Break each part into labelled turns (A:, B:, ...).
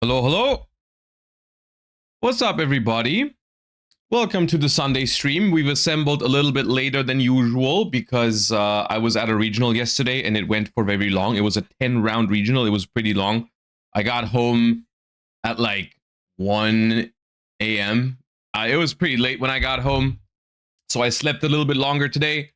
A: Hello, hello. What's up, everybody? Welcome to the Sunday stream. We've assembled a little bit later than usual because I was at a regional yesterday and it went for very long. It was a 10-round regional. It was pretty long. I got home at like 1 a.m. It was pretty late when I got home, so I slept a little bit longer today.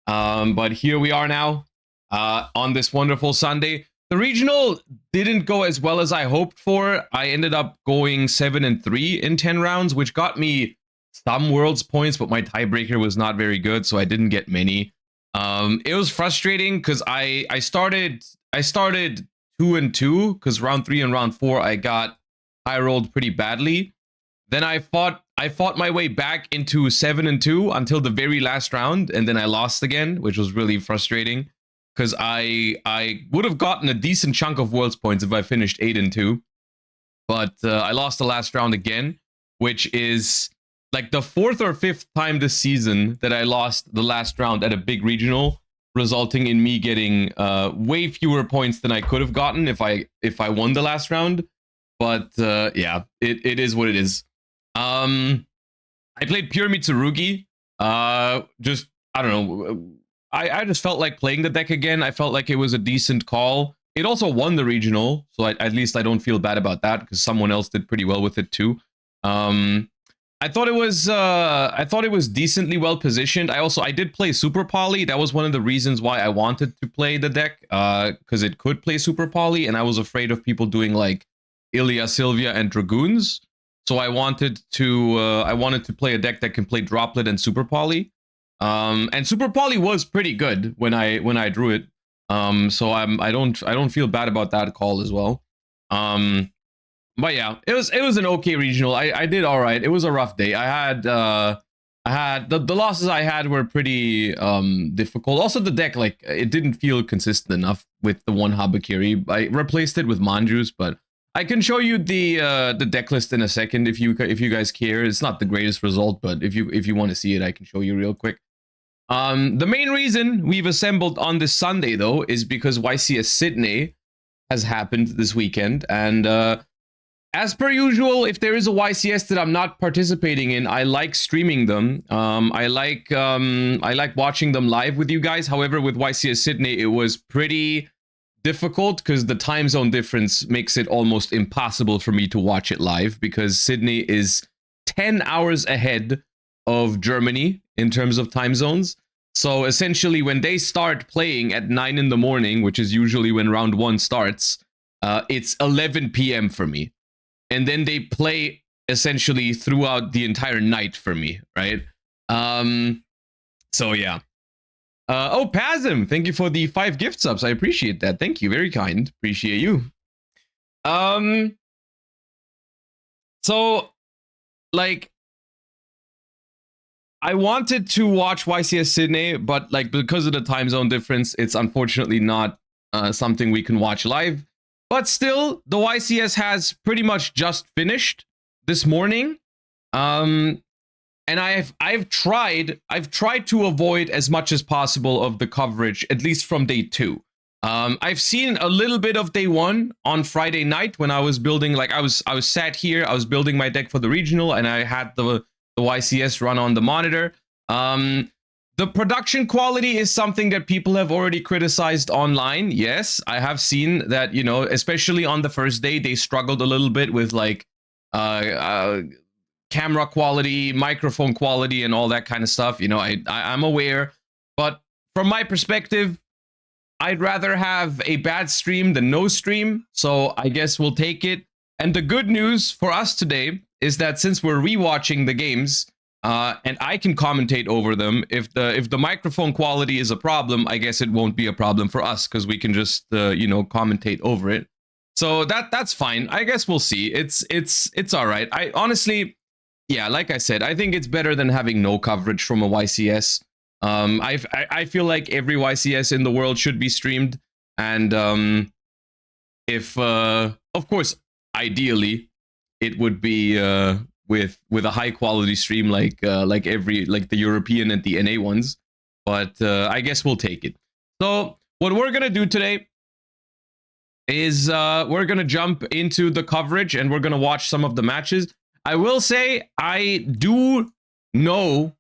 A: But here we are now on this wonderful Sunday. The regional didn't go as well as I hoped for. I ended up going 7-3 in 10 rounds, which got me some worlds points, but my tiebreaker was not very good, so I didn't get many. It was frustrating because I started 2-2 because round 3 and round 4 I got high rolled pretty badly. Then I fought my way back into 7-2 until the very last round, and then I lost again, which was really frustrating because I would have gotten a decent chunk of worlds points if I finished 8-2, but I lost the last round again, which is like the 4th or 5th time this season that I lost the last round at a big regional, resulting in me getting way fewer points than I could have gotten if I won the last round. But yeah, it is what it is. I played pure Mitsurugi. Just I don't know. I just felt like playing the deck again. I felt like it was a decent call. It also won the regional, so at least I don't feel bad about that because someone else did pretty well with it too. I thought it was decently well positioned. I did play Super Poly. That was one of the reasons why I wanted to play the deck, because it could play Super Poly, and I was afraid of people doing like Ilya, Sylvia, and Dragoons. So I wanted to play a deck that can play Droplet and Super Poly. And Super Poly was pretty good when I drew it. So I don't feel bad about that call as well. But yeah, it was an okay regional. I did all right. It was a rough day. I had the losses I had were pretty difficult. Also, the deck, like, it didn't feel consistent enough with the one Habakiri. I replaced it with Manjus, but I can show you the deck list in a second if you guys care. It's not the greatest result, but if you want to see it, I can show you real quick. The main reason we've assembled on this Sunday, though, is because YCS Sydney has happened this weekend, and as per usual, if there is a YCS that I'm not participating in, I like streaming them. I like watching them live with you guys. However, with YCS Sydney, it was pretty difficult because the time zone difference makes it almost impossible for me to watch it live because Sydney is 10 hours ahead of Germany in terms of time zones. So essentially, when they start playing at 9 in the morning, which is usually when round 1 starts, it's 11 p.m. for me. And then they play essentially throughout the entire night for me, right? So yeah. Oh, Pasm, thank you for the 5 gift subs. I appreciate that. Thank you, very kind. Appreciate you. So, like, I wanted to watch YCS Sydney, but like because of the time zone difference, it's unfortunately not something we can watch live. But still, the YCS has pretty much just finished this morning. And I've tried to avoid as much as possible of the coverage, at least from day 2. I've seen a little bit of day 1 on Friday night when I was building, like I was sat here, I was building my deck for the regional, and I had the YCS run on the monitor. The production quality is something that people have already criticized online. Yes, I have seen that, you know, especially on the first day, they struggled a little bit with like camera quality, microphone quality, and all that kind of stuff. You know, I'm aware, but from my perspective, I'd rather have a bad stream than no stream. So I guess we'll take it. And the good news for us today is that since we're rewatching the games, and I can commentate over them, if the microphone quality is a problem, I guess it won't be a problem for us because we can just you know, commentate over it. So that's fine. I guess we'll see. It's all right. I honestly, yeah, like I said, I think it's better than having no coverage from a YCS. I feel like every YCS in the world should be streamed, and if of course, ideally, it would be with a high quality stream like the European and the NA ones. But I guess we'll take it. So what we're gonna do today is we're gonna jump into the coverage and we're gonna watch some of the matches. I will say I do know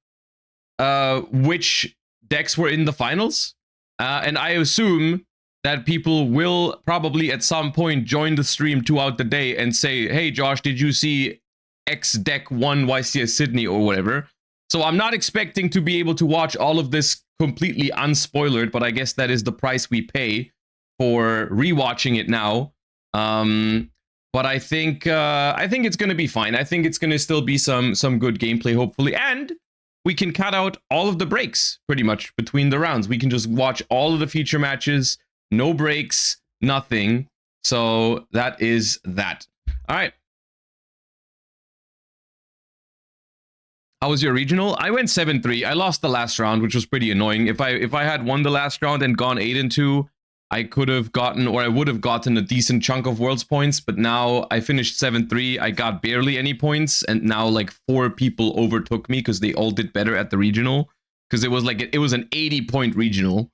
A: which decks were in the finals, and I assume that people will probably at some point join the stream throughout the day and say, "Hey, Josh, did you see X deck won YCS Sydney or whatever?" So I'm not expecting to be able to watch all of this completely unspoilered, but I guess that is the price we pay for rewatching it now. But I think it's gonna be fine. I think it's gonna still be some good gameplay, hopefully, and we can cut out all of the breaks pretty much between the rounds. We can just watch all of the feature matches, no breaks, nothing. So that is that. All right. How was your regional? I went 7-3. I lost the last round, which was pretty annoying. If I had won the last round and gone 8-2, I could have gotten, or I would have gotten, a decent chunk of Worlds points, but now I finished 7-3. I got barely any points, and now like 4 people overtook me because they all did better at the regional. Because it was like it was an 80-point regional,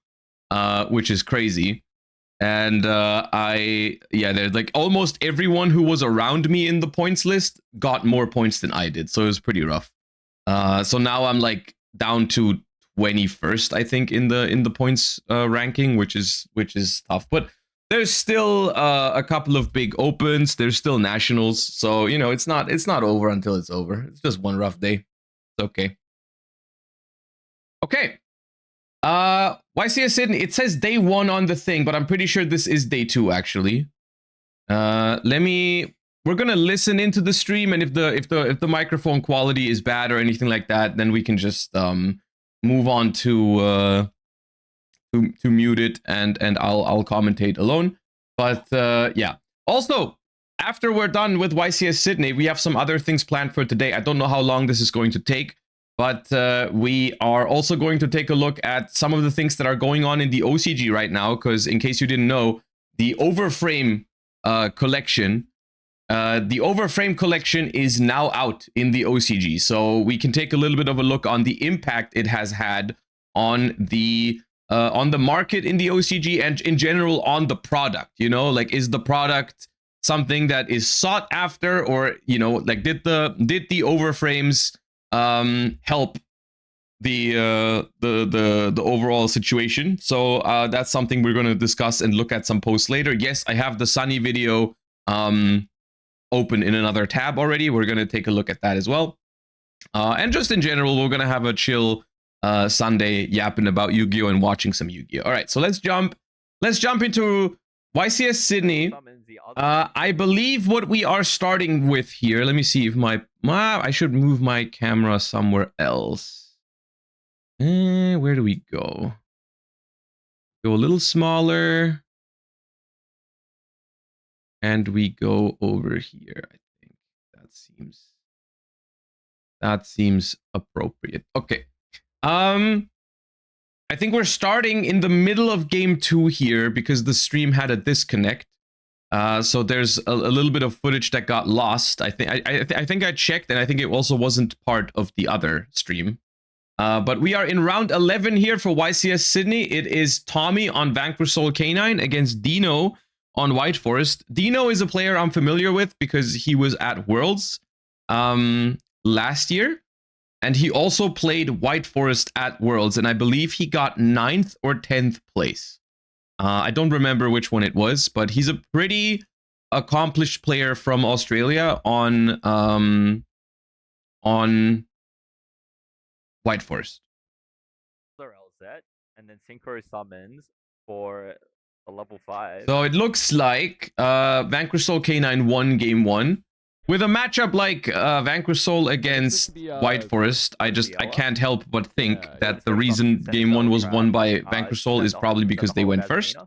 A: which is crazy. And there's like almost everyone who was around me in the points list got more points than I did, so it was pretty rough. So now I'm like down to 21st, I think, in the points ranking, which is tough. But there's still a couple of big opens. There's still nationals, so you know it's not over until it's over. It's just one rough day. It's okay. Okay. YCS Sydney. It says day 1 on the thing, but I'm pretty sure this is day 2 actually. We're gonna listen into the stream, and if the microphone quality is bad or anything like that, then we can just move on to mute it, and I'll commentate alone. But yeah. Also, after we're done with YCS Sydney, we have some other things planned for today. I don't know how long this is going to take, but we are also going to take a look at some of the things that are going on in the OCG right now, because in case you didn't know, the Overframe collection. The Overframe collection is now out in the OCG, so we can take a little bit of a look on the impact it has had on the market in the OCG, and in general on the product. You know, like, is the product something that is sought after, or you know, like did the Overframes help the overall situation? So that's something we're going to discuss and look at some posts later. Yes, I have the Sunny video open in another tab already. We're going to take a look at that as well. And just in general, we're going to have a chill Sunday yapping about Yu-Gi-Oh! And watching some Yu-Gi-Oh! All right, so let's jump into YCS Sydney. I believe what we are starting with here, let me see if I should move my camera somewhere else. Where do we go? Go a little smaller. And we go over here. I think that seems appropriate. Okay. I think we're starting in the middle of game 2 here because the stream had a disconnect. So there's a little bit of footage that got lost. I think I checked, and I think it also wasn't part of the other stream. But we are in round 11 here for YCS Sydney. It is Tommy on Vanquish Soul K9 against Dino on White Forest. Dino is a player I'm familiar with because he was at Worlds last year, and he also played White Forest at Worlds, and I believe he got 9th or 10th place. I don't remember which one it was, but he's a pretty accomplished player from Australia on White Forest.
B: LZ, and then synchro summons for a level 5.
A: So it looks like Vanquish Soul K9 won game 1. With a matchup like Vanquish Soul against White Forest, I can't help but think that the reason game 1 was won by Vanquish Soul is probably because they went first.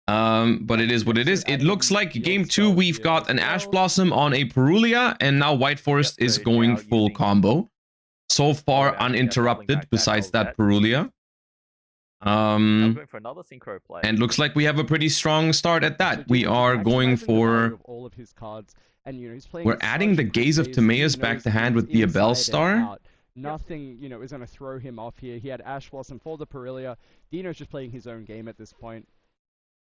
A: But it is what it is. It looks like game 2 we've got an Ash Blossom on a Perulia, and now White Forest is going full combo. So far uninterrupted, besides that Perulia.
B: I'm going for another synchro play.
A: And looks like we have a pretty strong start at that. We are going for... We're adding the Gaze of Timaeus back to hand with the Abel Star.
C: Nothing, you know, is going to throw him off here. He had Ash Blossom for the Perulia. Dino's just playing his own game at this point.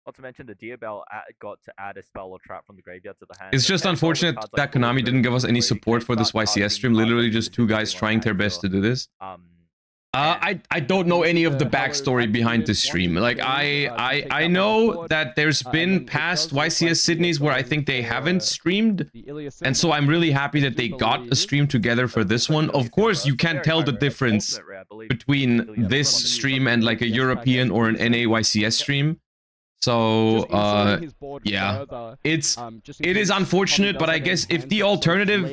B: Not to mention the Diabell got to add a spell or trap from the graveyard to the hand.
A: It's
B: So
A: just
B: playing all the
A: unfortunate
B: cards
A: that
B: like
A: Konami didn't give us any
B: where you
A: support
B: can
A: for this
B: start
A: YCS
B: targeting
A: stream.
B: cards
A: Literally
B: like
A: just two
B: Wizards
A: guys
B: and
A: trying their
B: whatnot,
A: best
B: so,
A: to do this.
B: and
A: I don't know any of the
C: Hello,
A: backstory behind this stream. Like I know that there's been past YCS Sydneys where I think they haven't streamed, and so I'm really happy that they got a stream together for this one. Of course, you can't tell the difference between this stream and like a European or an NA YCS stream. So yeah, it is unfortunate, but I guess if the alternative,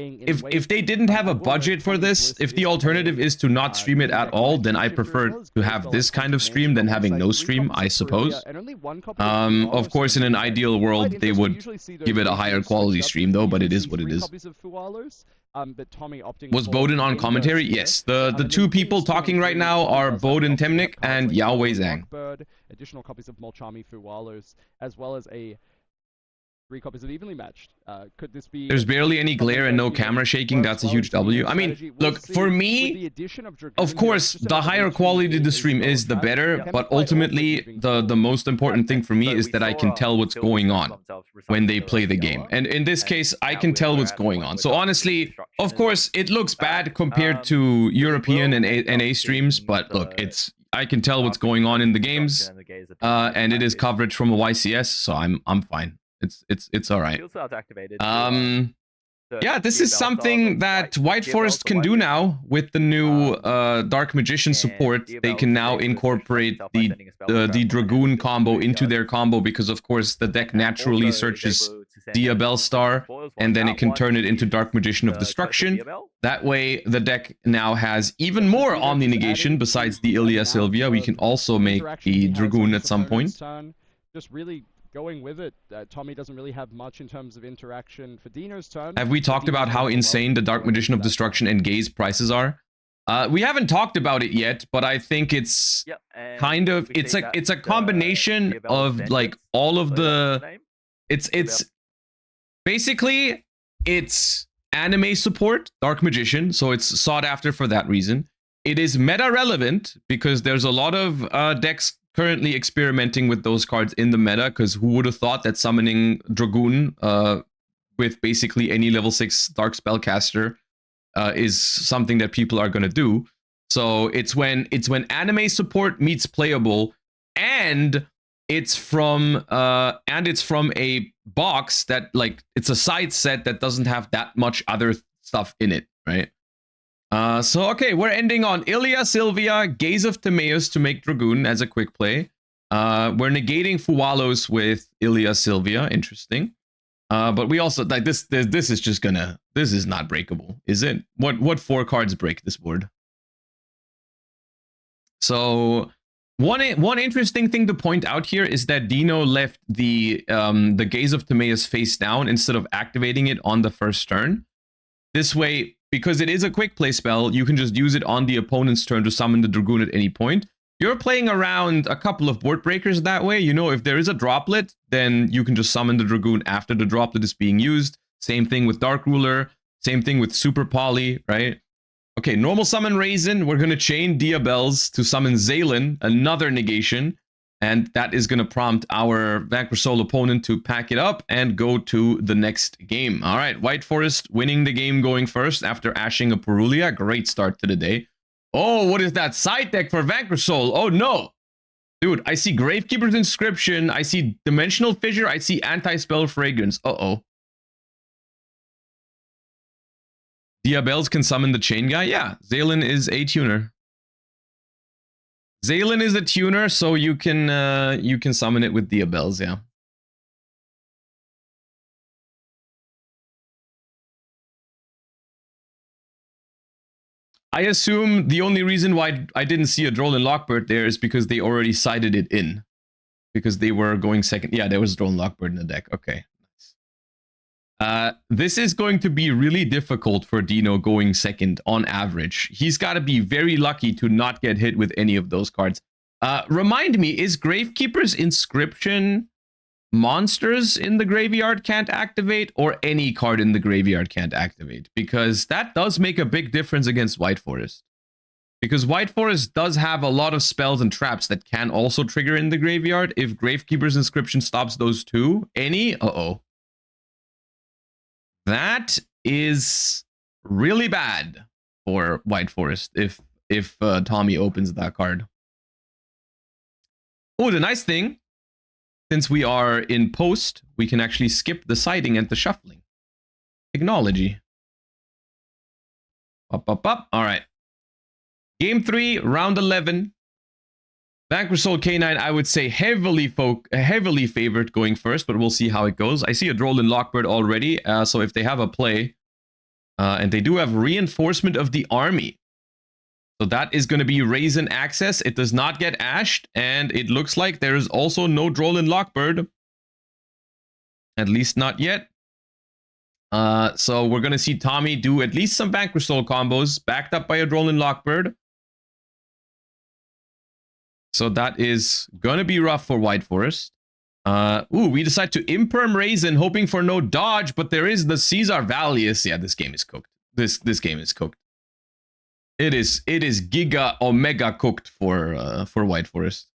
A: if they didn't have a budget for this, if the alternative is to not stream it at all, then I prefer to have this kind of stream than having no stream, I suppose. Of course, in an ideal world, they would give it a higher quality stream though, but it is what it is. Was Bowden on commentary? Yes. The two people talking right now are Bowden Temnik and Yao Wei Zhang.
C: Additional copies of Molchami Fuwalos, as well as 3 copies of Evenly Matched. Could this be...
A: There's barely any glare and no camera shaking. That's a huge W. I mean, look, for me, of course, the higher quality the stream is, the better. But ultimately, the most important thing for me is that I can tell what's going on when they play the game. And in this case, I can tell what's going on. So honestly, of course, it looks bad compared to European and NA streams. But look, I can tell what's going on in the games. And it is coverage from a YCS, so I'm fine. It's all right. Yeah, this is something that White Forest can do now with the new Dark Magician support. They can now incorporate the Dragoon combo into their combo because, of course, the deck naturally searches Diabell Star, and then it can turn it into Dark Magician of Destruction. That way, the deck now has even more Omni Negation besides the Ilya Sylvia. We can also make the Dragoon at some point.
C: Just really going with it. Tommy doesn't really have much in terms of interaction for Dino's turn.
A: Have we talked about how insane the Dark Magician of Destruction and Gaze prices are? We haven't talked about it yet, but I think it's kind of it's a combination of like all of the it's basically it's anime support, Dark Magician, so it's sought after for that reason. It is meta relevant because there's a lot of decks currently experimenting with those cards in the meta, because who would have thought that summoning Dragoon with basically any level 6 Dark Spellcaster is something that people are going to do. So it's when anime support meets playable, and it's from a box that, like, it's a side set that doesn't have that much other stuff in it, right? So, okay, we're ending on Ilya Sylvia, Gaze of Timaeus to make Dragoon as a quick play. We're negating Fuwalos with Ilya Sylvia. Interesting. But we also, like, this is just gonna, this is not breakable, is it? What 4 cards break this board? So, one interesting thing to point out here is that Dino left the Gaze of Timaeus face down instead of activating it on the first turn. This way, because it is a quick play spell, you can just use it on the opponent's turn to summon the Dragoon at any point. You're playing around a couple of board breakers that way. You know, if there is a droplet, then you can just summon the Dragoon after the droplet is being used. Same thing with Dark Ruler. Same thing with Super Poly, right? Okay, normal summon Raisin. We're going to chain Diabells to summon Zaylin, another negation. And that is going to prompt our Vanquish Soul opponent to pack it up and go to the next game. All right, White Forest winning the game, going first after ashing a Purulia. Great start to the day. Oh, what is that side deck for Vanquish Soul? Oh, no. Dude, I see Gravekeeper's Inscription. I see Dimensional Fissure. I see Anti-Spell Fragrance. Uh-oh. Diabells can summon the chain guy? Yeah, Zaylin is a tuner. Zaylin is a tuner, so you can summon it with Diabells, yeah. I assume the only reason why I didn't see a Droll and Lockbird there is because they already sided it in. Because they were going second. Yeah, there was Droll and Lockbird in the deck. Okay. This is going to be really difficult for Dino going second on average. He's got to be very lucky to not get hit with any of those cards. Remind me, is Gravekeeper's Inscription monsters in the graveyard can't activate, or any card in the graveyard can't activate? Because that does make a big difference against White Forest. Because White Forest does have a lot of spells and traps that can also trigger in the graveyard. If Gravekeeper's Inscription stops those two, uh-oh. That is really bad for White Forest if Tommy opens that card. Oh, the nice thing, since we are in post, we can actually skip the siding and the shuffling. Technology. Up. All right. Game 3, round 11. Vanquish Soul K9, I would say heavily favored going first, but we'll see how it goes. I see a Droll and Lockbird already, so if they have a play, and they do have Reinforcement of the Army. So that is going to be Raisin access. It does not get ashed, and it looks like there is also no Droll and Lockbird. At least not yet. So we're going to see Tommy do at least some Vanquish Soul combos, backed up by a Droll and Lockbird. So that is going to be rough for White Forest. We decide to Imperm Raisin, hoping for no dodge, but there is the Caesar Valius. Yeah, this game is cooked. This game is cooked. It is Giga Omega cooked for White Forest.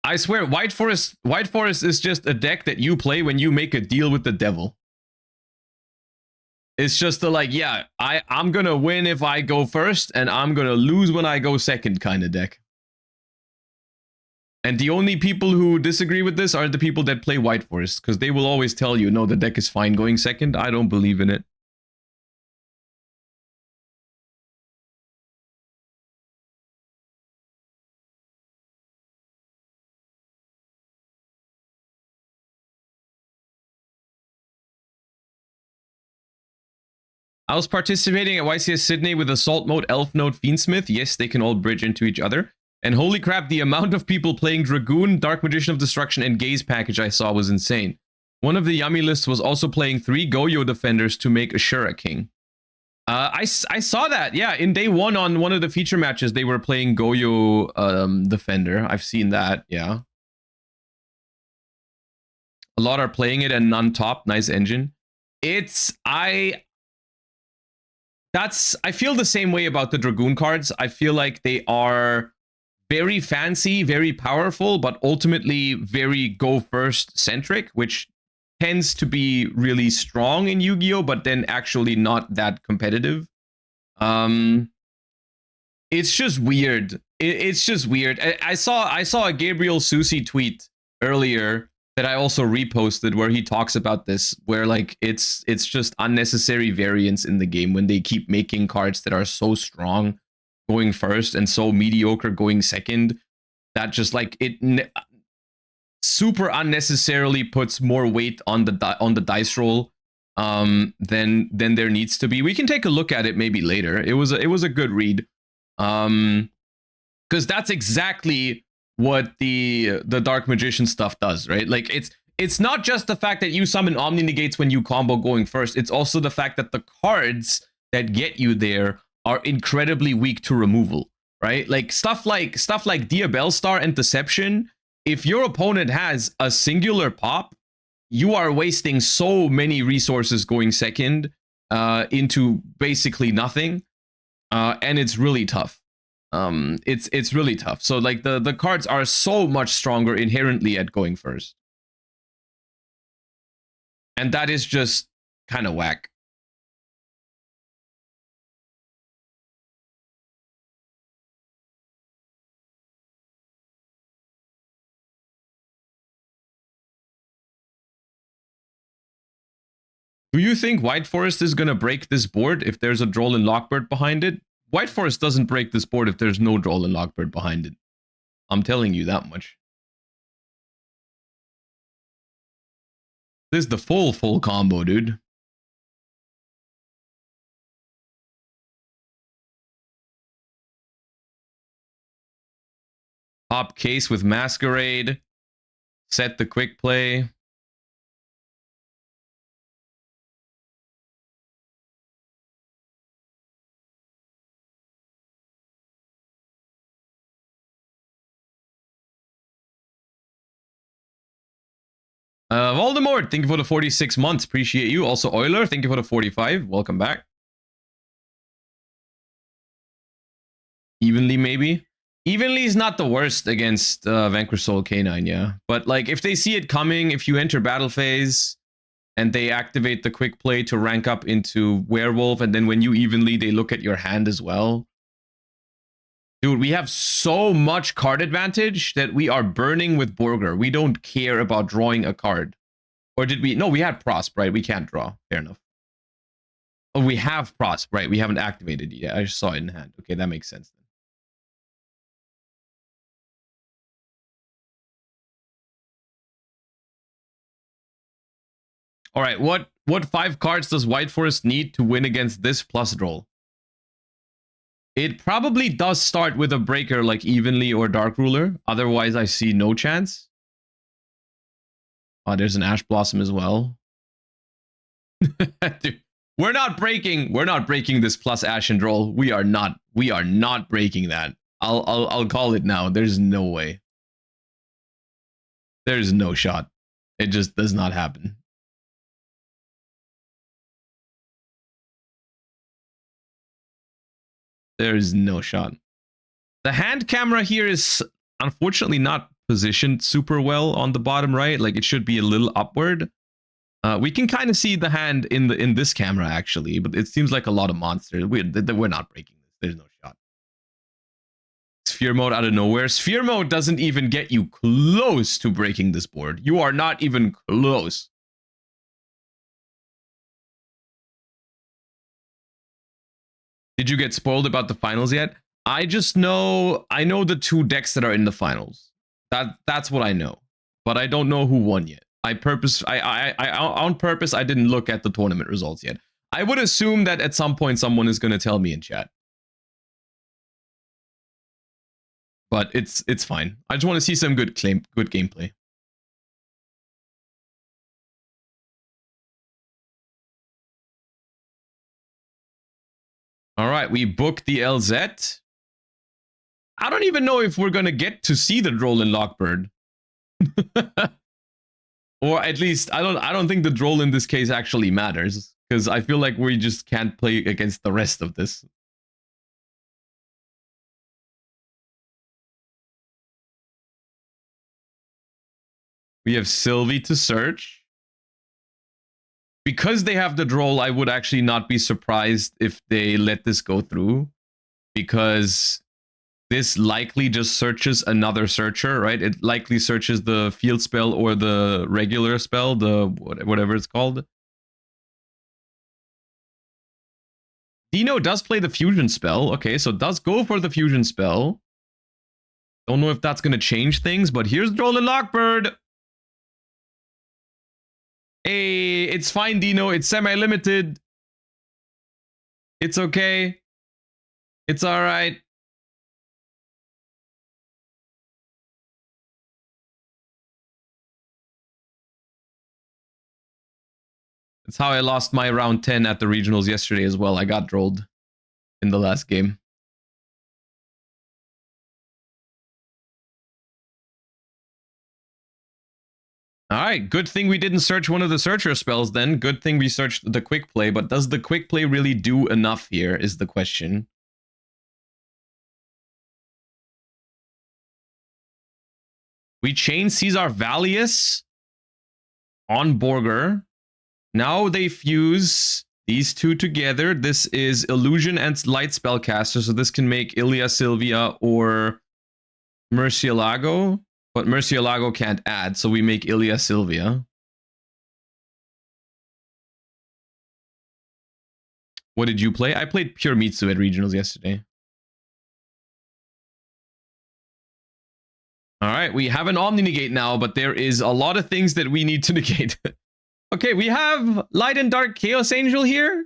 A: I swear, White Forest is just a deck that you play when you make a deal with the devil. It's just a like, yeah, I'm gonna win if I go first, and I'm gonna lose when I go second kind of deck. And the only people who disagree with this are the people that play White Forest, because they will always tell you, no, the deck is fine going second. I don't believe in it. I was participating at YCS Sydney with Assault Mode, Elf Node, Fiendsmith. Yes, they can all bridge into each other. And holy crap, the amount of people playing Dragoon, Dark Magician of Destruction, and Gaze package I saw was insane. One of the yummy lists was also playing 3 Goyo Defenders to make Ashura King. I saw that, yeah. In day 1 on one of the feature matches, they were playing Goyo Defender. I've seen that, yeah. A lot are playing it and none top. Nice engine. I feel the same way about the Dragoon cards. I feel like they are very fancy, very powerful, but ultimately very go first centric, which tends to be really strong in Yu-Gi-Oh, but then actually not that competitive. It's just weird. It's just weird. I saw a Gabriel Susi tweet earlier that I also reposted where he talks about this, where like it's just unnecessary variance in the game when they keep making cards that are so strong going first and so mediocre going second, that just like it super unnecessarily puts more weight on the dice roll than there needs to be. We can take a look at it maybe later. It was a good read, because that's exactly what the Dark Magician stuff does, right? Like it's not just the fact that you summon Omni Negates when you combo going first. It's also the fact that the cards that get you there are incredibly weak to removal, right? Like stuff like Diabellstar and Deception. If your opponent has a singular pop, you are wasting so many resources going second into basically nothing, and it's really tough. It's really tough. So like the cards are so much stronger inherently at going first, and that is just kind of whack. Do you think White Forest is gonna break this board if there's a Droll and Lockbird behind it? White Forest doesn't break this board if there's no Droll and Lockbird behind it. I'm telling you that much. This is the full combo, dude. Pop case with Masquerade. Set the quick play. Voldemort, thank you for the 46 months. Appreciate you. Also, Euler, thank you for the 45. Welcome back. Evenly, maybe. Evenly is not the worst against Vanquish Soul K9, yeah. But like, if they see it coming, if you enter battle phase and they activate the quick play to rank up into Werewolf, and then when you evenly, they look at your hand as well. Dude, we have so much card advantage that we are burning with Borger. We don't care about drawing a card. Or did we? No, we had Prosp, right? We can't draw. Fair enough. Oh, we have Prosp, right? We haven't activated it yet. I just saw it in hand. Okay, that makes sense then. All right, what 5 cards does White Forest need to win against this plus roll? It probably does start with a breaker like Evenly or Dark Ruler. Otherwise, I see no chance. Oh, there's an Ash Blossom as well. Dude, we're not breaking this plus Ashen roll. We are not breaking that. I'll call it now. There's no way. There's no shot. It just does not happen. There's no shot. The hand camera here is unfortunately not positioned super well on the bottom right. Like, it should be a little upward. We can kind of see the hand in this camera actually, but it seems like a lot of monsters. We're not breaking this. There's no shot. Sphere mode out of nowhere. Sphere mode doesn't even get you close to breaking this board. You are not even close. Did you get spoiled about the finals yet? I know the 2 decks that are in the finals. That's what I know. But I don't know who won yet. On purpose, I didn't look at the tournament results yet. I would assume that at some point someone is going to tell me in chat. But it's fine. I just want to see some good gameplay. All right, we booked the LZ. I don't even know if we're going to get to see the Droll in Lockbird. Or at least I don't think the Droll in this case actually matters, because I feel like we just can't play against the rest of this. We have Sylvie to search. Because they have the Droll, I would actually not be surprised if they let this go through, because this likely just searches another searcher, right? It likely searches the field spell or the regular spell, the whatever it's called. Dino does play the fusion spell. Okay, so does go for the fusion spell. Don't know if that's going to change things, but here's Droll and Lockbird. Hey, it's fine, Dino. It's semi-limited. It's okay. It's all right. That's how I lost my round 10 at the regionals yesterday as well. I got drolled in the last game. All right, good thing we didn't search one of the searcher spells then. Good thing we searched the quick play, but does the quick play really do enough here is the question. We chain Caesar Valius on Borger. Now they fuse these 2 together. This is Illusion and Light Spellcaster, so this can make Ilya Sylvia or Murcielago. But Murcielago can't add, so we make Ilya Sylvia. What did you play? I played Pure Mitsu at regionals yesterday. All right, we have an Omni Negate now, but there is a lot of things that we need to negate. Okay, we have Light and Dark Chaos Angel here.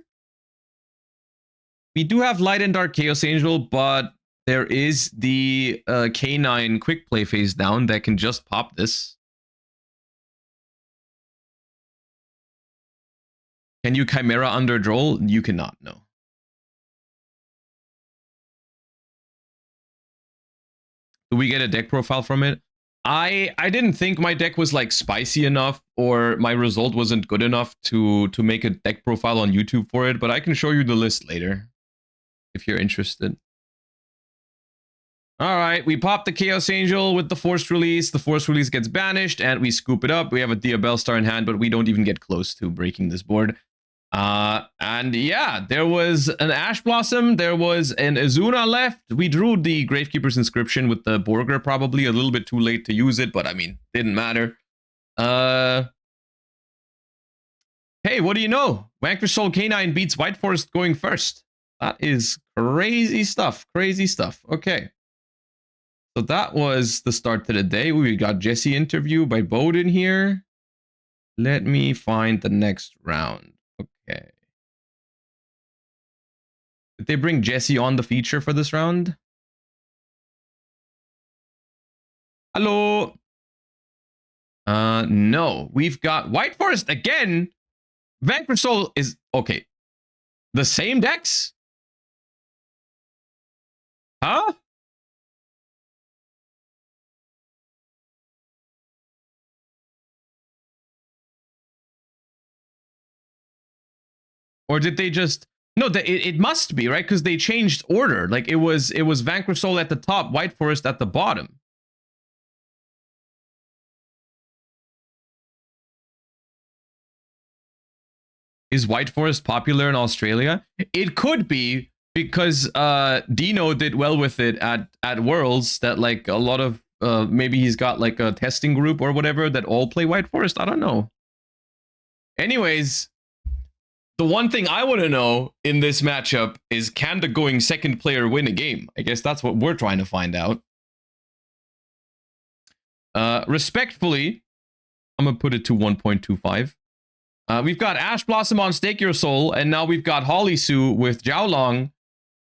A: We do have Light and Dark Chaos Angel, but there is the K9 quick play phase down that can just pop this. Can you Chimera under Droll? You cannot, no. Do we get a deck profile from it? I didn't think my deck was like spicy enough or my result wasn't good enough to make a deck profile on YouTube for it, but I can show you the list later if you're interested. All right, we pop the Chaos Angel with the Forced Release. The Forced Release gets banished, and we scoop it up. We have a Diabell Star in hand, but we don't even get close to breaking this board. And yeah, there was an Ash Blossom. There was an Azuna left. We drew the Gravekeeper's Inscription with the Borger, probably a little bit too late to use it, but I mean, didn't matter. Hey, what do you know? Vanquish Soul Canine beats White Forest going first. That is crazy stuff. Crazy stuff. Okay. So that was the start to the day. We got Jesse interview by Bowden here. Let me find the next round. Okay. Did they bring Jesse on the feature for this round? Hello. No. We've got White Forest again. Vanquish Soul is okay. The same decks? Huh? Or did they just... No, it must be, right? Because they changed order. Like, it was Vanquish Soul at the top, White Forest at the bottom. Is White Forest popular in Australia? It could be, because Dino did well with it at Worlds, that, like, a lot of... maybe he's got, like, a testing group or whatever that all play White Forest. I don't know. Anyways... The one thing I want to know in this matchup is, can the going second player win a game? I guess that's what we're trying to find out. Respectfully, I'm going to put it to 1.25. We've got Ash Blossom on Stake Your Soul, and now we've got Holly Sue with Jiaolong.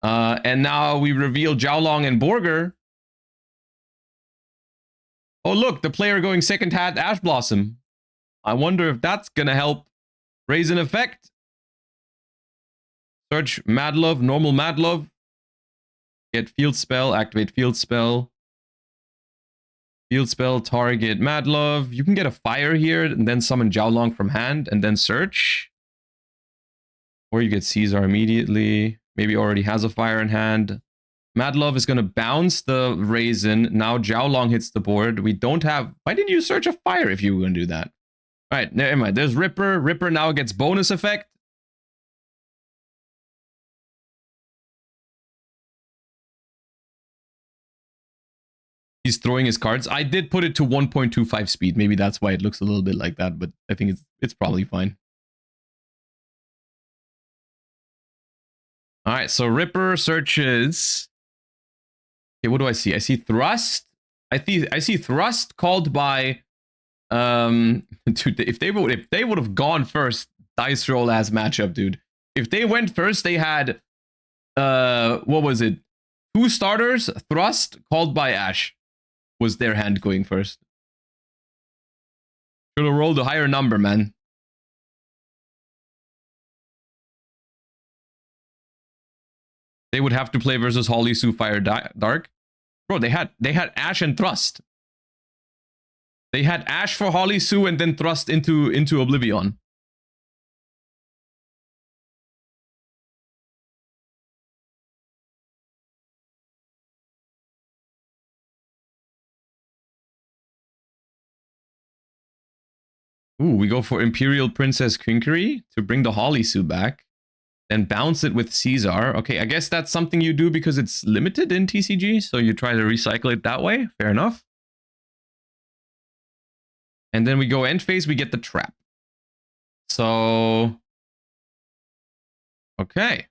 A: And now we reveal Jiaolong and Borger. Oh, look, the player going second had Ash Blossom. I wonder if that's going to help raise an effect. Search Mad Love, normal Mad Love. Get Field Spell, activate Field Spell. Field Spell, target Mad Love. You can get a Fire here and then summon Jiaolong from hand and then search. Or you get Caesar immediately. Maybe already has a Fire in hand. Mad Love is going to bounce the Raisin. Now Jiaolong hits the board. We don't have... Why didn't you search a Fire if you were going to do that? All right, never mind. There's Ripper. Ripper now gets bonus effect. He's throwing his cards. I did put it to 1.25 speed. Maybe that's why it looks a little bit like that, but I think it's probably fine. All right, so Ripper searches. Okay, what do I see? I see Thrust. I see Thrust called by dude, if they would have gone first, dice roll ass matchup, dude. If they went first, they had what was it? 2 starters, Thrust called by Ash. Was their hand going first. Should have rolled a higher number, man. They would have to play versus Holly Sue Fire Dark. Bro, they had Ash and Thrust. They had Ash for Holly Sue and then Thrust into Oblivion. Ooh, we go for Imperial Princess Quinkery to bring the Holly Sue back. Then bounce it with Caesar. Okay, I guess that's something you do because it's limited in TCG, so you try to recycle it that way. Fair enough. And then we go end phase, we get the trap. So... Okay.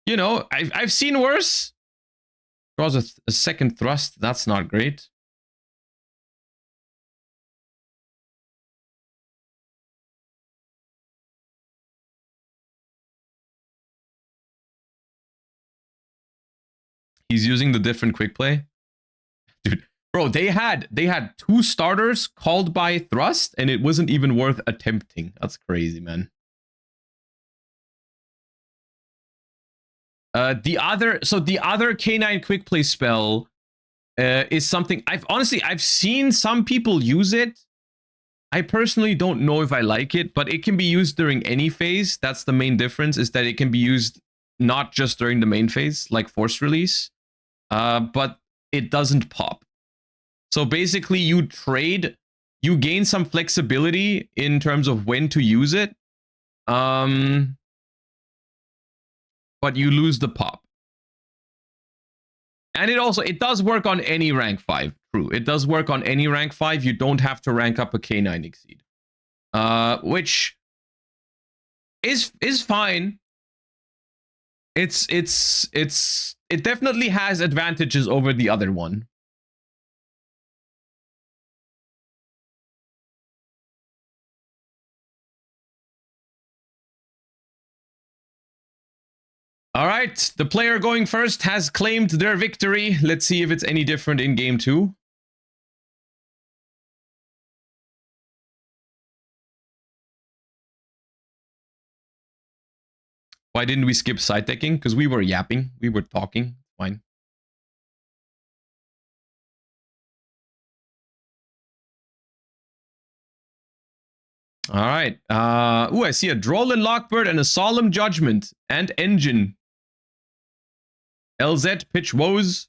A: You know, I've seen worse. Draws a second Thrust. That's not great. He's using the different quick play. Dude, bro, they had 2 starters called by Thrust, and it wasn't even worth attempting. That's crazy, man. The other K9 quick play spell is something I've seen some people use it. I personally don't know if I like it, but it can be used during any phase. That's the main difference, is that it can be used not just during the main phase, like force release, but it doesn't pop. So basically you gain some flexibility in terms of when to use it, but you lose the pop. And it does work on any rank 5. True, it does work on any rank 5. You don't have to rank up a K9 exceed, which is fine. It definitely has advantages over the other one. All right, the player going first has claimed their victory. Let's see if it's any different in game 2. Why didn't we skip side decking? Because we were yapping. We were talking. Fine. All right. Ooh, I see a Droll and Lockbird and a Solemn Judgment and Engine. LZ, pitch woes.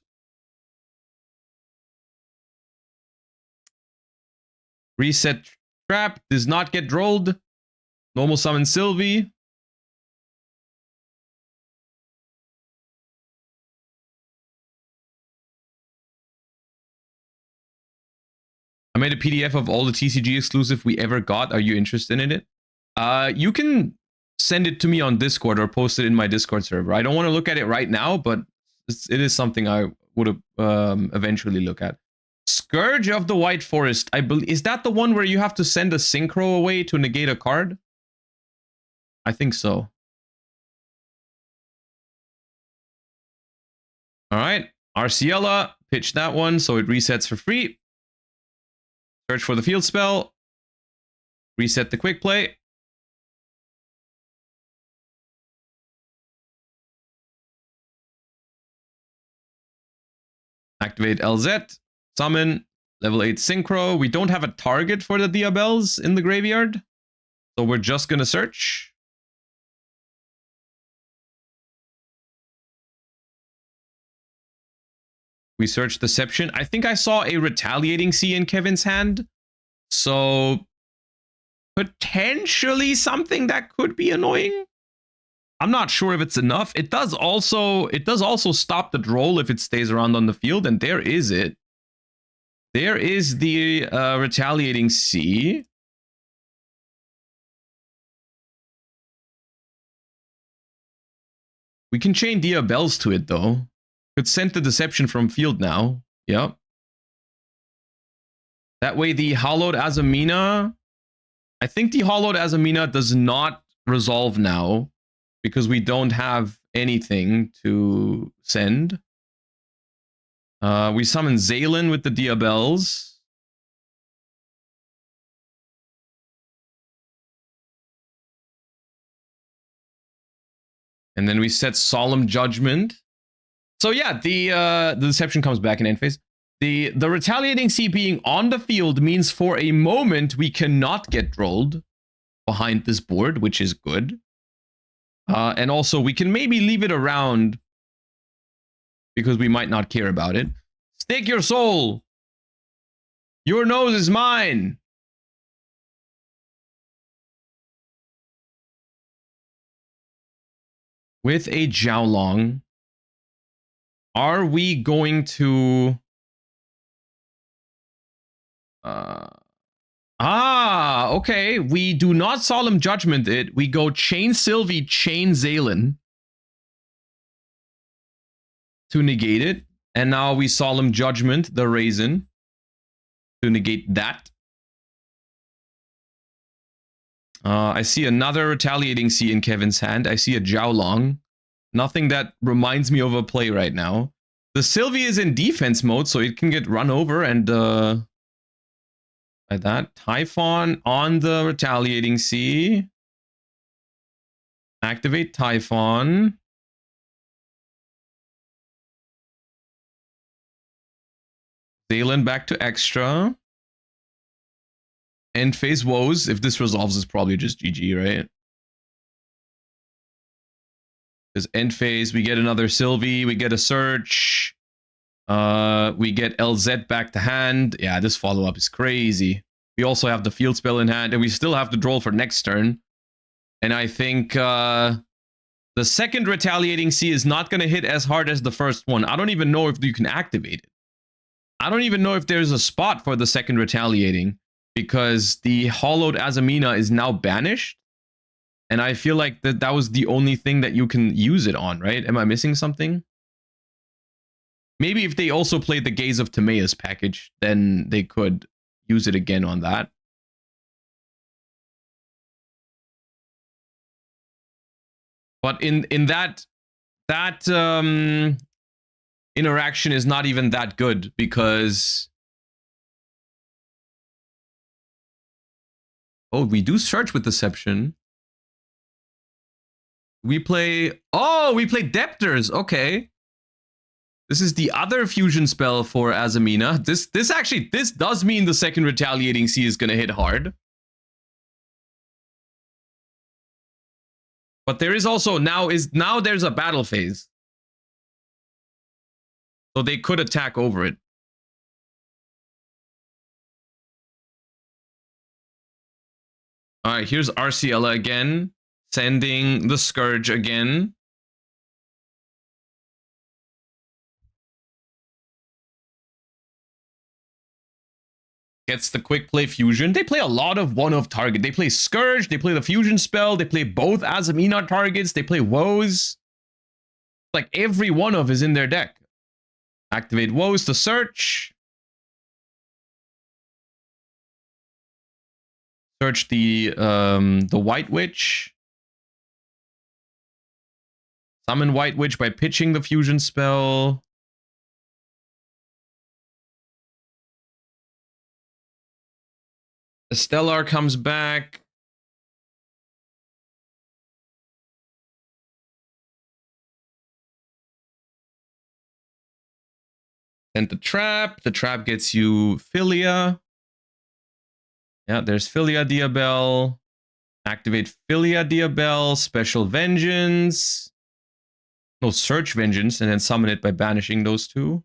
A: Reset trap. Does not get drolled. Normal summon Sylvie. I made a PDF of all the TCG exclusive we ever got. Are you interested in it? You can send it to me on Discord or post it in my Discord server. I don't want to look at it right now, but it is something I would eventually look at. Scourge of the White Forest. I believe, is that the one where you have to send a synchro away to negate a card? I think so. All right, Arciella, pitch that one so it resets for free. Search for the field spell. Reset the quick play. Activate LZ. Summon. Level 8 synchro. We don't have a target for the Diabells in the graveyard, so we're just gonna search. We search Deception. I think I saw a Retaliating Sea in Kevin's hand, so potentially something that could be annoying. I'm not sure if it's enough. It does also stop the Droll if it stays around on the field, and there is it. There is the Retaliating Sea. We can chain Diabells to it though. Could send the Deception from field now. Yep. That way the Hollowed Azamina, I think the Hollowed Azamina does not resolve now because we don't have anything to send. We summon Zaylin with the Diabells. And then we set Solemn Judgment. So yeah, the Deception comes back in end phase. The Retaliating Sea being on the field means for a moment we cannot get drolled behind this board, which is good. And also we can maybe leave it around because we might not care about it. Stake your soul. Your nose is mine. With a Jiaolong, are we going to... okay. We do not Solemn Judgment it. We go Chain Sylvie, Chain Zaylin to negate it. And now we Solemn Judgment the Raisin to negate that. I see another Retaliating Sea in Kevin's hand. I see a Jiaolong. Nothing that reminds me of a play right now. The Sylvie is in defense mode, so it can get run over and like that. Typhon on the Retaliating Sea. Activate Typhon. Zaylan back to extra. End phase woes. If this resolves, it's probably just GG, right? Because end phase, we get another Sylvie, we get a search. We get LZ back to hand. Yeah, this follow-up is crazy. We also have the field spell in hand, and we still have the draw for next turn. And I think the second Retaliating Sea is not going to hit as hard as the first one. I don't even know if you can activate it. I don't even know if there's a spot for the second Retaliating, because the hollowed Azamina is now banished. And I feel like that was the only thing that you can use it on, right? Am I missing something? Maybe if they also played the Gaze of Timaeus package, then they could use it again on that. But in that interaction is not even that good, because oh, we do search with deception. We play Depters. Okay. This is the other fusion spell for Azamina. This does mean the second Retaliating Sea is gonna hit hard. But there is also now there's a battle phase. So they could attack over it. Alright, here's Arciela again. Sending the Scourge again. Gets the quick play fusion. They play a lot of one-off target. They play Scourge, they play the fusion spell, they play both Azamina targets, they play Woes. Like every one of is in their deck. Activate Woes to search. Search the White Witch. Summon White Witch by pitching the fusion spell. The Stellar comes back. And the trap. The trap gets you Philia. Yeah, there's Philia Diabel. Activate Philia Diabel. Special Vengeance. No, Search Vengeance, and then summon it by banishing those two.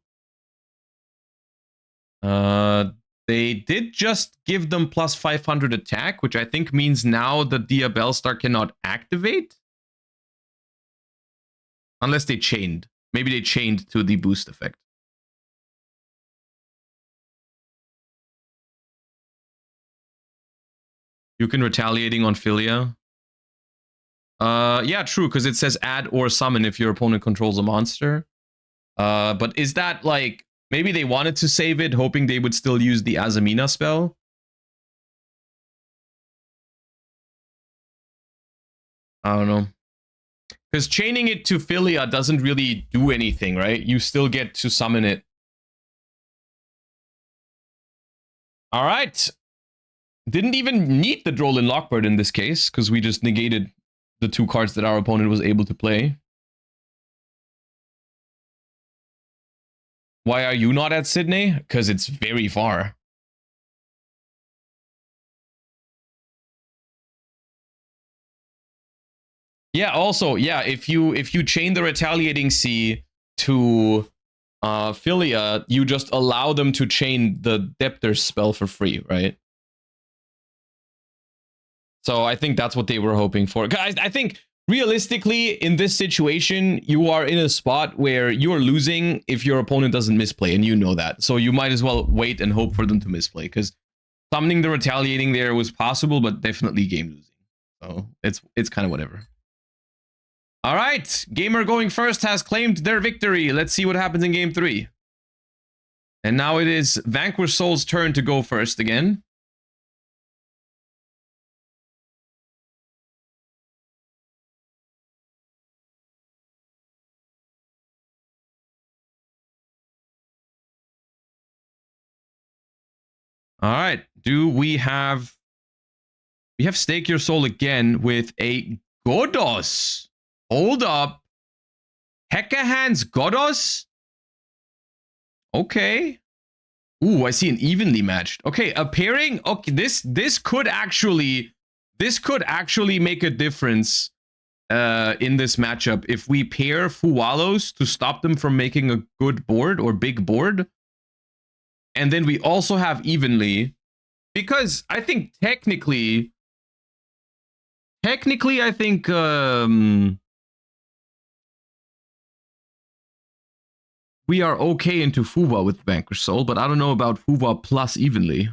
A: They did just give them plus 500 attack, which I think means now the Diabel Star cannot activate. Unless they chained. Maybe they chained to the boost effect. You can Retaliating on Philia. Yeah, true, because it says add or summon if your opponent controls a monster. But is that like... Maybe they wanted to save it, hoping they would still use the Azamina spell? I don't know. Because chaining it to Philia doesn't really do anything, right? You still get to summon it. Alright. Didn't even need the Drollin Lockbird in this case, because we just negated the two cards that our opponent was able to play. Why are you not at Sydney? Because it's very far. Yeah, also, yeah, if you chain the Retaliating Sea to Philia, you just allow them to chain the Depters spell for free, right? So I think that's what they were hoping for. Guys, I think realistically, in this situation, you are in a spot where you're losing if your opponent doesn't misplay, and you know that. So you might as well wait and hope for them to misplay, because summoning the Retaliating there was possible, but definitely game losing. So it's kind of whatever. All right, gamer going first has claimed their victory. Let's see what happens in game 3. And now it is Vanquish Soul's turn to go first again. All right, we have Stake Your Soul again with a Godos. Hold up. Hekahan's Godos? Okay. Ooh, I see an evenly matched. Okay, a pairing. Okay, this could actually make a difference in this matchup if we pair Fuwalos to stop them from making a good board or big board. And then we also have evenly, because I think technically I think we are okay into Fuwa with Vanquish Soul, but I don't know about Fuwa plus evenly.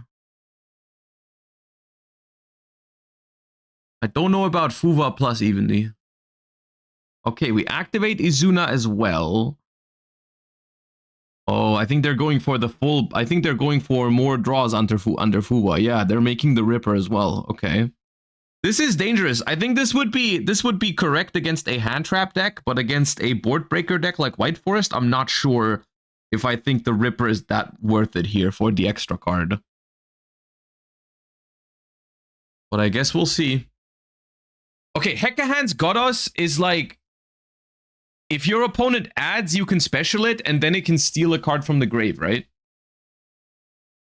A: I don't know about Fuwa plus evenly. Okay, we activate Izuna as well. Oh, I think they're going for the full... I think they're going for more draws under Fuwa. Yeah, they're making the Ripper as well. Okay. This is dangerous. I think this would be correct against a hand trap deck, but against a board breaker deck like White Forest, I'm not sure if I think the Ripper is that worth it here for the extra card. But I guess we'll see. Okay, Hekahan's Godos is like, if your opponent adds, you can special it, and then it can steal a card from the grave, right?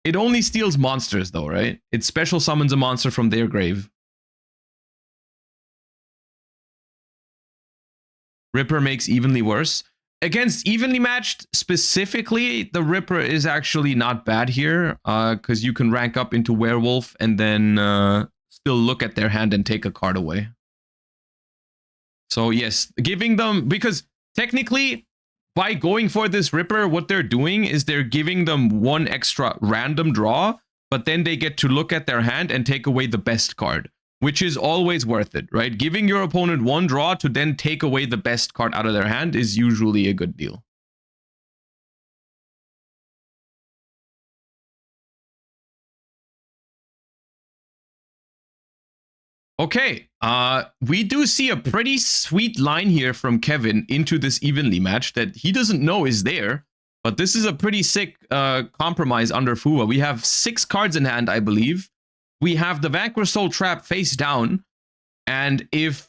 A: It only steals monsters, though, right? It special summons a monster from their grave. Ripper makes evenly worse. Against evenly matched, specifically, the Ripper is actually not bad here, because you can rank up into Werewolf and then still look at their hand and take a card away. So yes, giving them, because technically, by going for this Ripper, what they're doing is they're giving them one extra random draw, but then they get to look at their hand and take away the best card, which is always worth it, right? Giving your opponent one draw to then take away the best card out of their hand is usually a good deal. Okay, we do see a pretty sweet line here from Kevin into this evenly match that he doesn't know is there, but this is a pretty sick compromise under Fuwa. We have 6 cards in hand, I believe. We have the Vanquish Soul Trap face down, and if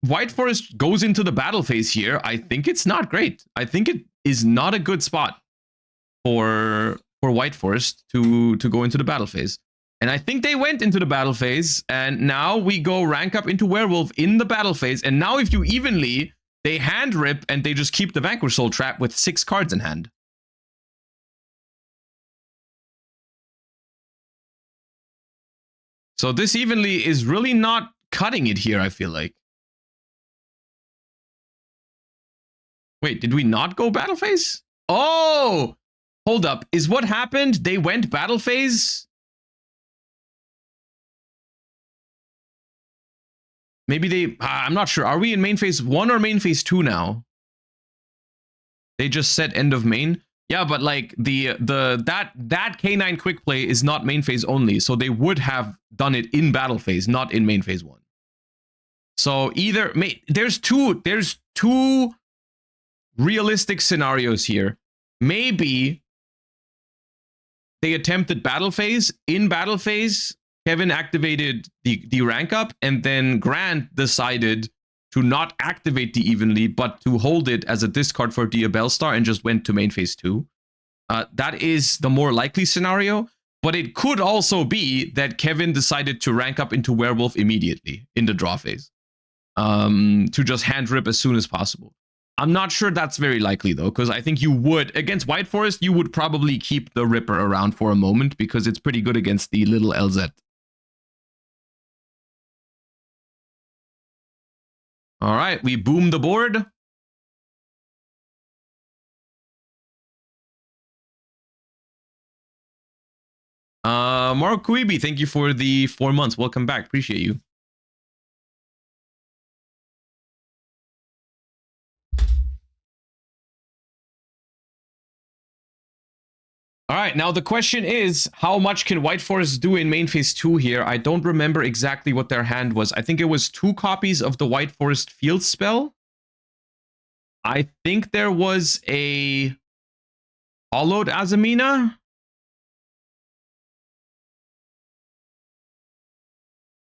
A: White Forest goes into the battle phase here, I think it's not great. I think it is not a good spot for White Forest to go into the battle phase. And I think they went into the battle phase, and now we go rank up into Werewolf in the battle phase, and now if you evenly, they hand rip and they just keep the Vanquish Soul Trap with 6 cards in hand. So this evenly is really not cutting it here, I feel like. Wait, did we not go battle phase? Oh! Hold up. Is what happened? They went battle phase? Maybe they... I'm not sure. Are we in main phase 1 or main phase 2 now? They just said end of main. Yeah, but like that K9 quick play is not main phase only, so they would have done it in battle phase, not in main phase 1. So either there's two realistic scenarios here. Maybe they attempted battle phase. In battle phase, Kevin activated the rank up, and then Grant decided to not activate the evenly, but to hold it as a discard for the Bellstar and just went to main phase 2. That is the more likely scenario, but it could also be that Kevin decided to rank up into Werewolf immediately in the draw phase, to just hand rip as soon as possible. I'm not sure that's very likely, though, because I think you would, against White Forest, you would probably keep the Ripper around for a moment because it's pretty good against the little LZ. All right, we boom the board. Mark Kuibi, thank you for the 4 months. Welcome back. Appreciate you. All right, now the question is, how much can White Forest do in main phase 2 here? I don't remember exactly what their hand was. I think it was 2 copies of the White Forest field spell. I think there was a hollowed Azamina.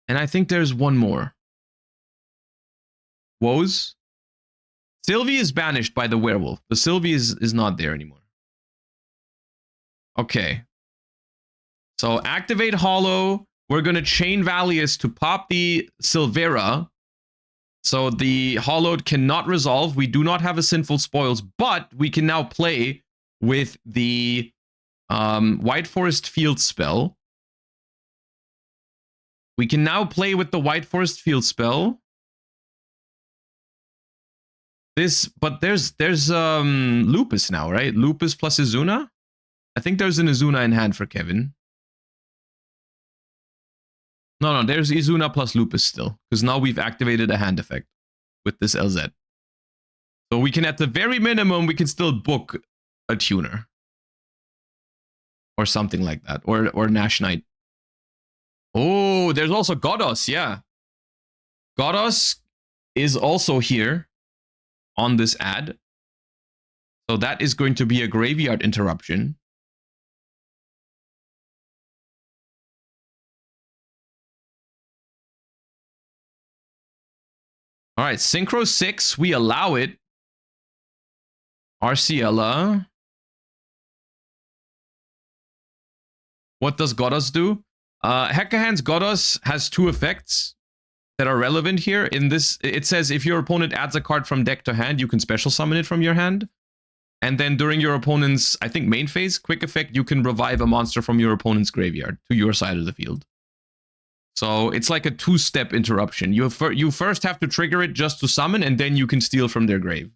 A: And I think there's one more. Woes? Sylvie is banished by the werewolf. The Sylvie is not there anymore. Okay. So activate Hollow. We're going to chain Valius to pop the Silvera. So the Hollowed cannot resolve. We do not have a Sinful Spoils, but we can now play with the White Forest Field spell. We can now play with the White Forest Field spell. But there's Lupus now, right? Lupus plus Izuna? I think there's an Izuna in hand for Kevin. No, there's Izuna plus Lupus still. Because now we've activated a hand effect with this LZ. So we can, at the very minimum, we can still book a tuner. Or something like that. Or Nash Knight. Oh, there's also Godos, yeah. Godos is also here on this ad. So that is going to be a graveyard interruption. All right, Synchro 6, we allow it. Arciella. What does Godos do? Hekahan's Godos has 2 effects that are relevant here. In this, it says if your opponent adds a card from deck to hand, you can special summon it from your hand. And then during your opponent's, I think, main phase, quick effect, you can revive a monster from your opponent's graveyard to your side of the field. So it's like a 2-step interruption. You first have to trigger it just to summon, and then you can steal from their grave.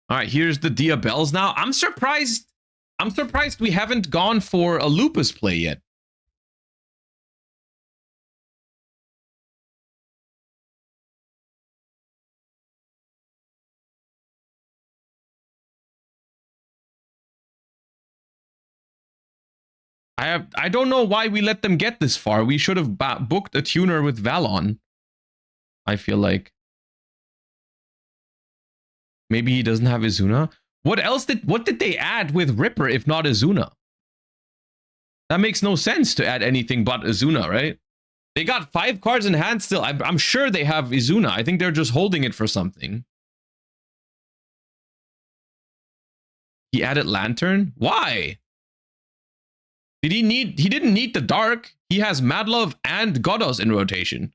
A: All right, here's the Dia Bells now. I'm surprised we haven't gone for a Lupus play yet. I don't know why we let them get this far. We should have booked a tuner with Valon. I feel like. Maybe he doesn't have Izuna. What did they add with Ripper if not Izuna? That makes no sense to add anything but Izuna, right? They got 5 cards in hand still. I'm sure they have Izuna. I think they're just holding it for something. He added Lantern? Why? He didn't need the Dark. He has Madlove and Godos in rotation.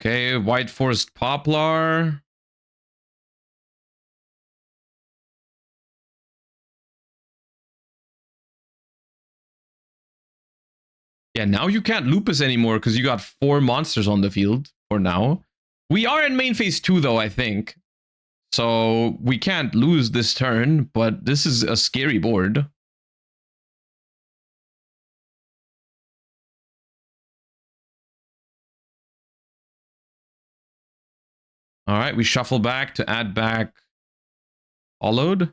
A: Okay, White Forest Poplar. Yeah, now you can't Lupus anymore because you got 4 monsters on the field for now. We are in main phase 2 though, I think. So we can't lose this turn, but this is a scary board. All right, we shuffle back to add back Hollowed.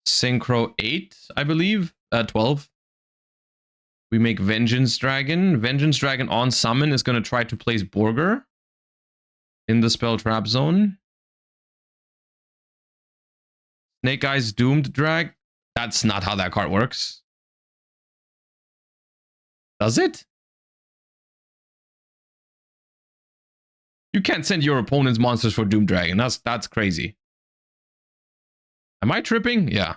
A: Synchro 8, I believe. 12. We make Vengeance Dragon. Vengeance Dragon on summon is going to try to place Borger in the spell trap zone. Snake Eyes Doomed Drag. That's not how that card works. Does it? You can't send your opponent's monsters for Doom Dragon. That's crazy. Am I tripping? Yeah.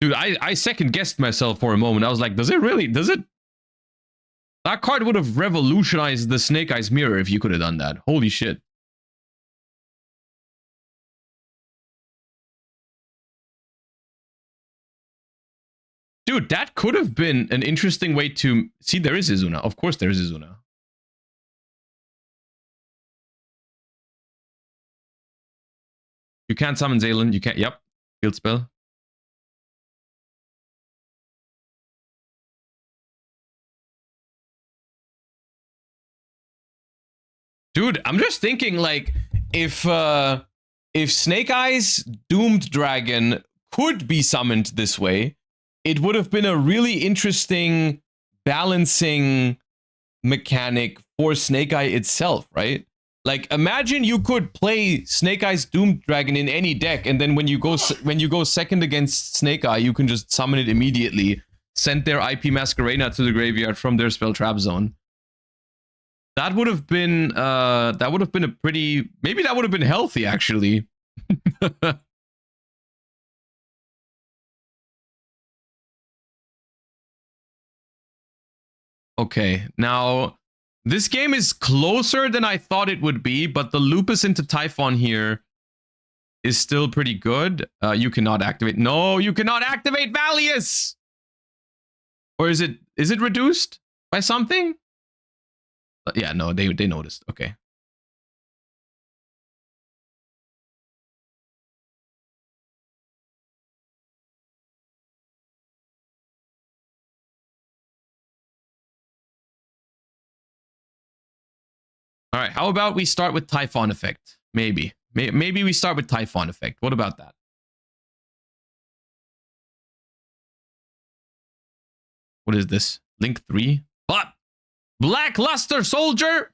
A: Dude, I second guessed myself for a moment. I was like, does it really? Does it? That card would have revolutionized the Snake Eyes Mirror if you could have done that. Holy shit. Dude, that could have been an interesting way to... See, there is Izuna. Of course there is Izuna. You can't summon Zaylan. You can't... Yep. Field spell. Dude, I'm just thinking, like, if Snake Eyes Doomed Dragon could be summoned this way, it would have been a really interesting balancing mechanic for Snake Eye itself, right? Like, imagine you could play Snake Eye's Doom Dragon in any deck, and then when you go second against Snake Eye, you can just summon it immediately, send their IP Masquerena to the graveyard from their spell trap zone. That would have been a pretty, maybe that would have been healthy actually. Okay, now this game is closer than I thought it would be, but the Lupus into Typhon here is still pretty good. You cannot activate. No, you cannot activate Valius! Or is it reduced by something? Yeah, no, they noticed. Okay. All right, how about we start with Typhon Effect? Maybe we start with Typhon Effect. What about that? What is this? Link 3? But Blackluster Soldier!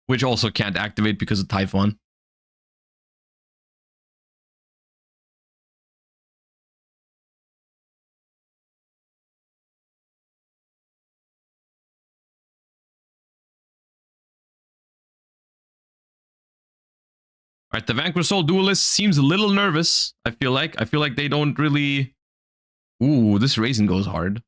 A: Which also can't activate because of Typhon. All right, the Vanquish Soul Duelist seems a little nervous, I feel like. I feel like they don't really... Ooh, this Raisin goes hard.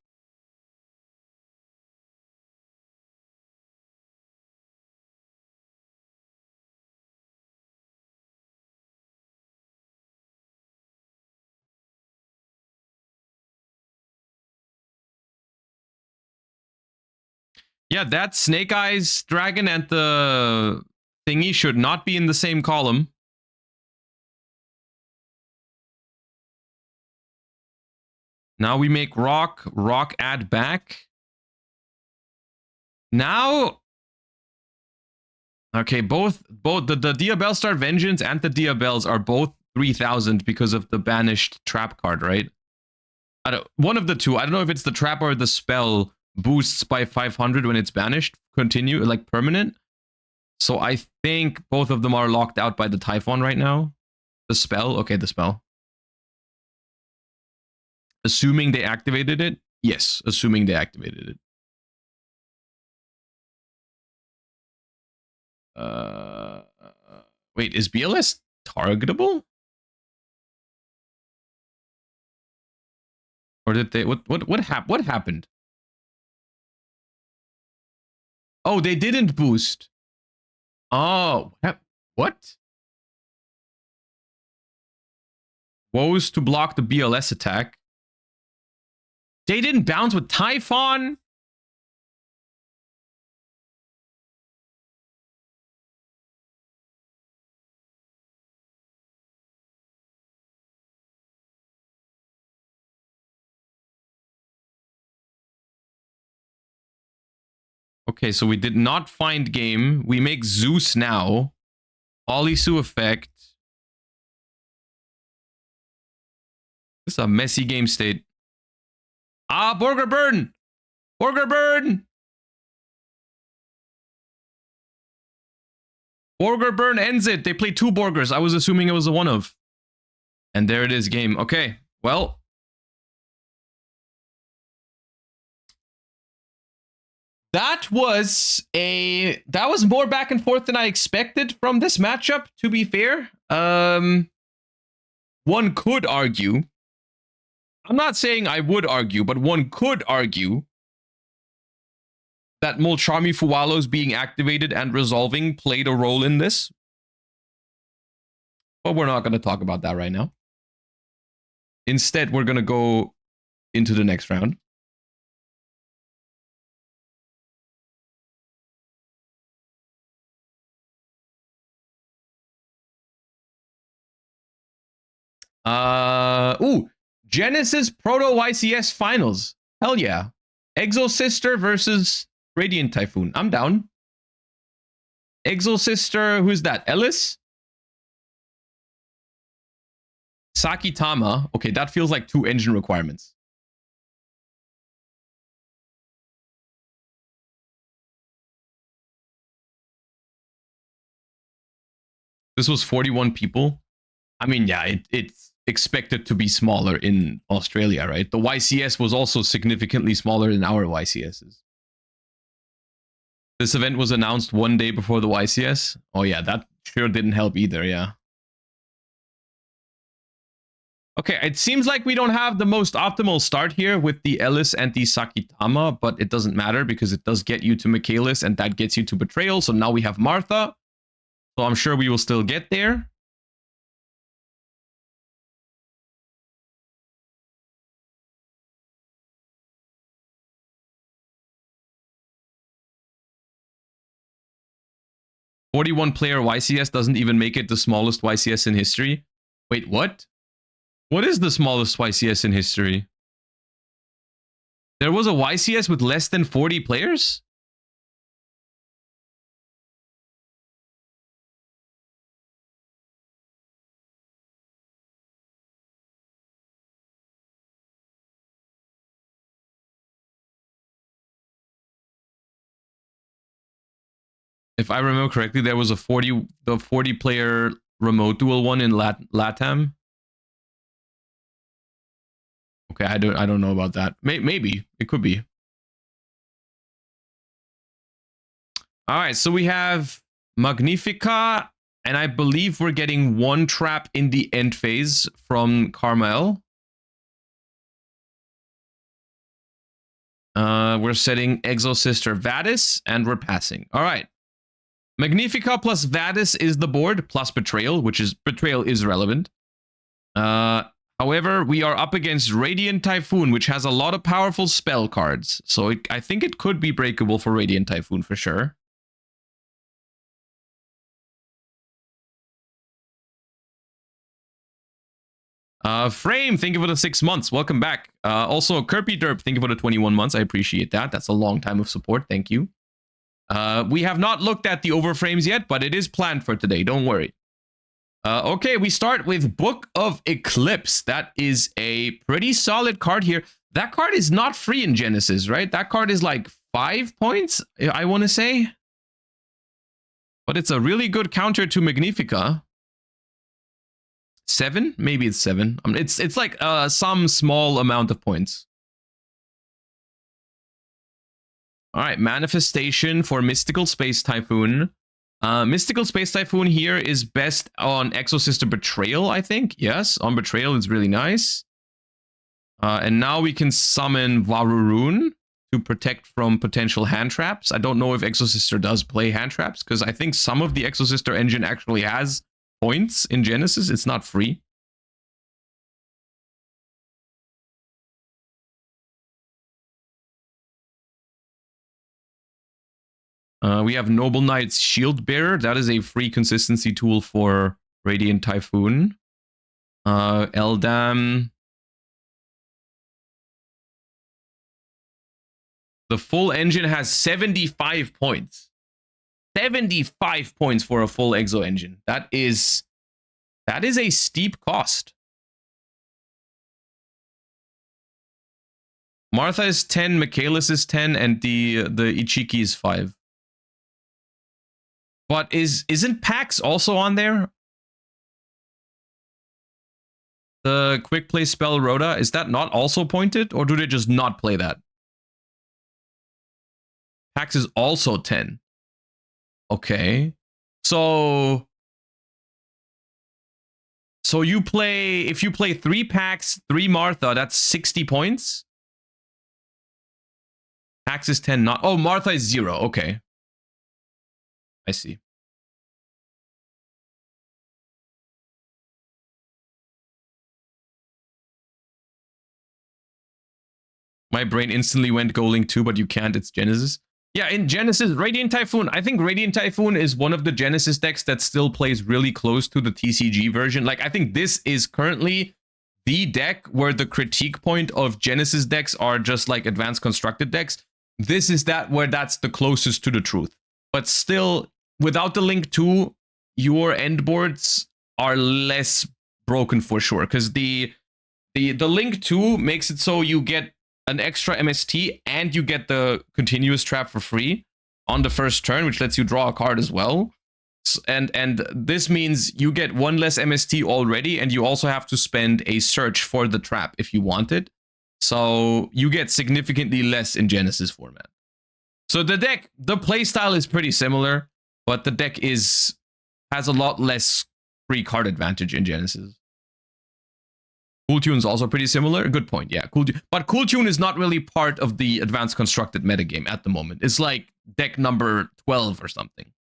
A: Yeah, that Snake Eyes Dragon and the thingy should not be in the same column. Now we make rock add back. Now, okay, both the Diabellstar Vengeance and the Diabells are both 3,000 because of the banished trap card, right? One of the two. I don't know if it's the trap or the spell boosts by 500 when it's banished. Continue, like permanent. So I think both of them are locked out by the Typhon right now. The spell, okay, the spell. Assuming they activated it? Yes, assuming they activated it. Wait, is BLS targetable? Or did they what happened? Oh, they didn't boost. Oh, what? Woes to block the BLS attack. They didn't bounce with Typhon. Okay, so we did not find game. We make Zeus now. Olisu effect. This is a messy game state. Ah, Borger Burn! Borger Burn! Borger Burn ends it. They play 2 Borgers. I was assuming it was a one of. And there it is, game. Okay, well. That was more back and forth than I expected from this matchup, to be fair. One could argue. I'm not saying I would argue, but one could argue that Molchami Fuwalos being activated and resolving played a role in this. But we're not going to talk about that right now. Instead, we're going to go into the next round. Genesis Proto YCS Finals. Hell yeah. Exo Sister versus Radiant Typhoon. I'm down. Exo Sister, who's that? Ellis? Sakitama. Okay, that feels like 2 engine requirements. This was 41 people. I mean, yeah, it's expected to be smaller in Australia, right? The YCS was also significantly smaller than our YCSs. This event was announced one day before the YCS. Oh yeah, that sure didn't help either, yeah. Okay, it seems like we don't have the most optimal start here with the Ellis and the Sakitama, but it doesn't matter because it does get you to Michaelis and that gets you to Betrayal. So now we have Martha. So I'm sure we will still get there. '41-player YCS doesn't even make it the smallest YCS in history. Wait, what? What is the smallest YCS in history? There was a YCS with less than 40 players? If I remember correctly, there was a 40-player remote duel one in LATAM. Okay, I don't know about that. Maybe it could be. All right, so we have Magnifica, and I believe we're getting one trap in the end phase from Carmel. We're setting Exo Sister Vadis, and we're passing. All right. Magnifica plus Vadis is the board, plus Betrayal, which is Betrayal is relevant. However, we are up against Radiant Typhoon, which has a lot of powerful spell cards. So I think it could be breakable for Radiant Typhoon for sure. Frame, thank you for the 6 months. Welcome back. Also, Kirby Derp, thank you for the 21 months. I appreciate that. That's a long time of support. Thank you. We have not looked at the overframes yet, but it is planned for today. Don't worry. Okay, we start with Book of Eclipse. That is a pretty solid card here. That card is not free in Genesis, right? That card is like 5 points, I want to say. But it's a really good counter to Magnifica. 7? Maybe it's 7. It's like some small amount of points. All right, Manifestation for Mystical Space Typhoon. Mystical Space Typhoon here is best on Exosister Betrayal, I think. Yes, on Betrayal it's really nice. And now we can summon Varurun to protect from potential hand traps. I don't know if Exosister does play hand traps, because I think some of the Exosister engine actually has points in Genesis. It's not free. We have Noble Knight's Shield Bearer. That is a free consistency tool for Radiant Typhoon. Eldam. The full engine has 75 points. 75 points for a full Exo engine. That is a steep cost. Martha is 10, Michaelis is 10, and the Ichiki is 5. But isn't Pax also on there? The quick play spell Rhoda, is that not also pointed, or do they just not play that? Pax is also 10. Okay. So you play, if you play 3 Pax, 3 Martha, that's 60 points. Pax is 10, not, oh, Martha is 0, okay. I see. My brain instantly went Goling 2, but you can't, it's Genesis. Yeah, in Genesis, Radiant Typhoon, I think Radiant Typhoon is one of the Genesis decks that still plays really close to the TCG version. Like, I think this is currently the deck where the critique point of Genesis decks are just like advanced constructed decks. This is that where that's the closest to the truth. But still, without the Link 2, your end boards are less broken for sure. Because the Link 2 makes it so you get an extra MST and you get the continuous trap for free on the first turn, which lets you draw a card as well. And this means you get 1 less MST already, and you also have to spend a search for the trap if you want it. So you get significantly less in Genesis format. So the deck, the playstyle is pretty similar, but the deck has a lot less free card advantage in Genesis. Cool Tune's also pretty similar. Good point. Yeah, but Cool Tune is not really part of the advanced constructed metagame at the moment. It's like deck number 12 or something.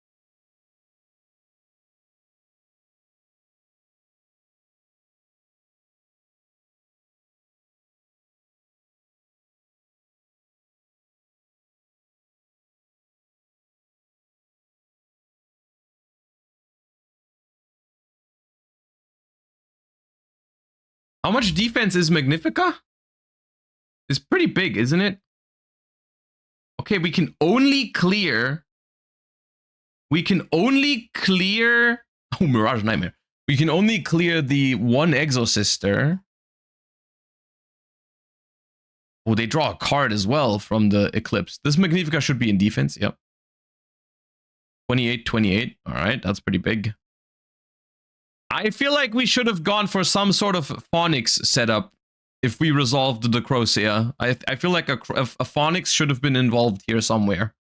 A: How much defense is Magnifica? It's pretty big, isn't it? Okay, we can only clear... Oh, Mirage Nightmare. We can only clear the 1 Exosister. Oh, they draw a card as well from the Eclipse. This Magnifica should be in defense, yep. 28. All right, that's pretty big. I feel like we should have gone for some sort of Phonics setup if we resolved the Crocea. I feel like a Phonics should have been involved here somewhere.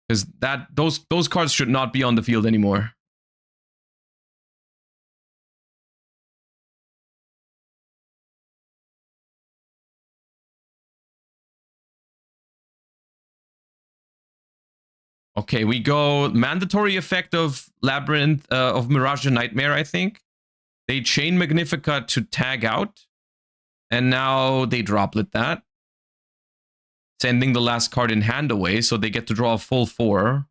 A: Because those cards should not be on the field anymore. Okay, we go mandatory effect of Labyrinth, of Mirage and Nightmare, I think. They chain Magnifica to tag out. And now they droplet that. Sending the last card in hand away, so they get to draw a full 4.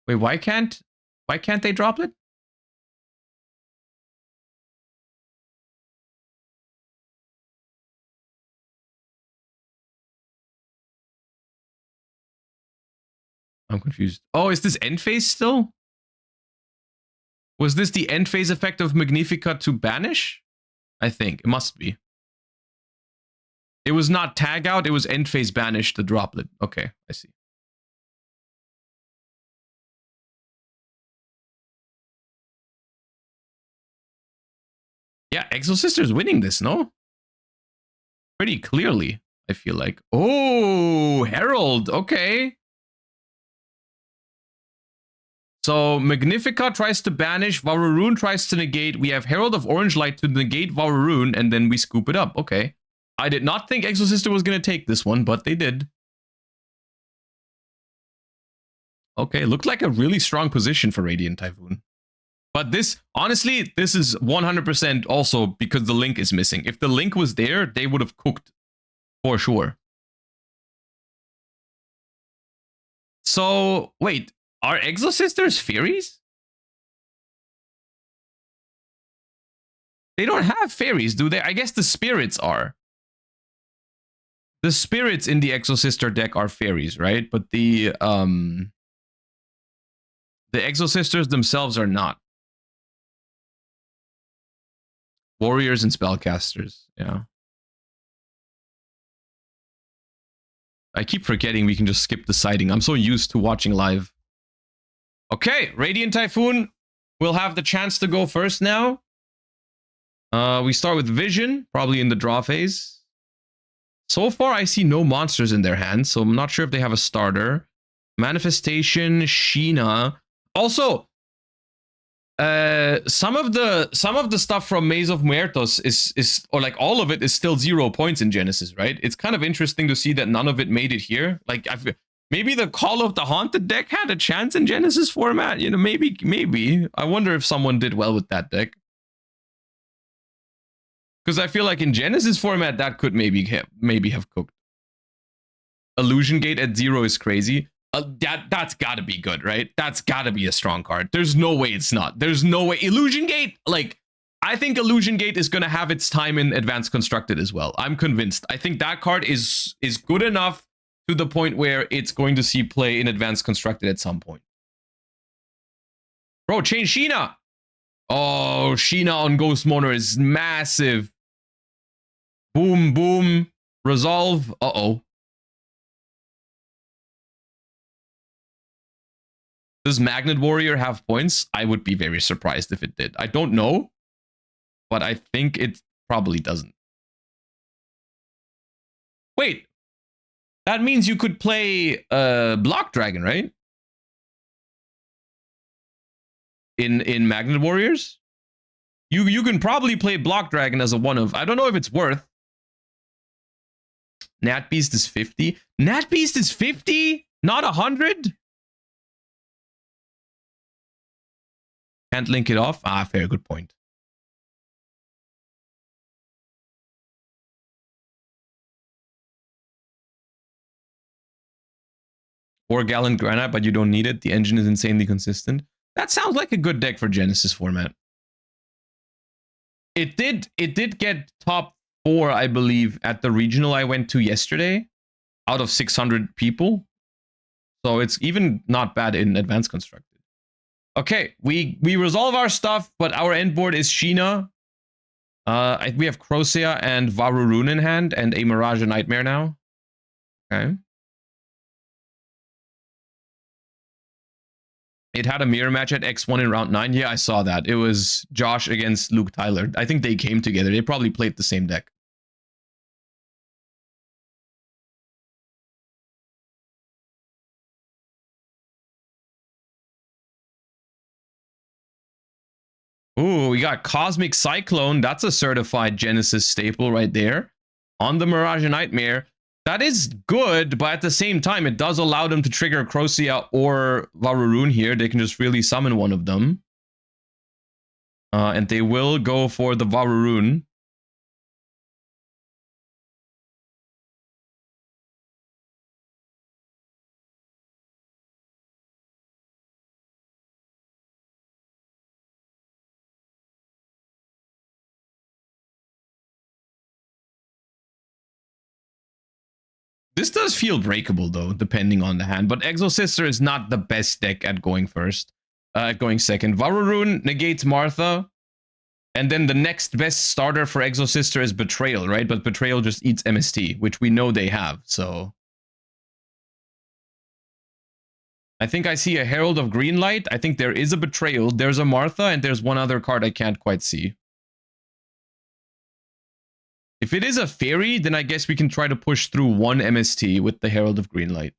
A: Wait, why can't they droplet? I'm confused. Oh, is this end phase still? Was this the end phase effect of Magnifica to banish? I think it must be. It was not tag out, it was end phase banish the droplet. Okay, I see. Yeah, Exosister's winning this, no? Pretty clearly, I feel like. Oh, Herald, okay. So Magnifica tries to banish, Vararoon tries to negate. We have Herald of Orange Light to negate Vararoon, and then we scoop it up. Okay. I did not think Exosister was going to take this one, but they did. Okay, looked like a really strong position for Radiant Typhoon. But this, honestly, this is 100% also because the link is missing. If the link was there, they would have cooked for sure. So, wait, are Exosisters fairies? They don't have fairies, do they? I guess the spirits are. The spirits in the Exosister deck are fairies, right? But the Exosisters themselves are not. Warriors and spellcasters, yeah. I keep forgetting we can just skip the sighting. I'm so used to watching live. Okay, Radiant Typhoon will have the chance to go first now. We start with Vision, probably in the draw phase. So far, I see no monsters in their hands, so I'm not sure if they have a starter. Manifestation, Sheena. Also, some of the stuff from Maze of Muertos is or like all of it is still 0 points in Genesis, right? It's kind of interesting to see that none of it made it here. Like maybe the Call of the Haunted deck had a chance in Genesis format. You know, maybe. I wonder if someone did well with that deck. Because I feel like in Genesis format that could maybe have cooked. Illusion Gate at 0 is crazy. That's gotta be good, right? That's gotta be a strong card. There's no way it's not. There's no way. Illusion Gate, like, I think Illusion Gate is gonna have its time in Advanced Constructed as well. I'm convinced. I think that card is good enough to the point where it's going to see play in Advanced Constructed at some point. Bro, change Sheena. Oh, Sheena on Ghost Moner is massive. Boom, boom. Resolve. Uh-oh. Does Magnet Warrior have points? I would be very surprised if it did. I don't know, but I think it probably doesn't. Wait, that means you could play Block Dragon, right? In Magnet Warriors? You can probably play Block Dragon as a one of. I don't know if it's worth. Nat Beast is 50. Nat Beast is 50? Not 100? Can't link it off? Ah, fair, good point. Or Gallon Granite, but you don't need it. The engine is insanely consistent. That sounds like a good deck for Genesis format. It did get top 4, I believe, at the regional I went to yesterday, out of 600 people. So it's even not bad in Advanced Constructed. Okay, we resolve our stuff, but our end board is Sheena. We have Crocea and Varurun in hand, and a Mirage Nightmare now. Okay. It had a mirror match at X1 in round 9. Yeah, I saw that. It was Josh against Luke Tyler. I think they came together. They probably played the same deck. Ooh, we got Cosmic Cyclone. That's a certified Genesis staple right there. On the Mirage Nightmare. That is good, but at the same time, it does allow them to trigger Crocea or Varurun here. They can just really summon one of them. And they will go for the Varurun. This does feel breakable, though, depending on the hand. But Exosister is not the best deck at going first. Going second. Varurun negates Martha. And then the next best starter for Exosister is Betrayal, right? But Betrayal just eats MST, which we know they have, so... I think I see a Herald of Greenlight. I think there is a Betrayal. There's a Martha, and there's one other card I can't quite see. If it is a Fairy, then I guess we can try to push through one MST with the Herald of Greenlight.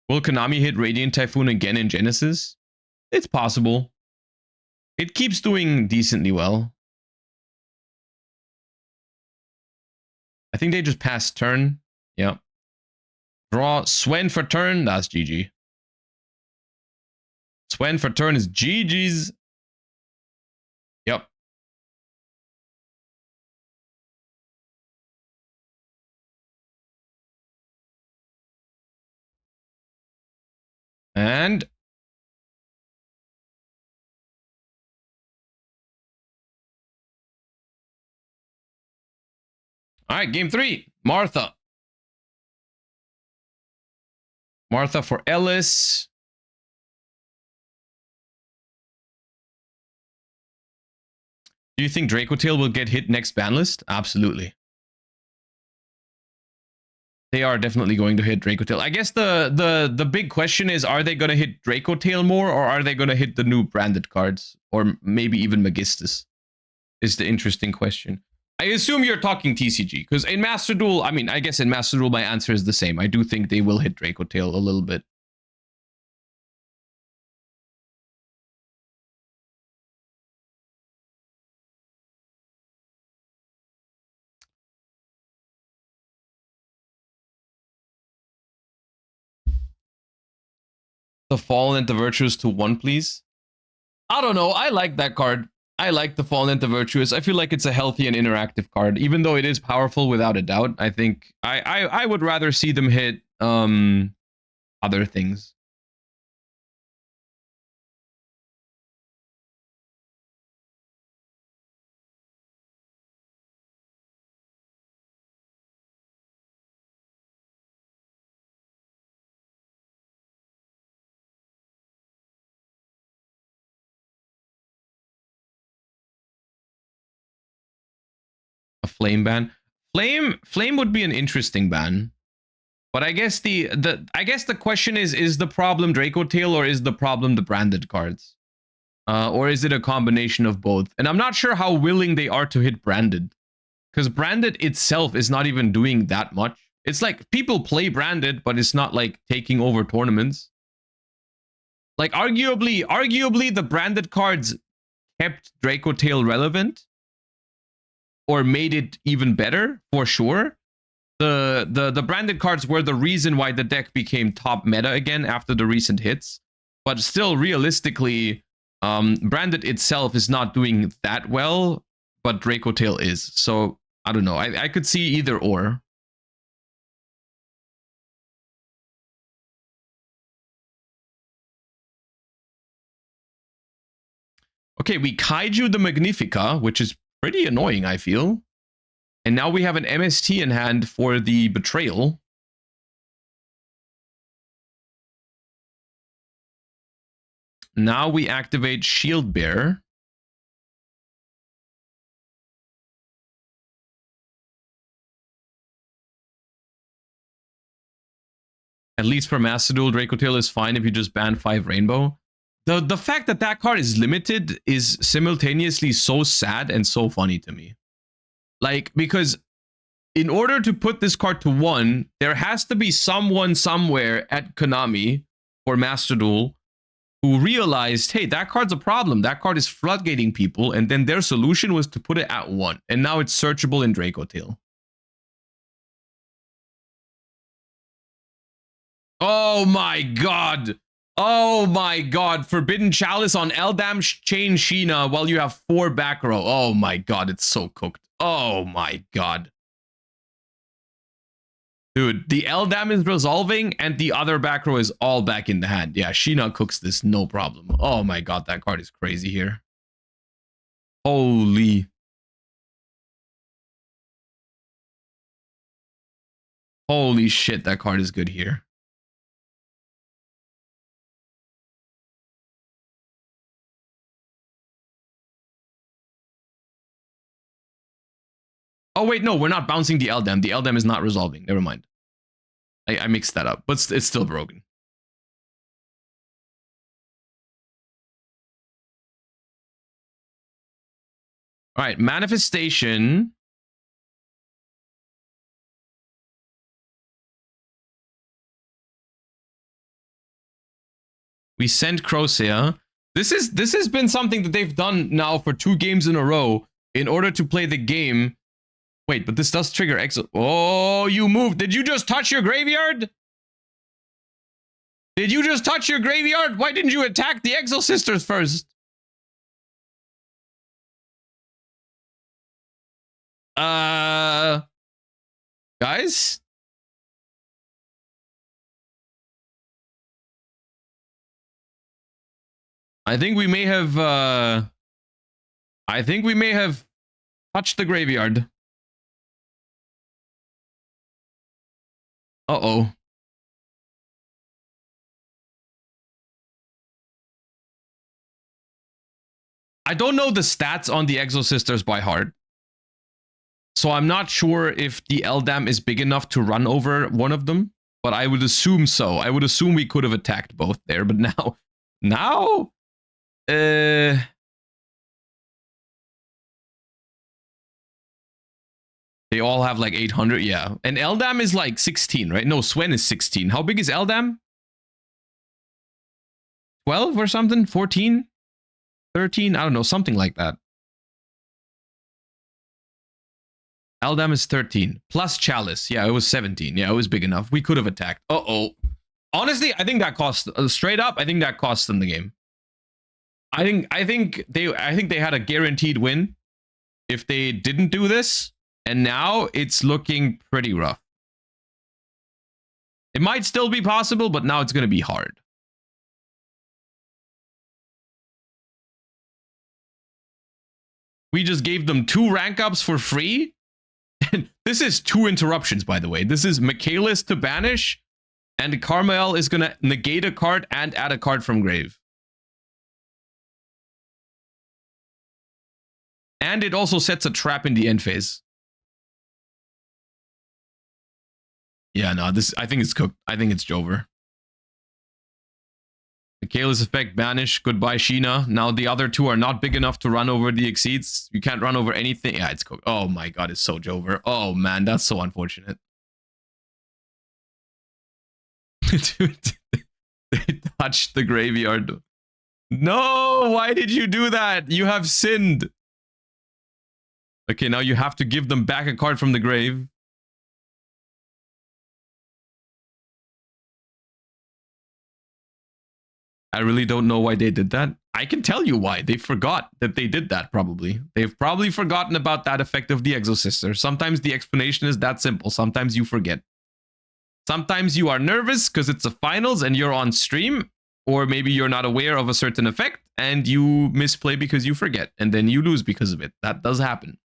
A: Will Konami hit Radiant Typhoon again in Genesis? It's possible. It keeps doing decently well. I think they just passed turn. Yeah. Draw Swen for turn. That's GG. Swen for turn is GG's. Yep. And all right, game 3. Martha. Martha for Ellis. Do you think Dracotail will get hit next ban list? Absolutely. They are definitely going to hit Dracotail. I guess the big question is, are they going to hit Dracotail more, or are they going to hit the new branded cards? Or maybe even Magistus is the interesting question. I assume you're talking TCG, because in Master Duel, I mean, I guess in Master Duel, my answer is the same. I do think they will hit Dracotail a little bit. The Fallen and the Virtuous to 1, please. I don't know. I like that card. I like the Fallen and the Virtuous. I feel like it's a healthy and interactive card, even though it is powerful without a doubt. I think I would rather see them hit other things. A flame ban. Flame would be an interesting ban. But I guess the question is the problem Draco Tail or is the problem the branded cards? Or is it a combination of both? And I'm not sure how willing they are to hit branded. Because branded itself is not even doing that much. It's like people play branded, but it's not like taking over tournaments. Like arguably the branded cards kept Draco Tail relevant or made it even better for sure. The branded cards were the reason why the deck became top meta again after the recent hits. But still, realistically, branded itself is not doing that well, but Draco Tail is. So I don't know. I could see either or. Okay, we Kaiju the Magnifica, which is pretty annoying, I feel. And now we have an MST in hand for the Betrayal. Now we activate Shield Bearer. At least for Master Duel, Draco Tail is fine if you just ban 5 Rainbow. The fact that that card is limited is simultaneously so sad and so funny to me. Like, because in order to put this card to 1, there has to be someone somewhere at Konami or Master Duel who realized, hey, that card's a problem. That card is floodgating people. And then their solution was to put it at 1. And now it's searchable in Draco Tail. Oh my god. Oh my god. Forbidden Chalice on Eldam Chain Sheena while you have 4 back row. Oh my god, it's so cooked. Oh my god. Dude, the Eldam is resolving and the other back row is all back in the hand. Yeah, Sheena cooks this no problem. Oh my god, that card is crazy here. Holy. Holy shit, that card is good here. Oh, wait, no, we're not bouncing the Eldam. The Eldam is not resolving. Never mind. I mixed that up, but it's still broken. All right, Manifestation. We sent Crosshair. This has been something that they've done now for 2 games in a row in order to play the game. Wait, but this does trigger Exo. Oh, you moved. Did you just touch your graveyard? Did you just touch your graveyard? Why didn't you attack the Exo Sisters first? Guys? I think we may have touched the graveyard. Uh-oh. I don't know the stats on the Exo Sisters by heart. So I'm not sure if the Eldam is big enough to run over one of them. But I would assume so. I would assume we could have attacked both there. But now? They all have like 800, yeah. And Eldam is like 16, right? No, Swen is 16. How big is Eldam? 12 or something? 14? 13? I don't know, something like that. Eldam is 13. Plus Chalice. Yeah, it was 17. Yeah, it was big enough. We could have attacked. Uh-oh. Honestly, I think that cost... straight up, I think that cost them the game. I think they had a guaranteed win if they didn't do this. And now it's looking pretty rough. It might still be possible, but now it's going to be hard. We just gave them 2 rank ups for free. And this is 2 interruptions, by the way. This is Michaelis to banish, and Carmel is going to negate a card and add a card from grave. And it also sets a trap in the end phase. Yeah, no, this I think it's cooked. I think it's Jover. The Kalis effect banish. Goodbye, Sheena. Now the other two are not big enough to run over the exceeds. You can't run over anything. Yeah, it's cooked. Oh my god, it's so Jover. Oh man, that's so unfortunate. Dude, they touched the graveyard. No, why did you do that? You have sinned. Okay, now you have to give them back a card from the grave. I really don't know why they did that. I can tell you why. They forgot that they did that, probably. They've probably forgotten about that effect of the Exosister. Sometimes the explanation is that simple. Sometimes you forget. Sometimes you are nervous because it's a finals and you're on stream. Or maybe you're not aware of a certain effect and you misplay because you forget. And then you lose because of it. That does happen.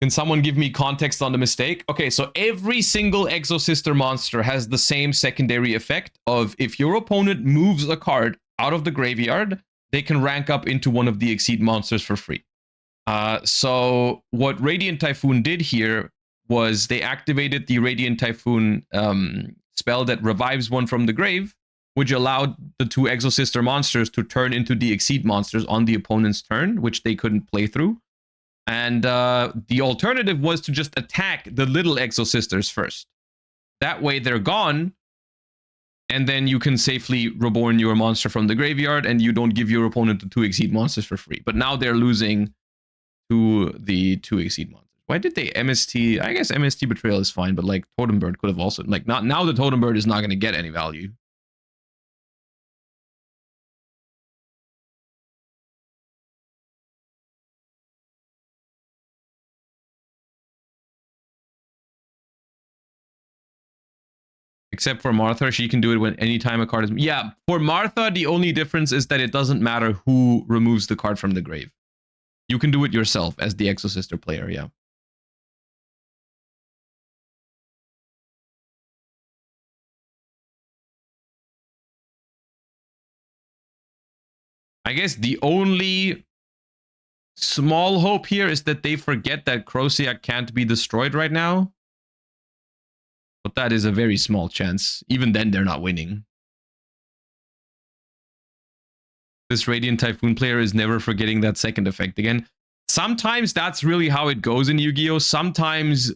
A: Can someone give me context on the mistake? Okay, so every single Exosister monster has the same secondary effect of if your opponent moves a card out of the graveyard, they can rank up into one of the Exceed monsters for free. So what Radiant Typhoon did here was they activated the Radiant Typhoon spell that revives one from the grave, which allowed the two Exosister monsters to turn into the Exceed monsters on the opponent's turn, which they couldn't play through. And the alternative was to just attack the little Exosisters first. That way they're gone, and then you can safely reborn your monster from the graveyard, and you don't give your opponent the two Exceed monsters for free. But now they're losing to the two Exceed monsters. Why did they MST? I guess MST Betrayal is fine, but like Totem Bird could have also... Like, not now the Totem Bird is not going to get any value. Except for Martha, she can do it when anytime a card is... Yeah, for Martha, the only difference is that it doesn't matter who removes the card from the grave. You can do it yourself as the Exosister player, yeah. I guess the only small hope here is that they forget that Crocea can't be destroyed right now. But that is a very small chance. Even then, they're not winning. This Radiant Typhoon player is never forgetting that second effect again. Sometimes that's really how it goes in Yu-Gi-Oh! Sometimes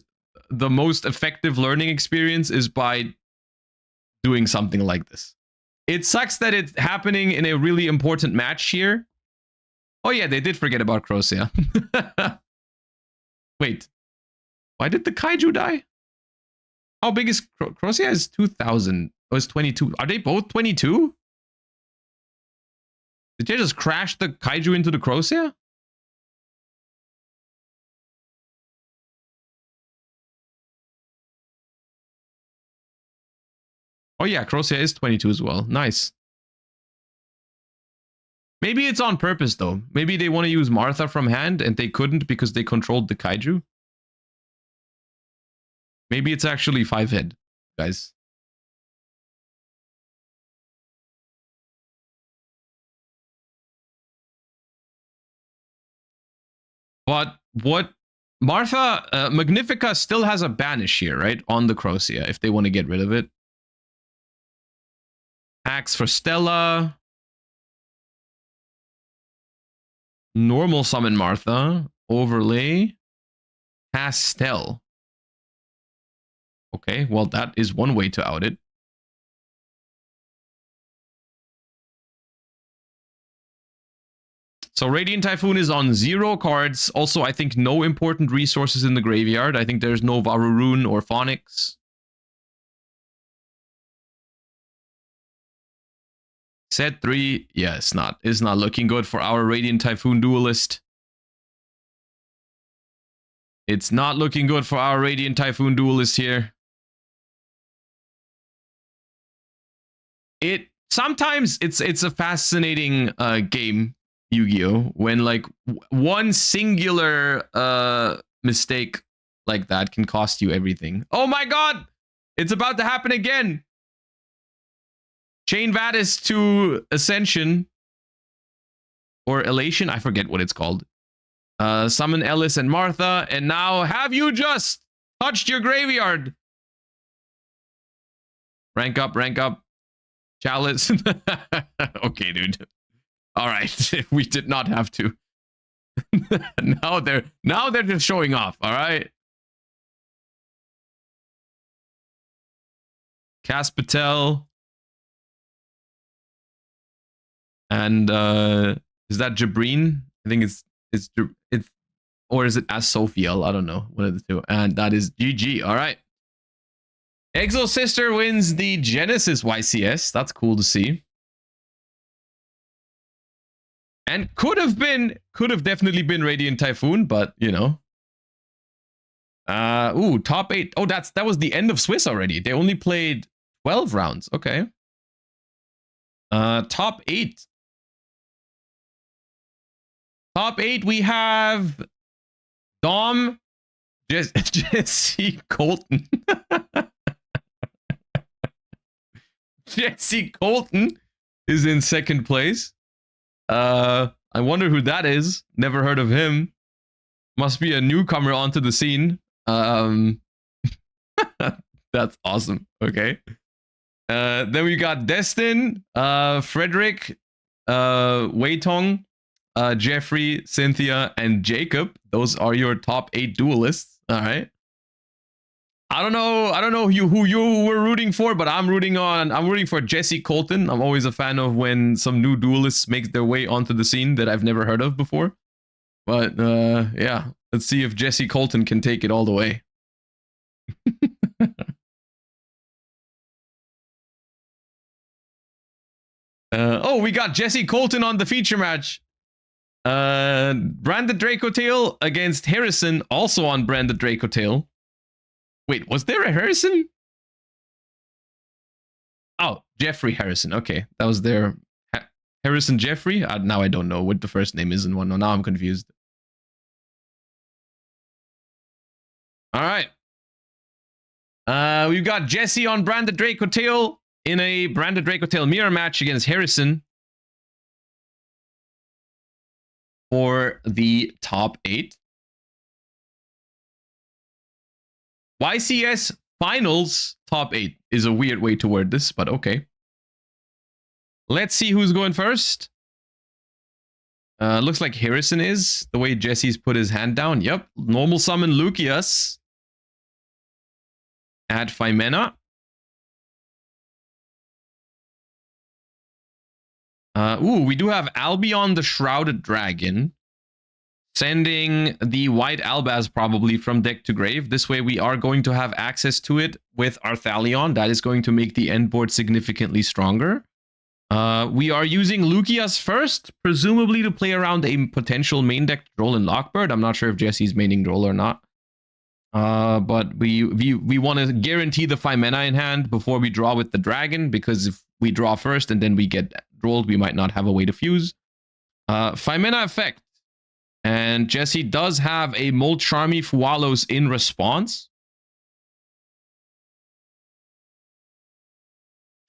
A: the most effective learning experience is by doing something like this. It sucks that it's happening in a really important match here. Oh yeah, they did forget about Crocea. Wait. Why did the Kaiju die? How big is Crocea? Is 2,000. Oh, it's 22. Are they both 22? Did they just crash the Kaiju into the Crocea? Oh yeah, Crocea is 22 as well. Nice. Maybe it's on purpose though. Maybe they want to use Martha from hand and they couldn't because they controlled the Kaiju. Maybe it's actually 5-head, guys. But what Martha Magnifica still has a banish here, right? On the Crocea if they want to get rid of it. Axe for Stella. Normal summon Martha. Overlay. Pastel. Okay, well, that is one way to out it. So Radiant Typhoon is on 0 cards. Also, I think no important resources in the graveyard. I think there's no Varurun or Phonics. Set 3. Yeah, it's not looking good for our Radiant Typhoon duelist. It's not looking good for our Radiant Typhoon duelist here. Sometimes it's a fascinating game, Yu-Gi-Oh, when like one singular mistake like that can cost you everything. Oh my god, it's about to happen again. Chain Vadis to Ascension or Elation, I forget what it's called. Summon Ellis and Martha, and now have you just touched your graveyard? Rank up, rank up. Chalice. Okay, dude. All right, we did not have to. now they're just showing off. All right. Cass Patel. And is that Jabreen? I think it's or is it As Sophiel? I don't know. One of the two. And that is GG. All right. Exo Sister wins the Genesis YCS. That's cool to see. And could have definitely been Radiant Typhoon, but you know. Ooh, top 8. Oh, that was the end of Swiss already. They only played 12 rounds. Okay. Top 8. Top 8, we have Dom, Jesse Colton. Jesse Colton is in second place. I wonder who that is. Never heard of him. Must be a newcomer onto the scene. That's awesome. Okay. Then we got Destin, Frederick, Wei Tong, Jeffrey, Cynthia, and Jacob. Those are your top 8 duelists. All right. I don't know who you were rooting for, but I'm rooting for Jesse Colton. I'm always a fan of when some new duelists make their way onto the scene that I've never heard of before. But yeah, let's see if Jesse Colton can take it all the way. Oh, we got Jesse Colton on the feature match. Branded Dracotail against Harrison, also on Branded Dracotail. Wait, was there a Harrison? Oh, Jeffrey Harrison. Okay, that was their Harrison Jeffrey. Now I don't know what the first name is in one. Now I'm confused. All right. We've got Jesse on Branded Dracotail in a Branded Dracotail mirror match against Harrison for the top 8. YCS Finals top 8 is a weird way to word this, but okay. Let's see who's going first. Looks like Harrison is, the way Jesse's put his hand down. Yep, normal summon Lucius. Add Phimena. Ooh, we do have Albion the Shrouded Dragon. Sending the white Albaz probably from deck to grave. This way we are going to have access to it with our Thalion. That is going to make the end board significantly stronger. We are using Lucius first, presumably to play around a potential main deck Droll and Lockbird. I'm not sure if Jesse's maining Droll or not. But we want to guarantee the Phimena in hand before we draw with the Dragon, because if we draw first and then we get Drolled, we might not have a way to fuse. Phimena effect. And Jesse does have a Molcharmy Fualos in response.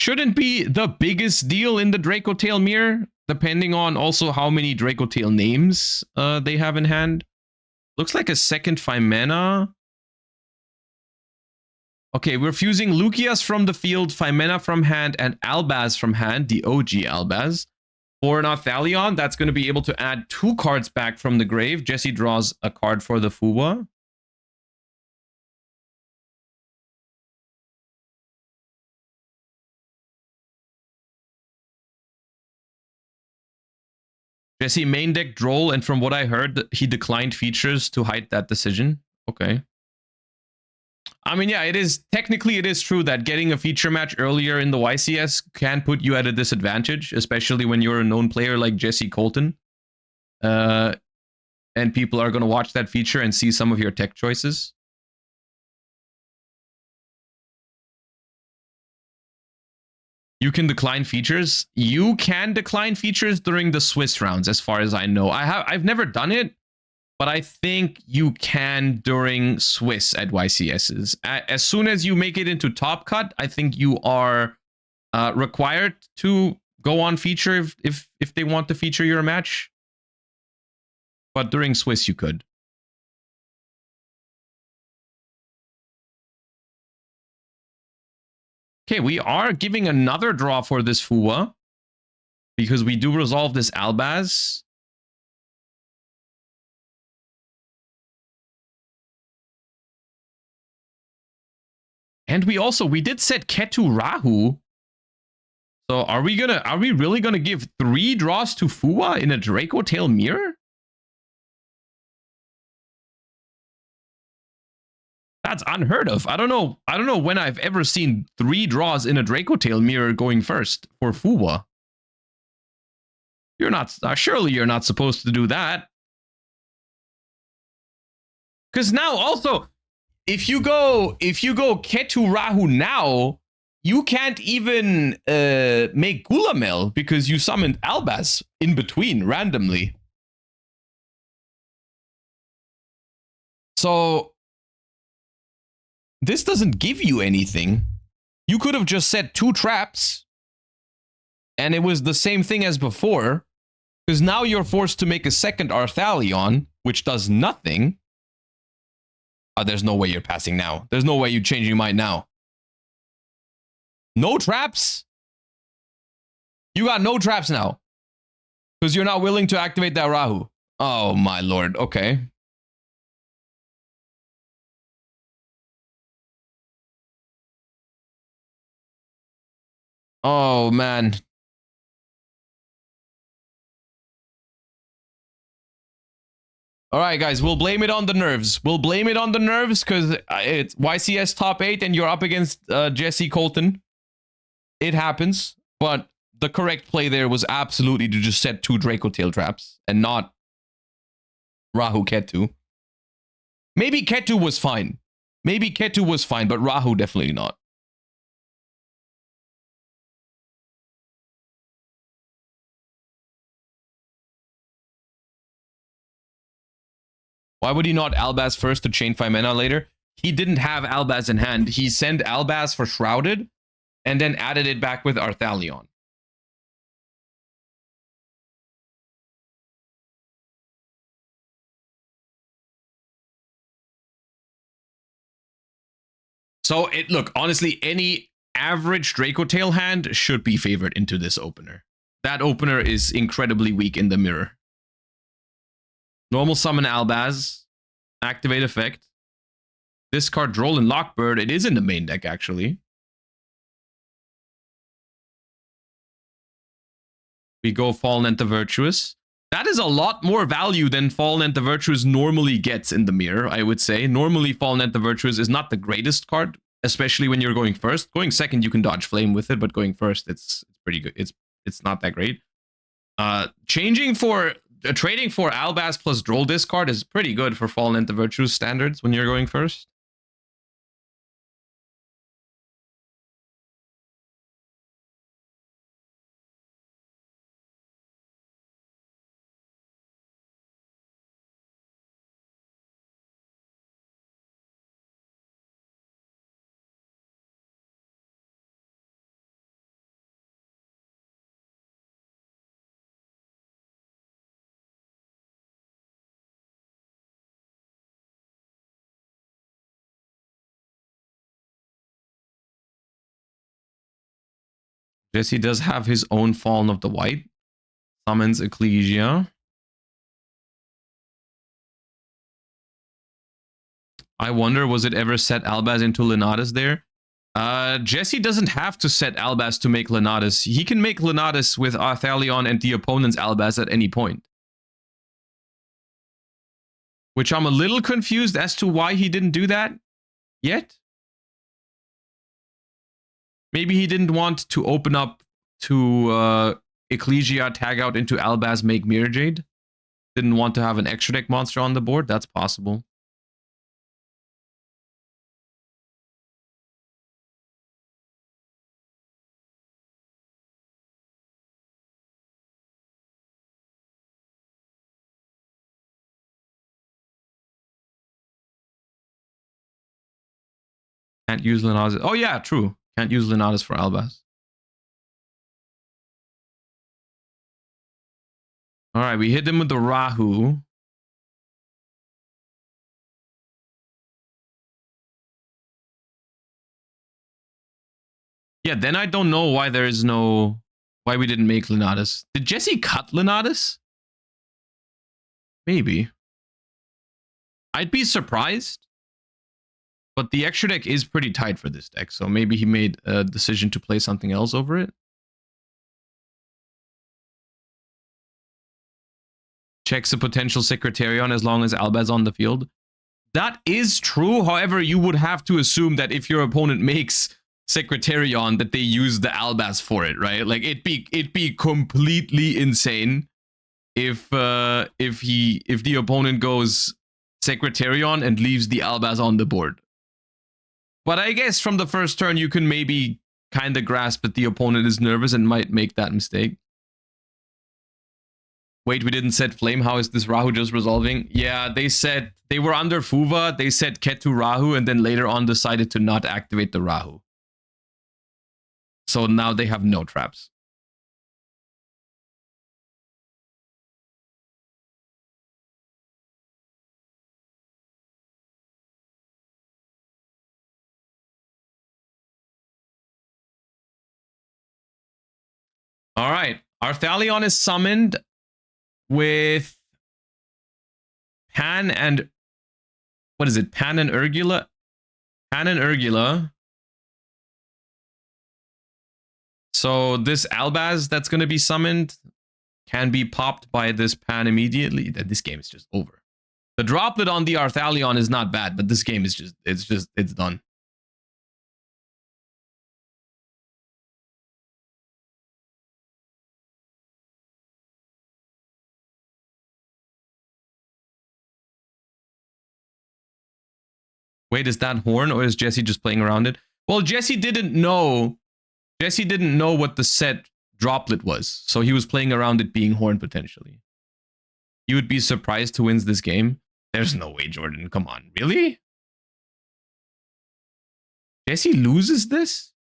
A: Shouldn't be the biggest deal in the Dracotail mirror, depending on also how many Dracotail names they have in hand. Looks like a second Phimena. Okay, we're fusing Lucius from the field, Phimena from hand, and Albaz from hand, the OG Albaz. For an Thalion, that's going to be able to add 2 cards back from the grave. Jesse draws a card for the Fuwa. Jesse main deck Droll, and from what I heard, he declined features to hide that decision. Okay. I mean, yeah, it is true that getting a feature match earlier in the YCS can put you at a disadvantage, especially when you're a known player like Jesse Colton. And people are going to watch that feature and see some of your tech choices. You can decline features. You can decline features during the Swiss rounds, as far as I know. I've never done it, but I think you can during Swiss at YCSs. As soon as you make it into Top Cut, I think you are required to go on feature if they want to feature your match. but during Swiss you could. Okay, we are giving another draw for this Fuwa because we do resolve this Albaz. And we did set Ketu Rahu. So are we really gonna give 3 draws to Fuwa in a Draco Tail mirror? That's unheard of. I don't know when I've ever seen 3 draws in a Draco Tail mirror going first for Fuwa. You're not surely you're not supposed to do that. Because now also, if you go Ketu Rahu now, you can't even make Gulamel because you summoned Albaz in between randomly. So this doesn't give you anything. You could have just set 2 traps and it was the same thing as before, because now you're forced to make a second Arthalion, which does nothing. There's no way you're passing now. There's no way you change your mind now. No traps? You got no traps now. Because you're not willing to activate that Rahu. Oh my lord, okay. Oh man. All right, guys, we'll blame it on the nerves. We'll blame it on the nerves because it's YCS top 8 and you're up against Jesse Colton. It happens, but the correct play there was absolutely to just set 2 Draco Tail traps and not Rahu Ketu. Maybe Ketu was fine. Maybe Ketu was fine, but Rahu definitely not. Why would he not Albaz first to chain 5 mana later? He didn't have Albaz in hand. He sent Albaz for Shrouded and then added it back with Arthalion. So look, honestly, any average Draco Tail hand should be favored into this opener. That opener is incredibly weak in the mirror. Normal summon Albaz, activate effect. Discard Droll and Lockbird. It is in the main deck, actually. We go Fallen and the Virtuous. That is a lot more value than Fallen and the Virtuous normally gets in the mirror, I would say. Normally, Fallen and the Virtuous is not the greatest card, especially when you're going first. Going second, you can dodge Flame with it, but going first, it's pretty good. It's not that great. Trading for Albaz plus Droll discard is pretty good for Fallen and the Virtuous standards when you're going first. Jesse does have his own Fallen of the White. Summons Ecclesia. I wonder, was it ever set Albaz into Lenatus there? Jesse doesn't have to set Albaz to make Lenatus. He can make Lenatus with Arthalion and the opponent's Albaz at any point. Which I'm a little confused as to why he didn't do that yet. Maybe he didn't want to open up to Ecclesia, tag out into Albaz, make Mirror Jade. Didn't want to have an extra deck monster on the board. That's possible. Can't use Lenatus. Oh yeah, true. Can't use Lenatus for Albaz. All right, we hit him with the Rahu. Yeah, then I don't know why there is no... Why we didn't make Lenatus. Did Jesse cut Lenatus? Maybe. I'd be surprised. But the extra deck is pretty tight for this deck, so maybe he made a decision to play something else over it. Checks a potential Secretarion as long as Alba's on the field. That is true. However, you would have to assume that if your opponent makes Secretarion, that they use the Albaz for it, right? Like it'd be completely insane if the opponent goes Secretarion and leaves the Albaz on the board. But I guess from the first turn, you can maybe kind of grasp that the opponent is nervous and might make that mistake. Wait, we didn't set Flame. How is this Rahu just resolving? Yeah, they said they were under Fuva. They set Ketu Rahu and then later on decided to not activate the Rahu. So now they have no traps. All right. Arthalion is summoned with Pan and... What is it? Pan and Urgula? Pan and Urgula. So this Albaz that's going to be summoned can be popped by this Pan immediately. That this game is just over. The droplet on the Arthalion is not bad, but this game is just it's done. Wait, is that Horn or is Jesse just playing around it? Well, Jesse didn't know what the set droplet was, so he was playing around it being Horn potentially. You would be surprised who wins this game. There's no way, Jordan. Come on, really? Jesse loses this?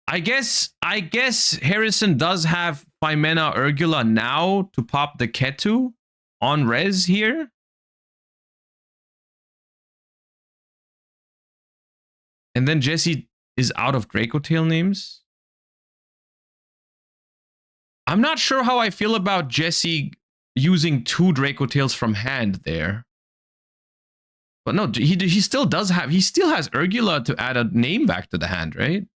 A: I guess Harrison does have Phimena Urgula now to pop the Ketu on res here. And then Jesse is out of Dracotail names. I'm not sure how I feel about Jesse using 2 Dracotails from hand there. But no, he still does have... He still has Urgula to add a name back to the hand, right?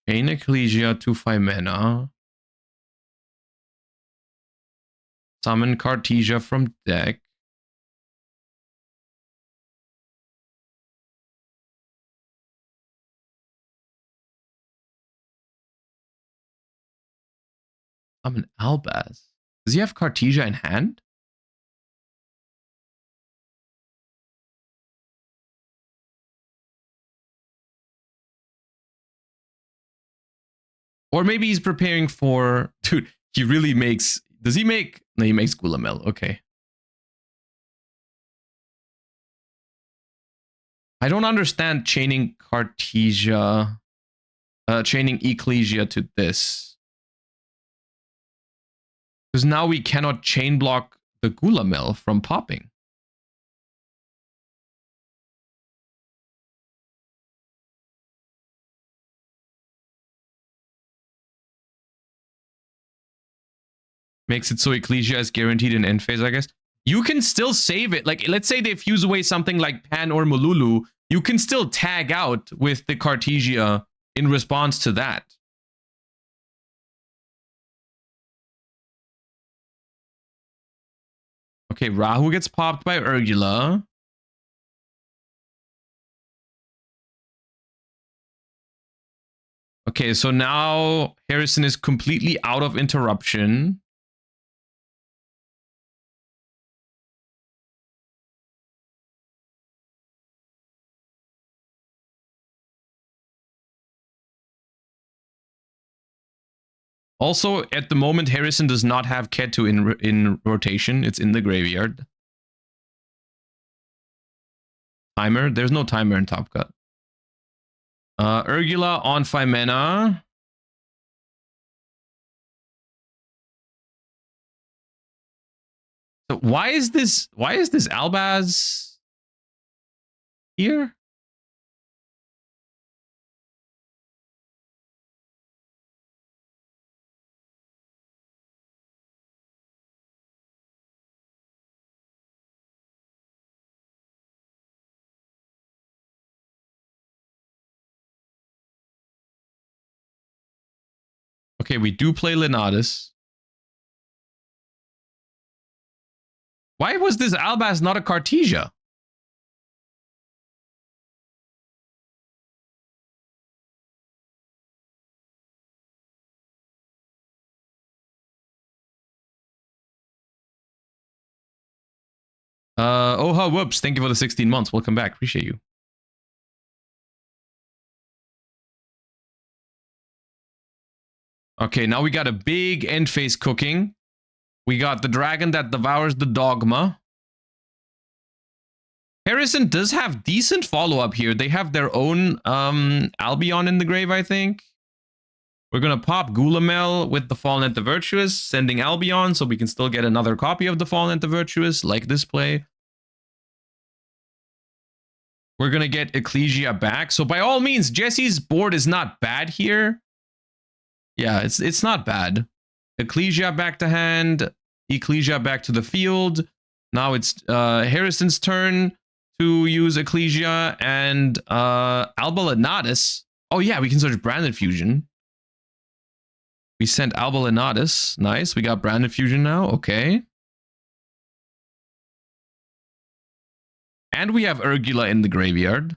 A: Chain Ecclesia to Phimena. Summon Cartesia from deck. Summon Albaz. Does he have Cartesia in hand? Or maybe he's preparing for... Dude, he really makes... Does he make... No, he makes Gulamel. Okay. I don't understand chaining Cartesia... chaining Ecclesia to this. Because now we cannot chain block the Gulamel from popping. Makes it so Ecclesia is guaranteed in end phase, I guess. You can still save it. Like, let's say they fuse away something like Pan or Mululu. You can still tag out with the Cartesia in response to that. Okay, Rahu gets popped by Urgula. Okay, so now Harrison is completely out of interruption. Also, at the moment, Harrison does not have Ketu in rotation. It's in the graveyard. Timer? There's no timer in Top Cut. Urgula on Phimena. So why is this Albaz here? Okay, we do play Lenatus. Why was this Albaz not a Cartesia? Oha, whoops. Thank you for the 16 months. Welcome back. Appreciate you. Okay, now we got a big end phase cooking. We got the dragon that devours the dogma. Harrison does have decent follow-up here. They have their own Albion in the grave, I think. We're going to pop Gulamel with the Fallen and the Virtuous, sending Albion so we can still get another copy of the Fallen and the Virtuous, like this play. We're going to get Ecclesia back. So by all means, Jesse's board is not bad here. Yeah, it's not bad. Ecclesia back to hand. Ecclesia back to the field. Now it's Harrison's turn to use Ecclesia and Alba Lenatus. Oh yeah, we can search Branded Fusion. We sent Alba Lenatus. Nice, we got Branded Fusion now. Okay. And we have Urgula in the graveyard.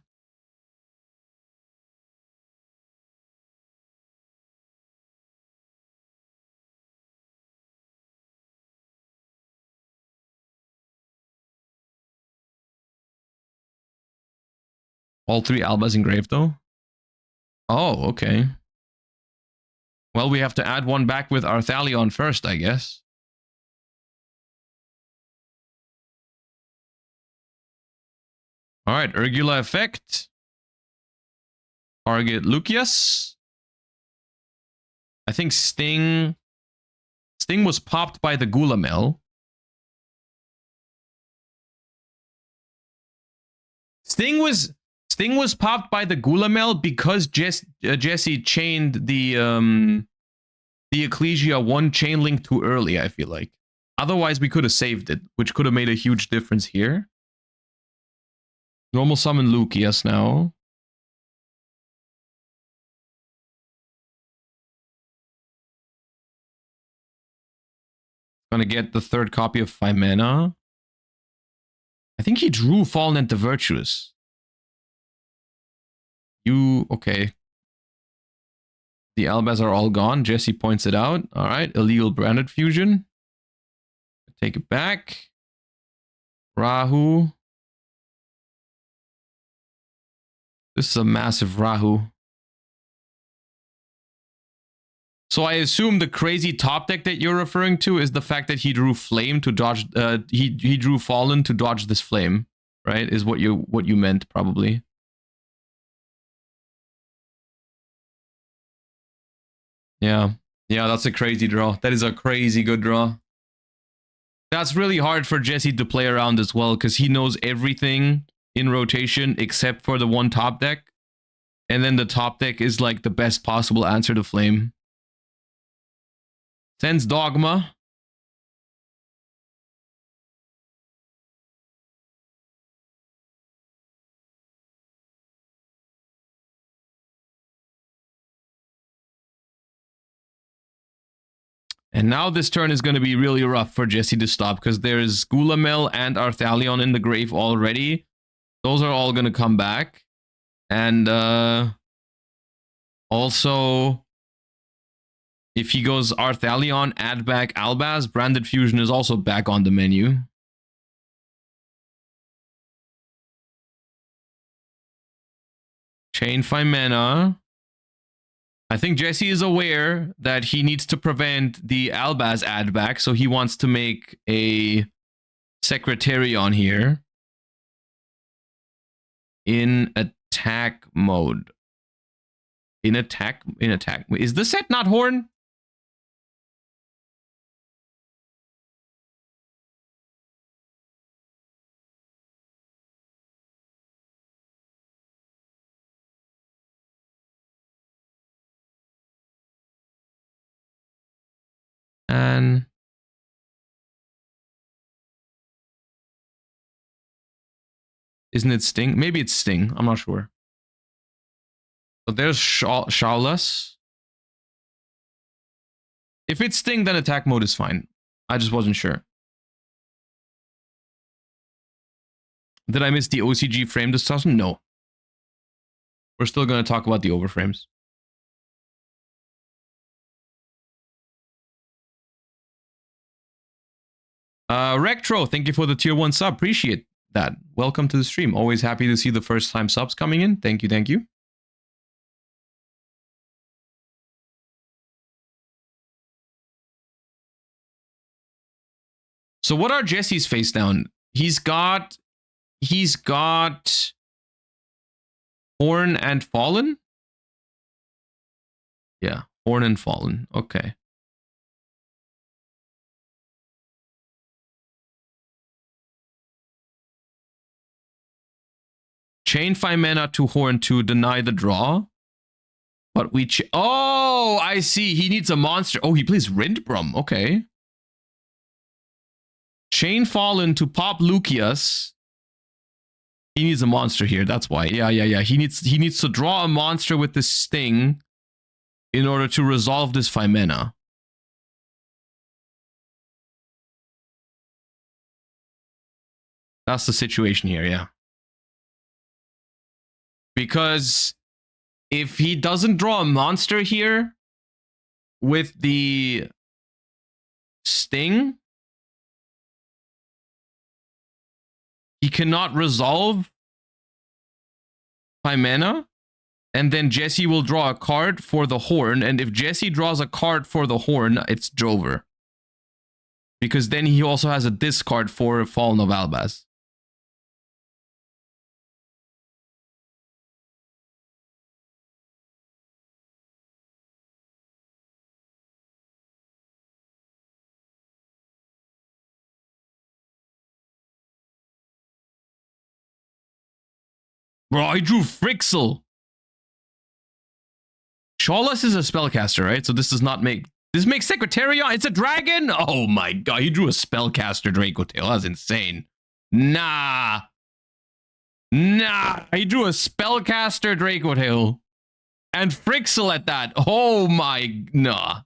A: All three Albas engraved though. Oh, okay. Well, we have to add one back with Arthalion first, I guess. All right, Urgula effect. Target Lucius. I think Sting was popped by the Gulamel. Sting was popped by the Gulamel because Jesse chained the Ecclesia one chain link too early, I feel like. Otherwise, we could have saved it, which could have made a huge difference here. Normal summon Lucius now. Gonna get the third copy of Phimena. I think he drew Fallen and the Virtuous. Okay. The Albas are all gone. Jesse points it out. All right, illegal Branded Fusion. Take it back. Rahu. This is a massive Rahu. So I assume the crazy top deck that you're referring to is the fact that he drew Flame to dodge. He drew Fallen to dodge this Flame, right? Is what you meant probably. Yeah, that's a crazy draw. That is a crazy good draw. That's really hard for Jesse to play around as well because he knows everything in rotation except for the one top deck, and then the top deck is like the best possible answer to Flame. Sends Dogma. And now this turn is going to be really rough for Jesse to stop because there's Gulamel and Arthalion in the grave already. Those are all going to come back. And also, if he goes Arthalion, add back Albaz, Branded Fusion is also back on the menu. Chain Phimena. I think Jesse is aware that he needs to prevent the Albaz add back, so he wants to make a Secretarion here in attack mode. In attack. Is the set not Horn? man. Isn't it Sting? Maybe it's Sting. I'm not sure. So there's Charles. If it's Sting, then attack mode is fine. I just wasn't sure. Did I miss the OCG frame discussion? No. We're still going to talk about the overframes. Rectro, thank you for the tier 1 sub. Appreciate that. Welcome to the stream. Always happy to see the first time subs coming in. Thank you, thank you. So what are Jesse's face down? He's got Horn and Fallen? Yeah, Horn and Fallen. Okay. Chain 5 mana to Horn to deny the draw. But we... Oh, I see. He needs a monster. Oh, he plays Rindbrum. Okay. Chain Fallen to pop Lucius. He needs a monster here. That's why. Yeah. He needs to draw a monster with this Sting in order to resolve this 5 mana. That's the situation here, yeah. Because if he doesn't draw a monster here with the Sting, he cannot resolve 5 mana, and then Jesse will draw a card for the Horn, and if Jesse draws a card for the Horn, it's Drover. Because then he also has a discard for Fallen of Albaz. Bro, I drew Frixel. Shawless is a spellcaster, right? So this does not make... This makes Secretariat? It's a dragon? Oh my god, he drew a spellcaster Dracotail. That's insane. Nah. He drew a spellcaster Dracotail. And Frixel at that. Oh my... Nah.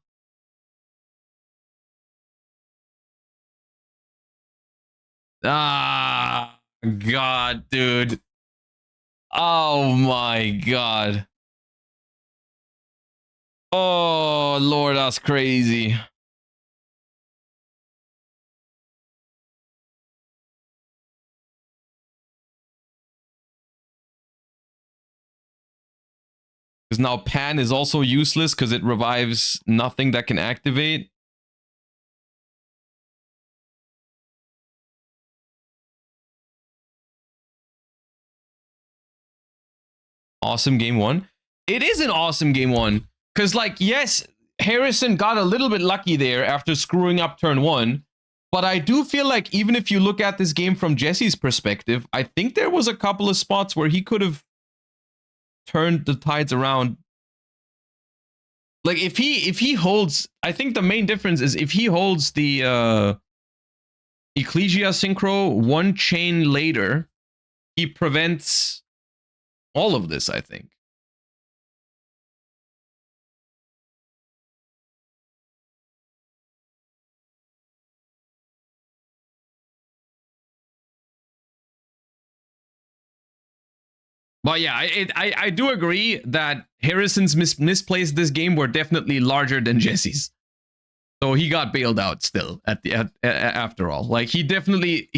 A: Ah, god, dude. Oh my god. Oh, Lord, that's crazy. Because now Pan is also useless because it revives nothing that can activate. Awesome game 1. It is an awesome game 1. Because, like, yes, Harrison got a little bit lucky there after screwing up turn 1. But I do feel like even if you look at this game from Jesse's perspective, I think there was a couple of spots where he could have turned the tides around. Like, if he holds... I think the main difference is if he holds the Ecclesia Synchro 1 chain later, he prevents all of this, I think. But yeah, I do agree that Harrison's misplays this game were definitely larger than Jesse's. So he got bailed out still at the after all. Like he definitely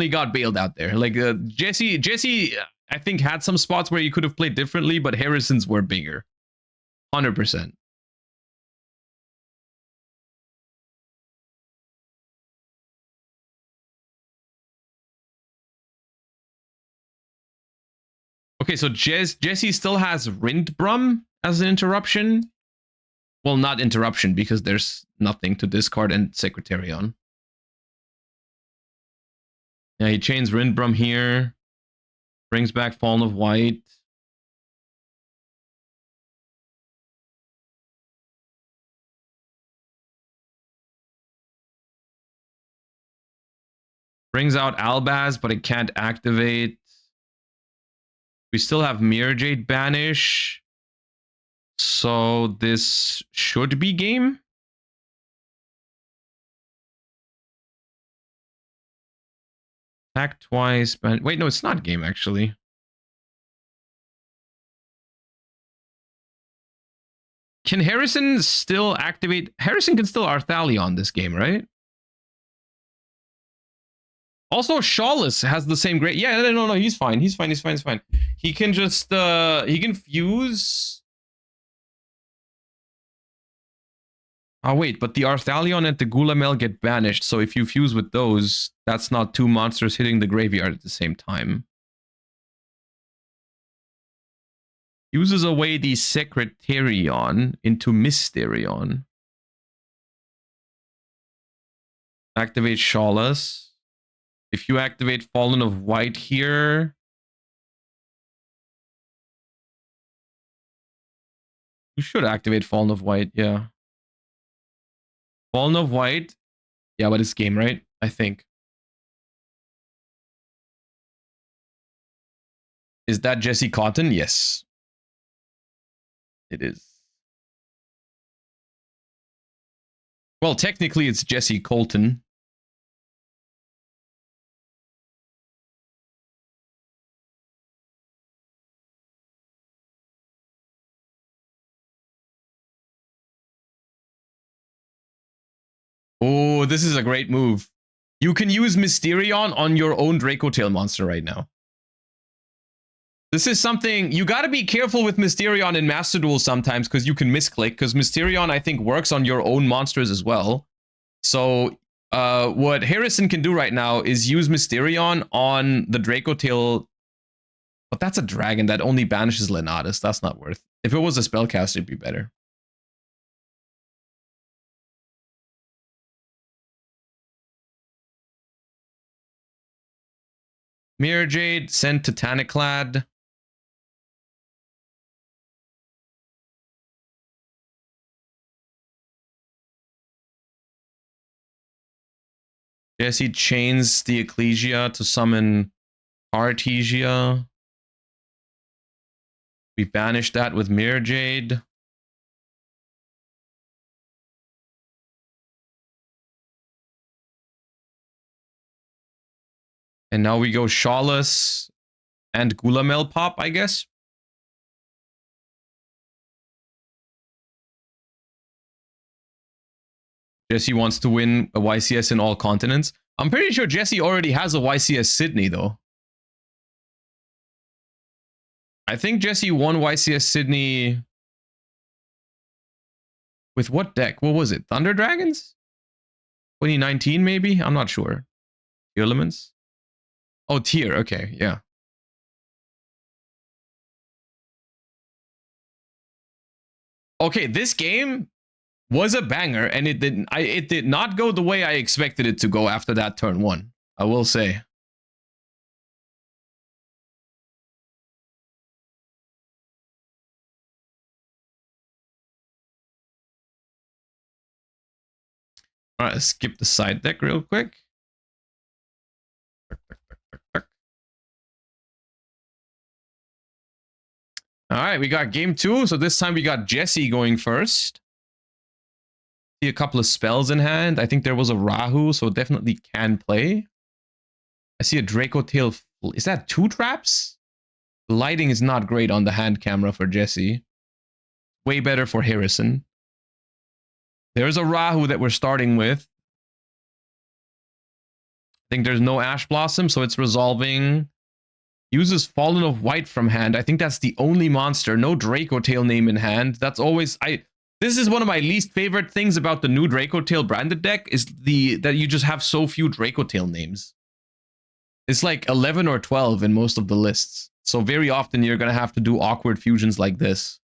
A: got bailed out there. Like Jesse I think had some spots where he could have played differently, but Harrison's were bigger. 100%. Okay, so Jesse still has Rindbrum as an interruption. Well, not interruption because there's nothing to discard and Secretarion. Yeah, he chains Rindbrum here. Brings back Fallen of White. Brings out Albaz, but it can't activate. We still have Mirror Jade Banish. So this should be game. Attack twice. Wait, no, it's not game, actually. Can Harrison still activate? Harrison can still Arthalion this game, right? Also, Shawless has the same great. Yeah, no, he's fine. He's fine. He can just he can fuse. Oh wait, but the Arthalion and the Gulamel get banished. So if you fuse with those, that's not two monsters hitting the graveyard at the same time. Uses away the Secretarion into Mysterion. Activate Shawless. If you activate Fallen of White here, you should activate Fallen of White, yeah. Fallen of White, yeah, but it's game, right? I think. Is that Jesse Cotton? Yes. It is. Well, technically it's Jesse Colton. Oh, this is a great move. You can use Mysterion on your own Draco Tail monster right now. This is something you got to be careful with Mysterion in Master Duel sometimes because you can misclick, because Mysterion I think works on your own monsters as well. So what Harrison can do right now is use Mysterion on the Draco Tail, but that's a dragon that only banishes Lenatus. That's not worth. If it was a spellcaster, it'd be better. Mirror Jade sent to Tantaclad. Jesse chains the Ecclesia to summon Artesia. We banish that with Mirror Jade. And now we go Shawless and Gulamel pop, I guess. Jesse wants to win a YCS in all continents. I'm pretty sure Jesse already has a YCS Sydney, though. I think Jesse won YCS Sydney with what deck? What was it? Thunder Dragons? 2019, maybe? I'm not sure. Elements? Oh, tier. Okay, yeah. Okay, this game was a banger, and it did not go the way I expected it to go after that turn one. I will say. All right, let's skip the side deck real quick. All right, we got game two. So this time we got Jesse going first. See a couple of spells in hand. I think there was a Rahu, so definitely can play. I see a Draco Tail. Is that two traps? The lighting is not great on the hand camera for Jesse. Way better for Harrison. There's a Rahu that we're starting with. I think there's no Ash Blossom, so it's resolving. Uses Fallen of White from hand. I think that's the only monster. No Draco Tail name in hand. That's always... This is one of my least favorite things about the new Draco Tail branded deck, is that you just have so few Draco Tail names. It's like 11 or 12 in most of the lists. So very often you're going to have to do awkward fusions like this.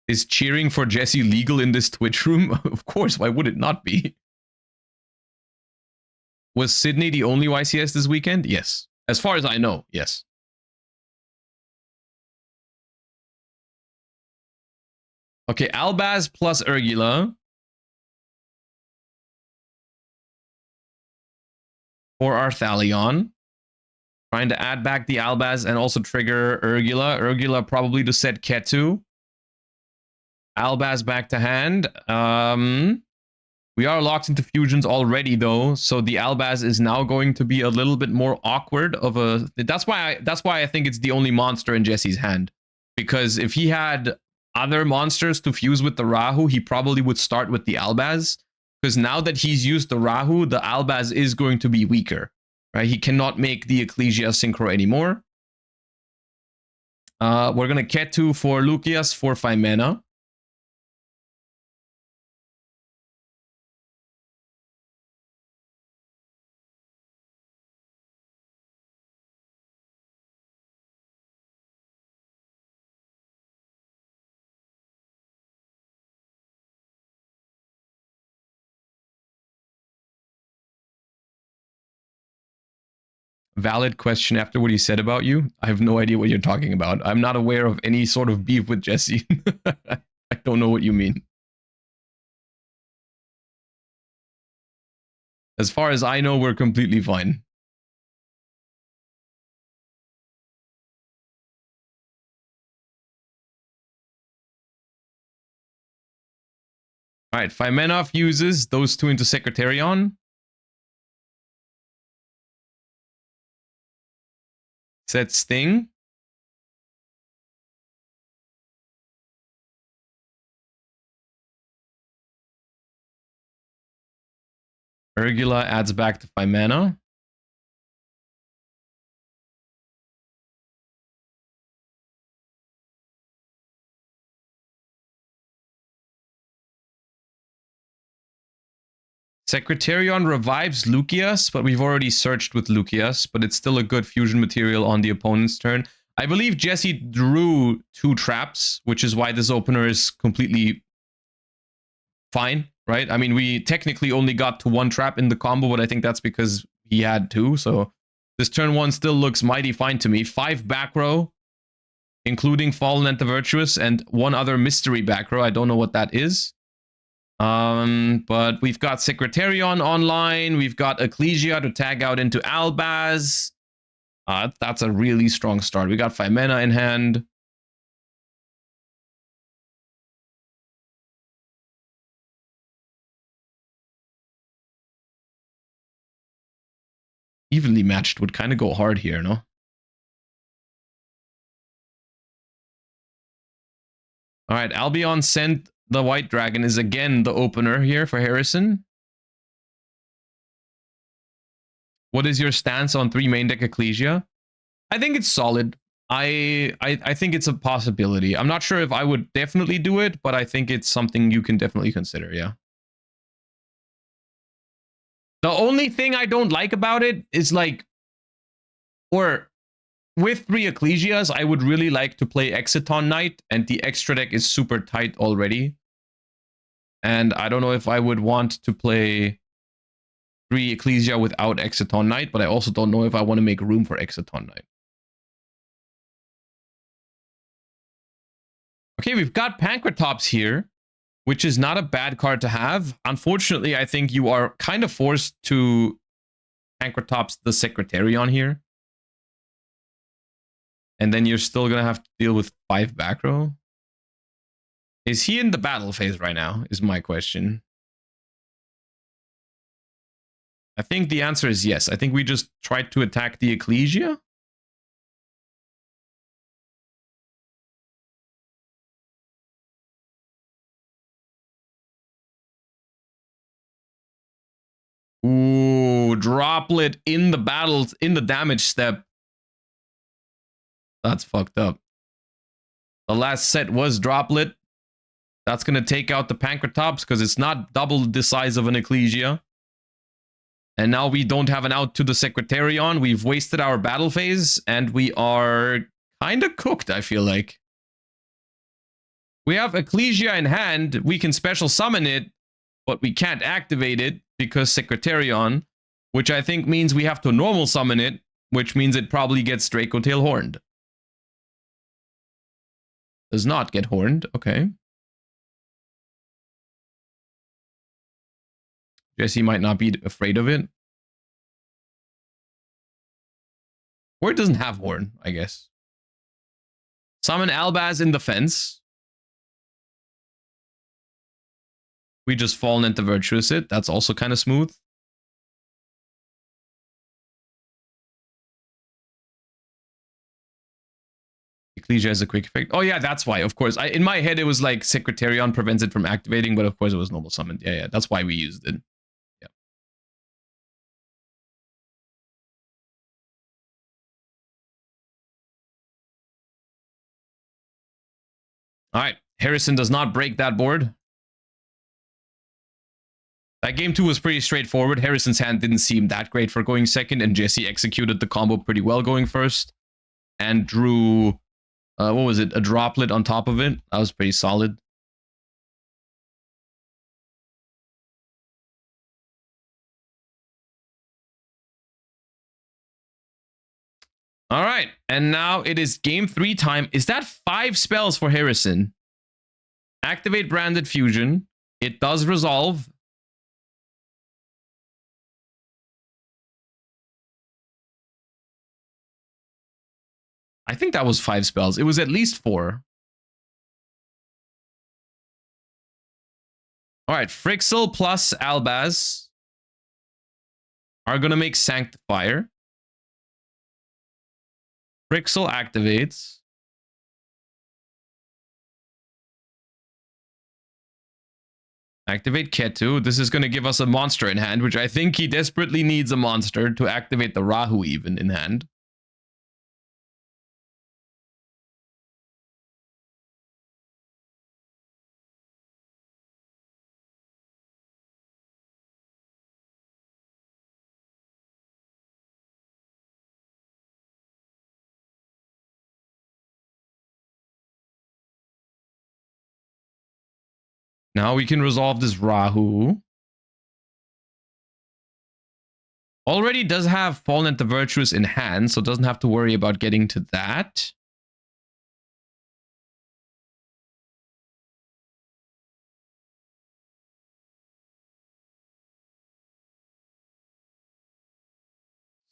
A: Is cheering for Jesse legal in this Twitch room? Of course, why would it not be? Was Sydney the only YCS this weekend? Yes. As far as I know, yes. Okay, Albaz plus Urgula. For our Thalion. Trying to add back the Albaz and also trigger Urgula. Urgula probably to set Ketu. Albaz back to hand. We are locked into fusions already though, so the Albaz is now going to be a little bit more awkward of a... That's why I think it's the only monster in Jesse's hand. Because if he had other monsters to fuse with the Rahu, he probably would start with the Albaz. Because now that he's used the Rahu, the Albaz is going to be weaker. Right? He cannot make the Ecclesia Synchro anymore. We're going to Ketu for Lucius for 5 mana. Valid question after what he said about you. I have no idea what you're talking about. I'm not aware of any sort of beef with Jesse. I don't know what you mean. As far as I know, we're completely fine. All right, 5 mana fuses those two into Secretarion. Set Sting. Urgula adds back to 5 mana. Secretarion revives Lucius, but we've already searched with Lucius, but it's still a good fusion material on the opponent's turn. I believe Jesse drew 2 traps, which is why this opener is completely fine, right? I mean, we technically only got to 1 trap in the combo, but I think that's because he had 2, so this turn 1 still looks mighty fine to me. 5 back row, including Fallen and the Virtuous, and 1 other mystery back row. I don't know what that is. But we've got Secretarion online. We've got Ecclesia to tag out into Albaz. That's a really strong start. We got 5 mana in hand. Evenly matched would kind of go hard here, no? All right, Albion sent the White Dragon is again the opener here for Harrison. What is your stance on 3 main deck Ecclesia? I think it's solid. I think it's a possibility. I'm not sure if I would definitely do it, but I think it's something you can definitely consider, yeah. The only thing I don't like about it is like, or with 3 Ecclesias, I would really like to play Exciton Knight, and the extra deck is super tight already. And I don't know if I would want to play 3 Ecclesia without Exciton Knight, but I also don't know if I want to make room for Exciton Knight. Okay, we've got Pankratops here, which is not a bad card to have. Unfortunately, I think you are kind of forced to Pankratops the Secretarion here. And then you're still going to have to deal with 5 back row. Is he in the battle phase right now, is my question. I think the answer is yes. I think we just tried to attack the Ecclesia. Ooh, droplet in the battles, in the damage step. That's fucked up. The last set was droplet. That's going to take out the Pankratops because it's not double the size of an Ecclesia. And now we don't have an out to the Secretarion. We've wasted our battle phase, and we are kind of cooked, I feel like. We have Ecclesia in hand. We can special summon it, but we can't activate it because Secretarion, which I think means we have to normal summon it, which means it probably gets Dracotail horned. Does not get horned, okay. Jesse might not be afraid of it. Or it doesn't have Horn, I guess. Summon Albaz in the fence. We just Fallen into Virtuous it. That's also kind of smooth. Ecclesia has a quick effect. Oh yeah, that's why. Of course, in my head it was like Secretarion prevents it from activating, but of course it was normal summoned. Yeah, that's why we used it. Yeah. All right, Harrison does not break that board. That game 2 was pretty straightforward. Harrison's hand didn't seem that great for going second, and Jesse executed the combo pretty well going first, and drew. What was it? A droplet on top of it. That was pretty solid. All right, and now it is game 3 time. Is that 5 spells for Harrison? Activate Branded Fusion. It does resolve. I think that was 5 spells. It was at least 4. All right, Frixel plus Albaz are going to make Sanctifier. Frixel activates. Activate Ketu. This is going to give us a monster in hand, which I think he desperately needs a monster to activate the Rahu even in hand. Now we can resolve this Rahu. Already does have Fallen into Virtuous in hand, so doesn't have to worry about getting to that.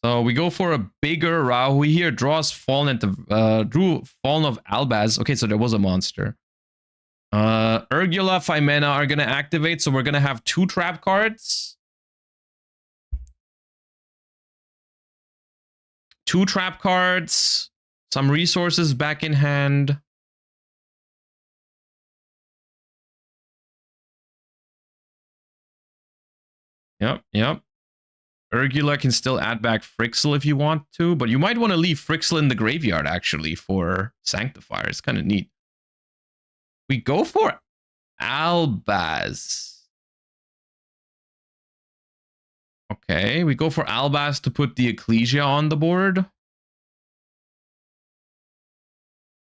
A: So we go for a bigger Rahu here. Draws Fallen into drew Fallen of Albaz. Okay, so there was a monster. Urgula, Phimena are gonna activate, so we're gonna have 2 trap cards. 2 trap cards. Some resources back in hand. Yep. Urgula can still add back Frixel if you want to, but you might want to leave Frixel in the graveyard, actually, for Sanctifier. It's kind of neat. We go for Albaz. Okay, we go for Albaz to put the Ecclesia on the board.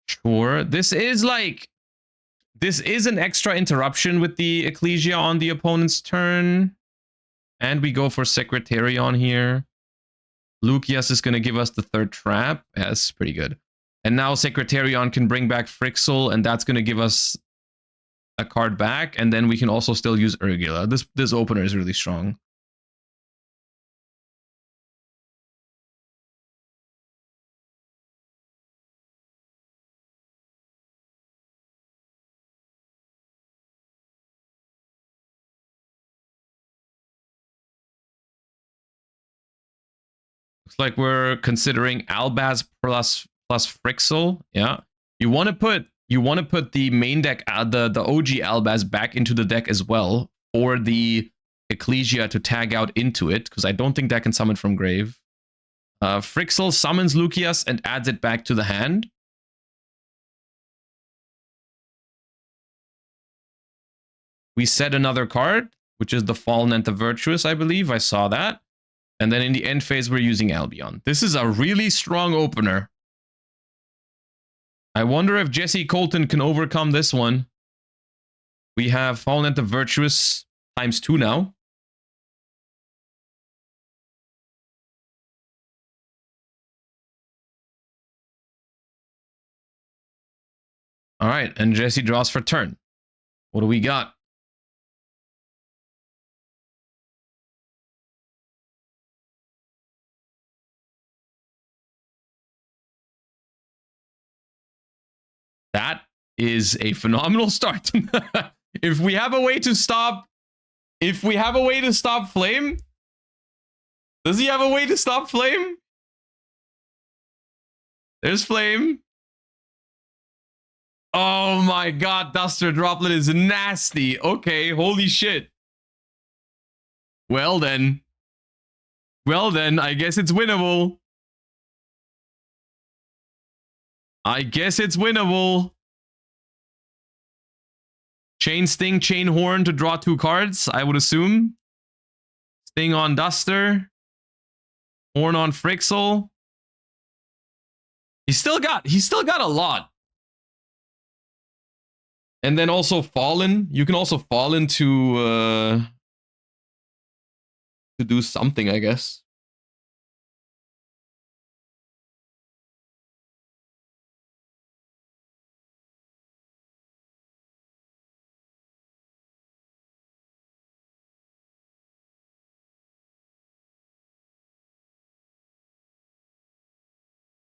A: Sure. This is an extra interruption with the Ecclesia on the opponent's turn. And we go for Secretarion here. Lucius is going to give us the 3rd trap. Yeah, that's pretty good. And now Secretarion can bring back Frixel, and that's going to give us a card back. And then we can also still use Urgula. This opener is really strong. Looks like we're considering Albaz plus Frixel. Yeah. You want to put the main deck, the OG Albaz back into the deck as well for the Ecclesia to tag out into it, because I don't think that can summon from grave. Frixel summons Lucius and adds it back to the hand. We set another card, which is the Fallen and the Virtuous, I believe. I saw that. And then in the end phase, we're using Albion. This is a really strong opener. I wonder if Jesse Colton can overcome this one. We have Fallen and the Virtuous ×2 now. All right, and Jesse draws for turn. What do we got? is a phenomenal start. If we have a way to stop Flame, does he have a way to stop Flame? There's Flame. Oh my god, Duster Droplet is nasty. Okay, holy shit. Well then, I guess it's winnable. Chain Sting, Chain Horn to draw 2 cards, I would assume. Sting on Duster. Horn on Frixel. He's still got a lot. And then also Fallen. You can also Fallen to do something, I guess.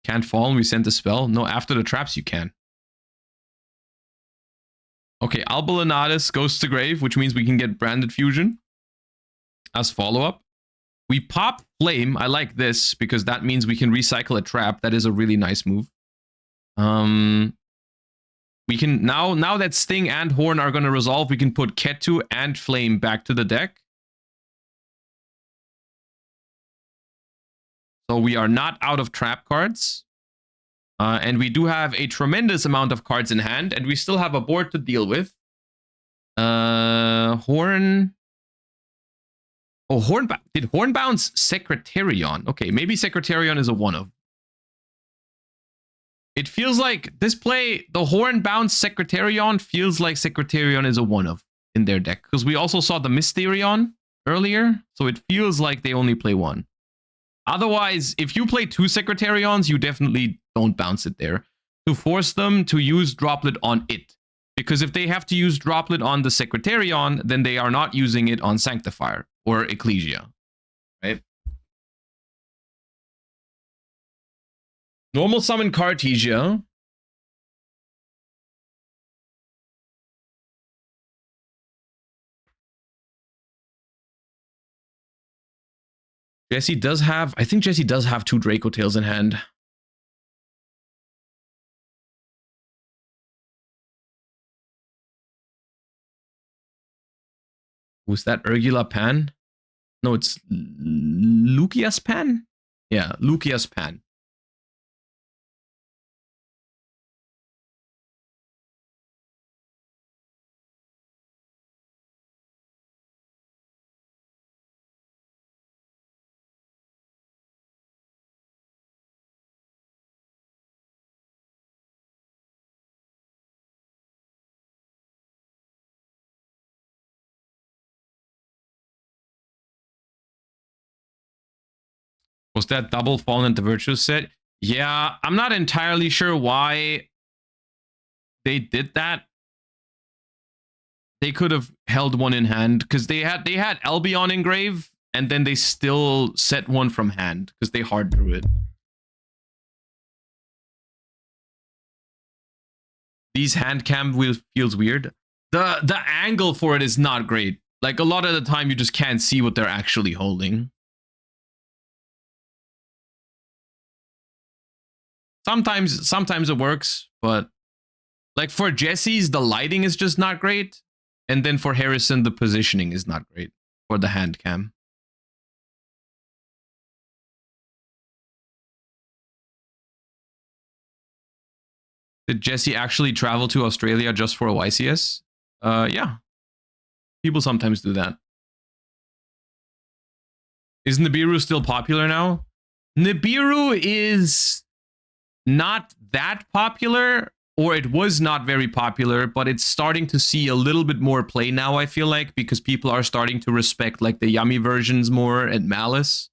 A: Can't Fallen, we sent a spell. No, after the traps you can. Okay, Albalanatus goes to grave, which means we can get Branded Fusion as follow-up. We pop Flame. I like this because that means we can recycle a trap. That is a really nice move. We can now that Sting and Horn are going to resolve, we can put Ketu and Flame back to the deck. So we are not out of trap cards. And we do have a tremendous amount of cards in hand, and we still have a board to deal with. Horn. Oh, did Horn bounce Secretarion? Okay, maybe Secretarion is a one-of. It feels like this play, the Horn bounce Secretarion feels like Secretarion is a one-of in their deck. Because we also saw the Mysterion earlier, so it feels like they only play one. Otherwise, if you play 2 Secretarions, you definitely don't bounce it there. To force them to use Droplet on it. Because if they have to use Droplet on the Secretarion, then they are not using it on Sanctifier or Ecclesia. Right? Normal summon Cartesia. Jesse does have, I think Jesse does have 2 Draco Tails in hand. Was that Urgula Pan? No, it's Lucius Pan? Yeah, Lucius Pan. Was that double Fallen into Virtuous set? Yeah, I'm not entirely sure why they did that. They could have held one in hand because they had Albion engrave, and then they still set one from hand because they hard drew it. These hand cam wheels feels weird. The angle for it is not great. Like a lot of the time you just can't see what they're actually holding. Sometimes it works, but like for Jesse's, the lighting is just not great. And then for Harrison, the positioning is not great for the hand cam. Did Jesse actually travel to Australia just for a YCS? Yeah. People sometimes do that. Is Nibiru still popular now? Nibiru is not that popular, or it was not very popular, but it's starting to see a little bit more play now, I feel like, because people are starting to respect like the yummy versions more and Malice.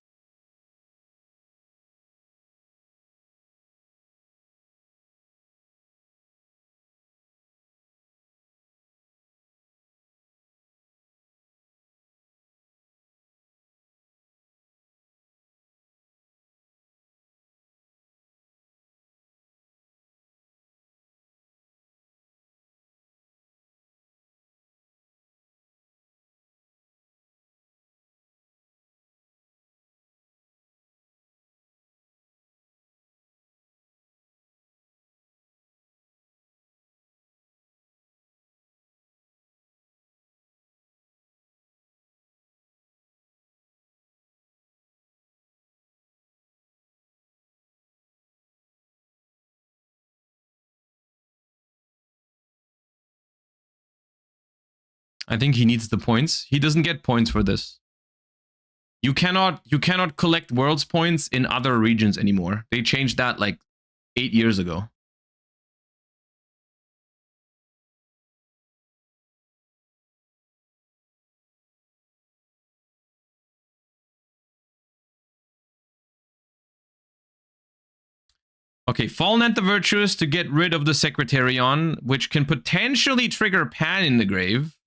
A: I think he needs the points. He doesn't get points for this. You cannot collect worlds points in other regions anymore. They changed that like 8 years ago. Okay, Fallen the Virtuous to get rid of the Secretarion, which can potentially trigger Pan in the grave.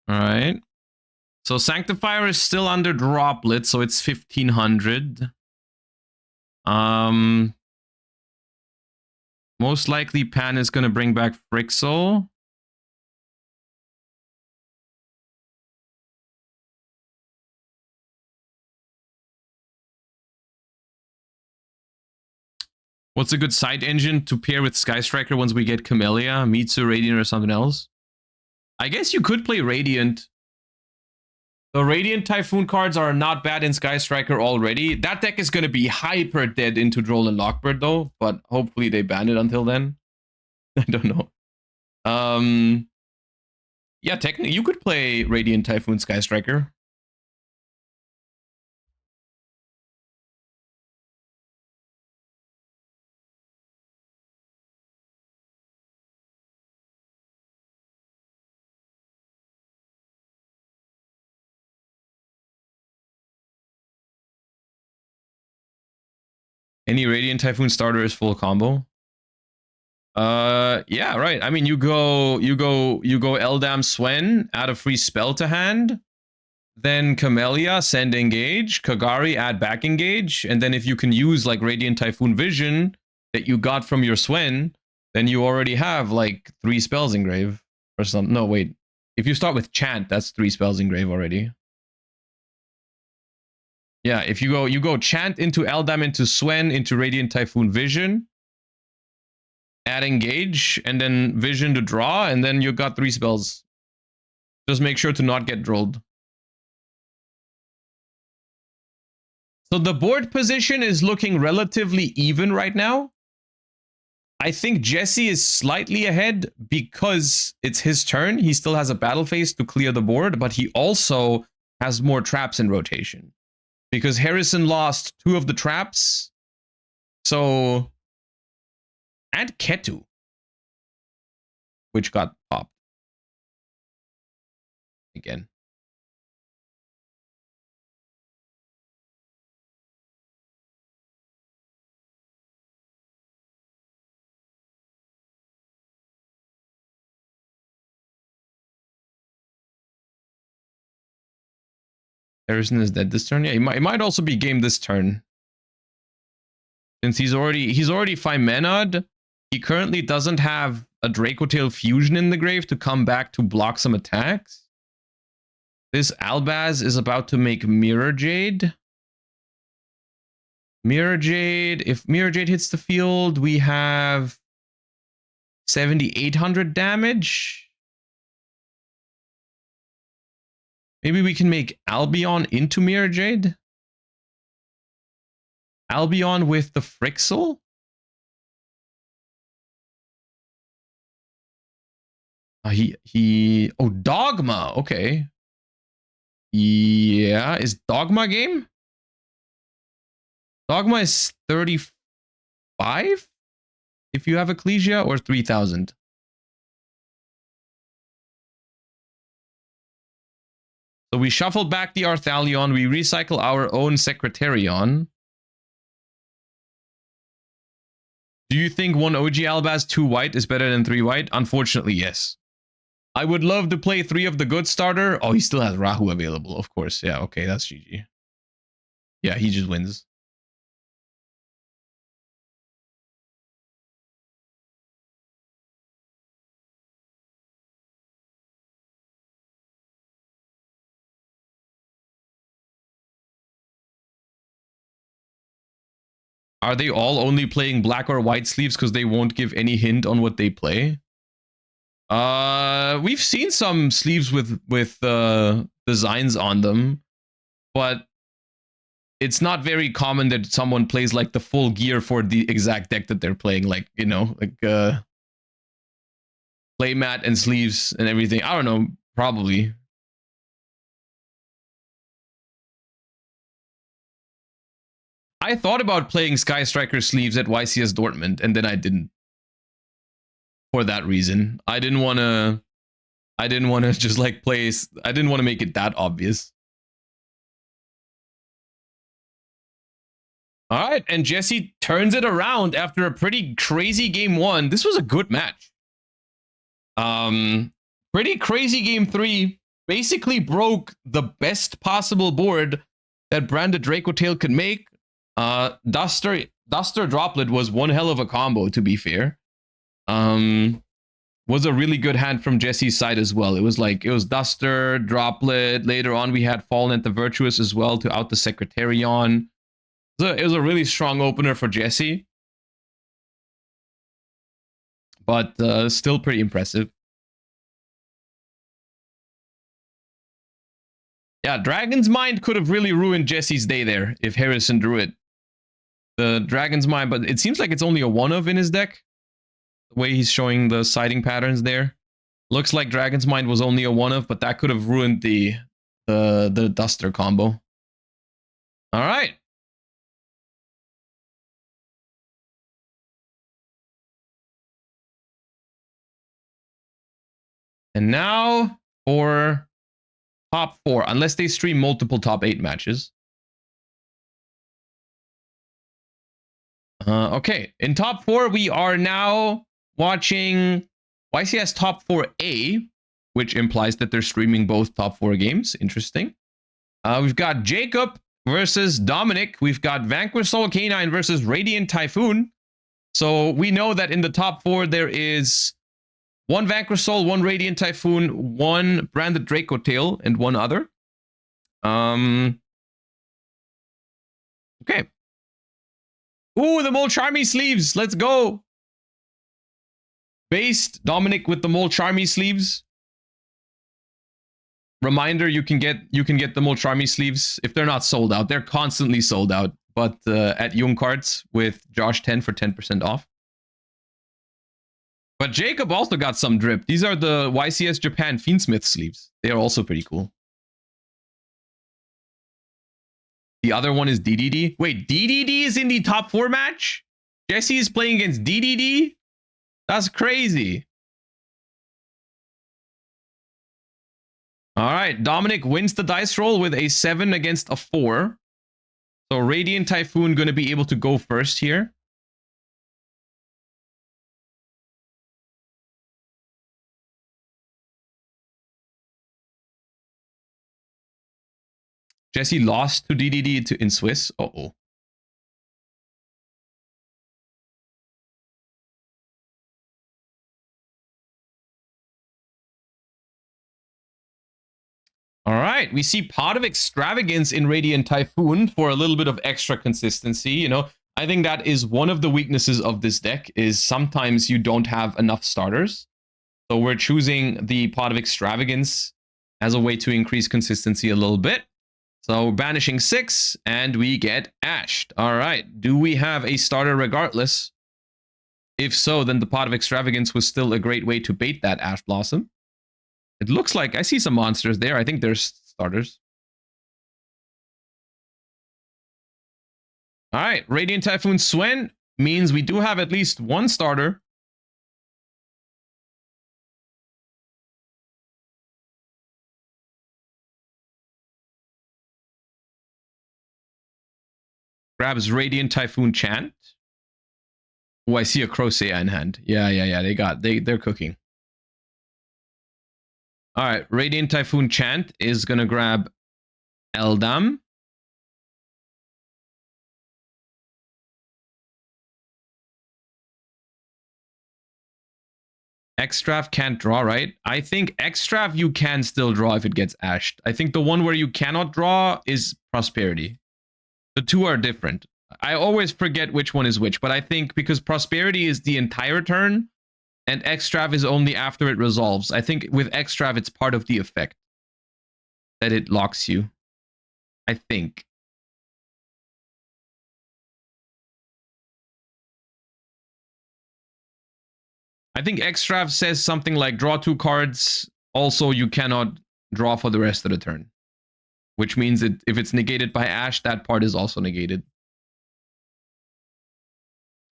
A: All right. So Sanctifier is still under Droplet, so it's 1500. Most likely Pan is going to bring back Frixel. What's a good side engine to pair with Sky Striker once we get Camellia, Mitsu, Radiant, or something else? I guess you could play Radiant. The Radiant Typhoon cards are not bad in Sky Striker already. That deck is going to be hyper dead into Droll and Lockbird though, but hopefully they ban it until then. I don't know. Yeah, technically you could play Radiant Typhoon Sky Striker. Any Radiant Typhoon starter is full combo. Yeah, right. I mean, you go Eldam Swen, add a free spell to hand. Then Camellia, send engage. Kagari, add back engage. And then if you can use like Radiant Typhoon Vision that you got from your Swen, then you already have like 3 spells engrave or something. No, wait. If you start with Chant, that's 3 spells engrave already. Yeah, if you go Chant into Eldam, into Swen, into Radiant Typhoon Vision, add engage, and then Vision to draw, and then you got 3 spells. Just make sure to not get drolled. So the board position is looking relatively even right now. I think Jesse is slightly ahead because it's his turn. He still has a battle phase to clear the board, but he also has more traps in rotation. Because Harrison lost 2 of the traps. So... and Ketu, which got popped. Again. Harrison is dead this turn. Yeah, he might also be game this turn. Since he's already 5 mana'd, he currently doesn't have a Dracotail Fusion in the grave to come back to block some attacks. This Albaz is about to make Mirror Jade. Mirror Jade, if Mirror Jade hits the field, we have 7,800 damage. Maybe we can make Albion into Mirror Jade. Albion with the Frixel. Oh, Dogma. Okay. Yeah, is Dogma game? Dogma is 35 if you have Ecclesia, or 3,000. So we shuffle back the Arthalion. We recycle our own Secretarion. Do you think 1 OG Albaz, 2 white is better than 3 white? Unfortunately, yes. I would love to play 3 of the good starter. Oh, he still has Rahu available, of course. Yeah, okay, that's GG. Yeah, he just wins. are they all only playing black or white sleeves because they won't give any hint on what they play? We've seen some sleeves with designs on them, but it's not very common that someone plays like the full gear for the exact deck that they're playing, like, you know, like playmat and sleeves and everything. I don't know, probably. I thought about playing Sky Striker sleeves at YCS Dortmund, and then I didn't. For that reason, I didn't want to just like play. I didn't want to make it that obvious. All right, and Jesse turns it around after a pretty crazy game 1. This was a good match. Pretty crazy game 3. Basically broke the best possible board that Branded Dracotail could make. Duster Droplet was one hell of a combo, to be fair. Was a really good hand from Jesse's side as well. It was Duster, Droplet. Later on, we had Fallen at the Virtuous as well to out the Secretarion. It was a really strong opener for Jesse. But still pretty impressive. Yeah, Dragon's Mind could have really ruined Jesse's day there if Harrison drew it. The Dragon's Mind, but it seems like it's only a 1-of in his deck. The way he's showing the siding patterns there. Looks like Dragon's Mind was only a 1-of, but that could have ruined the Duster combo. All right. And now for top 4, unless they stream multiple top 8 matches. Okay, in top 4, we are now watching YCS top 4A, which implies that they're streaming both top 4 games. Interesting. We've got Jacob versus Dominic. We've got Vanquish Soul Canine versus Radiant Typhoon. So we know that in the top 4, there is 1 Vanquish Soul, 1 Radiant Typhoon, 1 Branded Dracotail, and 1 other. Okay. Ooh, the Mole Charmy sleeves. Let's go. Based Dominic with the Mole Charmy sleeves. Reminder, you can get the Mole Charmy sleeves if they're not sold out. They're constantly sold out, but at Young Cards with Josh 10 for 10% off. But Jacob also got some drip. These are the YCS Japan Fiendsmith sleeves. They are also pretty cool. The other one is DDD. Wait, DDD is in the top 4 match? Jesse is playing against DDD? That's crazy. All right, Dominic wins the dice roll with a 7 against a 4. So Radiant Typhoon going to be able to go first here. Jesse lost to DDD in Swiss. Uh-oh. All right, we see Pot of Extravagance in Radiant Typhoon for a little bit of extra consistency. You know, I think that is one of the weaknesses of this deck is sometimes you don't have enough starters. So we're choosing the Pot of Extravagance as a way to increase consistency a little bit. So banishing 6, and we get ashed. All right, do we have a starter regardless? If so, then the Pot of Extravagance was still a great way to bait that Ash Blossom. It looks like I see some monsters there. I think there's starters. All right, Radiant Typhoon Swen means we do have at least 1 starter. Grabs Radiant Typhoon Chant. Oh, I see a Crocea in hand. Yeah. They're cooking. All right, Radiant Typhoon Chant is gonna grab Eldam. Extrav can't draw, right? I think Extrav you can still draw if it gets ashed. I think the one where you cannot draw is Prosperity. The 2 are different. I always forget which one is which, but I think because Prosperity is the entire turn, and Extrav is only after it resolves. I think with Extrav, it's part of the effect that it locks you. I think. I think Extrav says something like draw 2 cards. Also, you cannot draw for the rest of the turn. Which means that if it's negated by Ash, that part is also negated.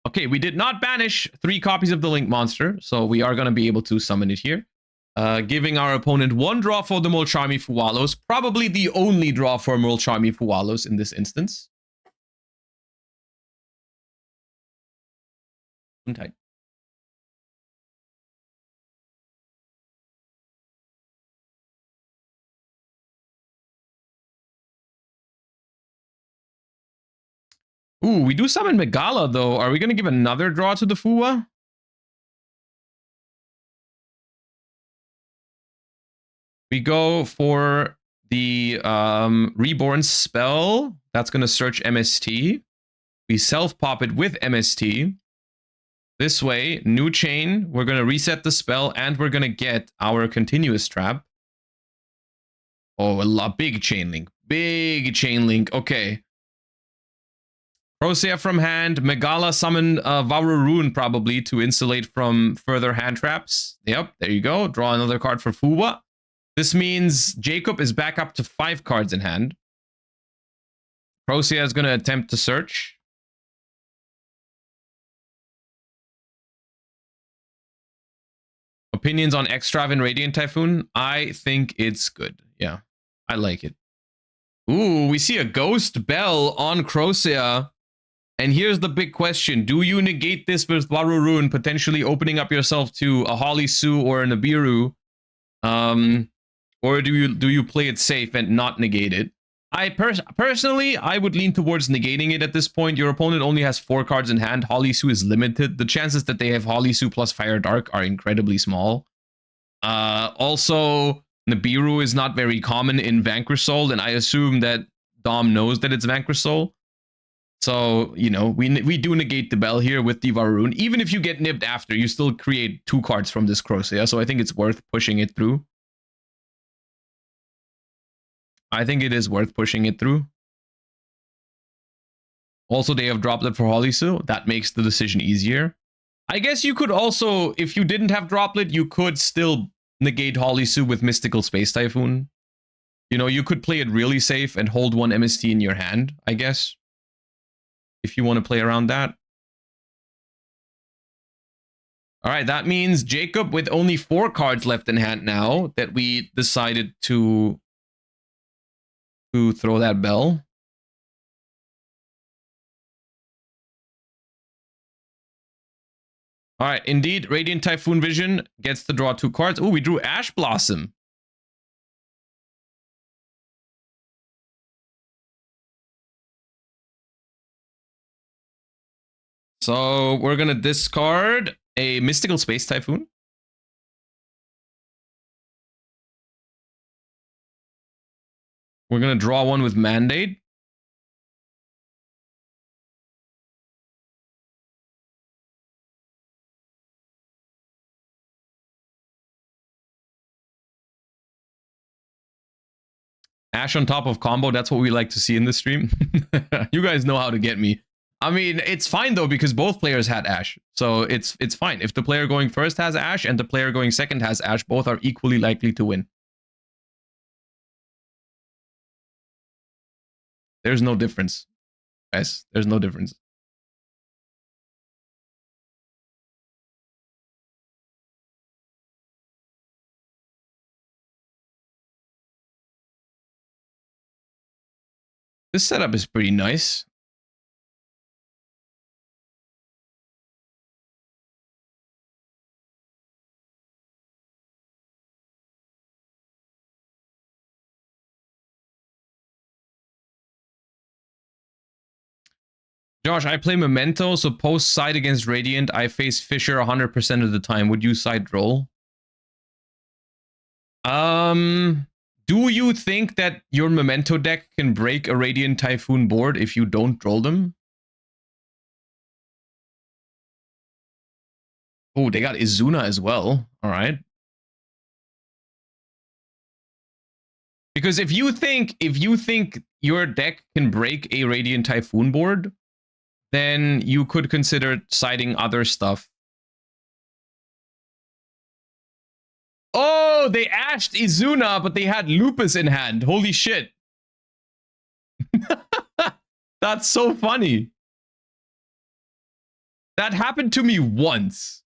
A: Okay, we did not banish 3 copies of the Link Monster, so we are going to be able to summon it here. Giving our opponent 1 draw for the Molchami Fuwalos. Probably the only draw for Molchami Fuwalos in this instance. Tight. Ooh, we do summon Megala, though. Are we going to give another draw to the Fuwa? We go for the Reborn spell. That's going to search MST. We self-pop it with MST. This way, new chain. We're going to reset the spell, and we're going to get our continuous trap. Oh, a big chain link. Big chain link. Okay. Crocea from hand. Megala summon Varurun probably to insulate from further hand traps. Yep, there you go. Draw another card for Fuwa. This means Jacob is back up to 5 cards in hand. Crocea is going to attempt to search. Opinions on Extrav and Radiant Typhoon? I think it's good. Yeah, I like it. Ooh, we see a Ghost Bell on Crocea. And here's the big question. Do you negate this with Varurun, potentially opening up yourself to a Holly Sue or a Nibiru? Or do you play it safe and not negate it? Personally, I would lean towards negating it at this point. Your opponent only has 4 cards in hand. Holly Sue is limited. The chances that they have Holly Sue plus Fire Dark are incredibly small. Also, Nibiru is not very common in Vanquish Soul, and I assume that Dom knows that it's Vanquish Soul. So, you know, we do negate the Bell here with the Varun. Even if you get nibbed after, you still create 2 cards from this Crocea, so I think it's worth pushing it through. I think it is worth pushing it through. Also, they have Droplet for Holisu. That makes the decision easier. I guess you could also, if you didn't have Droplet, you could still negate Holisu with Mystical Space Typhoon. You know, you could play it really safe and hold 1 MST in your hand, I guess. If you want to play around that. All right, that means Jacob with only 4 cards left in hand now that we decided to throw that bell. All right, indeed, Radiant Typhoon Vision gets to draw 2 cards. Oh, we drew Ash Blossom. So we're going to discard a Mystical Space Typhoon. We're going to draw 1 with Mandate. Ash on top of combo, that's what we like to see in this stream. You guys know how to get me. I mean, it's fine though, because both players had Ash. So it's fine. If the player going first has Ash and the player going second has Ash, both are equally likely to win. There's no difference. Guys, there's no difference. This setup is pretty nice. Josh, I play Memento, so post side against Radiant, I face Fisher 100% of the time. Would you side roll? Do you think that your Memento deck can break a Radiant Typhoon board if you don't roll them? Oh, they got Izuna as well. All right. Because if you think your deck can break a Radiant Typhoon board, then you could consider siding other stuff. Oh, they ashed Izuna, but they had Lupus in hand. Holy shit. That's so funny. That happened to me once.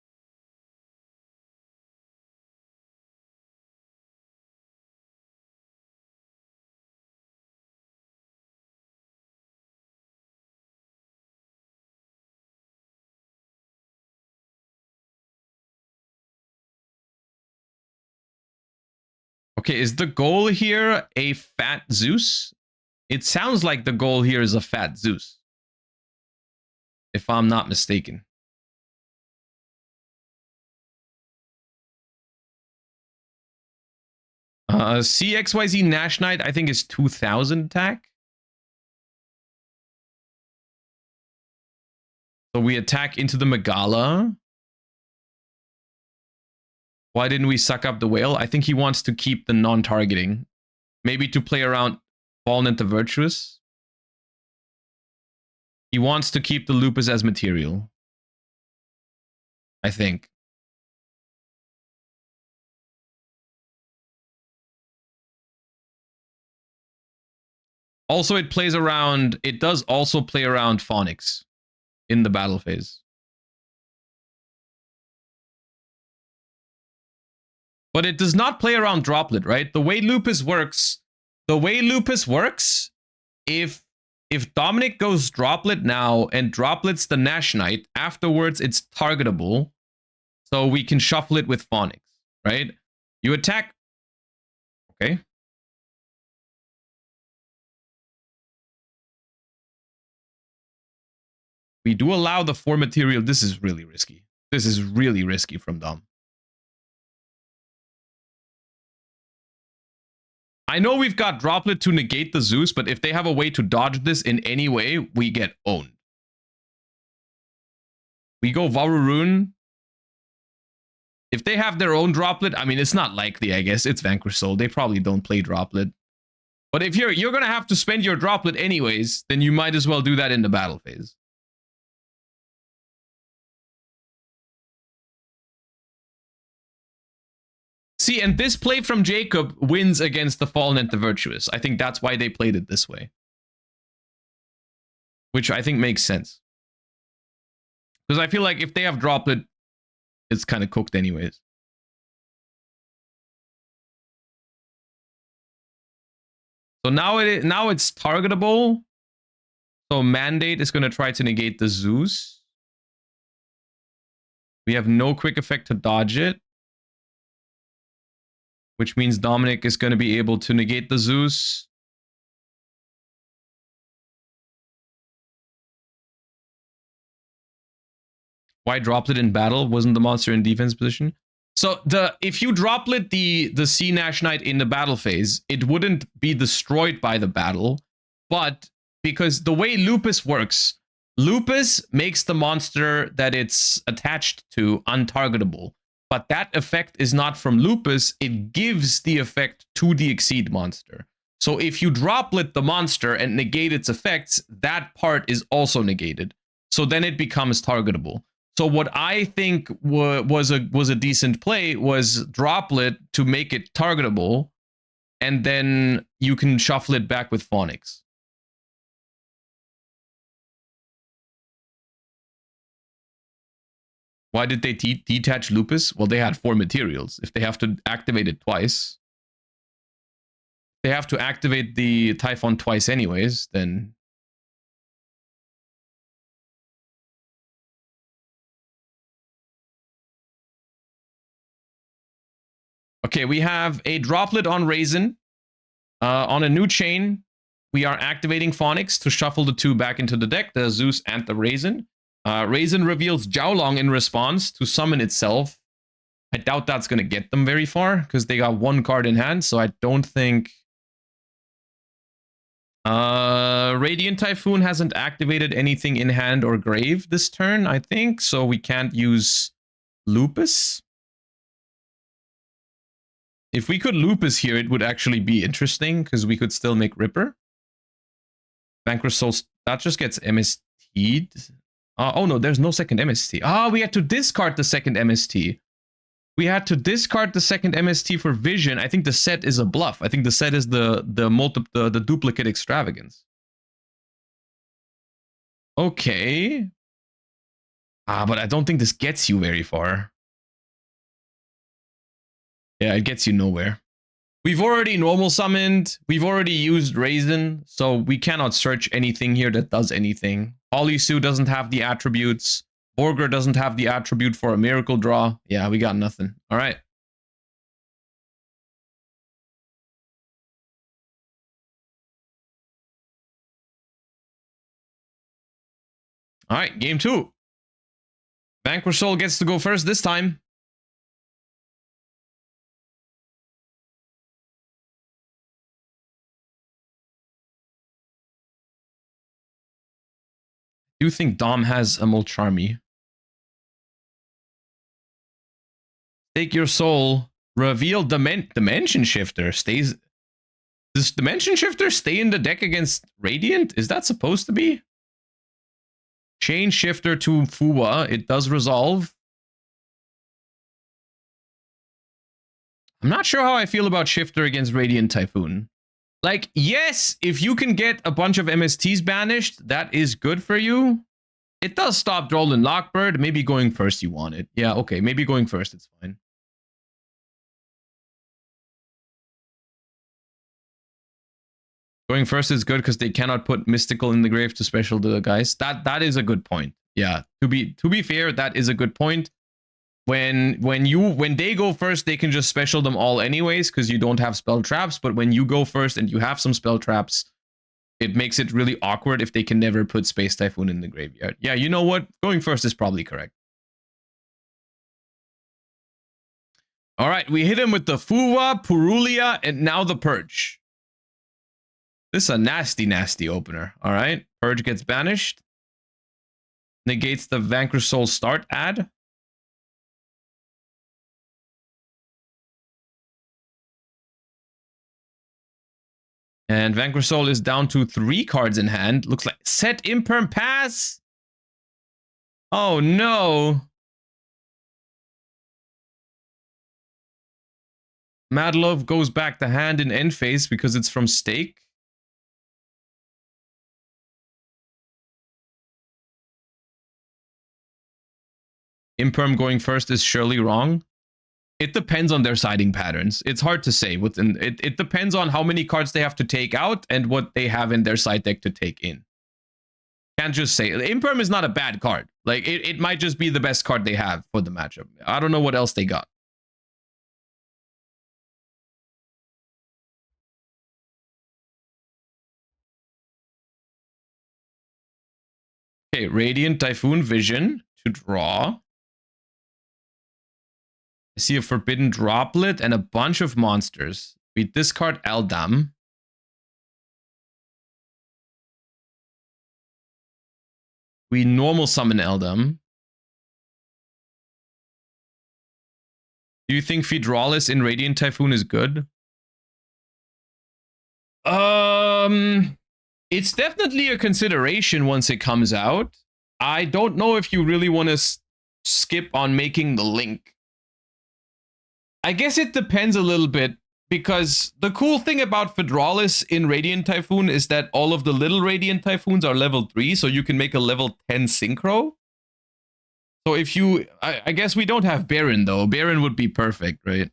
A: Okay, is the goal here a fat Zeus? It sounds like the goal here is a fat Zeus, if I'm not mistaken. CXYZ Nash Knight, I think, is 2000 attack. So we attack into the Megala. Why didn't we suck up the whale? I think he wants to keep the non-targeting. Maybe to play around Fallen into Virtuous. He wants to keep the Lupus as material. I think. Also, it does also play around Phonics in the battle phase. But it does not play around Droplet, right? The way Lupus works, if Dominic goes Droplet now and Droplets the Nash Knight, afterwards it's targetable. So we can shuffle it with Phonics, right? You attack. Okay. We do allow the 4 material. This is really risky. This is really risky from Dom. I know we've got Droplet to negate the Zeus, but if they have a way to dodge this in any way, we get owned. We go Varurun. If they have their own Droplet, I mean, it's not likely, I guess. It's Vanquish Soul. They probably don't play Droplet. But if you're going to have to spend your Droplet anyways, then you might as well do that in the battle phase. See, and this play from Jacob wins against the Fallen and the Virtuous. I think that's why they played it this way. Which I think makes sense. Because I feel like if they have Droplet, it's kind of cooked anyways. So now it's targetable. So Mandate is going to try to negate the Zeus. We have no quick effect to dodge it. Which means Dominic is going to be able to negate the Zeus. Why Droplet in battle? Wasn't the monster in defense position? So if you Droplet the Sea Nash Knight in the battle phase, it wouldn't be destroyed by the battle. But because the way Lupus works, Lupus makes the monster that it's attached to untargetable. But that effect is not from Lupus, it gives the effect to the Exceed monster. So if you Droplet the monster and negate its effects, that part is also negated. So then it becomes targetable. So what I think was a decent play was Droplet to make it targetable, and then you can shuffle it back with Phonics. Why did they detach Lupus? Well, they had 4 materials. If they have to activate it twice, they have to activate the Typhon twice anyways, then... Okay, we have a Droplet on Raisin. On a new chain, we are activating Phonics to shuffle the 2 back into the deck, the Zeus and the Raisin. Raisin reveals Jiaolong in response to summon itself. I doubt that's going to get them very far, because they got 1 card in hand, so I don't think... Radiant Typhoon hasn't activated anything in hand or grave this turn, I think, so we can't use Lupus? If we could Lupus here, it would actually be interesting because we could still make Ripper. Vanquish Souls, that just gets MST'd. Oh no, there's no second MST. We had to discard the second MST. We had to discard the second MST for Vision. I think the set is a bluff. I think the set is the duplicate extravagance. Okay. But I don't think this gets you very far. Yeah, it gets you nowhere. We've already normal summoned. We've already used Raisin, so we cannot search anything here that does anything. Polisu doesn't have the attributes. Borger doesn't have the attribute for a miracle draw. Yeah, we got nothing. All right. All right, game 2. Vanquish Soul gets to go first this time. I do think Dom has a Molcharmy. Take your soul. Reveal Dimension Shifter. Stays. Does Dimension Shifter stay in the deck against Radiant? Is that supposed to be? Change Shifter to Fuwa. It does resolve. I'm not sure how I feel about Shifter against Radiant Typhoon. Like, yes, if you can get a bunch of MSTs banished, that is good for you. It does stop Droll and Lockbird. Maybe going first you want it. Yeah, okay, maybe going first, it's fine. Going first is good because they cannot put Mystical in the grave to special the guys. That is a good point. Yeah, to be fair, that is a good point. When they go first, they can just special them all anyways because you don't have spell traps. But when you go first and you have some spell traps, it makes it really awkward if they can never put Space Typhoon in the graveyard. Yeah, you know what? Going first is probably correct. All right, we hit him with the Fuwa, Purulia, and now the Purge. This is a nasty, nasty opener. All right, Purge gets banished. Negates the Vanquish Soul start ad. And Vanquish Soul is down to 3 cards in hand. Looks like set Imperm pass. Oh no. Madlove goes back to hand in end phase because it's from stake. Imperm going first is surely wrong. It depends on their siding patterns. It's hard to say. It depends on how many cards they have to take out and what they have in their side deck to take in. Can't just say. Imperm is not a bad card. Like, it might just be the best card they have for the matchup. I don't know what else they got. Okay, Radiant Typhoon Vision to draw. I see a Forbidden Droplet and a bunch of monsters. We discard Eldam. We normal summon Eldam. Do you think Feedralis in Radiant Typhoon is good? It's definitely a consideration once it comes out. I don't know if you really want to skip on making the link. I guess it depends a little bit, because the cool thing about Feedralis in Radiant Typhoon is that all of the little Radiant Typhoons are level 3, so you can make a level 10 Synchro. So if you... I guess we don't have Baron, though. Baron would be perfect, right?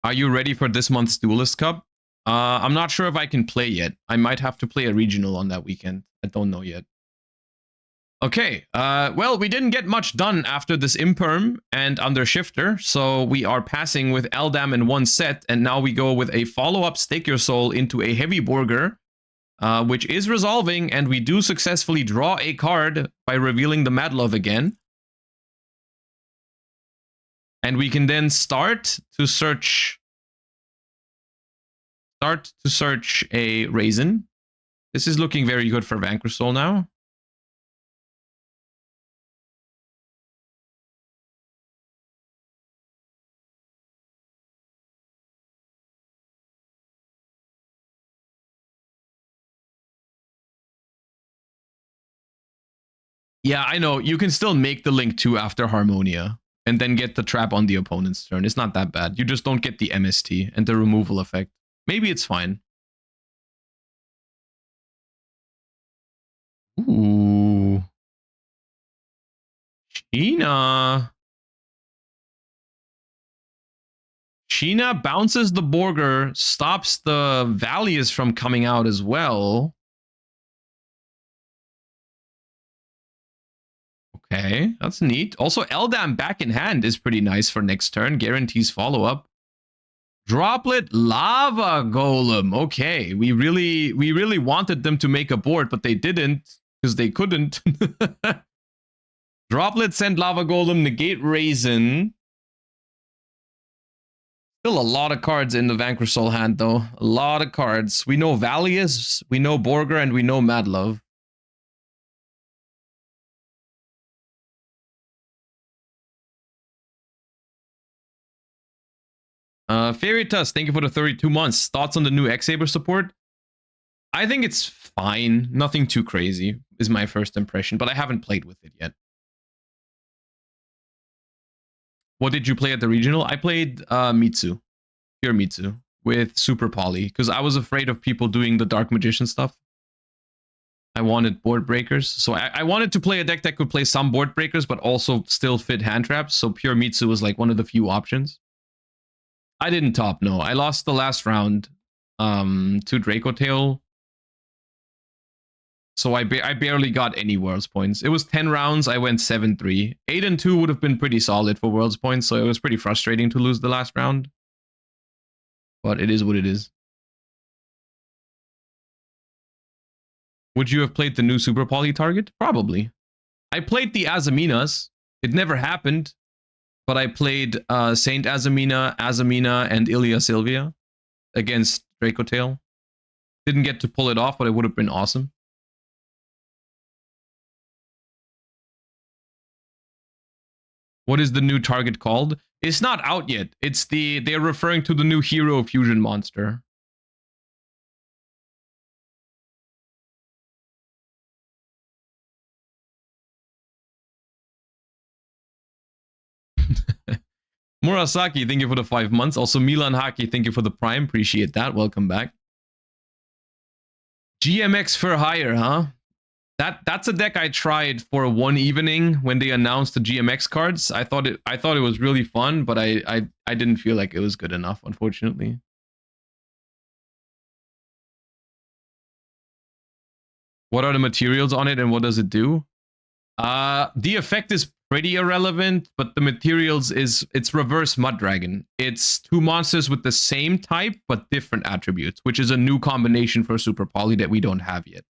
A: Are you ready for this month's Duelist Cup? I'm not sure if I can play yet. I might have to play a regional on that weekend. I don't know yet. Okay, well, we didn't get much done after this Imperm and under Shifter, so we are passing with Eldam in one set, and now we go with a follow-up Stake Your Soul into a Heavy Borger, which is resolving, and we do successfully draw a card by revealing the Madlove again. And we can then start to search start to search a Raisin. This is looking very good for Vanquish Soul now. Yeah, I know. You can still make the link too after Harmonia and then get the trap on the opponent's turn. It's not that bad. You just don't get the MST and the removal effect. Maybe it's fine. Ooh. Sheena. Sheena bounces the Borger, stops the Valius from coming out as well. Okay, that's neat. Also, Eldam back in hand is pretty nice for next turn. Guarantees follow-up. Droplet Lava Golem. Okay, we really wanted them to make a board, but they didn't because they couldn't. Droplet send Lava Golem, negate Raisin. Still a lot of cards in the Vanquish Soul hand, though. A lot of cards. We know Valius, we know Borger, and we know Madlove. Fairytus, thank you for the 32 months. Thoughts on the new X-Saber support? I think it's fine. Nothing too crazy is my first impression, but I haven't played with it yet. What did you play at the regional? I played Mitsu. Pure Mitsu. With Super Poly. Because I was afraid of people doing the Dark Magician stuff. I wanted board breakers. So I wanted to play a deck that could play some board breakers, but also still fit hand traps. So Pure Mitsu was like one of the few options. I didn't top, no. I lost the last round to Draco Tail. So I barely got any Worlds points. It was 10 rounds, I went 7-3. 8-2 would have been pretty solid for Worlds points, so it was pretty frustrating to lose the last round. But it is what it is. Would you have played the new Super Poly target? Probably. I played the Azaminas. It never happened. But I played Saint Azamina, and Ilya Sylvia against Draco Tail. Didn't get to pull it off, but it would have been awesome. What is the new target called? It's not out yet. They're referring to the new hero fusion monster. Murasaki, thank you for the 5 months. Also, Milan Haki, thank you for the prime. Appreciate that. Welcome back. GMX for hire, huh? That's a deck I tried for one evening when they announced the GMX cards. I thought it was really fun, but I didn't feel like it was good enough, unfortunately. What are the materials on it and what does it do? The effect is pretty irrelevant, but the materials it's reverse Mud Dragon. It's 2 monsters with the same type but different attributes, which is a new combination for Super Poly that we don't have yet.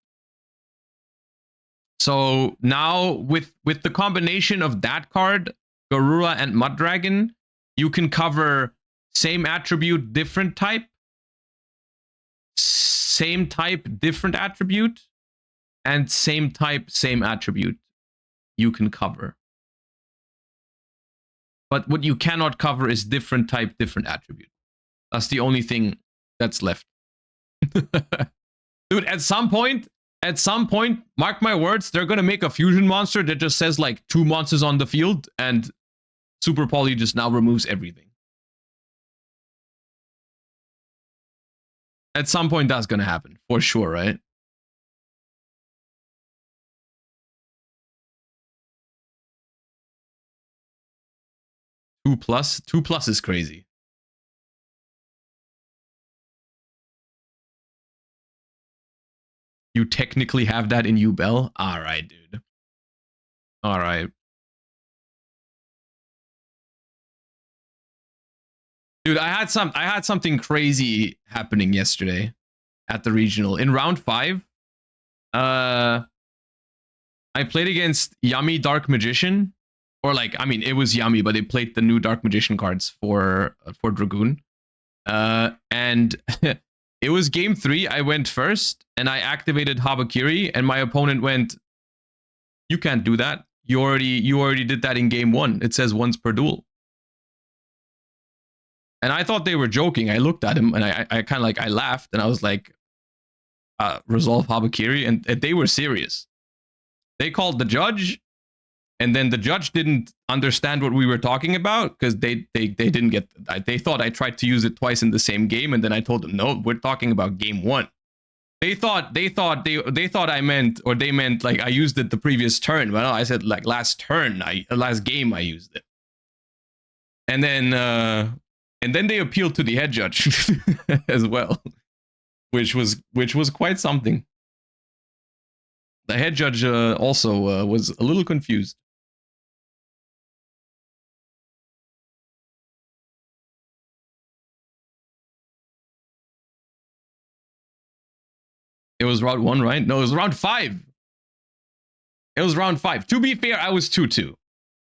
A: So now with the combination of that card, Garura and Mud Dragon, you can cover same attribute, different type, same type, different attribute, and same type, same attribute you can cover. But what you cannot cover is different type, different attribute. That's the only thing that's left. Dude, at some point, mark my words, they're gonna make a fusion monster that just says like 2 monsters on the field, and Super Poly just now removes everything. At some point, that's gonna happen for sure, right? Two plus is crazy. You technically have that in Ubel? All right, dude. All right. Dude, I had something crazy happening yesterday at the regional. In round 5, I played against Yummy Dark Magician. Or like, I mean, it was Yummy, but it played the new Dark Magician cards for Dragoon. And It was game 3. I went first, and I activated Habakiri, and my opponent went, "You can't do that. You already did that in game 1. It says once per duel." And I thought they were joking. I looked at him, and I kind of like, I laughed, and I was like, "Resolve Habakiri," and they were serious. They called the judge, and then the judge didn't understand what we were talking about because they didn't get. They thought I tried to use it twice in the same game, and then I told them, "No, we're talking about game 1." They thought I meant, or they meant like I used it the previous turn. Well, I said like last game I used it, and then they appealed to the head judge as well, which was quite something. The head judge also was a little confused. It was round 1, right? No, it was round 5. It was round 5. To be fair, I was 2-2.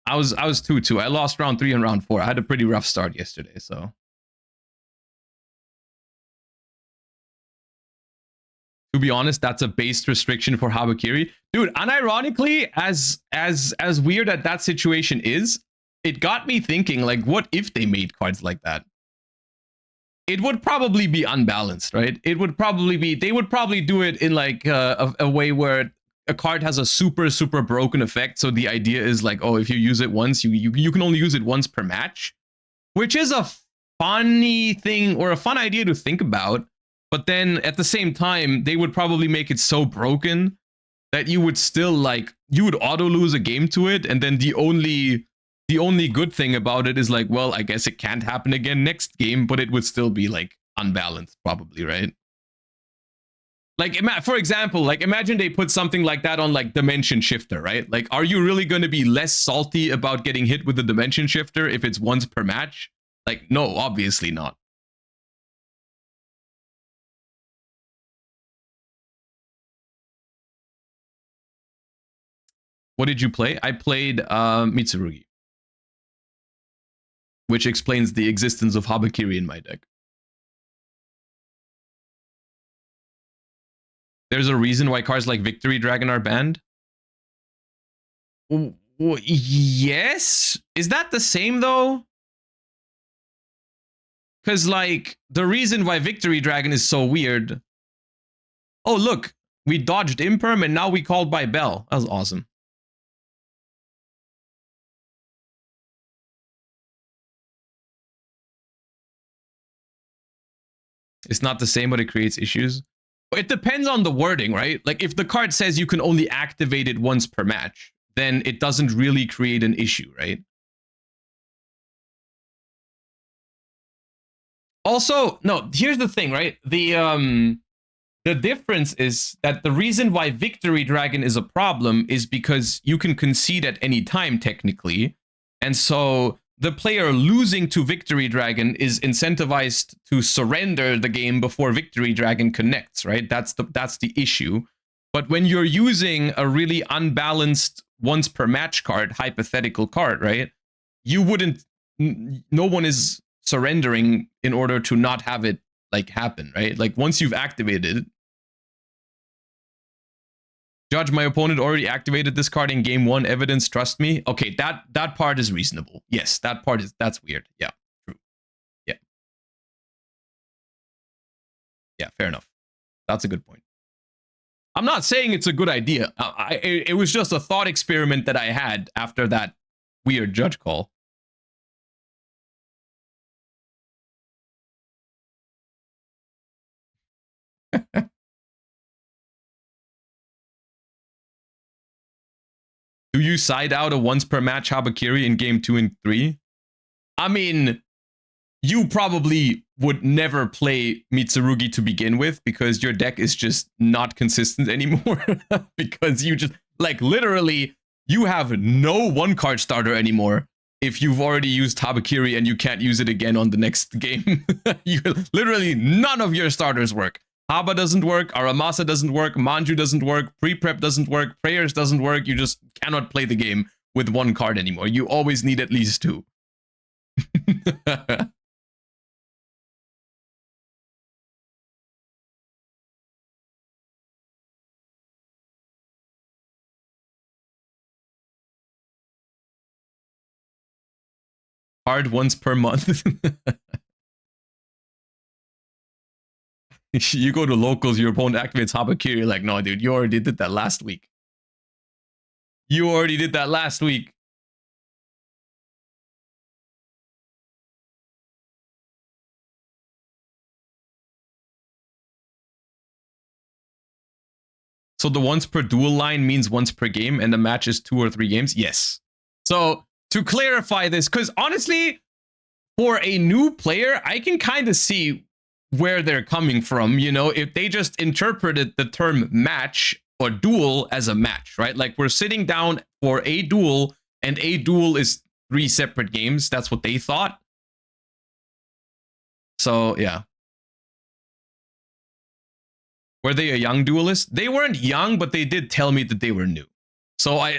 A: I was 2-2. I lost round 3 and round 4. I had a pretty rough start yesterday, so. To be honest, that's a based restriction for Habakiri. Dude, unironically, as weird as that situation is, it got me thinking, like, what if they made cards like that? It would probably be unbalanced, right? It would probably be, they would probably do it in like a way where a card has a super broken effect. So the idea is like, oh, if you use it once, you can only use it once per match, which is a funny thing or a fun idea to think about. But then at the same time, they would probably make it so broken that you would still like, you would auto lose a game to it. And then the only good thing about it is like, well, I guess it can't happen again next game, but it would still be like unbalanced probably, right? Like, for example, like imagine they put something like that on like Dimension Shifter, right? Like, are you really going to be less salty about getting hit with the Dimension Shifter if it's once per match? Like, no, obviously not. What did you play? I played Mitsurugi, which explains the existence of Habakiri in my deck. There's a reason why cards like Victory Dragon are banned. Yes? Is that the same though? Because like the reason why Victory Dragon is so weird. Oh, look, we dodged Imperm and now we called by Bell. That was awesome. It's not the same, but it creates issues. It depends on the wording, right? Like if the card says you can only activate it once per match, then it doesn't really create an issue, right? Also, no, here's the thing, right? The difference is that the reason why Victory Dragon is a problem is because you can concede at any time, technically. And so the player losing to Victory Dragon is incentivized to surrender the game before Victory Dragon connects, right? That's the issue. But when you're using a really unbalanced once per match card, hypothetical card, right? You wouldn't, no one is surrendering in order to not have it like happen, right? Like once you've activated it. Judge, my opponent already activated this card in game 1. Evidence, trust me. Okay, that part is reasonable. Yes, that's weird. Yeah, true. Yeah. Yeah, fair enough. That's a good point. I'm not saying it's a good idea. It was just a thought experiment that I had after that weird judge call. Do you side out a once per match Habakiri in game 2 and 3? I mean, you probably would never play Mitsurugi to begin with because your deck is just not consistent anymore. Because you just, like, literally, you have no one card starter anymore if you've already used Habakiri and you can't use it again on the next game. Literally, none of your starters work. Haba doesn't work, Aramasa doesn't work, Manju doesn't work, Pre-Prep doesn't work, Prayers doesn't work. You just cannot play the game with one card anymore. You always need at least 2. Hard once per month. You go to locals, your opponent activates Habakiri. You're like, no, dude, you already did that last week. You already did that last week. So the once per duel line means once per game, and the match is 2 or 3 games? Yes. So to clarify this, because honestly, for a new player, I can kind of see where they're coming from. You know, if they just interpreted the term match or duel as a match, right? Like we're sitting down for a duel, and a duel is 3 separate games. That's what they thought. So yeah. Were they a young duelist? They weren't young, but they did tell me that they were new. So I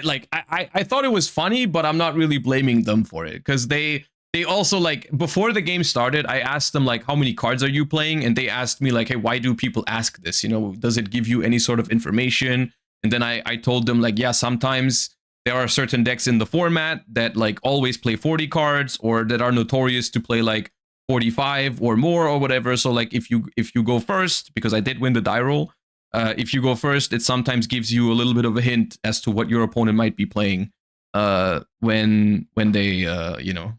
A: thought it was funny, but I'm not really blaming them for it, because they also, like, before the game started, I asked them, like, how many cards are you playing? And they asked me, like, hey, why do people ask this? You know, does it give you any sort of information? And then I told them, like, yeah, sometimes there are certain decks in the format that, like, always play 40 cards, or that are notorious to play, like, 45 or more or whatever. So, like, if you go first, because I did win the die roll, if you go first, it sometimes gives you a little bit of a hint as to what your opponent might be playing when they you know,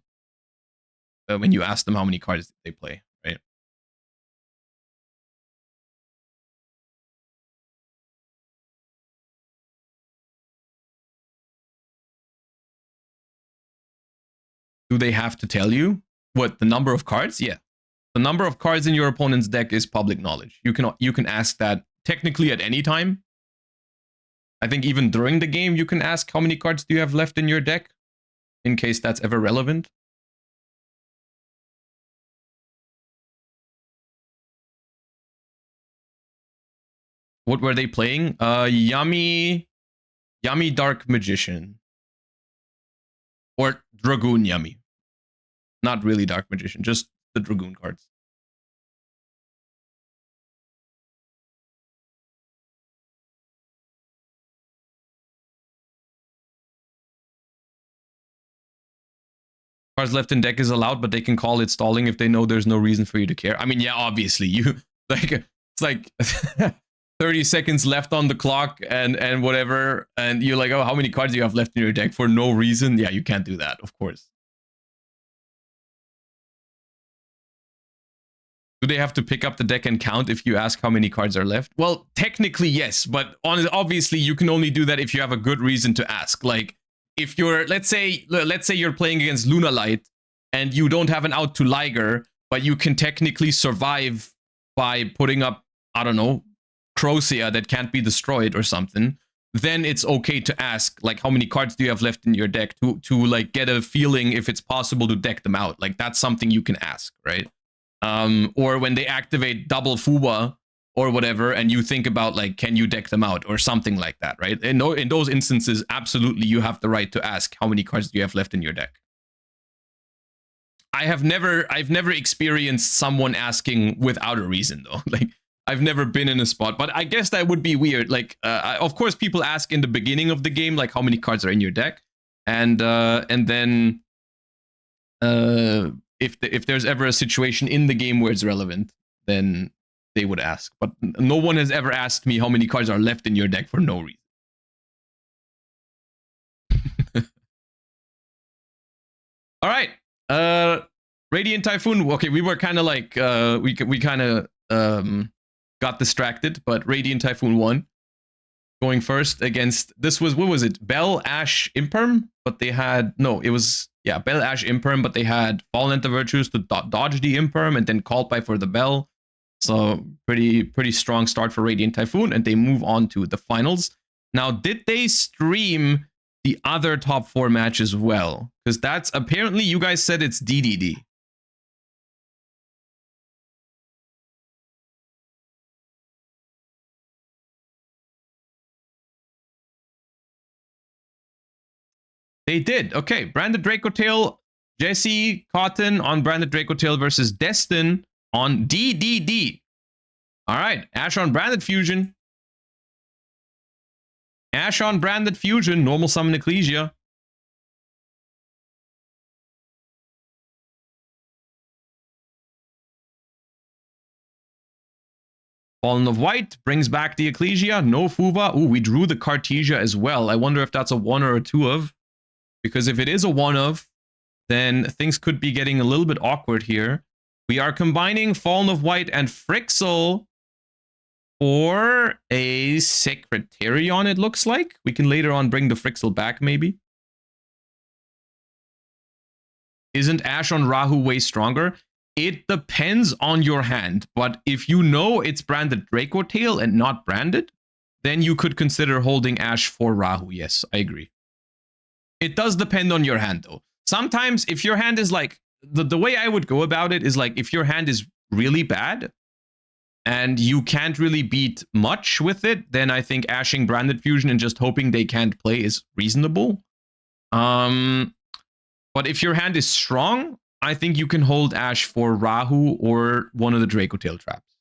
A: when you ask them how many cards they play, right? Do they have to tell you what the number of cards? Yeah, the number of cards in your opponent's deck is public knowledge. You can ask that technically at any time. I think even during the game you can ask how many cards do you have left in your deck, in case that's ever relevant. What were they playing? Yummy Dark Magician. Or Dragoon Yummy. Not really Dark Magician, just the Dragoon cards. Cards left in deck is allowed, but they can call it stalling if they know there's no reason for you to care. I mean, yeah, obviously, you like, it's like 30 seconds left on the clock and whatever, and you're like, oh, how many cards do you have left in your deck for no reason? Yeah, you can't do that, of course. Do they have to pick up the deck and count if you ask how many cards are left? Well, technically, yes, but obviously you can only do that if you have a good reason to ask. Like, if you're, let's say you're playing against Lunalight and you don't have an out to Liger, but you can technically survive by putting up, I don't know, Crocea that can't be destroyed or something, then it's okay to ask, like, how many cards do you have left in your deck to like get a feeling if it's possible to deck them out. Like, that's something you can ask, right? Or when they activate double Fuba or whatever, and you think about, like, can you deck them out or something like that, right? In those instances, absolutely, you have the right to ask how many cards do you have left in your deck. I've never experienced someone asking without a reason, though. Like, I've never been in a spot, but I guess that would be weird. Like, of course, people ask in the beginning of the game, like, how many cards are in your deck, and then if there's ever a situation in the game where it's relevant, then they would ask. But no one has ever asked me how many cards are left in your deck for no reason. All right. Radiant Typhoon. Okay, we were kind of like we kind of got distracted, but Radiant Typhoon won. Going first against, this was, what was it? Bell, Ash, Imperm, but they had, no, it was, yeah, Bell, Ash, Imperm, but they had Fallen Enter Virtues to dodge the Imperm and then Call Pipe for the Bell. So pretty strong start for Radiant Typhoon, and they move on to the finals. Now, did they stream the other top 4 match as well? Because that's, apparently you guys said it's DDD. They did. Okay, Branded Dracotail, Jesse Cotton on Branded Dracotail versus Destin on DDD. All right, Ash on Branded Fusion. Ash on Branded Fusion, normal summon Ecclesia. Fallen of White brings back the Ecclesia. No Fuva. Ooh, we drew the Cartesia as well. I wonder if that's a 1 or a 2 of. Because if it is a 1 of, then things could be getting a little bit awkward here. We are combining Fallen of White and Frixel for a Secretarion, it looks like. We can later on bring the Frixel back, maybe. Isn't Ash on Rahu way stronger? It depends on your hand, but if you know it's branded Draco Tail and not branded, then you could consider holding Ash for Rahu. Yes, I agree. It does depend on your hand, though. Sometimes if your hand is like, the way I would go about it is like, if your hand is really bad and you can't really beat much with it, then I think ashing branded fusion and just hoping they can't play is reasonable. But if your hand is strong, I think you can hold Ash for Rahu or one of the Draco Tail traps.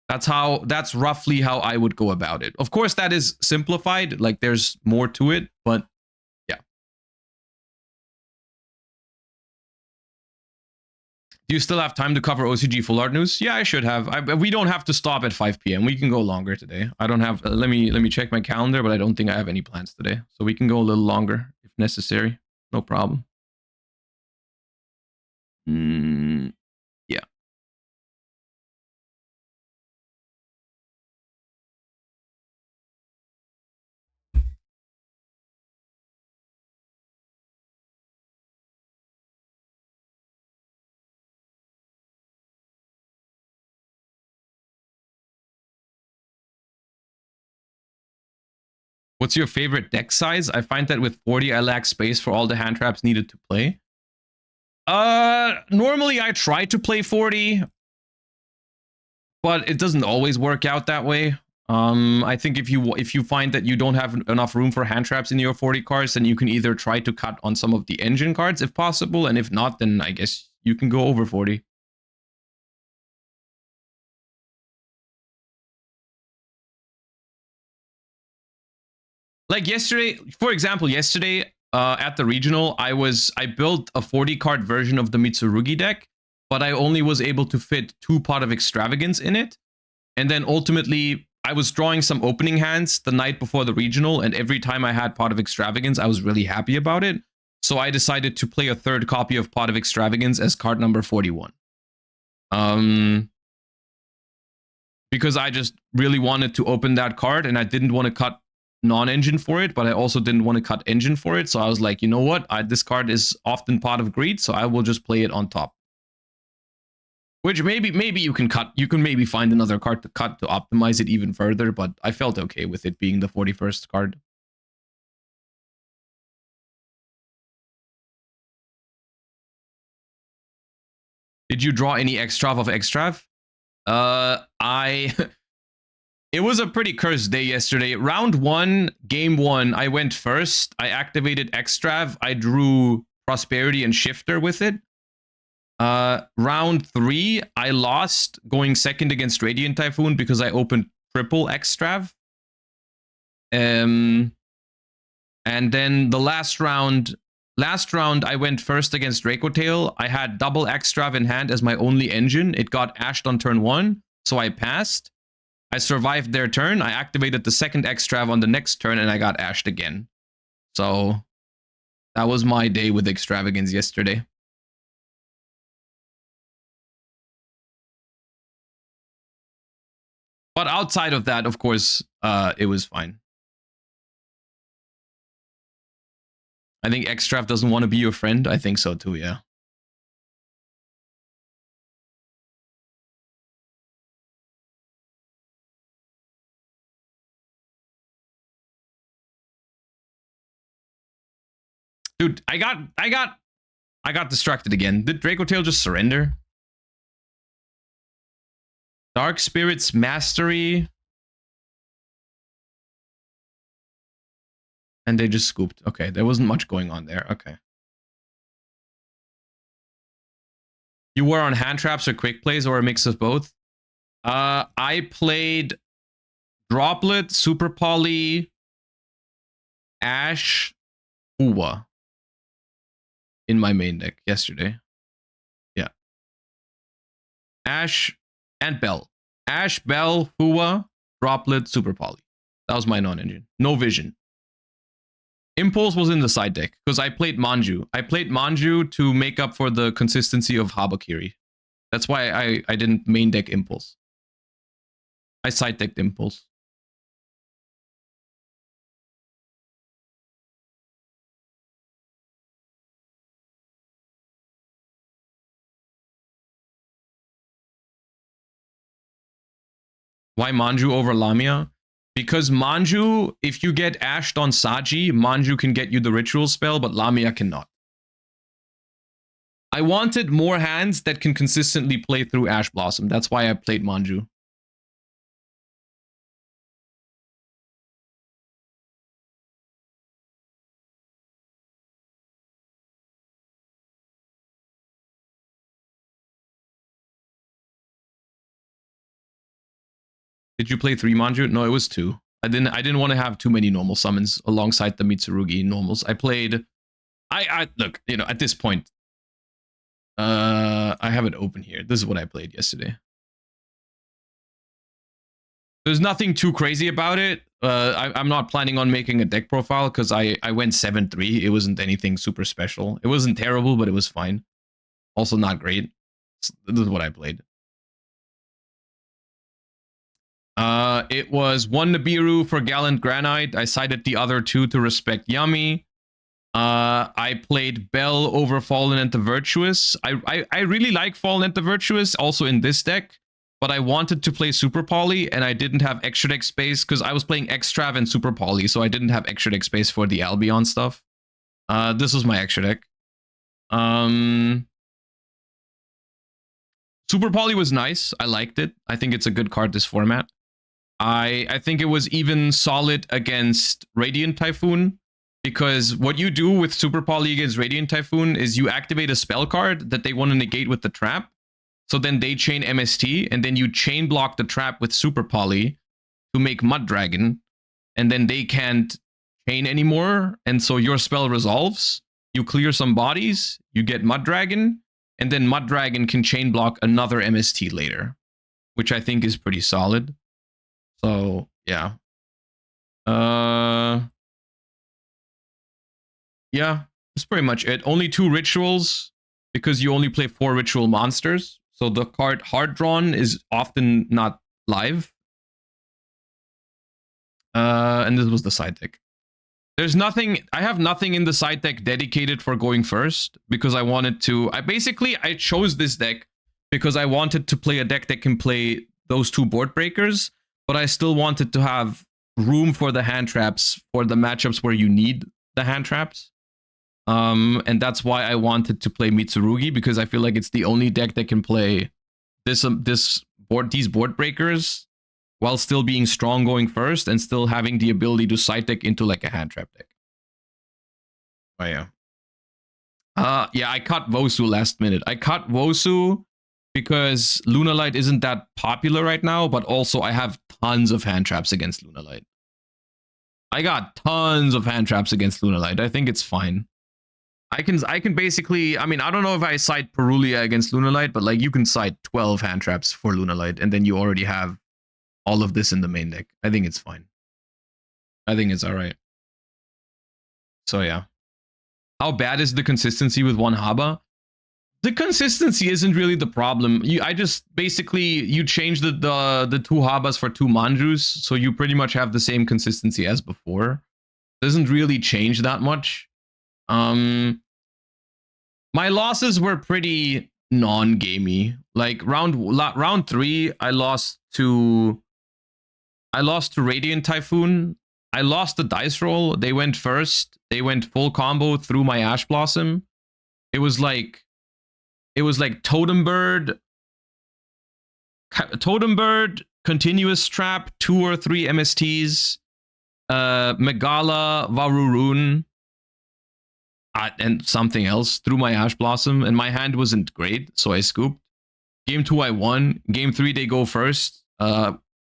A: That's roughly how I would go about it. Of course, that is simplified. Like, there's more to it, but yeah. Do you still have time to cover OCG full art news? Yeah, I should have. We don't have to stop at 5 p.m. We can go longer today. I don't have. Let me check my calendar, but I don't think I have any plans today, so we can go a little longer if necessary. No problem. Yeah. What's your favorite deck size? I find that with 40, I lack space for all the hand traps needed to play. Normally I try to play 40, but it doesn't always work out that way. I think if you find that you don't have enough room for hand traps in your 40 cards, then you can either try to cut on some of the engine cards if possible, and if not, then I guess you can go over 40. Like yesterday, for example, at the regional, I built a 40 card version of the Mitsurugi deck, but I only was able to fit 2 Pot of Extravagance in it. And then ultimately, I was drawing some opening hands the night before the regional, and every time I had Pot of Extravagance, I was really happy about it. So I decided to play a 3rd copy of Pot of Extravagance as card number 41. Because I just really wanted to open that card, and I didn't want to cut non-engine for it, but I also didn't want to cut engine for it. So I was like, you know what? This card is often Pot of Greed, so I will just play it on top. Which maybe you can cut. You can maybe find another card to cut to optimize it even further, but I felt okay with it being the 41st card. Did you draw any Extrav of Extrav? It was a pretty cursed day yesterday. Round 1, game 1, I went first. I activated Extrav. I drew Prosperity and Shifter with it. Round 3, I lost going second against Radiant Typhoon because I opened triple Extrav. And then the last round, I went first against Draco Tail. I had double Extrav in hand as my only engine. It got ashed on turn 1, so I passed. I survived their turn. I activated the second Extrav on the next turn, and I got ashed again. So that was my day with Extravagance yesterday. But outside of that, of course, it was fine. I think Extrav doesn't want to be your friend. I think so too, yeah. Dude, I got distracted again. Did Draco Tail just surrender? Dark Spirits Mastery. And they just scooped. Okay, there wasn't much going on there. Okay. You were on hand traps or quick plays or a mix of both? I played Droplet, Super Poly, Ash, Uwa in my main deck yesterday. Yeah. Ash and Bell. Ash, Bell, Hua, Droplet, Super Poly. That was my non-engine. No vision. Impulse was in the side deck because I played Manju. I played Manju to make up for the consistency of Habakiri. That's why I didn't main deck Impulse. I side decked Impulse. Why Manju over Lamia? Because Manju, if you get ashed on Saji, Manju can get you the ritual spell, but Lamia cannot. I wanted more hands that can consistently play through Ash Blossom. That's why I played Manju. Did you play 3 Manju? No, it was 2. I didn't want to have too many normal summons alongside the Mitsurugi normals. I played I look, you know, at this point, I have it open here. This is what I played yesterday. There's nothing too crazy about it. I'm not planning on making a deck profile because I went 7-3. It wasn't anything super special. It wasn't terrible, but it was fine. Also not great. This is what I played. It was 1 Nibiru for Gallant Granite. I sided the other 2 to respect Yummy. I played Bell over Fallen and the Virtuous. I really like Fallen and the Virtuous also in this deck, but I wanted to play Super Poly and I didn't have extra deck space because I was playing Extrav and Super Poly, so I didn't have extra deck space for the Albion stuff. This was my extra deck. Super Poly was nice. I liked it. I think it's a good card this format. I think it was even solid against Radiant Typhoon, because what you do with Super Poly against Radiant Typhoon is you activate a spell card that they want to negate with the trap. So then they chain MST, and then you chain block the trap with Super Poly to make Mud Dragon, and then they can't chain anymore, and so your spell resolves. You clear some bodies, you get Mud Dragon, and then Mud Dragon can chain block another MST later, which I think is pretty solid. So, yeah. Yeah, that's pretty much it. Only 2 rituals, because you only play 4 ritual monsters. So the card Hard Drawn is often not live. And this was the side deck. There's nothing, I have nothing in the side deck dedicated for going first, because I wanted to, I chose this deck because I wanted to play a deck that can play those 2 board breakers, but I still wanted to have room for the hand traps for the matchups where you need the hand traps. And that's why I wanted to play Mitsurugi, because I feel like it's the only deck that can play these board breakers while still being strong going first and still having the ability to side deck into like a hand trap deck. Oh yeah. Yeah, I cut Vosu last minute. I cut Vosu because Lunalight isn't that popular right now, but also I have tons of hand traps against Lunalight. I got tons of hand traps against Lunalight. I think it's fine. I can basically, I mean, I don't know if I side Perulia against Lunalight, but like you can side 12 hand traps for Lunalight, and then you already have all of this in the main deck. I think it's fine. I think it's alright. So yeah. How bad is the consistency with 1 Haba? The consistency isn't really the problem. I just basically you change the 2 Habas for 2 Manjus, so you pretty much have the same consistency as before. Doesn't really change that much. My losses were pretty non-gamey. Like round 3, I lost to Radiant Typhoon. I lost the dice roll. They went first. They went full combo through my Ash Blossom. It was like Totem Bird, Continuous Trap, 2 or 3 MSTs, Megala, Varurun, and something else through my Ash Blossom, and my hand wasn't great, so I scooped. Game 2 I won. Game 3 they go first.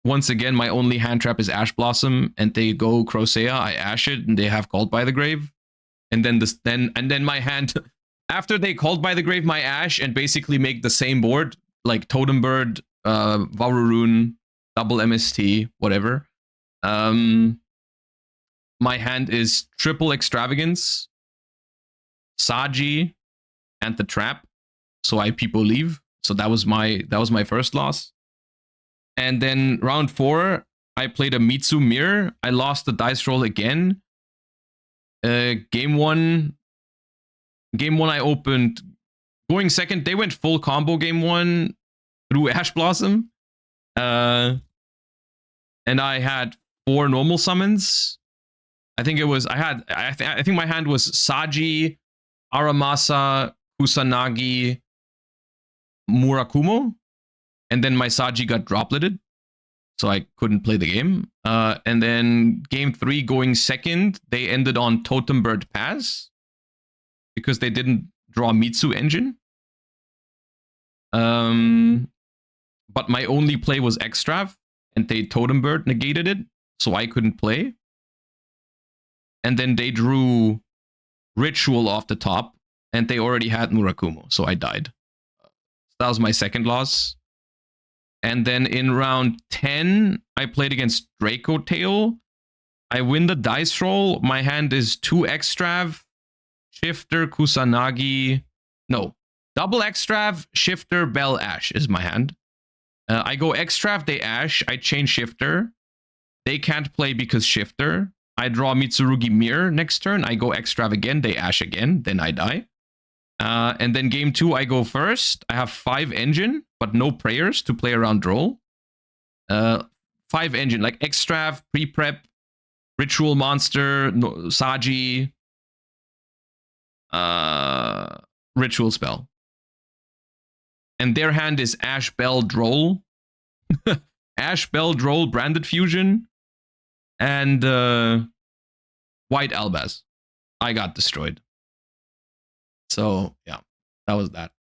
A: Once again, my only hand trap is Ash Blossom, and they go Crocea. I ash it, and they have Called by the Grave. And then my hand, after they Called by the Grave my Ash and basically make the same board, like Totem Bird, Varurun, double MST, whatever. My hand is triple Extravagance, Saji, and the Trap. So I people leave. So that was my first loss. And then round 4, I played a Mitsu Mirror. I lost the dice roll again. Game one I opened going second. They went full combo game 1 through Ash Blossom. And I had 4 normal summons. I think it was I think my hand was Saji, Aramasa, Kusanagi, Murakumo, and then my Saji got dropleted, so I couldn't play the game. And then game 3 going second, they ended on Totem Bird Pass because they didn't draw Mitsu Engine. But my only play was Extrav, and they Totem Bird negated it, so I couldn't play. And then they drew Ritual off the top, and they already had Murakumo, so I died. That was my second loss. And then in round 10, I played against Draco Tail. I win the dice roll. My hand is 2 Extrav, Shifter, Kusanagi. No, double Extrav, Shifter, Bell, Ash is my hand. I go Extrav, they Ash. I change Shifter. They can't play because Shifter. I draw Mitsurugi Mirror next turn. I go Extrav again, they Ash again. Then I die. And then game 2, I go first. I have 5 engine, but no prayers to play around roll. 5 engine, like Extrav, pre-prep, Ritual Monster, Saji, Ritual Spell. And their hand is Ash Bell Droll. Ash Bell Droll, Branded Fusion, and White Albaz. I got destroyed. So, yeah, that was that.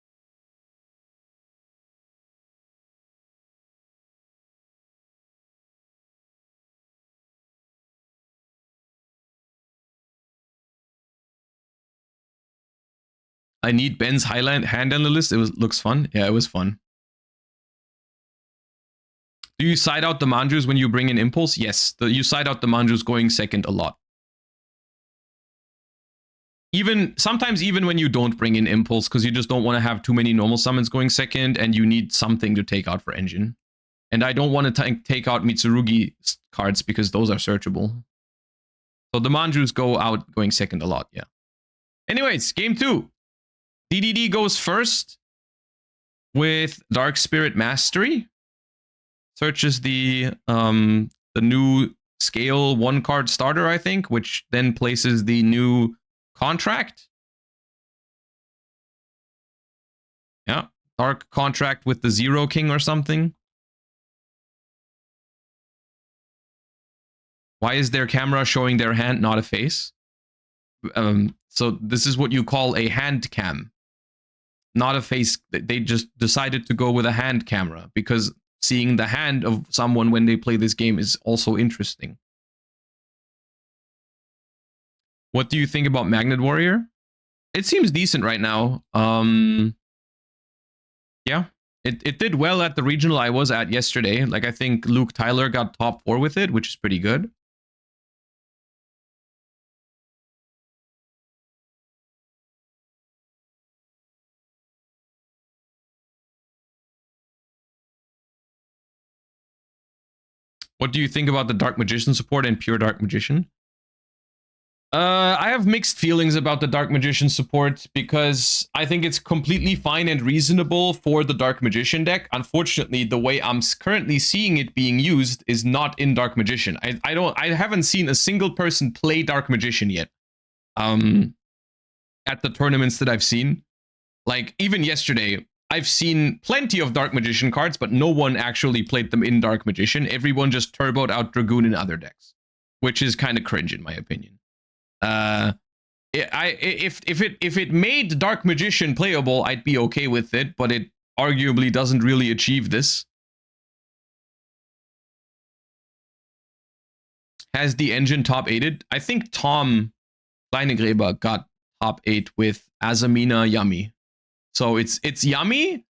A: I need Ben's Highland hand on the list. It looks fun. Yeah, it was fun. Do you side out the Manjus when you bring in Impulse? Yes, you side out the Manjus going second a lot. Sometimes even when you don't bring in Impulse, because you just don't want to have too many normal summons going second, and you need something to take out for engine. And I don't want to take out Mitsurugi cards because those are searchable. So the Manjus go out going second a lot, yeah. Anyways, game 2. DDD goes first with Dark Spirit Mastery. Searches the new scale 1-card starter, I think, which then places the new Contract. Yeah, Dark Contract with the Zero King or something. Why is their camera showing their hand, not a face? So this is what you call a hand cam, not a face. They just decided to go with a hand camera because seeing the hand of someone when they play this game is also interesting. What do you think about Magnet Warrior? It seems decent right now. Yeah, it did well at the regional I was at yesterday. Like, I think Luke Tyler got top 4 with it, which is pretty good. What do you think about the Dark Magician support and Pure Dark Magician? I have mixed feelings about the Dark Magician support because I think it's completely fine and reasonable for the Dark Magician deck. Unfortunately, the way I'm currently seeing it being used is not in Dark Magician. I haven't seen a single person play Dark Magician yet. At the tournaments that I've seen. Like, even yesterday, I've seen plenty of Dark Magician cards, but no one actually played them in Dark Magician. Everyone just turboed out Dragoon in other decks, which is kind of cringe in my opinion. If it made Dark Magician playable, I'd be okay with it, but it arguably doesn't really achieve this. Has the engine top 8'd? I think Tom Kleinegräber got top 8 with Azamina Yummy. So it's Yummy,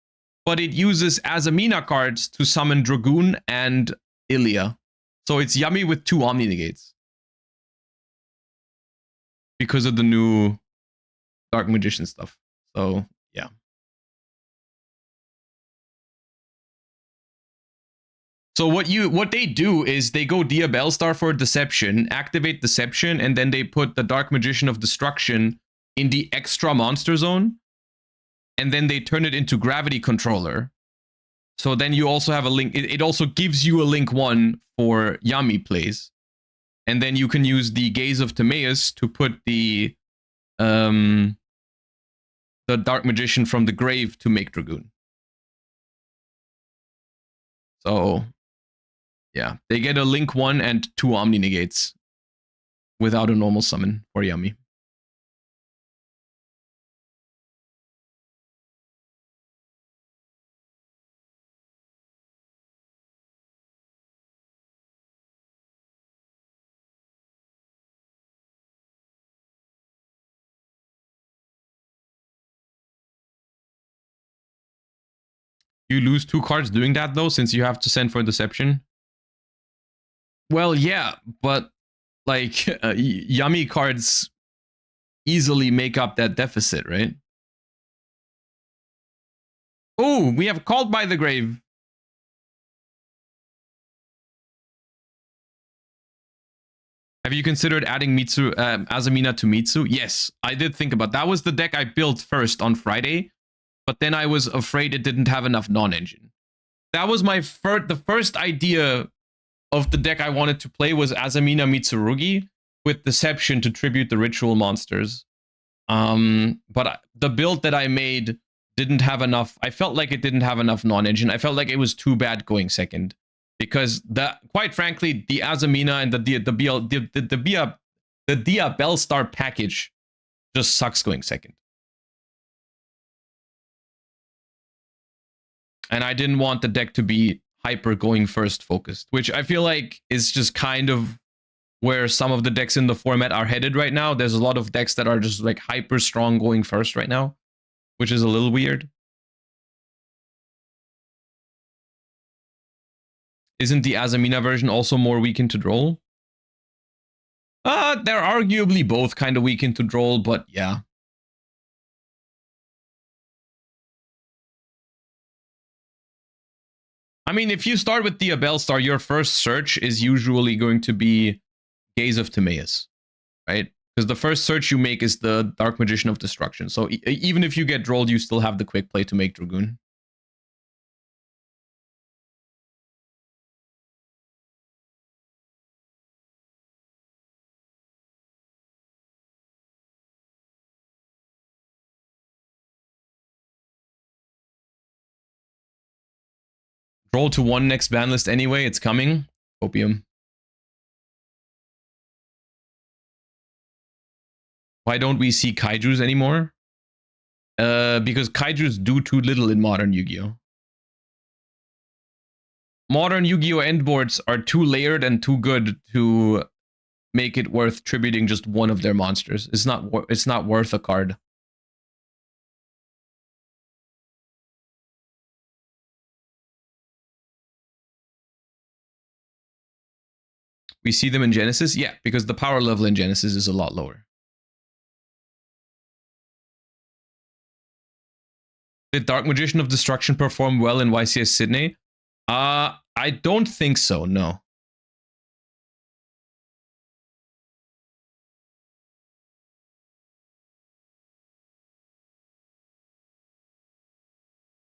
A: but it uses Azamina cards to summon Dragoon and Ilya. So it's yummy with 2 Omni Negates. Because of the new Dark Magician stuff. So, yeah. So what they do is they go Dia Bellstar for Deception, activate Deception, and then they put the Dark Magician of Destruction in the extra monster zone. And then they turn it into Gravity Controller. So then you also have a link. It also gives you a link 1 for Yami plays. And then you can use the Gaze of Timaeus to put the Dark Magician from the grave to make Dragoon. So, yeah. They get a link 1 and 2 Omni Negates without a normal summon for Yami. You lose 2 cards doing that, though, since you have to send for Deception? Well, yeah, but, like, Yami cards easily make up that deficit, right? Oh, we have Called by the Grave. Have you considered adding Azamina to Mitsu? Yes, I did think about that. That was the deck I built first on Friday, but then I was afraid it didn't have enough non-engine. That was my the first idea of the deck I wanted to play was Azamina Mitsurugi with Deception to tribute the ritual monsters. But the build that I made didn't have enough. I felt like it didn't have enough non-engine. I felt like it was too bad going second. Because quite frankly, the Azamina and the Dia Bellstar package just sucks going second. And I didn't want the deck to be hyper going first focused, which I feel like is just kind of where some of the decks in the format are headed right now. There's a lot of decks that are just like hyper strong going first right now, which is a little weird. Isn't the Azamina version also more weakened to draw? They're arguably both kind of weakened to draw, but yeah. I mean, if you start with Dia Bellstar, your first search is usually going to be Gaze of Timaeus, right? Because the first search you make is the Dark Magician of Destruction. So even if you get drolled, you still have the quick play to make Dragoon. Droll to 1 next ban list anyway, it's coming. Opium. Why don't we see Kaijus anymore? Because Kaijus do too little in modern Yu-Gi-Oh! Modern Yu-Gi-Oh! Endboards are too layered and too good to make it worth tributing just one of their monsters. It's not worth a card. We see them in Genesis? Yeah, because the power level in Genesis is a lot lower. Did Dark Magician of Destruction perform well in YCS Sydney? I don't think so, no.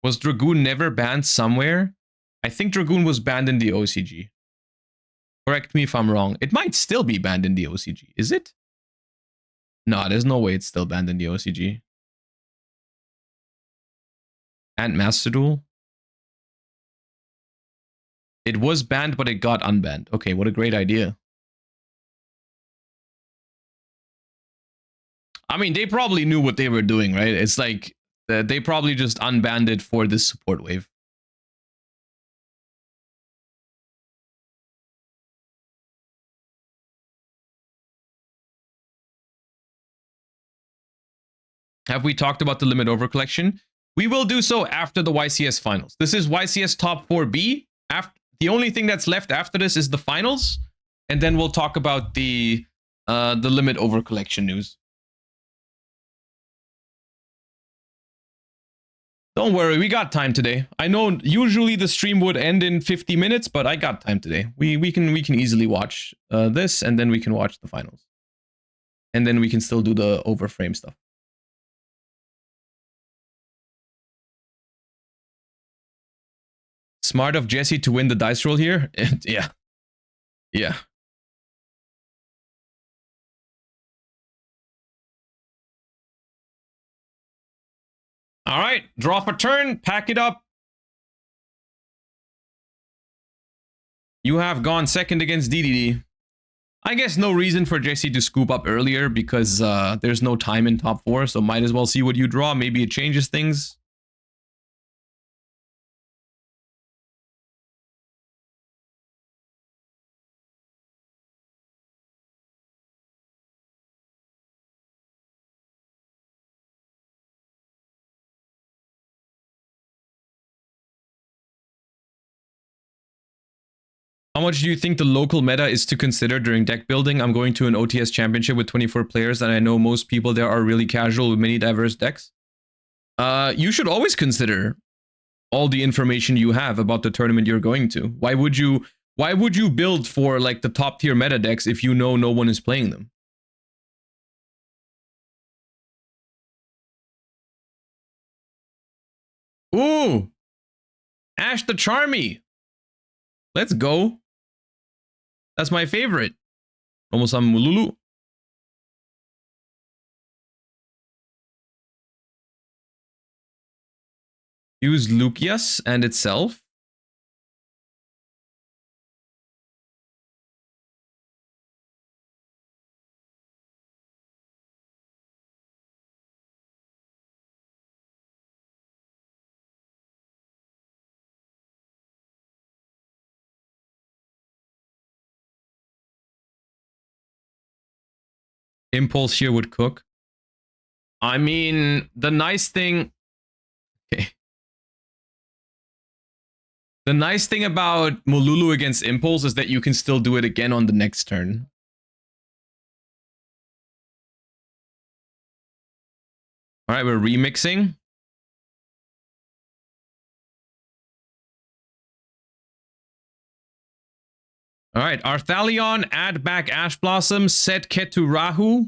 A: Was Dragoon never banned somewhere? I think Dragoon was banned in the OCG. Correct me if I'm wrong. It might still be banned in the OCG. Is it? No, there's no way it's still banned in the OCG. And Master Duel? It was banned, but it got unbanned. Okay, what a great idea. I mean, they probably knew what they were doing, right? It's like, they probably just unbanned it for this support wave. Have we talked about the limit over collection? We will do so after the YCS finals. This is YCS top 4B. The only thing that's left after this is the finals, and then we'll talk about the limit over collection news. Don't worry, we got time today. I know usually the stream would end in 50 minutes, but I got time today. We can easily watch this, and then we can watch the finals, and then we can still do the overframe stuff. Smart of Jesse to win the dice roll here. Yeah. Yeah. All right. Draw for turn. Pack it up. You have gone second against DDD. I guess no reason for Jesse to scoop up earlier because there's no time in top 4. So might as well see what you draw. Maybe it changes things. How much do you think the local meta is to consider during deck building? I'm going to an OTS championship with 24 players, and I know most people there are really casual with many diverse decks. You should always consider all the information you have about the tournament you're going to. Why would you build for like the top tier meta decks if you know no one is playing them? Ooh! Ash the Charmy! Let's go. That's my favorite. Almost on Mululu. Use Lucius and itself. Impulse here would cook. I mean, the nice thing... Okay. The nice thing about Mululu against Impulse is that you can still do it again on the next turn. Alright, we're remixing. Alright, Arthalion, add back Ash Blossom, set Ketu Rahu.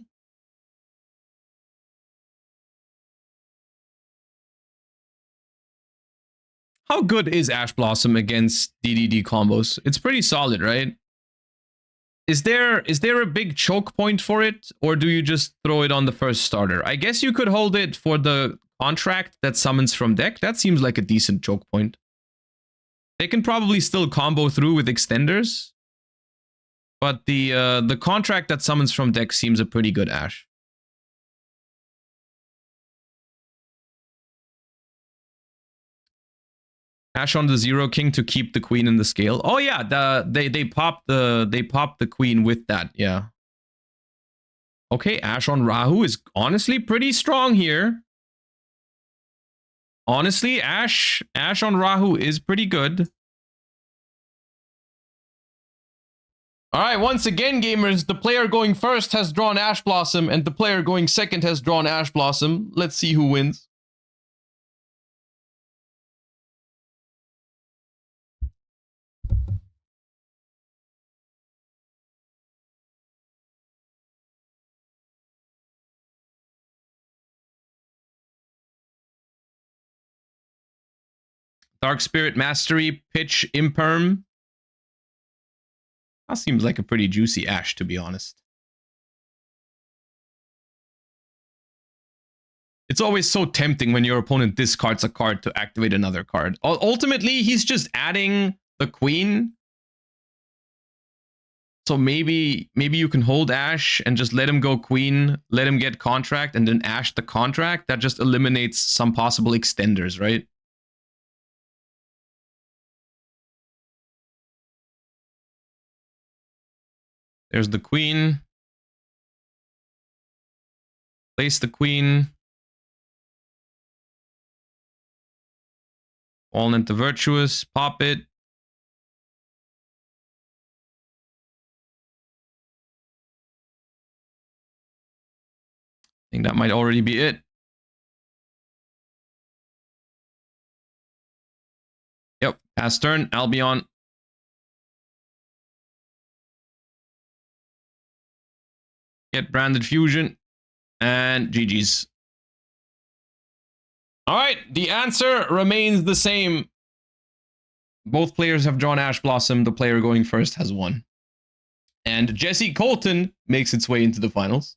A: How good is Ash Blossom against DDD combos? It's pretty solid, right? Is there a big choke point for it, or do you just throw it on the first starter? I guess you could hold it for the contract that summons from deck. That seems like a decent choke point. They can probably still combo through with extenders, but the contract that summons from deck seems a pretty good Ash. Ash on the Zero King to keep the queen in the scale. Oh yeah, they popped the queen with that. Yeah. Okay, Ash on Rahu is honestly pretty strong here. Honestly, Ash on Rahu is pretty good. All right, once again, gamers, the player going first has drawn Ash Blossom, and the player going second has drawn Ash Blossom. Let's see who wins. Dark Spirit Mastery, Pitch Imperm. That seems like a pretty juicy Ash, to be honest. It's always so tempting when your opponent discards a card to activate another card. Ultimately, he's just adding the queen. So maybe you can hold Ash and just let him go queen, let him get contract, and then Ash the contract. That just eliminates some possible extenders, right? There's the queen. Place the queen. Fallen into Virtuous. Pop it. I think that might already be it. Yep. Pass turn. Albion. Get Branded Fusion. And GG's. All right. The answer remains the same. Both players have drawn Ash Blossom. The player going first has won. And Jesse Colton makes its way into the finals.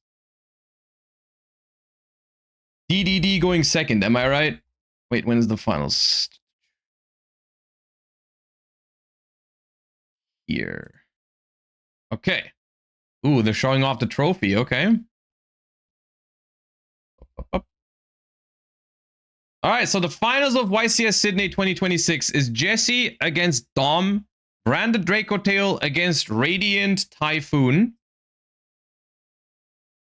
A: DDD going second. Am I right? Wait, when is the finals? Here. Okay. Ooh, they're showing off the trophy. Okay. All right, so the finals of YCS Sydney 2026 is Jesse against Dom, Branded Dracotail against Radiant Typhoon.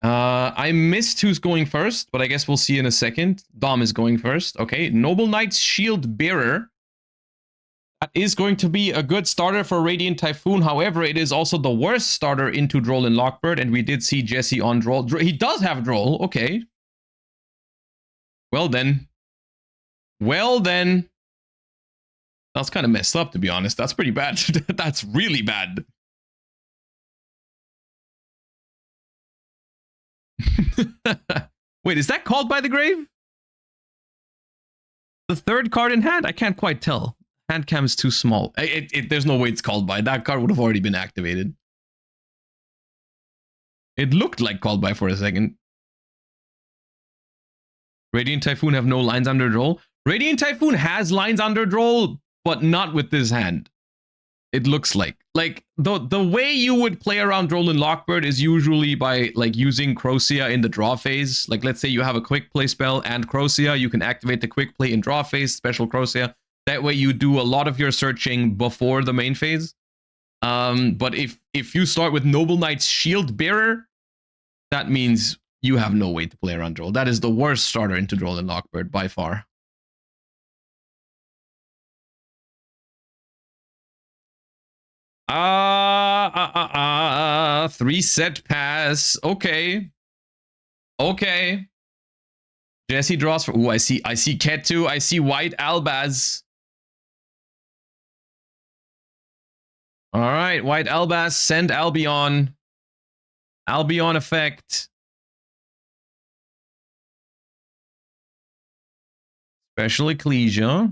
A: I missed who's going first, but I guess we'll see in a second. Dom is going first. Okay, Noble Knight's Shield Bearer. That is going to be a good starter for Radiant Typhoon. However, it is also the worst starter into Droll and Lockbird, and we did see Jesse on Droll. He does have Droll. Okay. Well then. Well then. That's kind of messed up, to be honest. That's pretty bad. That's really bad. Wait, is that called by the grave? The third card in hand? I can't quite tell. Hand cam is too small. There's no way it's called by. That card would have already been activated. It looked like called by for a second. Radiant Typhoon have no lines under Droll. Radiant Typhoon has lines under Droll, but not with this hand. It looks like the way you would play around Droll and Lockbird is usually by like using Crocea in the draw phase. Like let's say you have a quick play spell and Crocea, you can activate the quick play in draw phase, special Crocea. That way you do a lot of your searching before the main phase. But if you start with Noble Knight's Shield Bearer, that means you have no way to play around Droll. That is the worst starter into Droll and Lockbird by far. Three set pass. Okay. Okay. Jesse draws for. Ooh, I see Ketu. I see White Albaz. All right, White Albaz, send Albion. Albion effect. Special Ecclesia.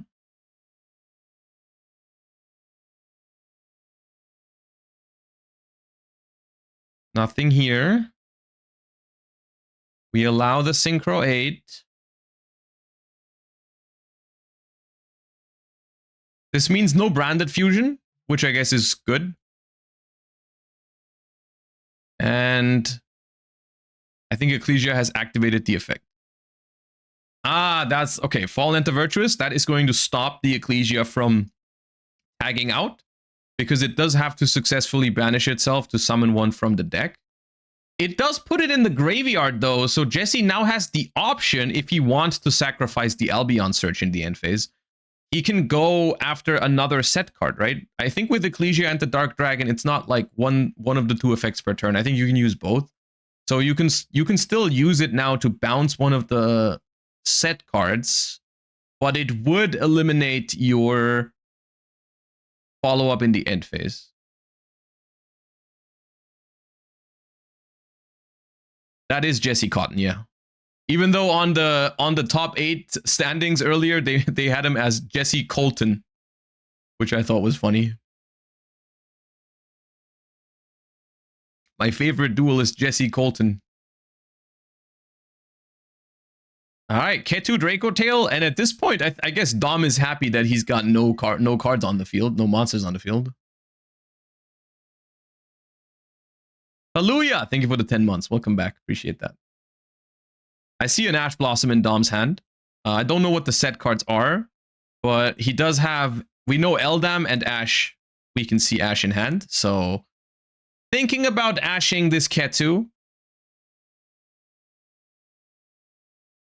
A: Nothing here. We allow the Synchro 8. This means no Branded Fusion, which I guess is good. And I think Ecclesia has activated the effect. Ah, that's okay. Fallen into Virtuous. That is going to stop the Ecclesia from tagging out, because it does have to successfully banish itself to summon one from the deck. It does put it in the graveyard, though, so Jesse now has the option, if he wants to sacrifice the Albion search in the end phase, he can go after another set card, right? I think with Ecclesia and the Dark Dragon, it's not like one of the two effects per turn. I think you can use both. So you can still use it now to bounce one of the set cards, but it would eliminate your follow-up in the end phase. That is Jesse Cotton, yeah. Even though on the top 8 standings earlier, they had him as Jesse Colton, which I thought was funny. My favorite duel is Jesse Colton. All right, Ketu Dracotail, and at this point, I guess Dom is happy that he's got no cards on the field, no monsters on the field. Hallelujah! Thank you for the 10 months. Welcome back. Appreciate that. I see an Ash Blossom in Dom's hand. I don't know what the set cards are, but he does have. We know Eldam and Ash. We can see Ash in hand. So, thinking about ashing this Ketu.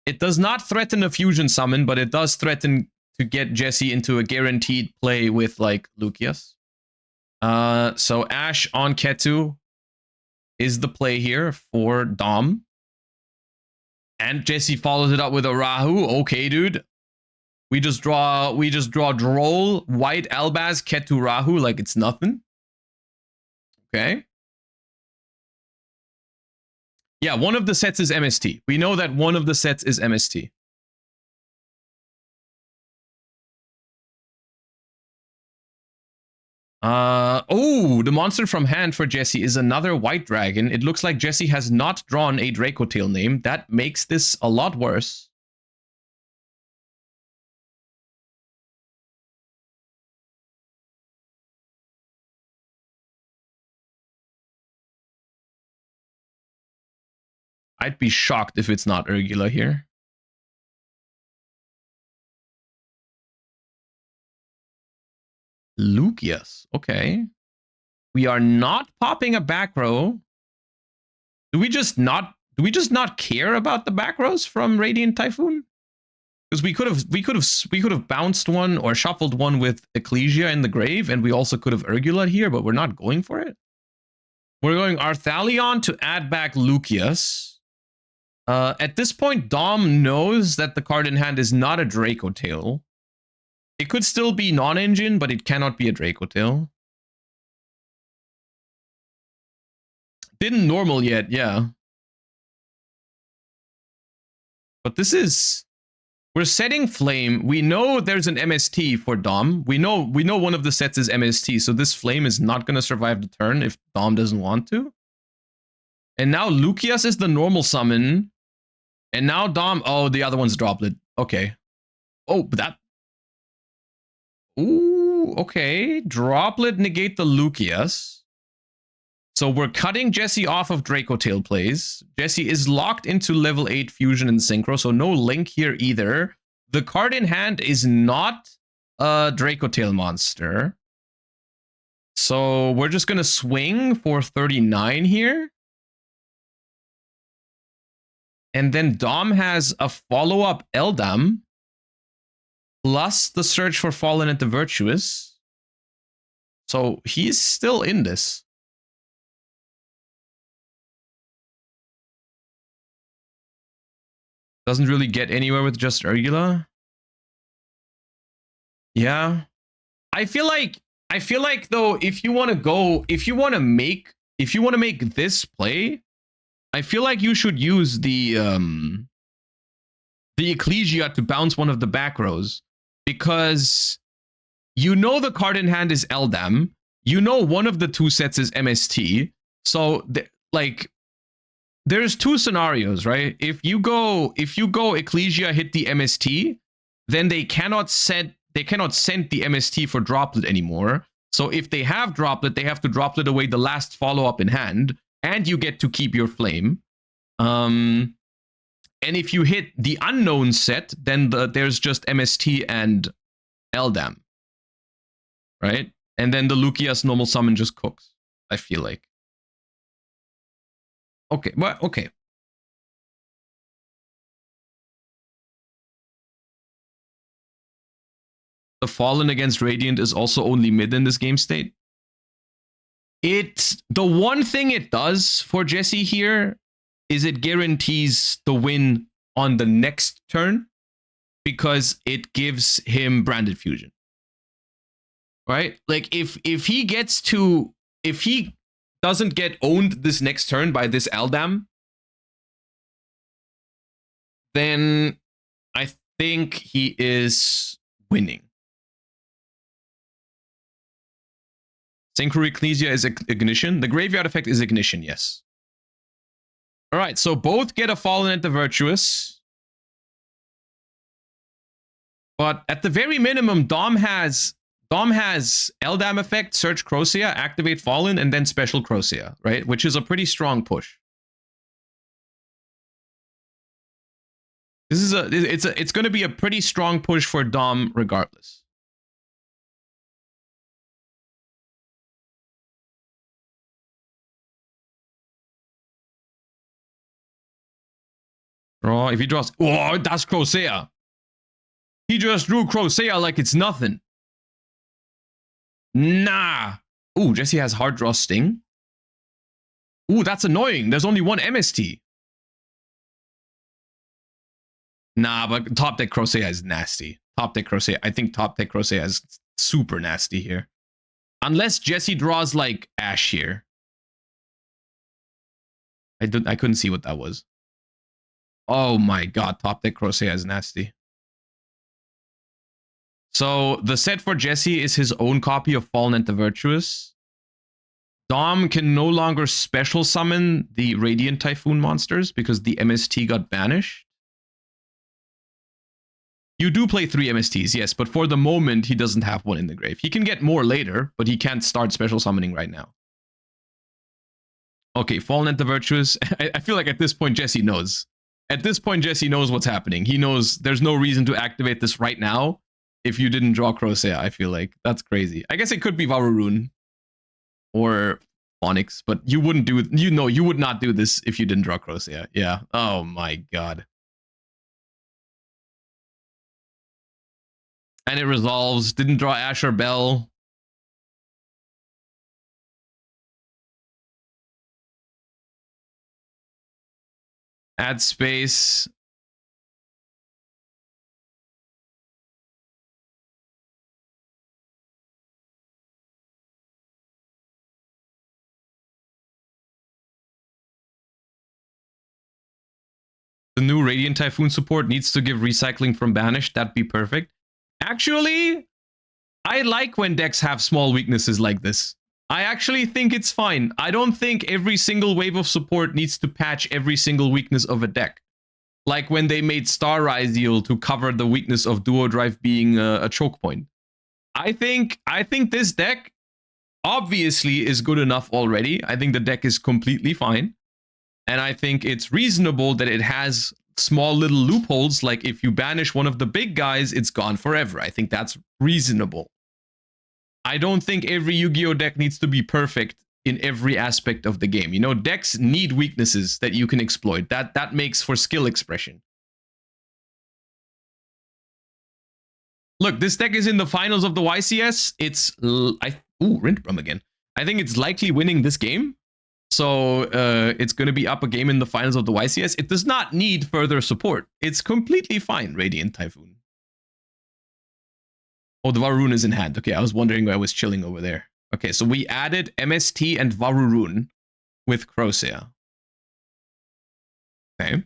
A: It does not threaten a fusion summon, but it does threaten to get Jesse into a guaranteed play with like Lucius. So Ash on Ketu is the play here for Dom. And Jesse follows it up with a Rahu. Okay, dude. We just draw Droll, White, Albaz, Ketu, Rahu like it's nothing. Okay. Yeah, one of the sets is MST. We know that one of the sets is MST. Oh, the monster from hand for Jesse is another white dragon. It looks like Jesse has not drawn a Dracotail name. That makes this a lot worse. I'd be shocked if it's not Urgula here. Lucius, okay. We are not popping a back row. Do we just not care about the back rows from Radiant Typhoon? Because we could have bounced one or shuffled one with Ecclesia in the grave, and we also could have Urgula here, but we're not going for it. We're going Arthalion to add back Lucius. At this point, Dom knows that the card in hand is not a Dracotail. It could still be non-engine, but it cannot be a Dracotail. Didn't normal yet, yeah. But this is... We're setting Flame. We know there's an MST for Dom. We know one of the sets is MST, so this Flame is not going to survive the turn if Dom doesn't want to. And now Lucius is the normal summon. And now Dom... Oh, the other one's Droplet. Okay. Oh, but that... Ooh, okay. Droplet negate the Lucius. So we're cutting Jesse off of Dracotail plays. Jesse is locked into level 8 Fusion and Synchro, so no Link here either. The card in hand is not a Dracotail monster. So we're just going to swing for 39 here. And then Dom has a follow-up Eldam, plus the Search for Fallen and the Virtuous. So he's still in this. Doesn't really get anywhere with just Urgula. Yeah. I feel like though, if you want to make this play, I feel like you should use the Ecclesia to bounce one of the back rows, because you know the card in hand is Eldam. You know one of the two sets is MST. So like there's two scenarios, right? If you go Ecclesia hit the MST, then they cannot send the MST for Droplet anymore. So if they have Droplet, they have to Droplet away the last follow-up in hand, and you get to keep your Flame. And if you hit the unknown set, then there's just MST and Eldam. Right? And then the Lucius normal summon just cooks, I feel like. Okay, well, okay. The Fallen against Radiant is also only mid in this game state. The one thing it does for Jesse here is it guarantees the win on the next turn, because it gives him Branded Fusion. Right? Like if he doesn't get owned this next turn by this Eldam, then I think he is winning. Synchro Ecclesia is Ignition. The Graveyard effect is Ignition, yes. All right, so both get a Fallen at the Virtuous. But at the very minimum, Dom has Eldam effect, Search Crocea, activate Fallen, and then Special Crocea, right? Which is a pretty strong push. This is it's going to be a pretty strong push for Dom regardless. Draw. If he draws, oh, that's Crocea. He just drew Crocea like it's nothing. Nah. Ooh, Jesse has hard draw Sting. Ooh, that's annoying. There's only one MST. Nah, but top deck Crocea is nasty. Top deck Crocea. I think top deck Crocea is super nasty here. Unless Jesse draws like Ash here. I couldn't see what that was. Oh my god, top deck Crocea is nasty. So the set for Jesse is his own copy of Fallen and the Virtuous. Dom can no longer special summon the Radiant Typhoon monsters because the MST got banished. You do play 3 MSTs, yes, but for the moment, he doesn't have one in the grave. He can get more later, but he can't start special summoning right now. Okay, Fallen and the Virtuous. I feel like at this point, Jesse knows. At this point, Jesse knows what's happening. He knows there's no reason to activate this right now if you didn't draw Crocea, I feel like. That's crazy. I guess it could be Vararoon or Onyx, but you wouldn't do it. You know, you would not do this if you didn't draw Crocea. Yeah. Oh my god. And it resolves. Didn't draw Ash or Bell. Add space. The new Radiant Typhoon support needs to give recycling from Banished. That'd be perfect. Actually, I like when decks have small weaknesses like this. I actually think it's fine. I don't think every single wave of support needs to patch every single weakness of a deck. Like when they made Star Ideal to cover the weakness of Duo Drive being a choke point. I think this deck obviously is good enough already. I think the deck is completely fine. And I think it's reasonable that it has small little loopholes, like if you banish one of the big guys, it's gone forever. I think that's reasonable. I don't think every Yu-Gi-Oh deck needs to be perfect in every aspect of the game. You know, decks need weaknesses that you can exploit. That makes for skill expression. Look, this deck is in the finals of the YCS. It's Rindbrum again. I think it's likely winning this game. So it's going to be up a game in the finals of the YCS. It does not need further support. It's completely fine, Radiant Typhoon. Oh, the Vararoon is in hand. Okay, I was wondering why I was chilling over there. Okay, so we added MST and Vararoon with Crocea. Okay.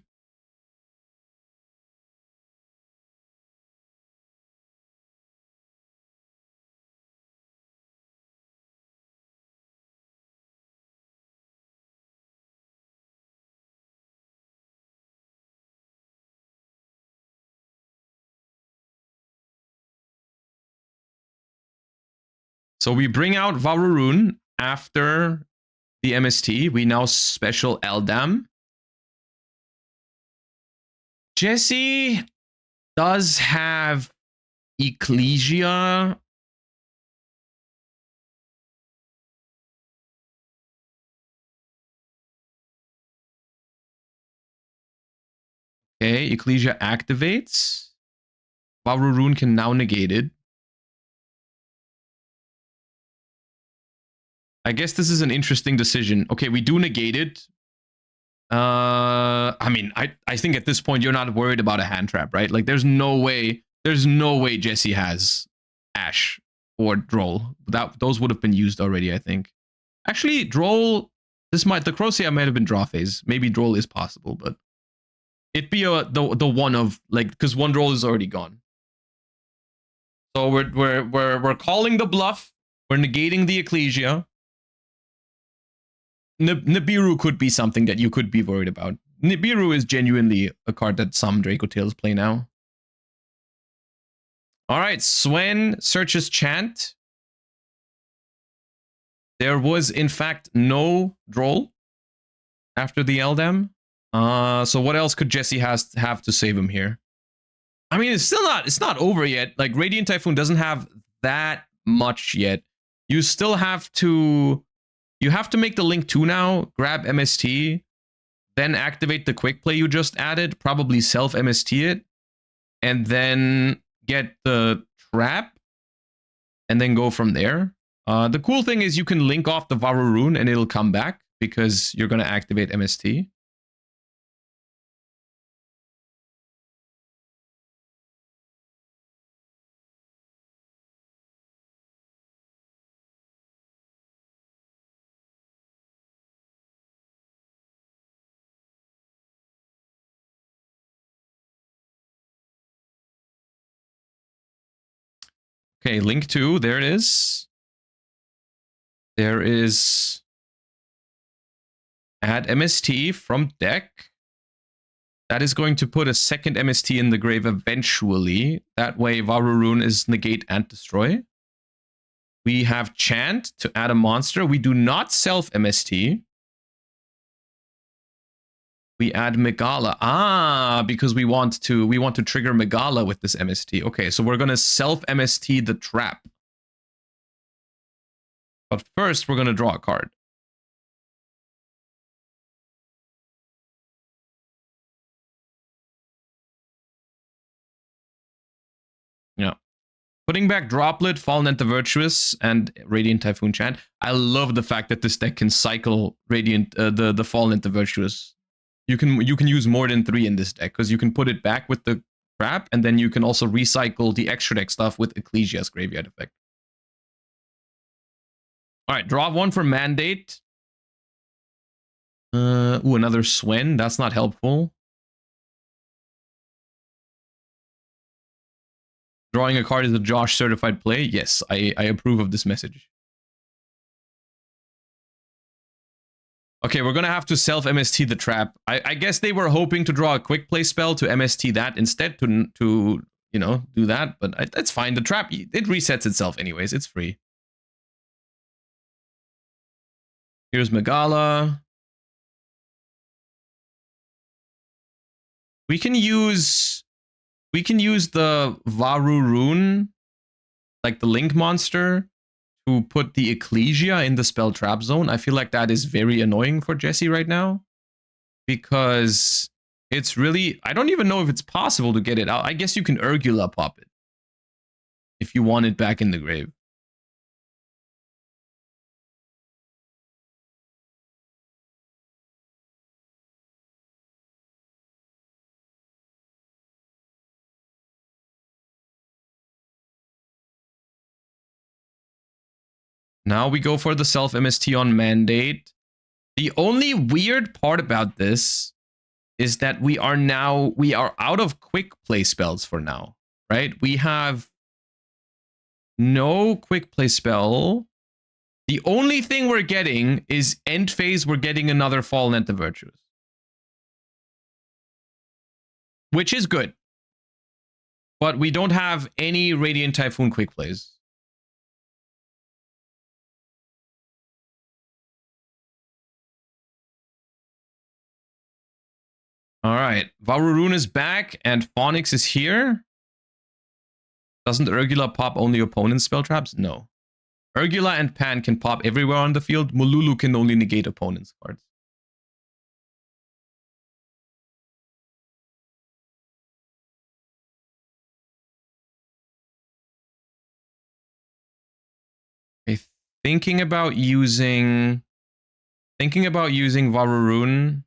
A: So we bring out Vararoon after the MST. We now special Eldam. Jesse does have Ecclesia. Okay, Ecclesia activates. Vararoon can now negate it. I guess this is an interesting decision. Okay, we do negate it. I mean, I think at this point you're not worried about a hand trap, right? Like there's no way Jesse has Ash or Droll. Those would have been used already, I think. Actually, Droll, the Crocea might have been draw phase. Maybe Droll is possible, but it'd be the one of like, because one Droll is already gone. So we're calling the bluff. We're negating the Ecclesia. Nibiru could be something that you could be worried about. Nibiru is genuinely a card that some Draco Tales play now. All right, Swen searches Chant. There was, in fact, no Droll after the Eldam. So what else could Jesse have to save him here? I mean, it's not over yet. Like, Radiant Typhoon doesn't have that much yet. You still have to... You have to make the Link 2 now, grab MST, then activate the quick play you just added, probably self-MST it, and then get the trap and then go from there. The cool thing is you can link off the Varu rune and it'll come back because you're going to activate MST. Okay, link 2, there it is. There is add MST from deck. That is going to put a second MST in the grave eventually. That way Varu rune is negate and destroy. We have chant to add a monster. We do not self MST. We add Megala. Ah, because we want to trigger Megala with this MST. Okay, so we're gonna self MST the trap. But first, we're gonna draw a card. Yeah. Putting back Droplet, Fallen and the Virtuous, and Radiant Typhoon Chant. I love the fact that this deck can cycle Radiant, the Fallen and the Virtuous. You can use more than 3 in this deck because you can put it back with the trap, and then you can also recycle the extra deck stuff with Ecclesia's Graveyard Effect. All right, draw 1 for Mandate. Ooh, another Swen. That's not helpful. Drawing a card is a Josh certified play. Yes, I approve of this message. Okay, we're gonna have to self MST the trap. I guess they were hoping to draw a quick play spell to MST that instead to you know, do that, but that's fine. The trap, it resets itself anyways. It's free. Here's Megala. We can use the Varu rune, like the Link monster, to put the Ecclesia in the spell trap zone. I feel like that is very annoying for Jesse right now because it's really, I don't even know if it's possible to get it out. I guess you can Urgula pop it if you want it back in the grave. Now we go for the self MST on Mandate. The only weird part about this is that we are out of quick play spells for now, right? We have no quick play spell. The only thing we're getting is end phase. We're getting another Fallen and the Virtuous, which is good. But we don't have any Radiant Typhoon quick plays. All right, Varu rune is back and Phonix is here. Doesn't Urgula pop only opponent spell traps? No. Urgula and Pan can pop everywhere on the field. Mululu can only negate opponent's cards. Okay, thinking about using Varu rune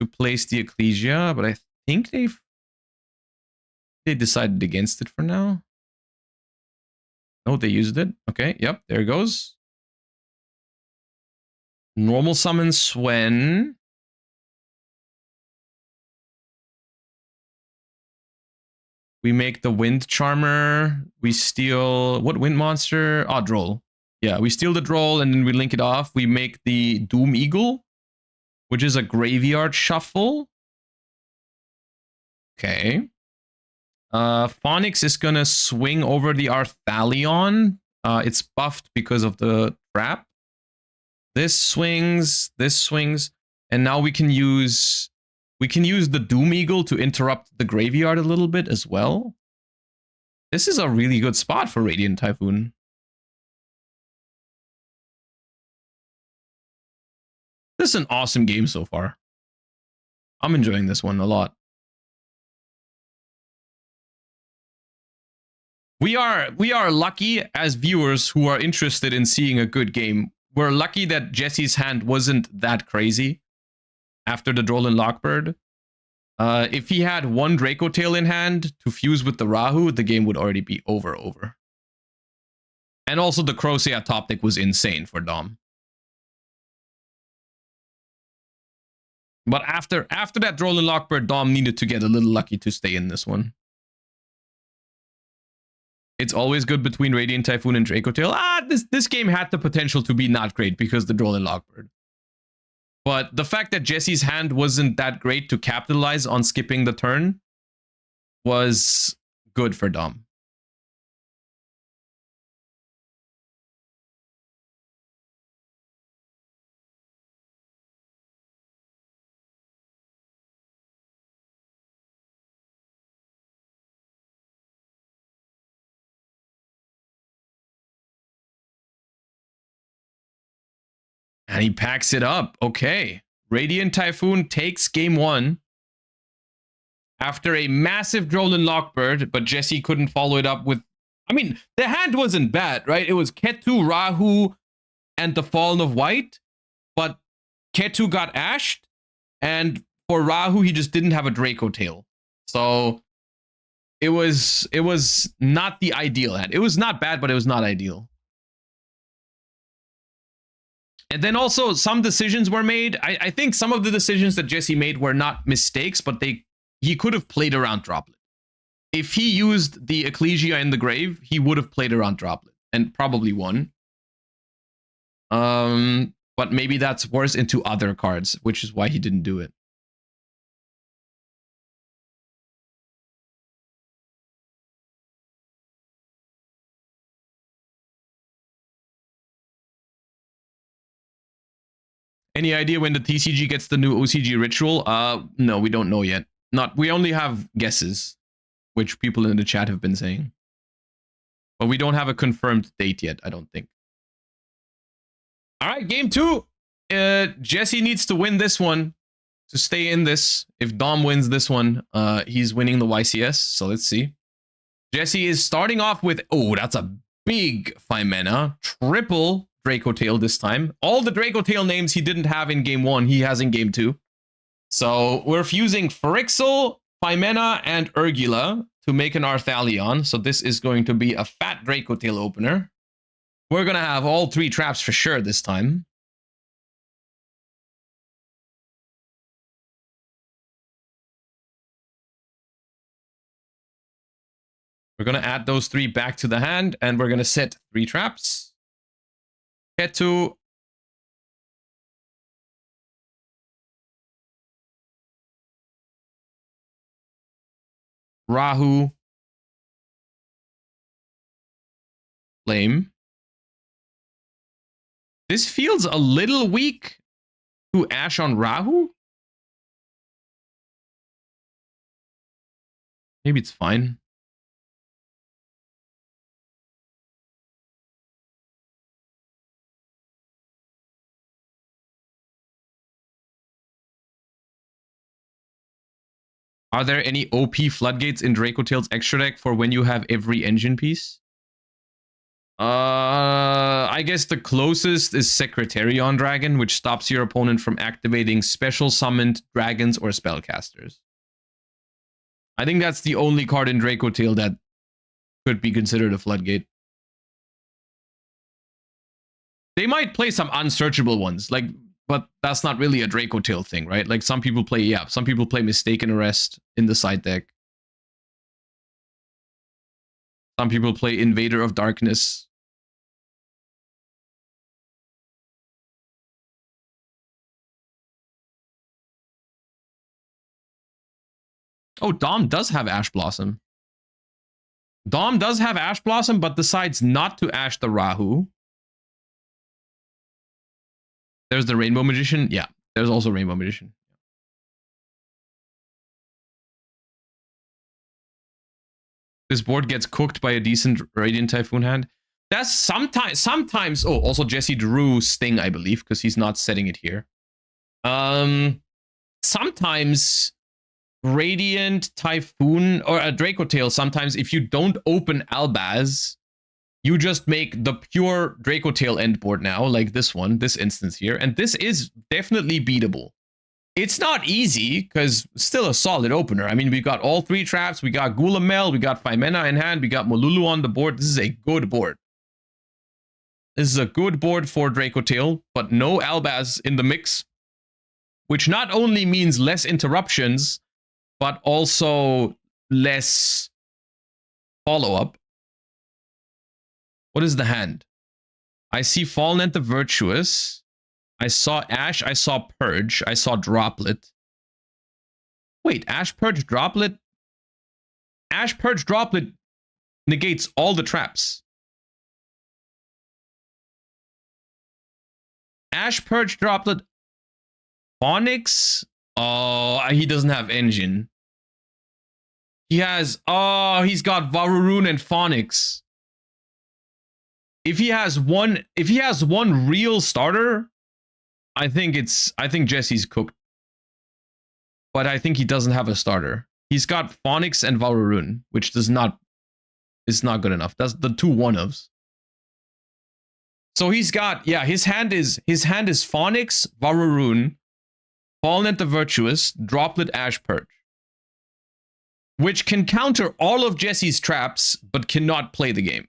A: to place the Ecclesia, but I think they decided against it for now. No, they used it. Okay, yep, there it goes. Normal summon Swen. We make the Wind Charmer. We steal... What wind monster? Ah, Droll. Yeah, we steal the Droll and then we link it off. We make the Doom Eagle, which is a graveyard shuffle. Okay. Phonix is gonna swing over the Arthalion. It's buffed because of the trap. This swings, and now we can use the Doom Eagle to interrupt the graveyard a little bit as well. This is a really good spot for Radiant Typhoon. This is an awesome game so far. I'm enjoying this one a lot. We are lucky as viewers who are interested in seeing a good game. We're lucky that Jesse's hand wasn't that crazy after the Drollin Lockbird. If he had one Draco Tail in hand to fuse with the Rahu, the game would already be over. And also the Crocea top deck was insane for Dom. But after that Drollin Lockbird, Dom needed to get a little lucky to stay in this one. It's always good between Radiant Typhoon and Draco Tail. This game had the potential to be not great because the Drollin Lockbird. But the fact that Jesse's hand wasn't that great to capitalize on skipping the turn was good for Dom. And he packs it up. Okay. Radiant Typhoon takes game 1 after a massive Drollin Lockbird, but Jesse couldn't follow it up with... I mean, the hand wasn't bad, right? It was Ketu, Rahu, and the Fallen of White, but Ketu got ashed, and for Rahu, he just didn't have a Draco Tail. So it was not the ideal hand. It was not bad, but it was not ideal. And then also some decisions were made. I think some of the decisions that Jesse made were not mistakes, but he could have played around Droplet. If he used the Ecclesia in the grave, he would have played around Droplet and probably won. But maybe that's worse into other cards, which is why he didn't do it. Any idea when the TCG gets the new OCG ritual? No, we don't know yet. We only have guesses, which people in the chat have been saying. But we don't have a confirmed date yet, I don't think. All right, game 2. Jesse needs to win this one to stay in this. If Dom wins this one, he's winning the YCS. So let's see. Jesse is starting off with... Oh, that's a big 5 mana. Triple Draco Tail this time. All the Draco Tail names he didn't have in game 1, he has in game 2. So we're fusing Phyrexial, 5 mana, and Urgula to make an Arthalion. So this is going to be a fat Draco Tail opener. We're going to have all 3 traps for sure this time. We're going to add those 3 back to the hand, and we're going to set 3 traps. Ketu. Rahu. Flame. This feels a little weak to Ash on Rahu. Maybe it's fine. Are there any OP floodgates in Draco Tail's extra deck for when you have every engine piece? I guess the closest is Secretarion Dragon, which stops your opponent from activating special summoned dragons or spellcasters. I think that's the only card in Draco Tail that could be considered a floodgate. They might play some unsearchable ones, like, but that's not really a Draco Tail thing, right? Like some people play Mistaken Arrest in the side deck. Some people play Invader of Darkness. Oh, Dom does have Ash Blossom. Dom does have Ash Blossom, but decides not to Ash the Rahu. There's the Rainbow Magician. Yeah, there's also Rainbow Magician. This board gets cooked by a decent Radiant Typhoon hand. That's sometimes. Oh, also Jesse drew Sting, I believe, because he's not setting it here. Sometimes Radiant, Typhoon, or a Draco Tail, sometimes if you don't open Albaz, you just make the pure Draco Tail end board now, like this one, this instance here. And this is definitely beatable. It's not easy, because still a solid opener. I mean, we got all 3 traps. We got Gulamel, we got Femena in hand, we got Molulu on the board. This is a good board. This is a good board for Draco Tail, but no Albaz in the mix, which not only means less interruptions, but also less follow-up. What is the hand? I see Fallen and the Virtuous. I saw Ash, I saw Purge, I saw Droplet. Wait, Ash, Purge, Droplet? Ash, Purge, Droplet negates all the traps. Ash, Purge, Droplet, Phonics? Oh, he doesn't have Engine. He has, oh, he's got Varurun and Phonics. If he has one real starter, I think Jesse's cooked. But I think he doesn't have a starter. He's got Phonics and Varurun, which is not good enough. That's the 2 one-ofs. So he's got, yeah, his hand is Phonics, Varurun, Fallen and the Virtuous, Droplet, Ash, Purge. Which can counter all of Jesse's traps, but cannot play the game.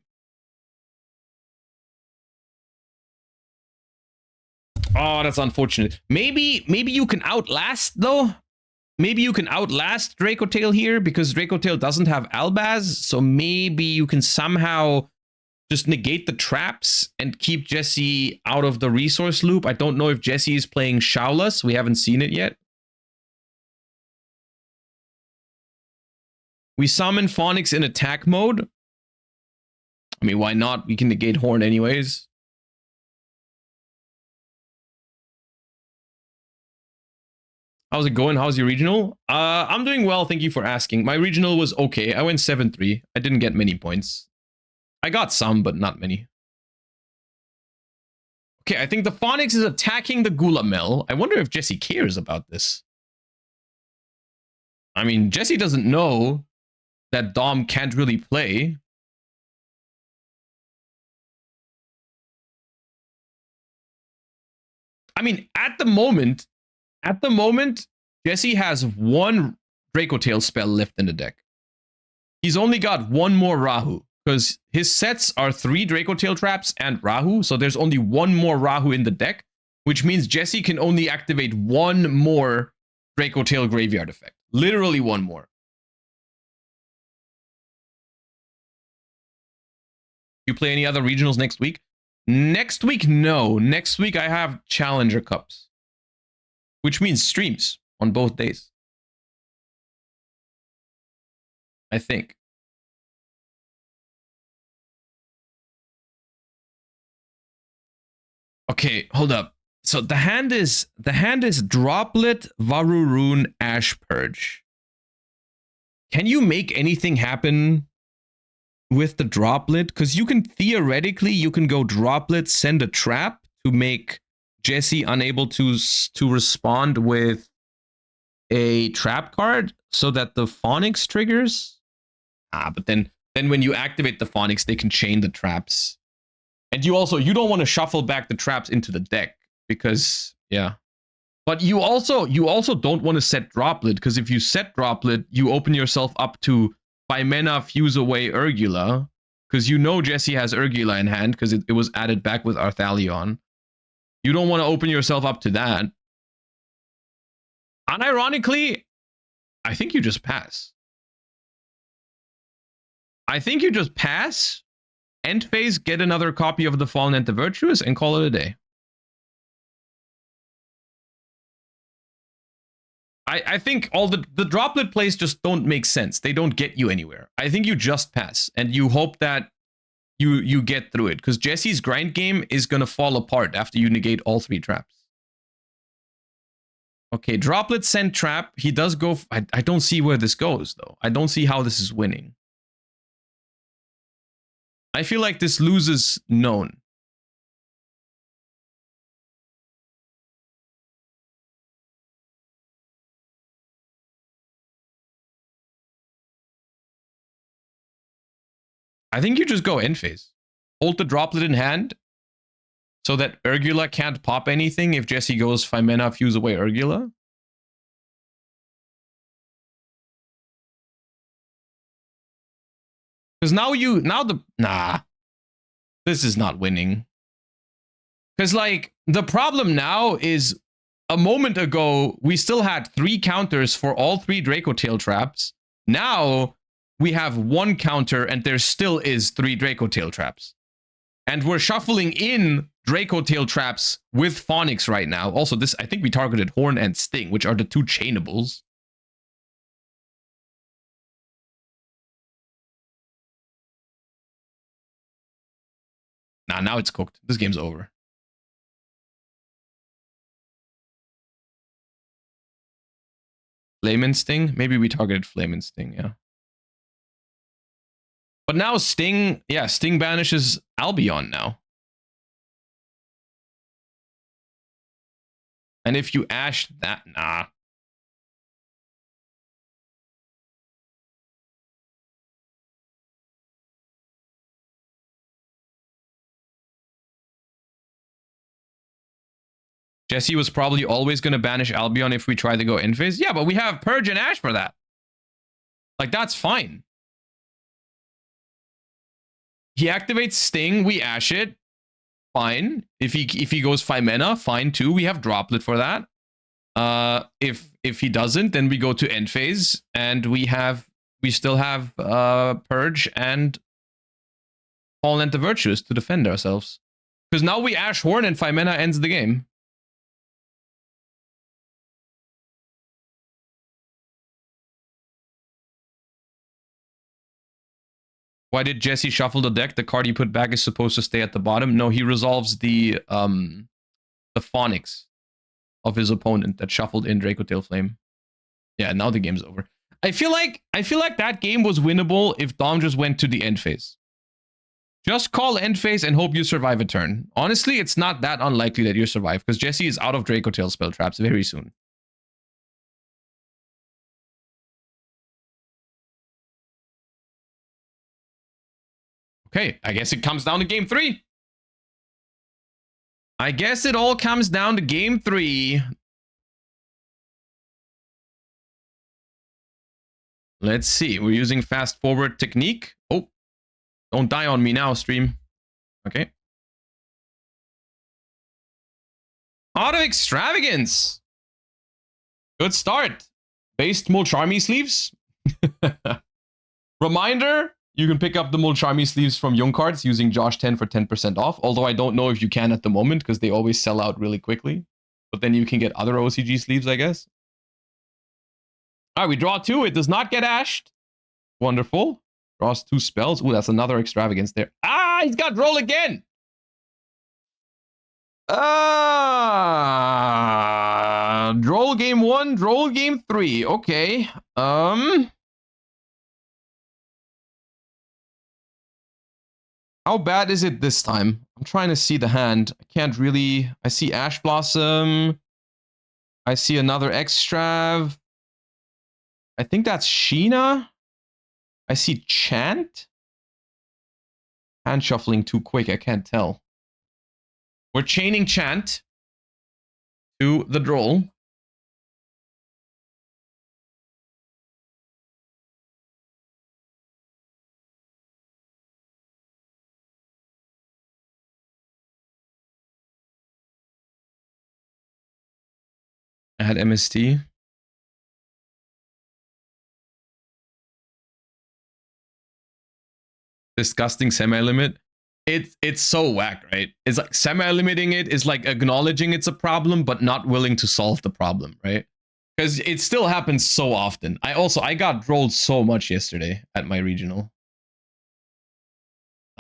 A: Oh, that's unfortunate. Maybe you can outlast, though. Maybe you can outlast Draco Tail here, because Draco Tail doesn't have Albaz, so maybe you can somehow just negate the traps and keep Jesse out of the resource loop. I don't know if Jesse is playing Shaolus. We haven't seen it yet. We summon Phonics in attack mode. I mean, why not? We can negate Horn anyways. How's it going? How's your regional? I'm doing well, thank you for asking. My regional was okay. I went 7-3. I didn't get many points. I got some, but not many. Okay, I think the Phonics is attacking the Gulamel. I wonder if Jesse cares about this. I mean, Jesse doesn't know that Dom can't really play. I mean, at the moment, Jesse has 1 Draco Tail spell left in the deck. He's only got 1 more Rahu, because his sets are 3 Draco Tail traps and Rahu, so there's only 1 more Rahu in the deck, which means Jesse can only activate 1 more Draco Tail graveyard effect. Literally 1 more. You play any other regionals next week? Next week, no. Next week, I have Challenger Cups, which means streams on both days. I think. Okay, hold up. So the hand is Droplet, Varurun, Ash, Purge. Can you make anything happen with the Droplet? Because you can theoretically go Droplet, send a trap to make Jesse unable to respond with a trap card so that the Phonics triggers. But then when you activate the Phonics, they can chain the traps. And you don't want to shuffle back the traps into the deck, because yeah. But you also don't want to set Droplet, because if you set Droplet, you open yourself up to Femena, Fuse Away, Urgula, because you know Jesse has Urgula in hand, because it was added back with Arthalion. You don't want to open yourself up to that. Unironically, I think you just pass. End phase, get another copy of the Fallen and the Virtuous, and call it a day. I think all the Droplet plays just don't make sense. They don't get you anywhere. I think you just pass, and you hope that you get through it, because Jesse's grind game is going to fall apart after you negate all 3 traps. Okay, Droplet send trap. He does go... I don't see where this goes, though. I don't see how this is winning. I feel like this loses known. I think you just go end phase. Hold the droplet in hand so that Urgula can't pop anything if Jesse goes 5 mana, fuse away Urgula. Because this is not winning. Because like the problem now is a moment ago, we still had 3 counters for all 3 Draco Tail traps. Now we have 1 counter and there still is 3 Draco Tail traps. And we're shuffling in Draco Tail traps with Phonics right now. Also, this, I think we targeted Horn and Sting, which are the 2 chainables. Nah, now it's cooked. This game's over. Flame and Sting? Maybe we targeted Flame and Sting, yeah. But now Sting, yeah, Sting banishes Albion now. And if you ash that, nah. Jesse was probably always going to banish Albion if we try to go end phase. Yeah, but we have Purge and Ash for that. Like, that's fine. He activates Sting, we Ash it. Fine. If he goes 5 mana, fine too. We have Droplet for that. If he doesn't, then we go to end phase and we still have Purge and Fallen and the Virtuous to defend ourselves. Because now we Ash Horn and 5 mana ends the game. Why did Jesse shuffle the deck? The card he put back is supposed to stay at the bottom. No, he resolves the Phonics of his opponent that shuffled in Draco Tail Flame. Yeah, now the game's over. I feel like that game was winnable if Dom just went to the end phase. Just call end phase and hope you survive a turn. Honestly, it's not that unlikely that you survive because Jesse is out of Draco Tail spell traps very soon. Okay, I guess it comes down to game 3. I guess it all comes down to game 3. Let's see. We're using fast forward technique. Oh, don't die on me now, stream. Okay. Out of Extravagance. Good start. Based Mulcharmy sleeves. Reminder, you can pick up the Mulcharmy sleeves from Young Cards using Josh 10 for 10% off. Although I don't know if you can at the moment because they always sell out really quickly. But then you can get other OCG sleeves, I guess. All right, we draw 2. It does not get ashed. Wonderful. Draws 2 spells. Ooh, that's another Extravagance there. Ah, he's got roll again. Droll game 1, droll game 3. Okay. How bad is it this time? I'm trying to see the hand. I can't really... I see Ash Blossom. I see another Extrav. I think that's Sheena. I see Chant. Hand shuffling too quick. I can't tell. We're chaining Chant to the Droll. Add MST. Disgusting semi-limit. It's so whack, right? It's like semi-limiting it is like acknowledging it's a problem, but not willing to solve the problem, right? Because it still happens so often. I got rolled so much yesterday at my regional.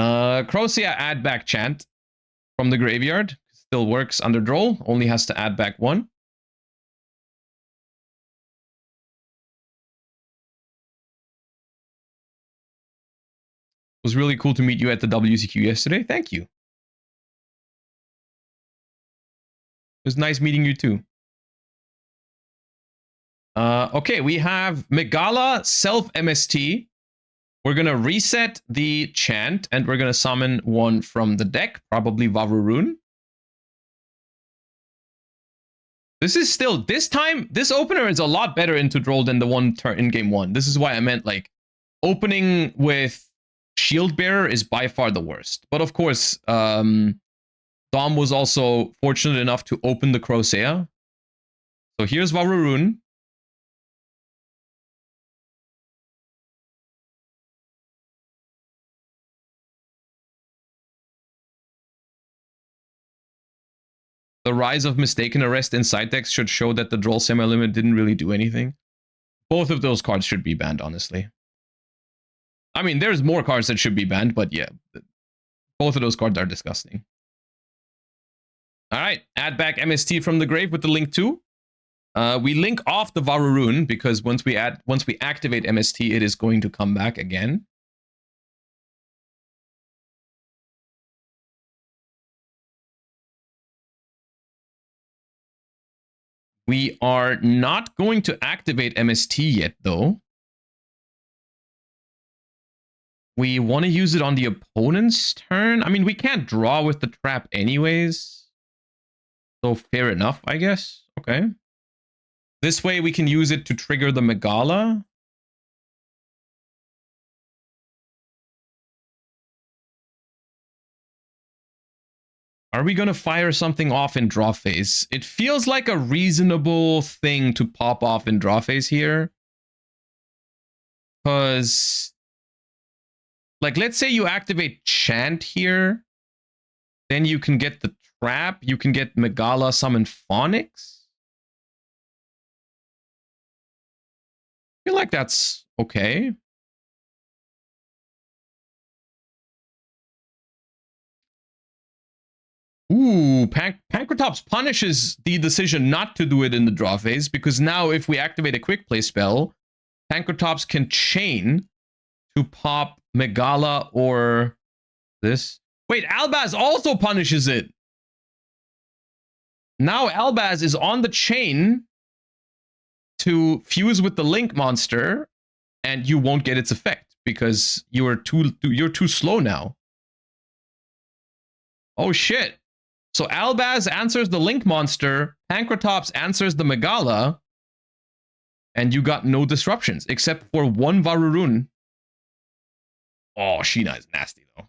A: Crocia add back Chant from the graveyard. Still works under Droll. Only has to add back 1. It was really cool to meet you at the WCQ yesterday. Thank you. It was nice meeting you too. Okay, we have Megala self MST We're going to reset the chant, and we're going to summon one from the deck, probably Varurun. This is still, this time, this opener is a lot better into Droll than the one turn in game 1. This is why I meant, like, opening with Shield Bearer is by far the worst. But of course, Dom was also fortunate enough to open the Crocea. So here's Varurun. The rise of Mistaken Arrest in side decks should show that the Droll semi-limit didn't really do anything. Both of those cards should be banned, honestly. I mean, there's more cards that should be banned, but yeah, both of those cards are disgusting. All right, add back MST from the grave with the link too. We link off the Varurun because once we activate MST, it is going to come back again. We are not going to activate MST yet, though. We want to use it on the opponent's turn. I mean, we can't draw with the trap anyways. So fair enough, I guess. Okay. This way we can use it to trigger the Megala. Are we going to fire something off in draw phase? It feels like a reasonable thing to pop off in draw phase here. Because, like, let's say you activate Chant here. Then you can get the trap. You can get Megala summon Phonics. I feel like that's okay. Ooh, Pancratops punishes the decision not to do it in the draw phase, because now if we activate a quick play spell, Pancratops can chain to pop Megala or this. Wait, Albaz also punishes it. Now Albaz is on the chain to fuse with the Link monster, and you won't get its effect because you're too slow now. Oh shit. So Albaz answers the Link monster, Pancratops answers the Megala, and you got no disruptions, except for one Varurun. Oh, Sheena is nasty, though.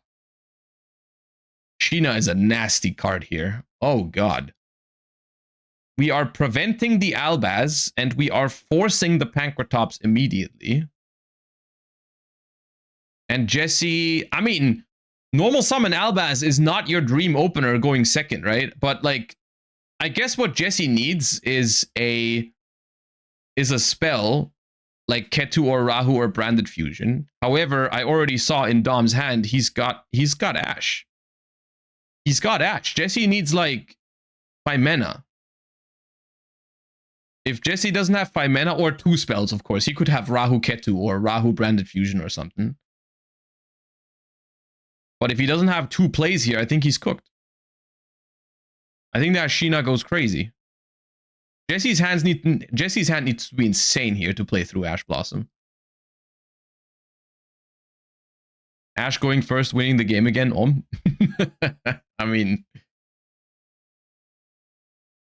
A: Sheena is a nasty card here. Oh, God. We are preventing the Albaz, and we are forcing the Pancratops immediately. And Jesse, I mean, normal summon Albaz is not your dream opener going second, right? But, like, I guess what Jesse needs is a spell like Ketu or Rahu or Branded Fusion. However, I already saw in Dom's hand he's got Ash. He's got Ash. Jesse needs like 5 mana. If Jesse doesn't have 5 mana or 2 spells, of course, he could have Rahu Ketu or Rahu Branded Fusion or something. But if he doesn't have 2 plays here, I think he's cooked. I think that Sheena goes crazy. Jesse's hand needs to be insane here to play through Ash Blossom. Ash going first, winning the game again. I mean,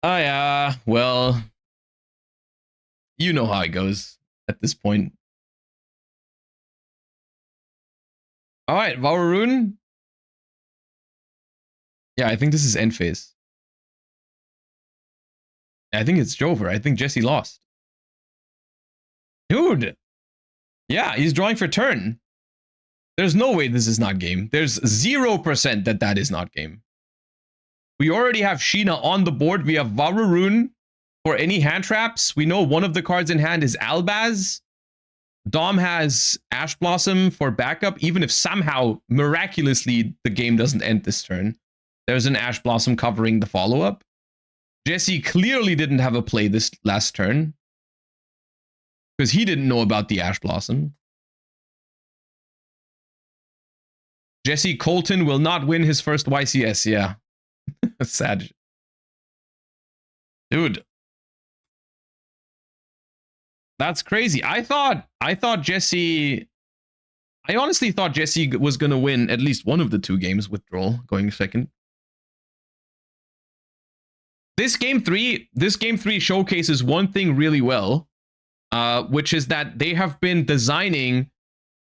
A: oh yeah, well, you know how it goes at this point. All right, Varurun. Yeah, I think this is end phase. I think it's Jover. I think Jesse lost. Dude. Yeah, he's drawing for turn. There's no way this is not game. There's 0% that is not game. We already have Sheena on the board. We have Varurun for any hand traps. We know one of the cards in hand is Albaz. Dom has Ash Blossom for backup, even if somehow, miraculously, the game doesn't end this turn. There's an Ash Blossom covering the follow-up. Jesse clearly didn't have a play this last turn because he didn't know about the Ash Blossom. Jesse Colton will not win his first YCS. Yeah. Sad. Dude. That's crazy. I thought Jesse I honestly thought Jesse was going to win at least one of the 2 games with Droll going second. This game 3 showcases one thing really well, which is that they have been designing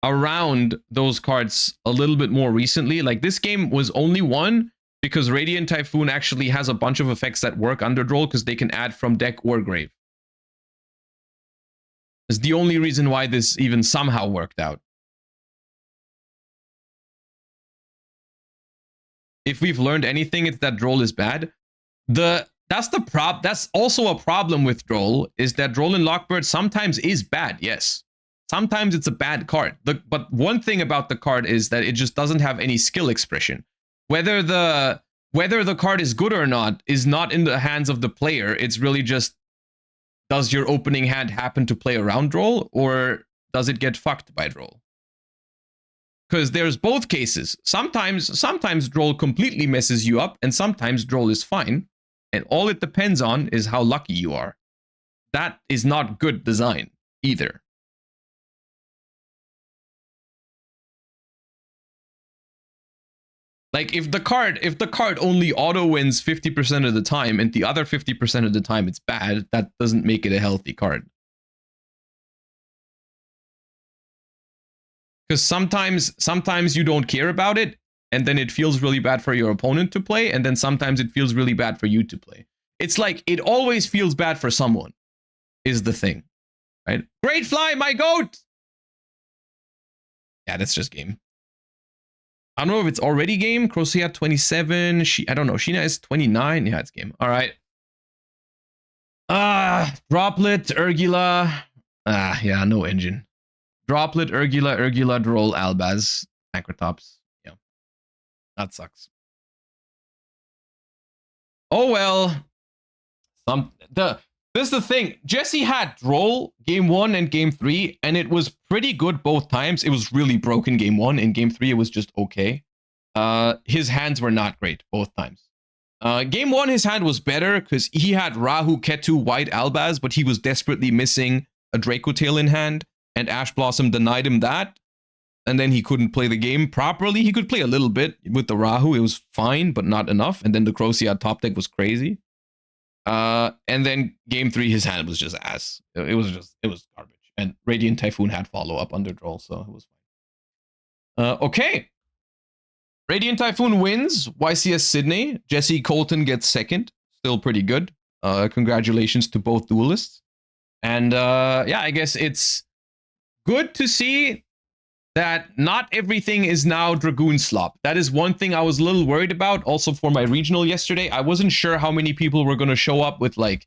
A: around those cards a little bit more recently. Like, this game was only won because Radiant Typhoon actually has a bunch of effects that work under Droll because they can add from deck or grave. It's the only reason why this even somehow worked out. If we've learned anything, it's that Droll is bad. That's also a problem with Droll, is that Droll in Lockbird sometimes is bad, yes. Sometimes it's a bad card. But one thing about the card is that it just doesn't have any skill expression. Whether the card is good or not is not in the hands of the player. It's really just, does your opening hand happen to play around Droll, or does it get fucked by Droll? Because there's both cases. Sometimes Droll completely messes you up, and sometimes Droll is fine. And all it depends on is how lucky you are. That is not good design either. Like, if the card only auto wins 50% of the time and the other 50% of the time it's bad, that doesn't make it a healthy card. Because sometimes you don't care about it, and then it feels really bad for your opponent to play, and then sometimes it feels really bad for you to play. It's like, it always feels bad for someone, is the thing, right? Great fly, my goat! Yeah, that's just game. I don't know if it's already game. Crocia 27. I don't know. Sheena is 29. Yeah, it's game. All right. Droplet, Urgula. Yeah, no engine. Droplet, Urgula, Droll, Albaz, Macrotops. Yeah. That sucks. Oh well. This is the thing. Jesse had Droll game 1 and game 3, and it was pretty good both times. It was really broken game 1. In game 3, it was just okay. His hands were not great both times. Game 1, his hand was better because he had Rahu, Ketu, White, Albaz, but he was desperately missing a Draco Tail in hand, and Ash Blossom denied him that. And then he couldn't play the game properly. He could play a little bit with the Rahu. It was fine, but not enough. And then the Crocia top deck was crazy. And then game 3, his hand was just ass. It was garbage. And Radiant Typhoon had follow-up under Droll, so it was fine. Okay. Radiant Typhoon wins YCS Sydney. Jesse Colton gets second. Still pretty good. Congratulations to both duelists. And yeah, I guess it's good to see that not everything is now Dragoon slop. That is one thing I was a little worried about. Also for my regional yesterday, I wasn't sure how many people were going to show up with like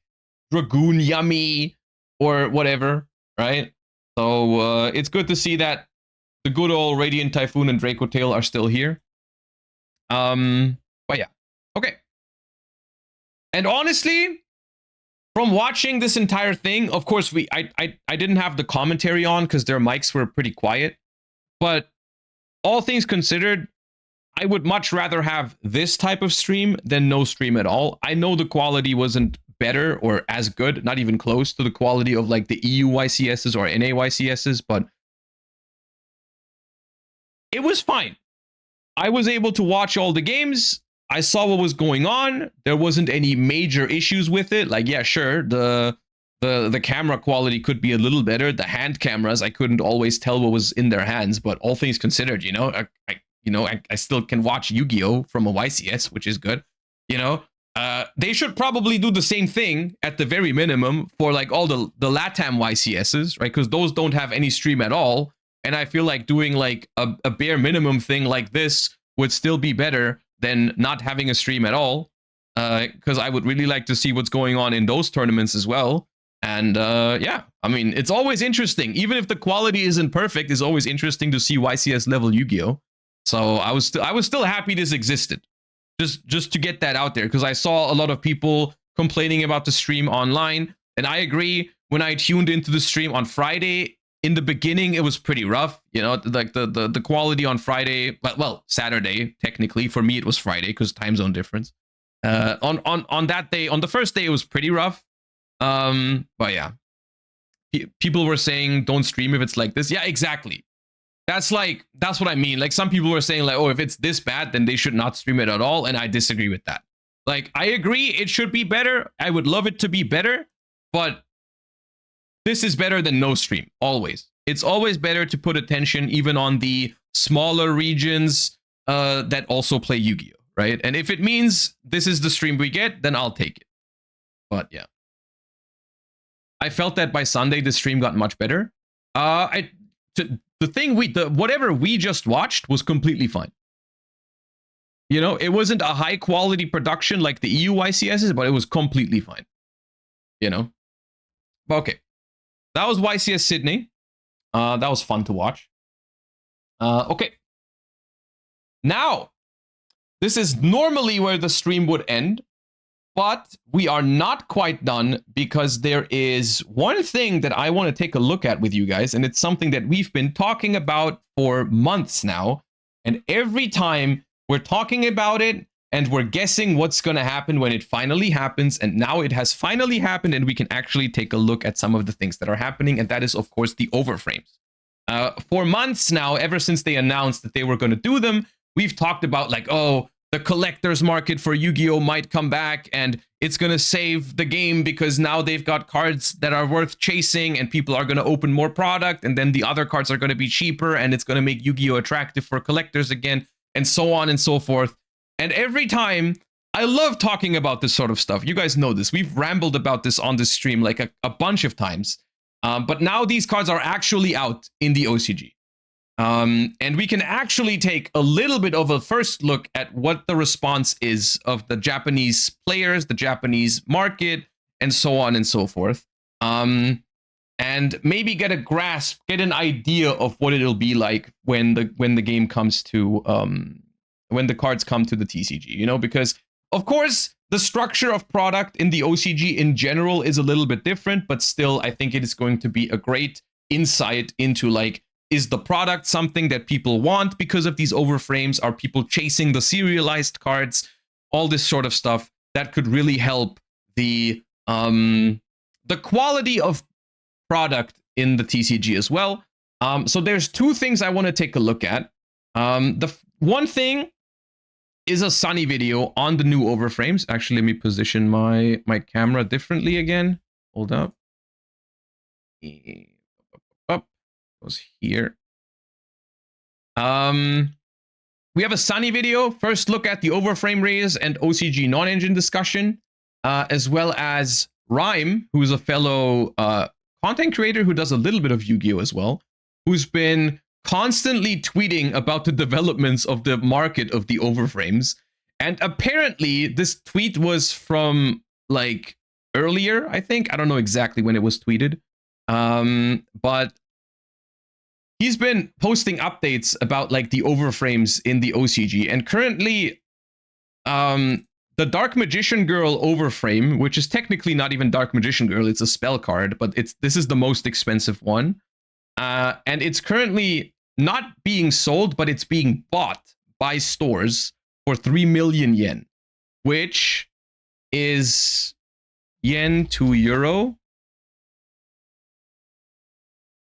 A: Dragoon Yummy or whatever, right? So it's good to see that the good old Radiant Typhoon and Draco Tail are still here. But yeah, okay. And honestly, from watching this entire thing, of course, I didn't have the commentary on because their mics were pretty quiet. But all things considered, I would much rather have this type of stream than no stream at all. I know the quality wasn't better or as good, not even close to the quality of like the EU YCSs or NA YCSs, but it was fine. I was able to watch all the games. I saw what was going on. There wasn't any major issues with it. Like, yeah, sure, the camera quality could be a little better. The hand cameras, I couldn't always tell what was in their hands, but all things considered, you know, I still can watch Yu-Gi-Oh from a YCS, which is good. You know, they should probably do the same thing at the very minimum for like all the LATAM YCSs, right? Because those don't have any stream at all. And I feel like doing like a bare minimum thing like this would still be better than not having a stream at all. Because I would really like to see what's going on in those tournaments as well. And yeah, I mean, it's always interesting. Even if the quality isn't perfect, it's always interesting to see YCS level Yu-Gi-Oh! So I was still happy this existed. Just to get that out there, because I saw a lot of people complaining about the stream online. And I agree, when I tuned into the stream on Friday, in the beginning, it was pretty rough. You know, like the quality on Friday, well, Saturday, technically. For me, it was Friday because time zone difference. On that day, on the first day, it was pretty rough. But yeah, people were saying don't stream if it's like this. Yeah, exactly. That's what I mean. Like some people were saying like, oh, if it's this bad, then they should not stream it at all. And I disagree with that. Like, I agree it should be better. I would love it to be better, but this is better than no stream, always. It's always better to put attention even on the smaller regions that also play Yu-Gi-Oh, right? And if it means this is the stream we get, then I'll take it. But yeah. I felt that by Sunday, the stream got much better. Whatever we just watched was completely fine. You know, it wasn't a high quality production like the EU YCSs, but it was completely fine. You know? Okay. That was YCS Sydney. That was fun to watch. Okay. Now, this is normally where the stream would end, but we are not quite done because there is one thing that I want to take a look at with you guys, and it's something that we've been talking about for months now. And every time we're talking about it and we're guessing what's going to happen when it finally happens, and now it has finally happened, and we can actually take a look at some of the things that are happening, and that is, of course, the overframes. For months now, ever since they announced that they were going to do them, we've talked about like, oh, the collector's market for Yu-Gi-Oh might come back and it's going to save the game because now they've got cards that are worth chasing and people are going to open more product, and then the other cards are going to be cheaper and it's going to make Yu-Gi-Oh attractive for collectors again, and so on and so forth. And every time, I love talking about this sort of stuff. You guys know this. We've rambled about this on this stream like a bunch of times. But now these cards are actually out in the OCG. And we can actually take a little bit of a first look at what the response is of the Japanese players, the Japanese market, and so on and so forth. And maybe get a grasp, get an idea of what it'll be like when the game comes to when the cards come to the TCG, you know, because of course the structure of product in the OCG in general is a little bit different, but still I think it is going to be a great insight into like, is the product something that people want because of these overframes? Are people chasing the serialized cards? All this sort of stuff that could really help the quality of product in the TCG as well. So there's two things I want to take a look at. The one thing is a Sunny video on the new overframes. Actually, let me position my camera differently again. Hold up. Up goes here. We have a Sunny video. First look at the overframe raise and OCG non-engine discussion, as well as Rhyme, who's a fellow content creator who does a little bit of Yu-Gi-Oh as well, who's been constantly tweeting about the developments of the market of the overframes. And apparently this tweet was from like earlier, I think. I don't know exactly when it was tweeted. But he's been posting updates about like the overframes in the OCG. And currently, the Dark Magician Girl overframe, which is technically not even Dark Magician Girl, it's a spell card, but this is the most expensive one. And it's currently not being sold, but it's being bought by stores for 3 million yen, which is yen to euro.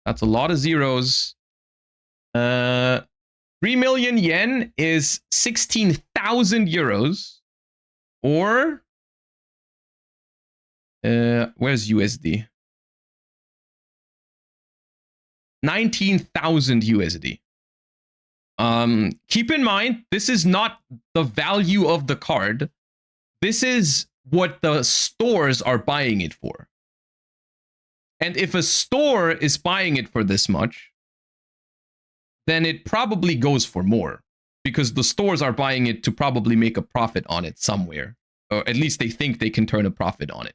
A: That's a lot of zeros. 3 million yen is 16,000 euros. Or, where's USD? 19,000 USD. Keep in mind, this is not the value of the card. This is what the stores are buying it for. And if a store is buying it for this much, then it probably goes for more, because the stores are buying it to probably make a profit on it somewhere, or at least they think they can turn a profit on it.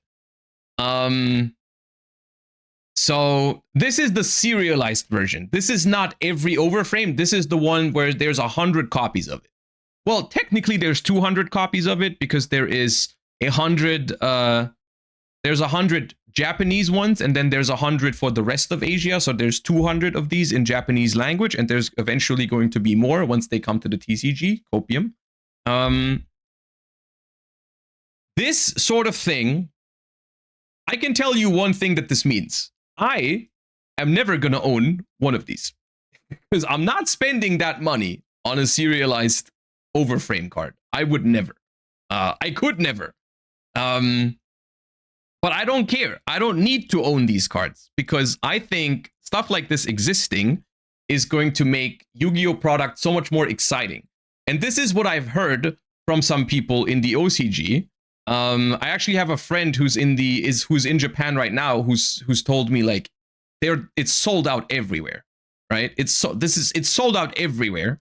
A: So this is the serialized version. This is not every overframe. This is the one where there's 100 copies of it. Well, technically there's 200 copies of it because there is 100. There's 100 Japanese ones, and then there's 100 for the rest of Asia. So there's 200 of these in Japanese language, and there's eventually going to be more once they come to the TCG, Copium. This sort of thing, I can tell you one thing that this means. I am never going to own one of these. Because I'm not spending that money on a serialized overframe card. I would never. I could never. But I don't care. I don't need to own these cards because I think stuff like this existing is going to make Yu-Gi-Oh product so much more exciting. And this is what I've heard from some people in the OCG. I actually have a friend who's in Japan right now who's told me like it's sold out everywhere, right? It's sold out everywhere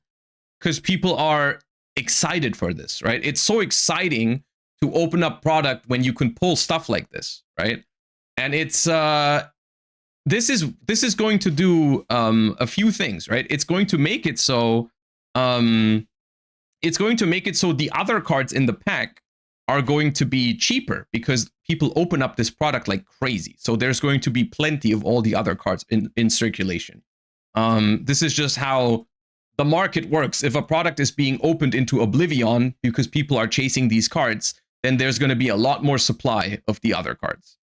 A: because people are excited for this, right? It's so exciting to open up product when you can pull stuff like this, right? And it's this is going to do a few things, right? It's going to make it so the other cards in the pack are going to be cheaper because people open up this product like crazy. So there's going to be plenty of all the other cards in circulation. This is just how the market works. If a product is being opened into oblivion because people are chasing these cards, then there's going to be a lot more supply of the other cards.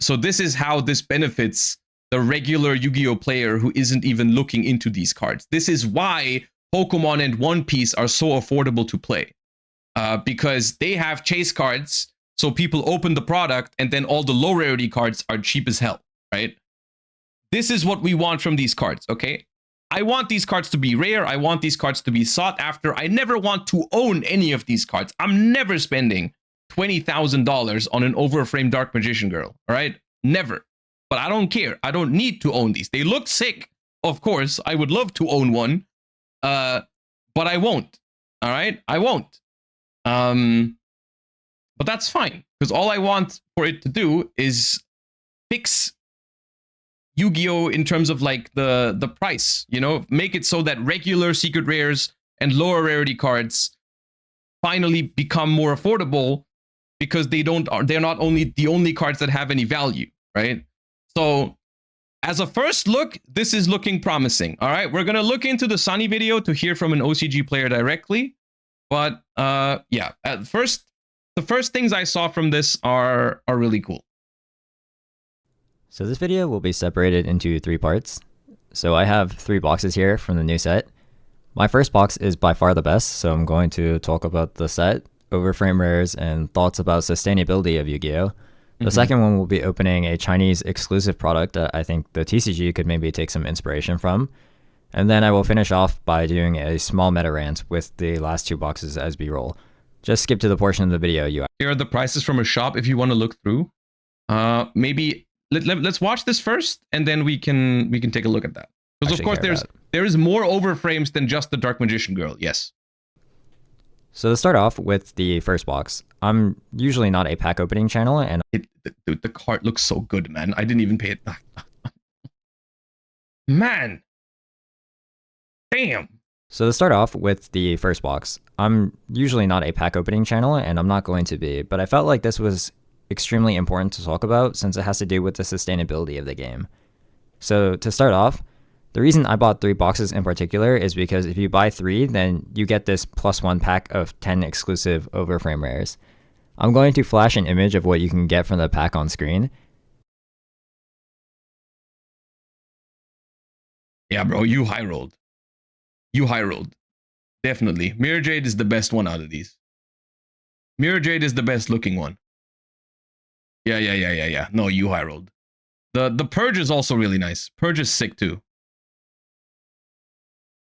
A: So this is how this benefits the regular Yu-Gi-Oh player who isn't even looking into these cards. This is why Pokemon and One Piece are so affordable to play. Because they have chase cards, so people open the product, and then all the low rarity cards are cheap as hell, right? This is what we want from these cards, okay? I want these cards to be rare. I want these cards to be sought after. I never want to own any of these cards. I'm never spending $20,000 on an Overframe Dark Magician Girl, all right? Never. But I don't care. I don't need to own these. They look sick, of course. I would love to own one, but I won't, all right? I won't. But that's fine, because all I want for it to do is fix Yu-Gi-Oh in terms of like the price, you know, make it so that regular secret rares and lower rarity cards finally become more affordable because they're not only the only cards that have any value, right? So as a first look, this is looking promising. All right, we're gonna look into the Sunny video to hear from an OCG player directly. But yeah, the first things I saw from this are really cool.
D: So this video will be separated into 3 parts. So I have 3 boxes here from the new set. My first box is by far the best, so I'm going to talk about the set, overframe rares, and thoughts about sustainability of Yu-Gi-Oh! The second one will be opening a Chinese exclusive product that I think the TCG could maybe take some inspiration from. And then I will finish off by doing a small meta rant with the last 2 boxes as B-roll. Just skip to the portion of the video you...
A: Here are the prices from a shop if you want to look through. Maybe let's watch this first, and then we can take a look at that. Because of course there is more overframes than just the Dark Magician Girl. Yes.
D: So to start off with the first box, I'm usually not a pack opening channel, and
A: the card looks so good, man. I didn't even pay it. Man. Damn.
D: So to start off with the first box, I'm usually not a pack opening channel, and I'm not going to be, but I felt like this was extremely important to talk about since it has to do with the sustainability of the game. So to start off, the reason I bought 3 boxes in particular is because if you buy 3, then you get this +1 pack of 10 exclusive overframe rares. I'm going to flash an image of what you can get from the pack on screen.
A: Yeah, bro, you high rolled. You high rolled. Definitely. Mirror Jade is the best one out of these. Mirror Jade is the best looking one. Yeah. No, you high rolled. The Purge is also really nice. Purge is sick too.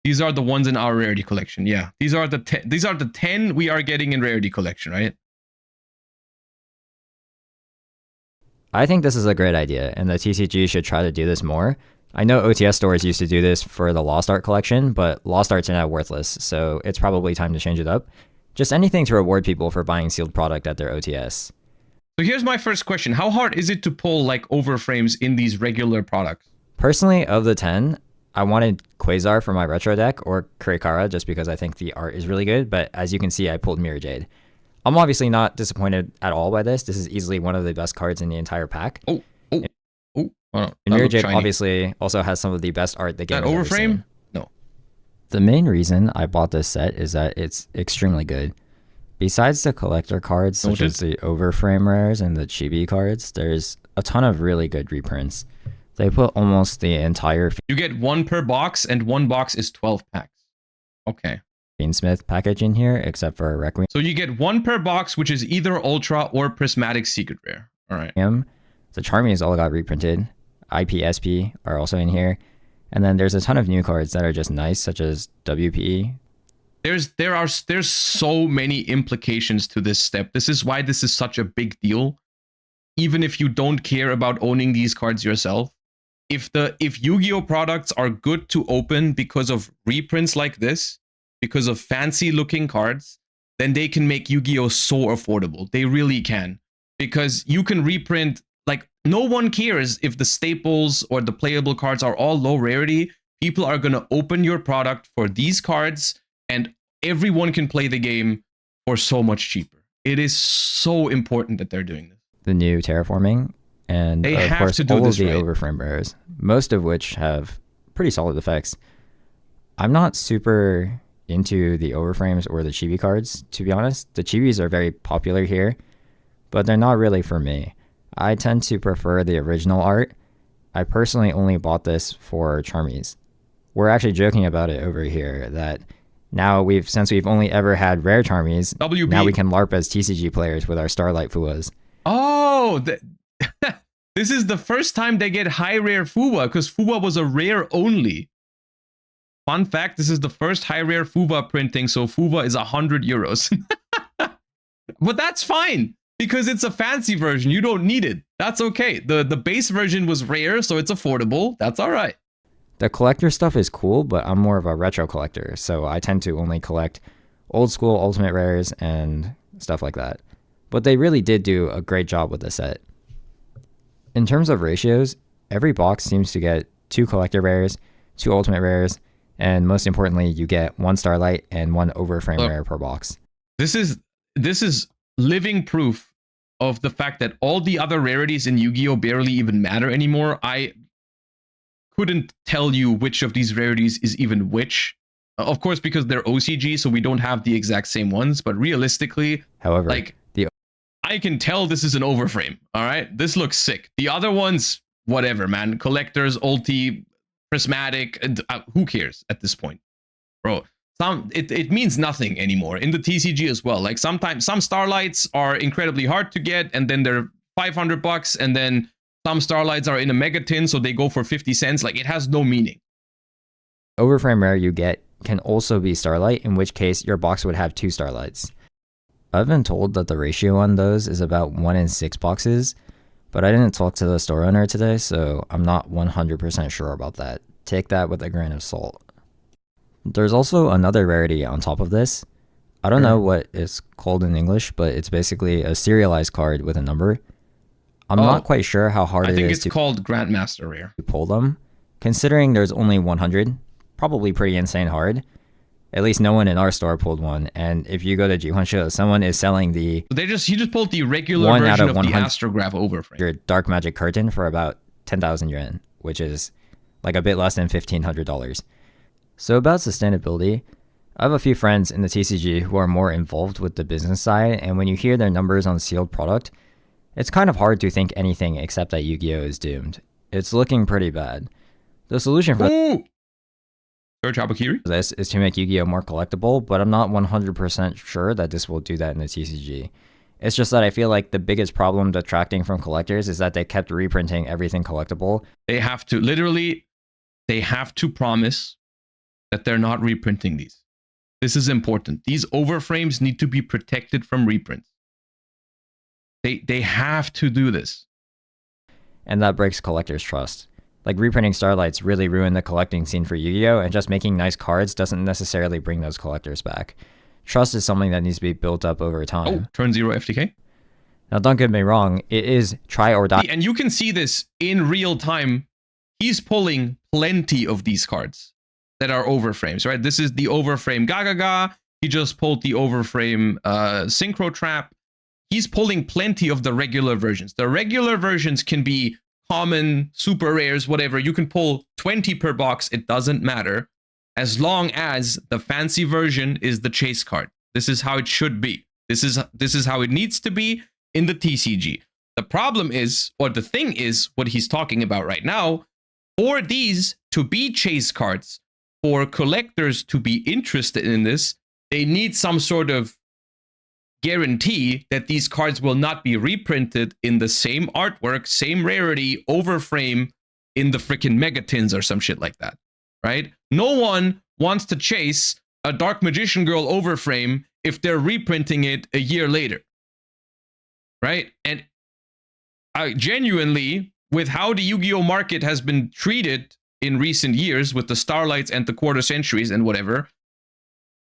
A: These are the ones in our rarity collection. Yeah, these are the 10 we are getting in rarity collection, right?
D: I think this is a great idea, and the TCG should try to do this more. I know OTS stores used to do this for the Lost Art collection, but Lost Arts are now worthless, so it's probably time to change it up. Just anything to reward people for buying sealed product at their OTS.
A: So here's my first question. How hard is it to pull like overframes in these regular products?
D: Personally, of the 10, I wanted Quasar for my retro deck, or Kurikara, just because I think the art is really good, but as you can see, I pulled Mirror Jade. I'm obviously not disappointed at all by this. This is easily one of the best cards in the entire pack. And Mirror Jade obviously also has some of the best art the game has ever seen.
A: No.
D: The main reason I bought this set is that it's extremely good. Besides the collector cards, such as the overframe rares and the chibi cards, there's a ton of really good reprints. They put almost the entire
A: You get 1 per box, and 1 box is 12 packs. Okay.
D: Smith package in here, except for Requiem.
A: So you get 1 per box, which is either Ultra or Prismatic Secret Rare. All right.
D: The Charmies all got reprinted. IPSP are also in here. And then there's a ton of new cards that are just nice, such as WPE.
A: There's so many implications to this step. This is why this is such a big deal. Even if you don't care about owning these cards yourself, if Yu-Gi-Oh products are good to open because of reprints like this, because of fancy looking cards, then they can make Yu-Gi-Oh so affordable. They really can, because you can reprint, like, no one cares if the staples or the playable cards are all low rarity. People are going to open your product for these cards, and everyone can play the game for so much cheaper. It is so important that they're doing this.
D: The new terraforming, and
A: they
D: of
A: have
D: course
A: to do
D: all
A: this
D: of the
A: right.
D: Overframe rares, most of which have pretty solid effects. I'm not super into the Overframes or the chibi cards, to be honest. The chibis are very popular here, but they're not really for me. I tend to prefer the original art. I personally only bought this for Charmies. We're actually joking about it over here that now since we've only ever had rare Charmies,
A: WB.
D: now we can LARP as TCG players with our Starlight Fuwas.
A: Oh, this is the first time they get high rare Fuwa, because Fuwa was a rare only. Fun fact, this is the first high rare Fuwa printing, so Fuwa is 100 euros. But that's fine, because it's a fancy version. You don't need it. That's okay. The base version was rare, so it's affordable. That's all right.
D: The collector stuff is cool, but I'm more of a retro collector, so I tend to only collect old school ultimate rares and stuff like that. But they really did do a great job with the set. In terms of ratios, every box seems to get 2 collector rares, 2 ultimate rares, and most importantly, you get 1 Starlight and 1 Overframe rare per box.
A: This is living proof of the fact that all the other rarities in Yu-Gi-Oh barely even matter anymore. I couldn't tell you which of these rarities is even which. Of course, because they're OCG, so we don't have the exact same ones. But realistically,
D: however,
A: like, I can tell this is an Overframe. All right, this looks sick. The other ones, whatever, man. Collectors, ulti, prismatic, who cares at this point, bro? It means nothing anymore in the TCG as well. Like, sometimes some Starlights are incredibly hard to get, and then they're $500, and then some Starlights are in a mega tin, so they go for 50 cents. Like, it has no meaning.
D: Overframe rare you get can also be Starlight, in which case your box would have 2 Starlights. I've been told that the ratio on those is about 1 in 6 boxes, but I didn't talk to the store owner today, so I'm not 100% sure about that. Take that with a grain of salt. There's also another rarity on top of this. I don't know what it's called in English, but it's basically a serialized card with a number. I'm not quite sure how hard it is to...
A: I think it's called Grandmaster Rare.
D: ...pull them. Considering there's only 100, probably pretty insane hard. At least no one in our store pulled one, and if you go to Jihuanshu, someone is selling the...
A: He just pulled the regular version of the Astrograph Overframe.
D: Your Dark Magic Curtain for about 10,000 yuan, which is like a bit less than $1,500. So about sustainability, I have a few friends in the TCG who are more involved with the business side, and when you hear their numbers on sealed product, it's kind of hard to think anything except that Yu-Gi-Oh is doomed. It's looking pretty bad. The solution for this is to make Yu-Gi-Oh more collectible, but I'm not 100% sure that this will do that in the TCG. It's just that I feel like the biggest problem detracting from collectors is that they kept reprinting everything collectible.
A: They have to, literally, they have to promise that they're not reprinting these. This is important. These Overframes need to be protected from reprints. They have to do this.
D: And that breaks collectors' trust. Like, reprinting Starlights really ruined the collecting scene for Yu-Gi-Oh, and just making nice cards doesn't necessarily bring those collectors back. Trust is something that needs to be built up over time.
A: Oh, turn 0 FTK.
D: Now, don't get me wrong, it is try or die.
A: And you can see this in real time. He's pulling plenty of these cards that are Overframes, right? This is the Overframe Gagaga. He just pulled the Overframe Synchro Trap. He's pulling plenty of the regular versions. The regular versions can be common, super rares, whatever. You can pull 20 per box. It doesn't matter, as long as the fancy version is the chase card. This is how it should be. This is how it needs to be in the TCG. The problem is, or the thing is, what he's talking about right now, for these to be chase cards, for collectors to be interested in this, they need some sort of guarantee that these cards will not be reprinted in the same artwork, same rarity, overframe in the freaking megatins or some shit like that, right? No one wants to chase a Dark Magician Girl overframe if they're reprinting it a year later, right? And genuinely, with how the Yu-Gi-Oh market has been treated in recent years with the Starlights and the Quarter Centuries and whatever,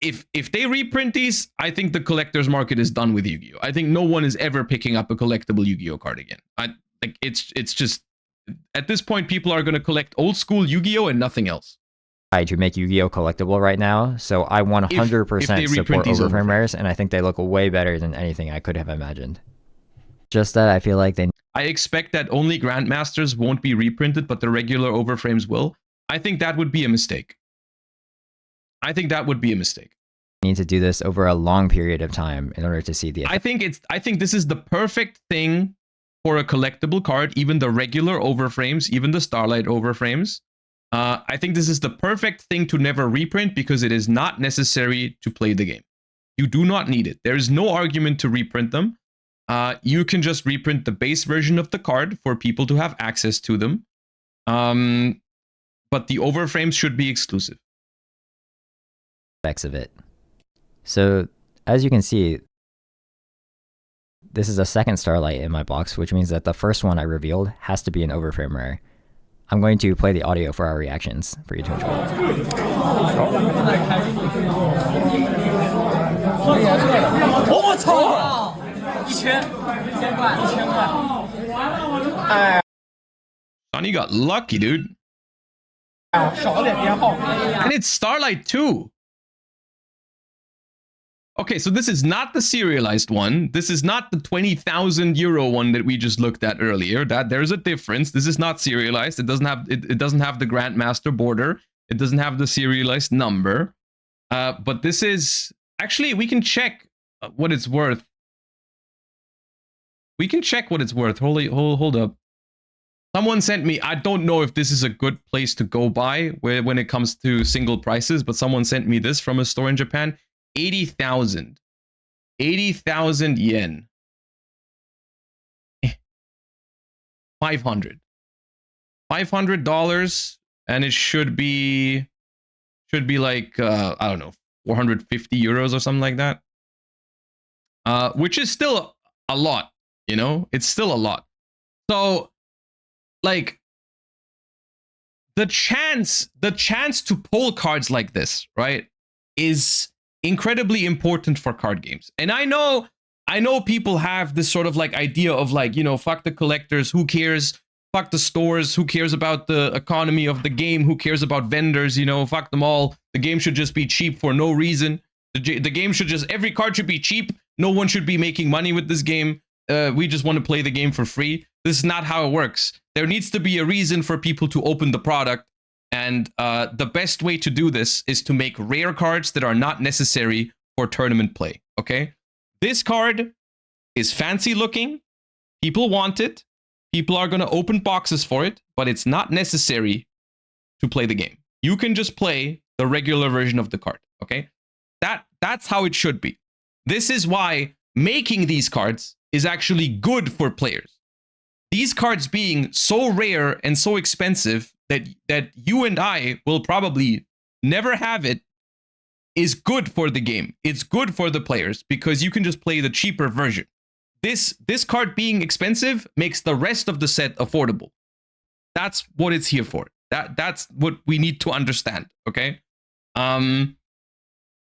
A: if they reprint these, I think the collector's market is done with Yu-Gi-Oh. I think no one is ever picking up a collectible Yu-Gi-Oh card again. It's just, at this point, people are going to collect old school Yu-Gi-Oh and nothing else.
D: To make Yu-Gi-Oh collectible right now, so I 100% support Overframe rares, and I think they look way better than anything I could have imagined. Just that I feel like
A: I expect that only Grandmasters won't be reprinted, but the regular Overframes will. I think that would be a mistake. I think that would be a mistake.
D: Need to do this over a long period of time in order to see the effect.
A: I think this is the perfect thing for a collectible card, even the regular Overframes, even the Starlight Overframes. I think this is the perfect thing to never reprint because it is not necessary to play the game. You do not need it. There is no argument to reprint them. You can just reprint the base version of the card for people to have access to them. But the Overframes should be exclusive.
D: Effects of it. So, as you can see, this is a second Starlight in my box, which means that the first one I revealed has to be an Overframe rare. I'm going to play the audio for our reactions for you to enjoy.
A: Sonny got lucky, dude. And it's Starlight too. Okay, so this is not the serialized one. This is not the 20,000 euro one that we just looked at earlier. That there's a difference. This is not serialized. It doesn't have it doesn't have the Grandmaster border. It doesn't have the serialized number. But this is actually, we can check what it's worth. We can check what it's worth. Hold up. Someone sent me, I don't know if this is a good place to go by when it comes to single prices, but someone sent me this from a store in Japan. 80,000. 80,000 yen. 500. $500, and it should be like I don't know, 450 euros or something like that. Which is still a lot, you know? It's still a lot. So like the chance to pull cards like this, right, is incredibly important for card games. And I know people have this sort of like idea of like, you know, fuck the collectors, who cares? Fuck the stores, who cares about the economy of the game? Who cares about vendors? You know, fuck them all. The game should just be cheap for no reason. The game should just, every card should be cheap. No one should be making money with this game. We just want to play the game for free. This is not how it works. There needs to be a reason for people to open the product. And the best way to do this is to make rare cards that are not necessary for tournament play, okay? This card is fancy looking. People want it. People are going to open boxes for it, but it's not necessary to play the game. You can just play the regular version of the card, okay? That's how it should be. This is why making these cards is actually good for players. These cards being so rare and so expensive that you and I will probably never have it is good for the game. It's good for the players because you can just play the cheaper version. This card being expensive makes the rest of the set affordable. That's what it's here for. That's what we need to understand, okay? And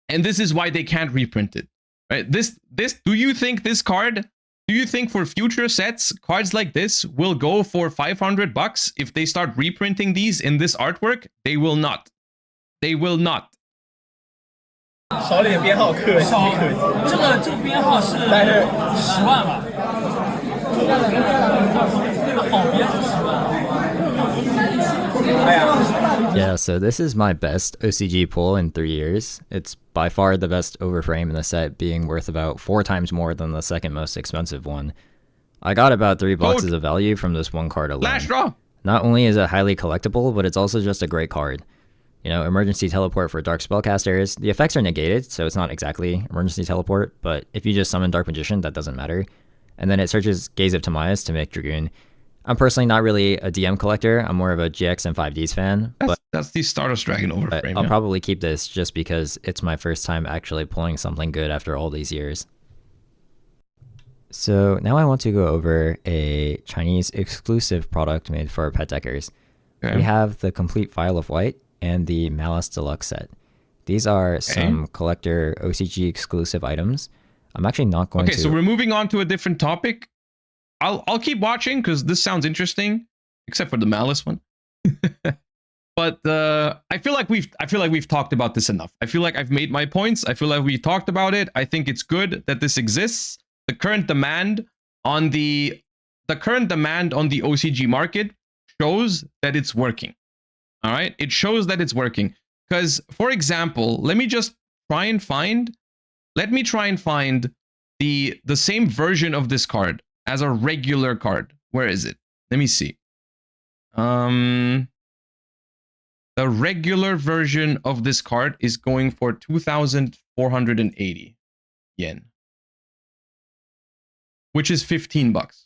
A: this is why they can't reprint it. Right? Do you think this card, do you think for future sets, cards like this will go for $500 if they start reprinting these in this artwork? They will not. They will not.
E: 少点编号可惜，
F: 这个编号是10万吧？那个好编是10万。
E: 哎呀。
D: Yeah, so this is my best OCG pull in 3 years. It's by far the best overframe in the set, being worth about 4 times more than the second most expensive one. I got about 3 boxes of value from this one card alone.
A: Last draw.
D: Not only is it highly collectible, but it's also just a great card. You know, emergency teleport for dark spellcasters. The effects are negated, so it's not exactly emergency teleport, but if you just summon Dark Magician, that doesn't matter. And then it searches Gaze of Timaeus to make Dragoon. I'm personally not really a DM collector. I'm more of a GX and 5Ds fan.
A: That's the Stardust Dragon Overframe.
D: I'll probably keep this just because it's my first time actually pulling something good after all these years. So now I want to go over a Chinese exclusive product made for pet deckers.
A: Okay.
D: We have the complete File of White and the Malice Deluxe set. These are some collector OCG exclusive items. I'm actually not going to...
A: Okay, so we're moving on to a different topic. I'll keep watching because this sounds interesting, except for the Malice one. But I feel like we've talked about this enough. I feel like I've made my points. I feel like we talked about it. I think it's good that this exists. The current demand on the OCG market shows that it's working. All right, it shows that it's working. Because, for example, let me try and find the same version of this card as a regular card. Where is it? Let me see. The regular version of this card is going for 2,480 yen, which is $15.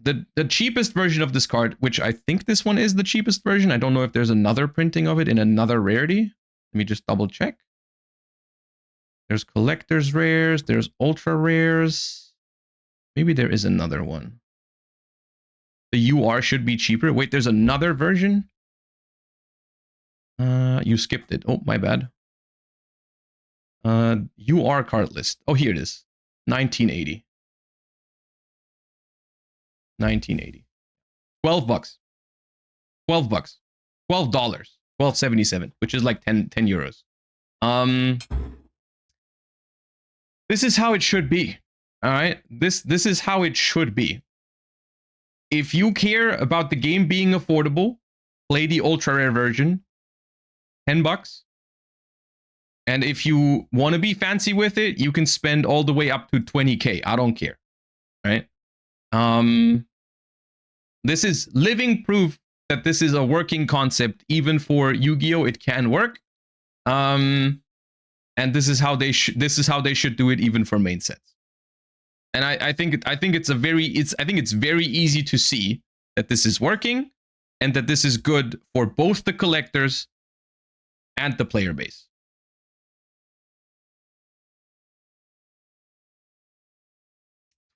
A: The cheapest version of this card, which I think this one is the cheapest version. I don't know if there's another printing of it in another rarity. Let me just double check. There's collector's rares. There's ultra rares. Maybe there is another one. The UR should be cheaper. Wait, there's another version? You skipped it. Oh, my bad. UR card list. Oh, here it is. 1980. 1980. $12. $12. $12.77, which is like 10 euros. This is how it should be. All right? This is how it should be. If you care about the game being affordable, play the ultra rare version. $10. And if you want to be fancy with it, you can spend all the way up to 20k. I don't care. Right? This is living proof that this is a working concept. Even for Yu-Gi-Oh, it can work. And this is how they should do it even for main sets. And I think it's very easy to see that this is working and that this is good for both the collectors and the player base.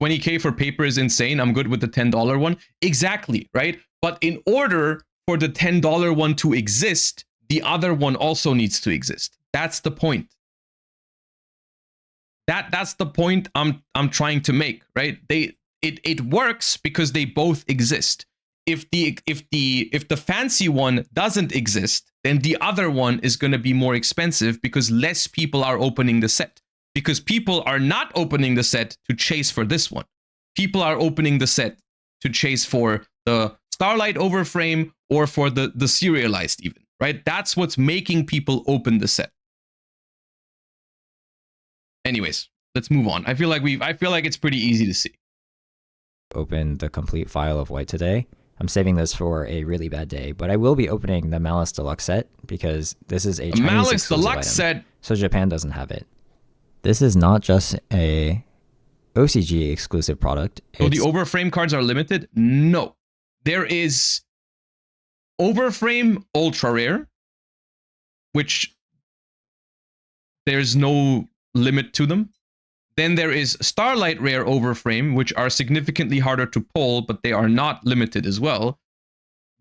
A: $20k for paper is insane. I'm good with the $10 one. Exactly, right? But in order for the $10 one to exist, the other one also needs to exist. That's the point. That's the point I'm trying to make, right? It works because they both exist. If the fancy one doesn't exist, then the other one is going to be more expensive because less people are opening the set. Because people are not opening the set to chase for this one. People are opening the set to chase for the Starlight Overframe or for the serialized even, right? That's what's making people open the set. Anyways, let's move on. I feel like it's pretty easy to see.
D: Open the complete File of White today. I'm saving this for a really bad day, but I will be opening the Malice Deluxe set because this is a Chinese
A: Malice Deluxe
D: item,
A: set,
D: so Japan doesn't have it. This is not just a OCG exclusive product.
A: So the Overframe cards are limited? No. There is Overframe Ultra Rare, which there's no limit to them. Then there is Starlight Rare Overframe, which are significantly harder to pull, but they are not limited as well.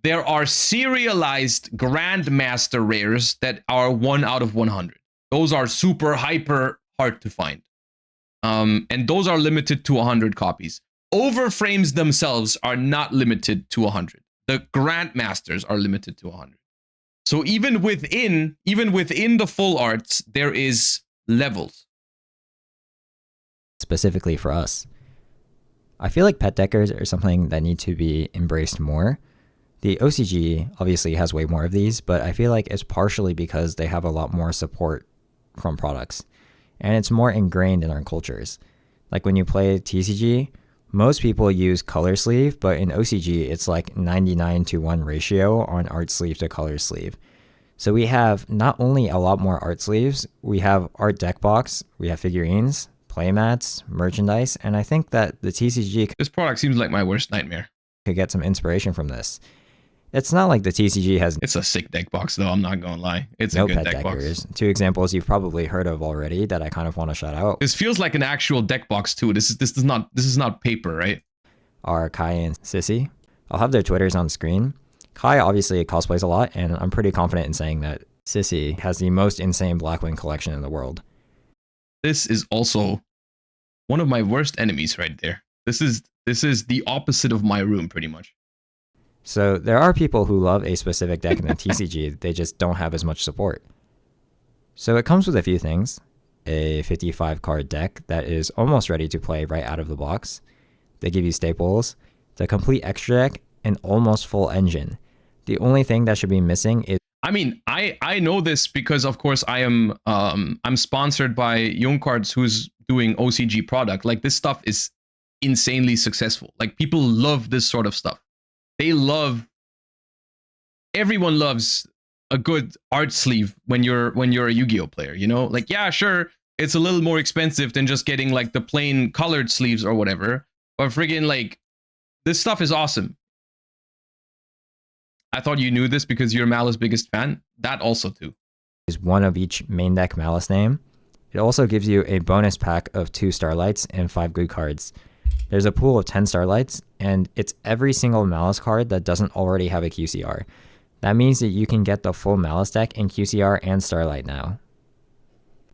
A: There are serialized Grandmaster Rares that are 1 out of 100. Those are super hyper hard to find. And those are limited to 100 copies. Overframes themselves are not limited to 100. The Grandmasters are limited to 100. So even within the full arts, there is levels.
D: Specifically for us. I feel like pet deckers are something that need to be embraced more. The OCG obviously has way more of these, but I feel like it's partially because they have a lot more support from products. And it's more ingrained in our cultures. Like when you play TCG, Most people use color sleeve, but in OCG, it's like 99:1 ratio on art sleeve to color sleeve. So we have not only a lot more art sleeves, we have art deck box, we have figurines, playmats, merchandise, and I think that the TCG
A: This product seems like my worst nightmare.
D: could get some inspiration from this. It's not like the TCG has
A: It's a sick deck box, though. I'm not gonna lie. It's
D: no
A: a good
D: pet
A: deck
D: deckers.
A: box.
D: 2 examples you've probably heard of already that I kind of want to shout out
A: This feels like an actual deck box too. This is not paper, right?
D: are Kai and Sissy. I'll have their Twitters on screen. Kai obviously cosplays a lot, and I'm pretty confident in saying that Sissy has the most insane Blackwing collection in the world.
A: This is also one of my worst enemies right there. This is the opposite of my room, pretty much.
D: So there are people who love a specific deck in the TCG, they just don't have as much support. So it comes with a few things. A 55 card deck that is almost ready to play right out of the box. They give you staples, the complete extra deck, and almost full engine. The only thing that should be missing is
A: I mean, I know this because of course I'm sponsored by Young Cards, who's doing OCG product. Like, this stuff is insanely successful. Like, people love this sort of stuff. Everyone loves a good art sleeve when you're a Yu-Gi-Oh player, you know? Like, yeah, sure, it's a little more expensive than just getting like the plain colored sleeves or whatever, but friggin' like, this stuff is awesome. I thought you knew this because you're Malice's biggest fan. That also too.
D: one of each main deck Malice name. It also gives you a bonus pack of 2 Starlights and 5 good cards. There's a pool of 10 Starlights, and it's every single Malice card that doesn't already have a QCR. That means that you can get the full Malice deck in QCR and Starlight now.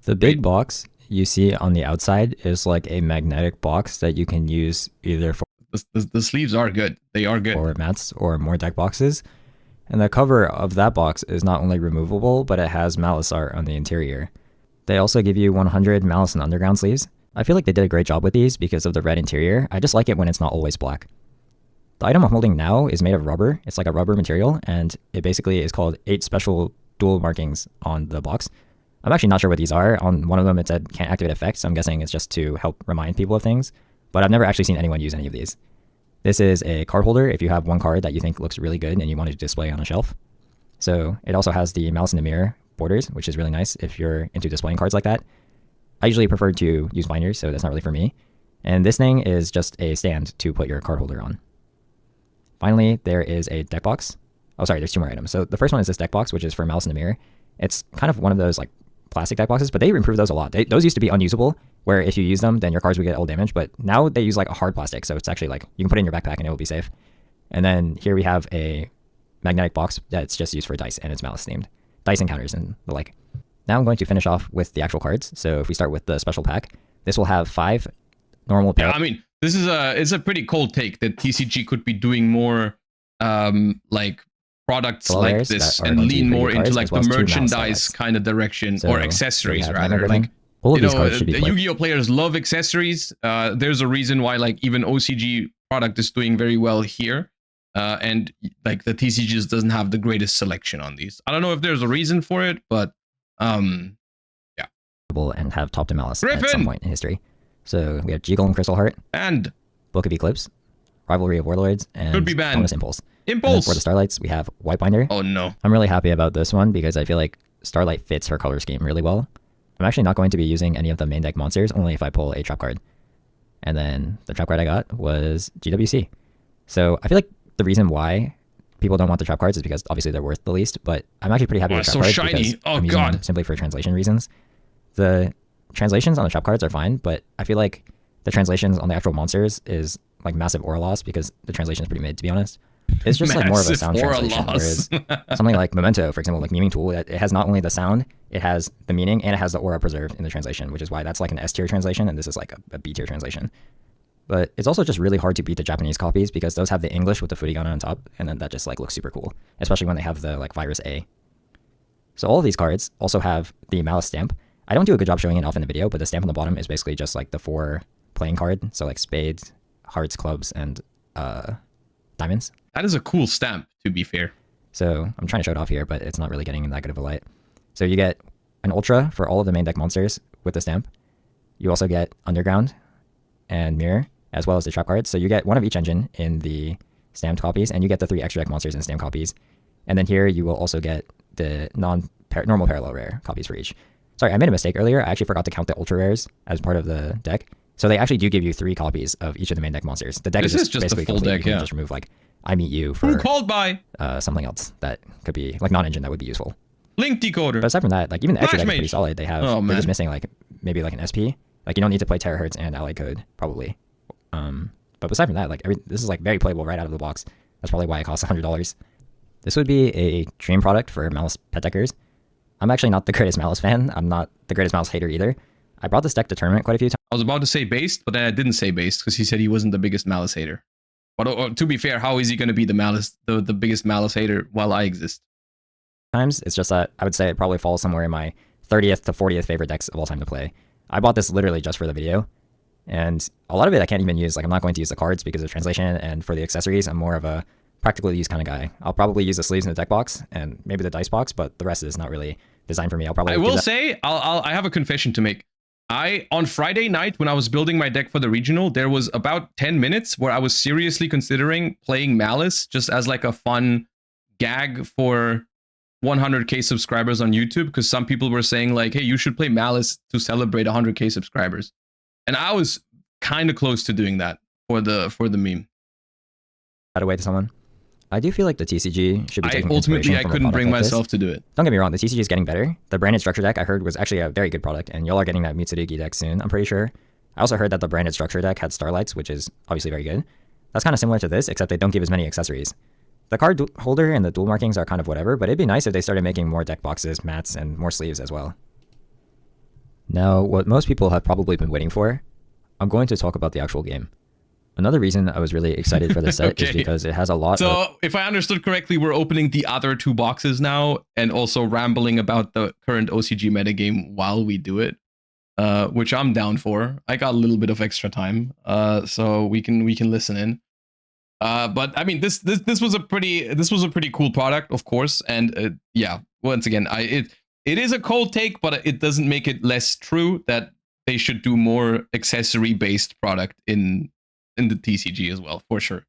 D: The big box you see on the outside is like a magnetic box that you can use either for
A: The sleeves are good. They are good.
D: forward mats or more deck boxes. And the cover of that box is not only removable, but it has Malice art on the interior. They also give you 100 Malice and Underground sleeves. I feel like they did a great job with these because of the red interior. I just like it when it's not always black. The item I'm holding now is made of rubber. It's like a rubber material, and it basically is called 8 special dual markings on the box. I'm actually not sure what these are. On one of them it said can't activate effects, so I'm guessing it's just to help remind people of things. But I've never actually seen anyone use any of these. This is a card holder if you have one card that you think looks really good and you want to display on a shelf. So it also has the Malice in the Mirror borders, which is really nice if you're into displaying cards like that. I usually prefer to use binders, so that's not really for me. And this thing is just a stand to put your card holder on. Finally, there is a deck box. Oh, sorry, there's 2 more items. So the first one is this deck box, which is for Malice in the Mirror. It's kind of one of those like plastic deck boxes, but they improved those a lot. Those used to be unusable, where if you use them, then your cards would get all damaged, but now they use like a hard plastic, so it's actually like, you can put it in your backpack and it will be safe. And then here we have a magnetic box that's just used for dice, and it's Malice themed. Dice encounters and the like. Now I'm going to finish off with the actual cards. So if we start with the special pack, this will have 5 normal
A: Yeah, I mean, this is it's a pretty cold take that TCG could be doing more like products like this and lean more into like the merchandise kind of direction, or accessories rather. Like,
D: all of
A: you
D: these
A: know,
D: cards should be
A: the Yu-Gi-Oh players love accessories. There's a reason why like even OCG product is doing very well here. And like the TCG just doesn't have the greatest selection on these. I don't know if there's a reason for it, but yeah.
D: And have top to Malice
A: Griffin!
D: at some point in history. So we have G Golem Crystal Heart,
A: And
D: Book of Eclipse, Rivalry of Warlords, and
A: Could be banned.
D: Bonus Impulse. And then
A: Impulse.
D: for the Starlights, we have White Binder.
A: Oh no.
D: I'm really happy about this one because I feel like Starlight fits her color scheme really well. I'm actually not going to be using any of the main deck monsters, only if I pull a trap card. And then the trap card I got was GWC. So I feel like the reason why people don't want the trap cards is because obviously they're worth the least, but I'm actually pretty happy with
A: it's
D: trap
A: so
D: cards
A: shiny.
D: because
A: Oh,
D: I'm using them
A: God.
D: simply for translation reasons. The translations on the trap cards are fine, but I feel like the translations on the actual monsters is like massive aura loss because the translation is pretty mid, to be honest. It's just like more of a
A: Massive
D: sound
A: aura
D: translation,
A: loss.
D: whereas something like Memento, for example, like Memeing Tool, it has not only the sound, it has the meaning, and it has the aura preserved in the translation, which is why that's like an S tier translation, and this is like a B tier translation. But it's also just really hard to beat the Japanese copies because those have the English with the furigana on top, and then that just like looks super cool, especially when they have the like Virus A. So all of these cards also have the Malice stamp. I don't do a good job showing it off in the video, but the stamp on the bottom is basically just like the 4 playing card, so like spades, hearts, clubs, and diamonds.
A: That is a cool stamp, to be fair.
D: So I'm trying to show it off here, but it's not really getting in that good of a light. So you get an Ultra for all of the main deck monsters with the stamp. You also get Underground and Mirror as well as the trap cards. So you get one of each engine in the stamped copies, and you get the 3 extra deck monsters in stamped copies. And then here you will also get the normal parallel rare copies for each. Sorry, I made a mistake earlier. I actually forgot to count the ultra rares as part of the deck. So they actually do give you 3 copies of each of the main deck monsters. The deck
A: This
D: is
A: is just
D: basically
A: a full
D: complete.
A: deck,
D: You can
A: yeah.
D: just remove like I Meet You
A: Who
D: for
A: called by
D: something else that could be like non-engine that would be useful.
A: Link decoder?
D: But aside from that, like even the extra
A: Flash
D: deck is pretty
A: Mage.
D: solid. They have
A: Oh,
D: they're
A: man.
D: just missing like maybe like an SP. Like you don't need to play terahertz and allied code probably. But aside from that, like this is like very playable right out of the box. That's probably why it costs $100. This would be a dream product for Malice pet deckers. I'm actually not the greatest Malice fan. I'm not the greatest Malice hater either. I brought this deck to tournament quite a few times.
A: I was about to say based, but then I didn't say based because he said he wasn't the biggest Malice hater. But to be fair, how is he going to be the biggest Malice hater while I exist?
D: It's just that I would say it probably falls somewhere in my 30th to 40th favorite decks of all time to play. I bought this literally just for the video, and a lot of it I can't even use. Like I'm not going to use the cards because of translation, and for the accessories, I'm more of a practical use kind of guy. I'll probably use the sleeves in the deck box and maybe the dice box, but the rest is not really designed for me. I'll probably
A: I will say I have a confession to make. On Friday night when I was building my deck for the regional, there was about 10 minutes where I was seriously considering playing Malice just as like a fun gag for 100k subscribers on YouTube, because some people were saying like, hey, you should play Malice to celebrate 100k subscribers. And I was kind of close to doing that for the meme.
D: that away to someone. I do feel like the TCG should be taking
A: Ultimately, I
D: inspiration from a
A: couldn't
D: product
A: bring
D: like this.
A: myself to do it.
D: Don't get me wrong, the TCG is getting better. The branded structure deck I heard was actually a very good product, and y'all are getting that Mitsurugi deck soon, I'm pretty sure. I also heard that the branded structure deck had Starlights, which is obviously very good. That's kind of similar to this, except they don't give as many accessories. The card holder and the dual markings are kind of whatever, but it'd be nice if they started making more deck boxes, mats, and more sleeves as well. Now, what most people have probably been waiting for, I'm going to talk about the actual game. Another reason I was really excited for this set is
A: Okay.
D: because it has a lot of...
A: So, if I understood correctly, we're opening the other 2 boxes now and also rambling about the current OCG metagame while we do it, which I'm down for. I got a little bit of extra time, so we can listen in. But I mean, this was a pretty cool product, of course, and yeah, once again, it is a cold take, but it doesn't make it less true that they should do more accessory based product in the TCG as well, for sure.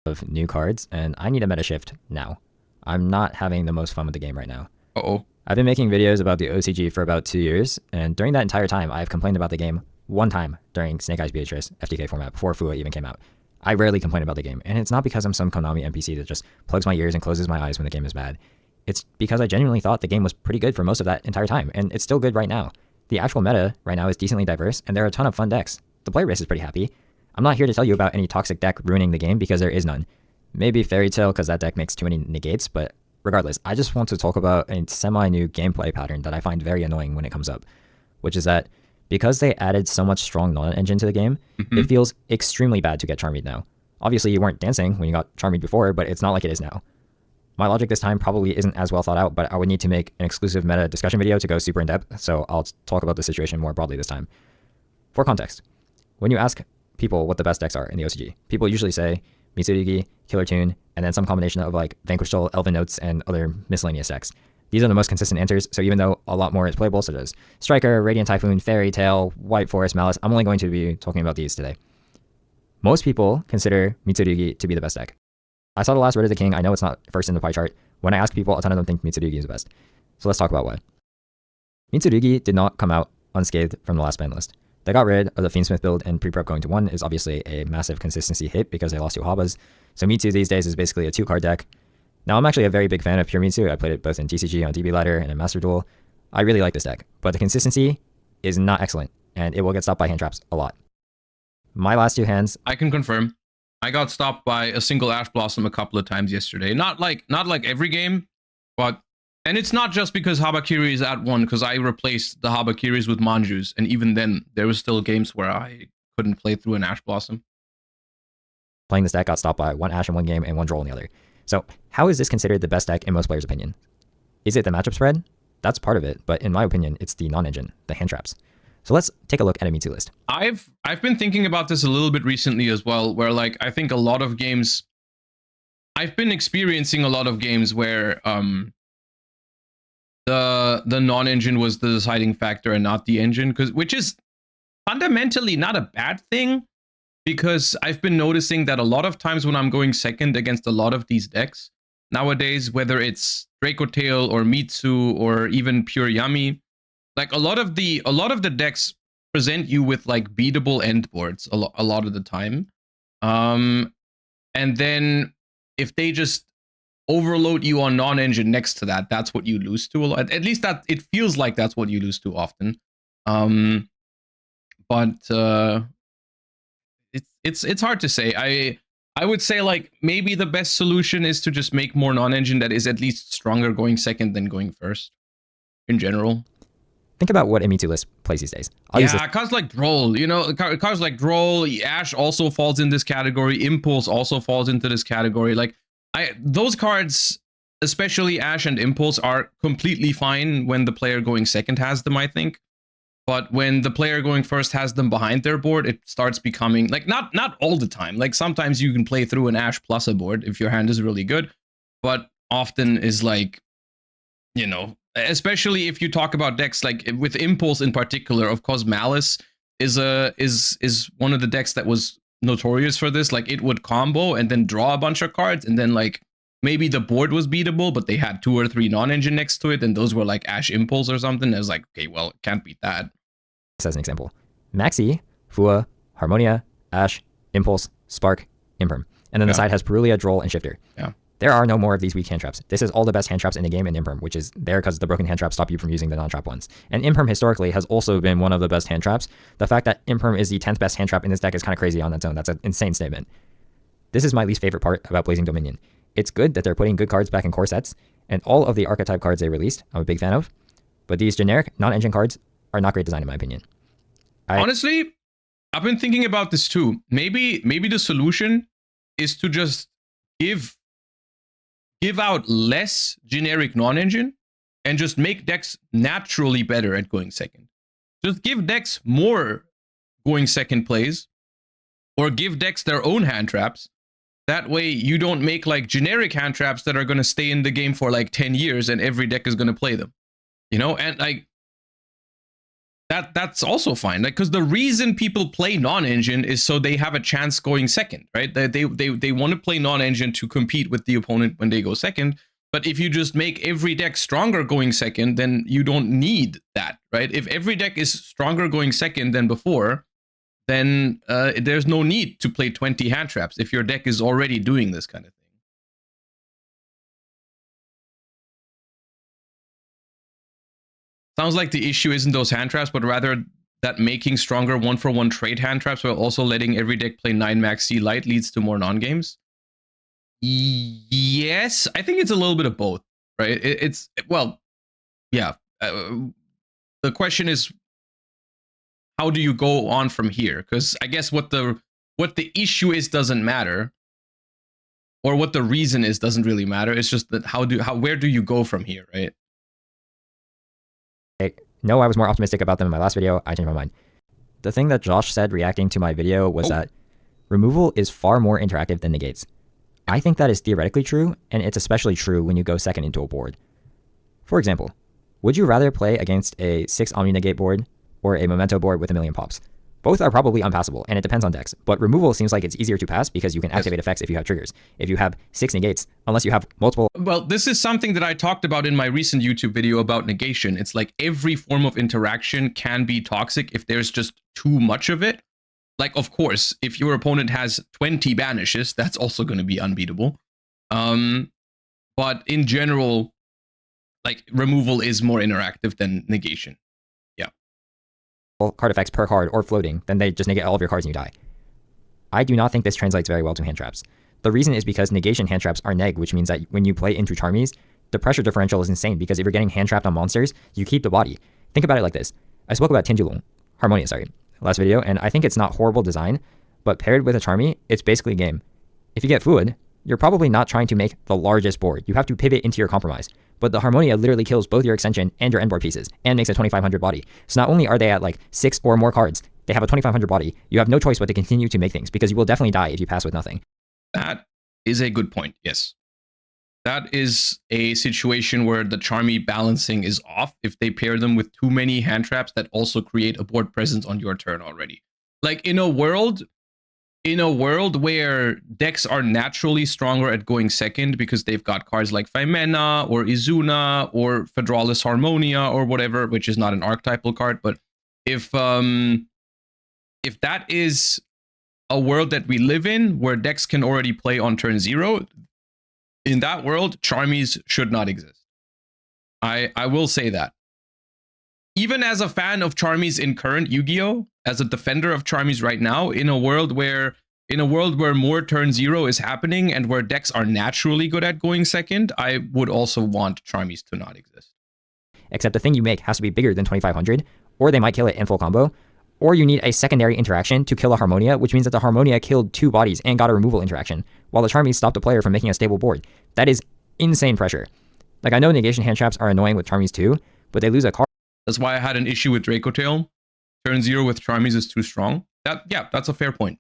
D: of new cards, and I need a meta shift now. I'm not having the most fun with the game right now.
A: Uh-oh.
D: I've been making videos about the OCG for about 2 years, and during that entire time, I've complained about the game one time during Snake Eyes Beatrice FTK format before Fua even came out. I rarely complain about the game, and it's not because I'm some Konami NPC that just plugs my ears and closes my eyes when the game is bad. It's because I genuinely thought the game was pretty good for most of that entire time, and it's still good right now. The actual meta right now is decently diverse, and there are a ton of fun decks. The player base is pretty happy. I'm not here to tell you about any toxic deck ruining the game because there is none. Maybe Fairy Tail because that deck makes too many negates, but regardless, I just want to talk about a semi-new gameplay pattern that I find very annoying when it comes up, which is that because they added so much strong non-engine to the game, it feels extremely bad to get Charmied now. Obviously, you weren't dancing when you got Charmied before, but it's not like it is now. My logic this time probably isn't as well thought out, but I would need to make an exclusive meta discussion video to go super in depth, so I'll talk about the situation more broadly this time. For context, when you ask people what the best decks are in the OCG, people usually say Mitsurugi, Killer Tune, and then some combination of like Vanquish Soul, Elven Notes, and other miscellaneous decks. These are the most consistent answers, so even though a lot more is playable, such as Striker, Radiant Typhoon, Fairy Tail, White Forest, Malice, I'm only going to be talking about these today. Most people consider Mitsurugi to be the best deck. I saw the last Rid of the King, I know it's not first in the pie chart. When I ask people, a ton of them think Mitsurugi is the best. So let's talk about why. Mitsurugi did not come out unscathed from the last ban list. They got rid of the Fiendsmith build, and pre-prep going to 1 is obviously a massive consistency hit because they lost to Habas. So Mitsu these days is basically a 2-card deck. Now I'm actually a very big fan of pure Mitsu. I played it both in TCG, on DB Ladder, and in Master Duel. I really like this deck, but the consistency is not excellent, and it will get stopped by hand traps a lot. My last 2 hands,
A: I can confirm. I got stopped by a single Ash Blossom a couple of times yesterday. Not like every game, but and it's not just because Habakiri is at 1, because I replaced the Habakiris with Manjus, and even then there was still games where I couldn't play through an Ash Blossom.
D: playing this deck got stopped by 1 Ash in one game and 1 Droll in the other. So how is this considered the best deck in most players' opinion? Is it the matchup spread? That's part of it, but in my opinion, it's the non-engine, the hand traps. So let's take a look at a Mitsu list.
A: I've been thinking about this a little bit recently as well, where like I think a lot of games, I've been experiencing a lot of games where the non-engine was the deciding factor and not the engine, which is fundamentally not a bad thing, because I've been noticing that a lot of times when I'm going second against a lot of these decks nowadays, whether it's Draco Tail or Mitsu or even pure Yami, like a lot of the decks present you with like beatable end boards a lot of the time. And then if they just overload you on non-engine next to that, that's what you lose to a lot. At least that it feels like that's what you lose to often. But it's hard to say. I would say like maybe the best solution is to just make more non-engine that is at least stronger going second than going first in general.
D: Think about what a Mitsu list plays these days.
A: Cards like Droll, you know, cards like Droll, Ash also falls in this category. Impulse also falls into this category. Like, those cards, especially Ash and Impulse, are completely fine when the player going second has them, I think. But when the player going first has them behind their board, it starts becoming, like, not all the time. Like, sometimes you can play through an Ash plus a board if your hand is really good. But often is like, you know, especially if you talk about decks like with Impulse in particular, of course, Malice is one of the decks that was notorious for this. Like, it would combo and then draw a bunch of cards, and then like maybe the board was beatable, but they had 2 or 3 non-engine next to it, and those were like Ash Impulse or something. I was like, okay, well, can't beat that.
D: As an example, Maxi, Fua, Harmonia, Ash, Impulse, Spark, Imperm. And then the side has Perulia, Droll, and Shifter.
A: Yeah.
D: There are no more of these weak hand traps. This is all the best hand traps in the game in Imperm, which is there because the broken hand traps stop you from using the non-trap ones. And Imperm historically has also been one of the best hand traps. The fact that Imperm is the 10th best hand trap in this deck is kind of crazy on its own. That's an insane statement. This is my least favorite part about Blazing Dominion. It's good that they're putting good cards back in core sets, and all of the archetype cards they released, I'm a big fan of. But these generic non-engine cards are not great design in my opinion.
A: Honestly, I've been thinking about this too. Maybe the solution is to just give out less generic non-engine and just make decks naturally better at going second. Just give decks more going second plays, or give decks their own hand traps. That way you don't make like generic hand traps that are going to stay in the game for like 10 years and every deck is going to play them. You know, and like that's also fine. Like, because the reason people play non-engine is so they have a chance going second, right? They want to play non-engine to compete with the opponent when they go second. But if you just make every deck stronger going second, then you don't need that, right? If every deck is stronger going second than before, then there's no need to play 20 hand traps if your deck is already doing this kind of thing. Sounds like the issue isn't those hand traps, but rather that making stronger 1-for-1 trade hand traps while also letting every deck play 9 max C light leads to more non-games. Yes, I think it's a little bit of both, right? Well, yeah. The question is, how do you go on from here? Because I guess what the issue is doesn't matter, or what the reason is doesn't really matter. It's just that where do you go from here, right?
D: No, I was more optimistic about them in my last video. I changed my mind. The thing that Josh said reacting to my video was that removal is far more interactive than negates. I think that is theoretically true, and it's especially true when you go second into a board. For example, would you rather play against a 6 Omni Negate board or a Memento board with a million pops? Both are probably unpassable, and it depends on decks, but removal seems like it's easier to pass because you can activate effects if you have triggers. If you have 6 negates, unless you have multiple...
A: Well, this is something that I talked about in my recent YouTube video about negation. It's like every form of interaction can be toxic if there's just too much of it. Like, of course, if your opponent has 20 banishes, that's also going to be unbeatable. But in general, like, removal is more interactive than negation.
D: Card effects per card or floating, then they just negate all of your cards and you die. I do not think this translates very well to hand traps. The reason is because negation hand traps are neg, which means that when you play into Charmies, the pressure differential is insane because if you're getting hand trapped on monsters, you keep the body. Think about it like this. I spoke about Harmonia, last video, and I think it's not horrible design, but paired with a Charmy, it's basically a game. If you get Fluid, you're probably not trying to make the largest board. You have to pivot into your compromise. But the Harmonia literally kills both your extension and your endboard pieces, and makes a 2500 body. So not only are they at like 6 or more cards, they have a 2500 body. You have no choice but to continue to make things, because you will definitely die if you pass with nothing.
A: That is a good point, yes. That is a situation where the Charmy balancing is off if they pair them with too many hand traps that also create a board presence on your turn already. Like, in a world in a world where decks are naturally stronger at going second because they've got cards like Femena or Izuna or Fedralis Harmonia or whatever, which is not an archetypal card, but if that is a world that we live in where decks can already play on turn 0, in that world, Charmies should not exist. I will say that. Even as a fan of Charmies in current Yu-Gi-Oh, as a defender of Charmies right now, in a world where more turn 0 is happening and where decks are naturally good at going second, I would also want Charmies to not exist.
G: Except the thing you make has to be bigger than 2500, or they might kill it in full combo, or you need a secondary interaction to kill a Harmonia, which means that the Harmonia killed 2 bodies and got a removal interaction, while the Charmies stopped the player from making a stable board. That is insane pressure. Like, I know negation hand traps are annoying with Charmies too, but they lose a card.
A: That's why I had an issue with Draco Tail. Turn 0 with Charmies is too strong. That's a fair point.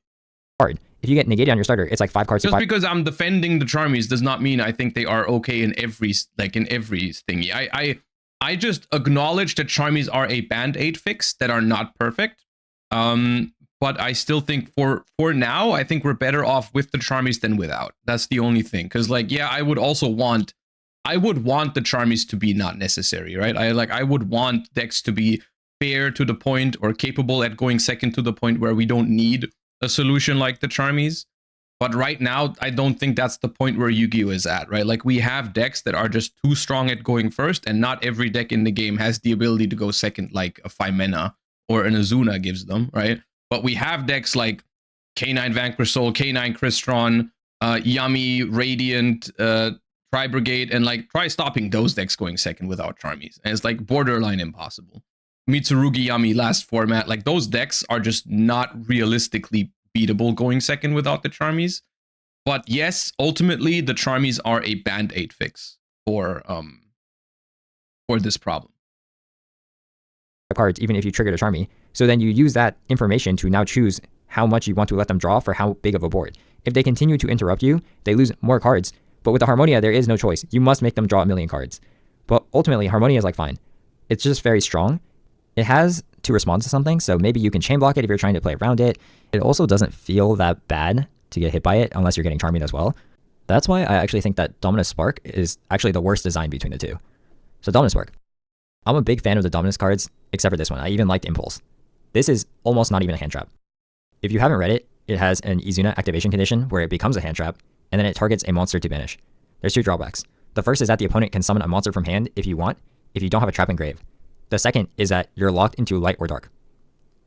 G: If you get negated on your starter, it's like 5 cards.
A: Just because I'm defending the Charmies does not mean I think they are okay in every thingy. I just acknowledge that Charmies are a band-aid fix that are not perfect. But I still think for now, I think we're better off with the Charmies than without. That's the only thing. Because I would want the Charmies to be not necessary, right? I would want decks to be fair to the point or capable at going second to the point where we don't need a solution like the Charmies. But right now, I don't think that's the point where Yu-Gi-Oh is at, right? Like, we have decks that are just too strong at going first, and not every deck in the game has the ability to go second like a Femena or an Azuna gives them, right? But we have decks like K9 Vanquish Soul, K9 Crystron, Yummy, Radiant, Tri Brigade, and try stopping those decks going second without Charmies. And it's borderline impossible. Mitsurugi Yummy last format, those decks are just not realistically beatable going second without the Charmies. But yes, ultimately the Charmies are a band-aid fix for this problem.
G: Cards, even if you triggered a Charmy. So then you use that information to now choose how much you want to let them draw for how big of a board. If they continue to interrupt you, they lose more cards. But with the Harmonia, there is no choice. You must make them draw 1,000,000 cards. But ultimately, Harmonia is fine. It's just very strong. It has to respond to something, so maybe you can chain block it if you're trying to play around it. It also doesn't feel that bad to get hit by it unless you're getting Charmied as well. That's why I actually think that Dominus Spark is actually the worst design between the two. So Dominus Spark. I'm a big fan of the Dominus cards, except for this one. I even liked Impulse. This is almost not even a hand trap. If you haven't read it, it has an Izuna activation condition where it becomes a hand trap, and then it targets a monster to banish. There's 2 drawbacks. The first is that the opponent can summon a monster from hand if you want, if you don't have a trap engrave. The second is that you're locked into light or dark.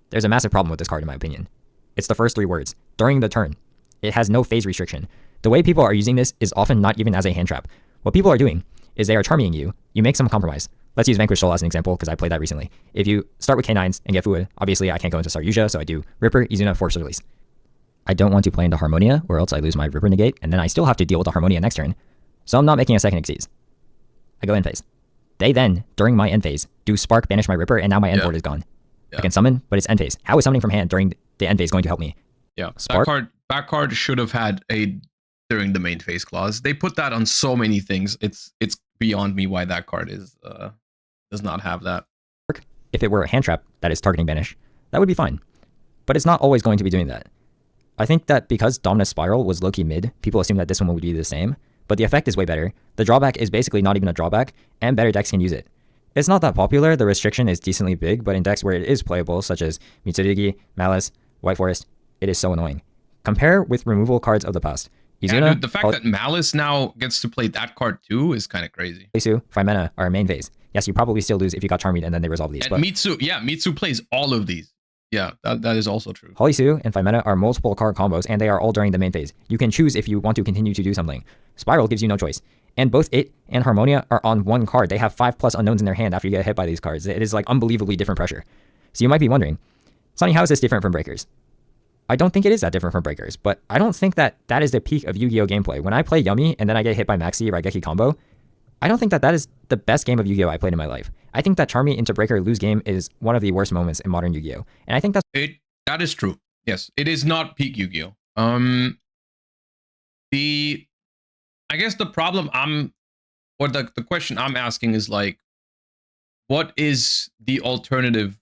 G: There's a massive problem with this card in my opinion. It's the first 3 words, during the turn. It has no phase restriction. The way people are using this is often not even as a hand trap. What people are doing is they are charming you make some compromise. Let's use Vanquish Soul as an example because I played that recently. If you start with K9s and get Fluid, obviously I can't go into Start Yugioh, so I do Ripper, Izuna, Force Release. I don't want to play into Harmonia or else I lose my Ripper negate and then I still have to deal with the Harmonia next turn. So I'm not making a second Exceeds. I go end phase. They then, during my end phase, do Spark, banish my Ripper, and now my end board is gone. I can summon, but it's end phase. How is summoning from hand during the end phase going to help me?
A: Yeah,
G: Spark?
A: that card should have had a during the main phase clause. They put that on so many things. It's beyond me why that card is does not have that.
G: If it were a hand trap that is targeting banish, that would be fine. But it's not always going to be doing that. I think that because Dominus Spiral was low-key mid, people assume that this one would be the same, but the effect is way better. The drawback is basically not even a drawback, and better decks can use it. It's not that popular, the restriction is decently big, but in decks where it is playable, such as Mitsurugi, Malice, White Forest, it is so annoying. Compare with removal cards of the past. Izuna,
A: dude, the fact that Malice now gets to play that card too is kind of crazy.
G: Hoisu, Femena are main phase. Yes, you probably still lose if you got Charmied and then they resolve these.
A: And
G: but
A: Mitsu plays all of these. Yeah, that is also true.
G: Hoisu and Femena are multiple card combos, and they are all during the main phase. You can choose if you want to continue to do something. Spiral gives you no choice. And both it and Harmonia are on one card. They have 5+ unknowns in their hand after you get hit by these cards. It is unbelievably different pressure. So you might be wondering, Sonny, how is this different from Breakers? I don't think it is that different from Breakers, but I don't think that that is the peak of Yu-Gi-Oh gameplay. When I play Yummy and then I get hit by Maxi or Raigeki combo, I don't think that that is the best game of Yu-Gi-Oh I played in my life. I think that Charmy into Breaker lose game is one of the worst moments in modern Yu-Gi-Oh. And I think
A: that is true. Yes, it is not peak Yu-Gi-Oh. I guess the problem the question I'm asking is what is the alternative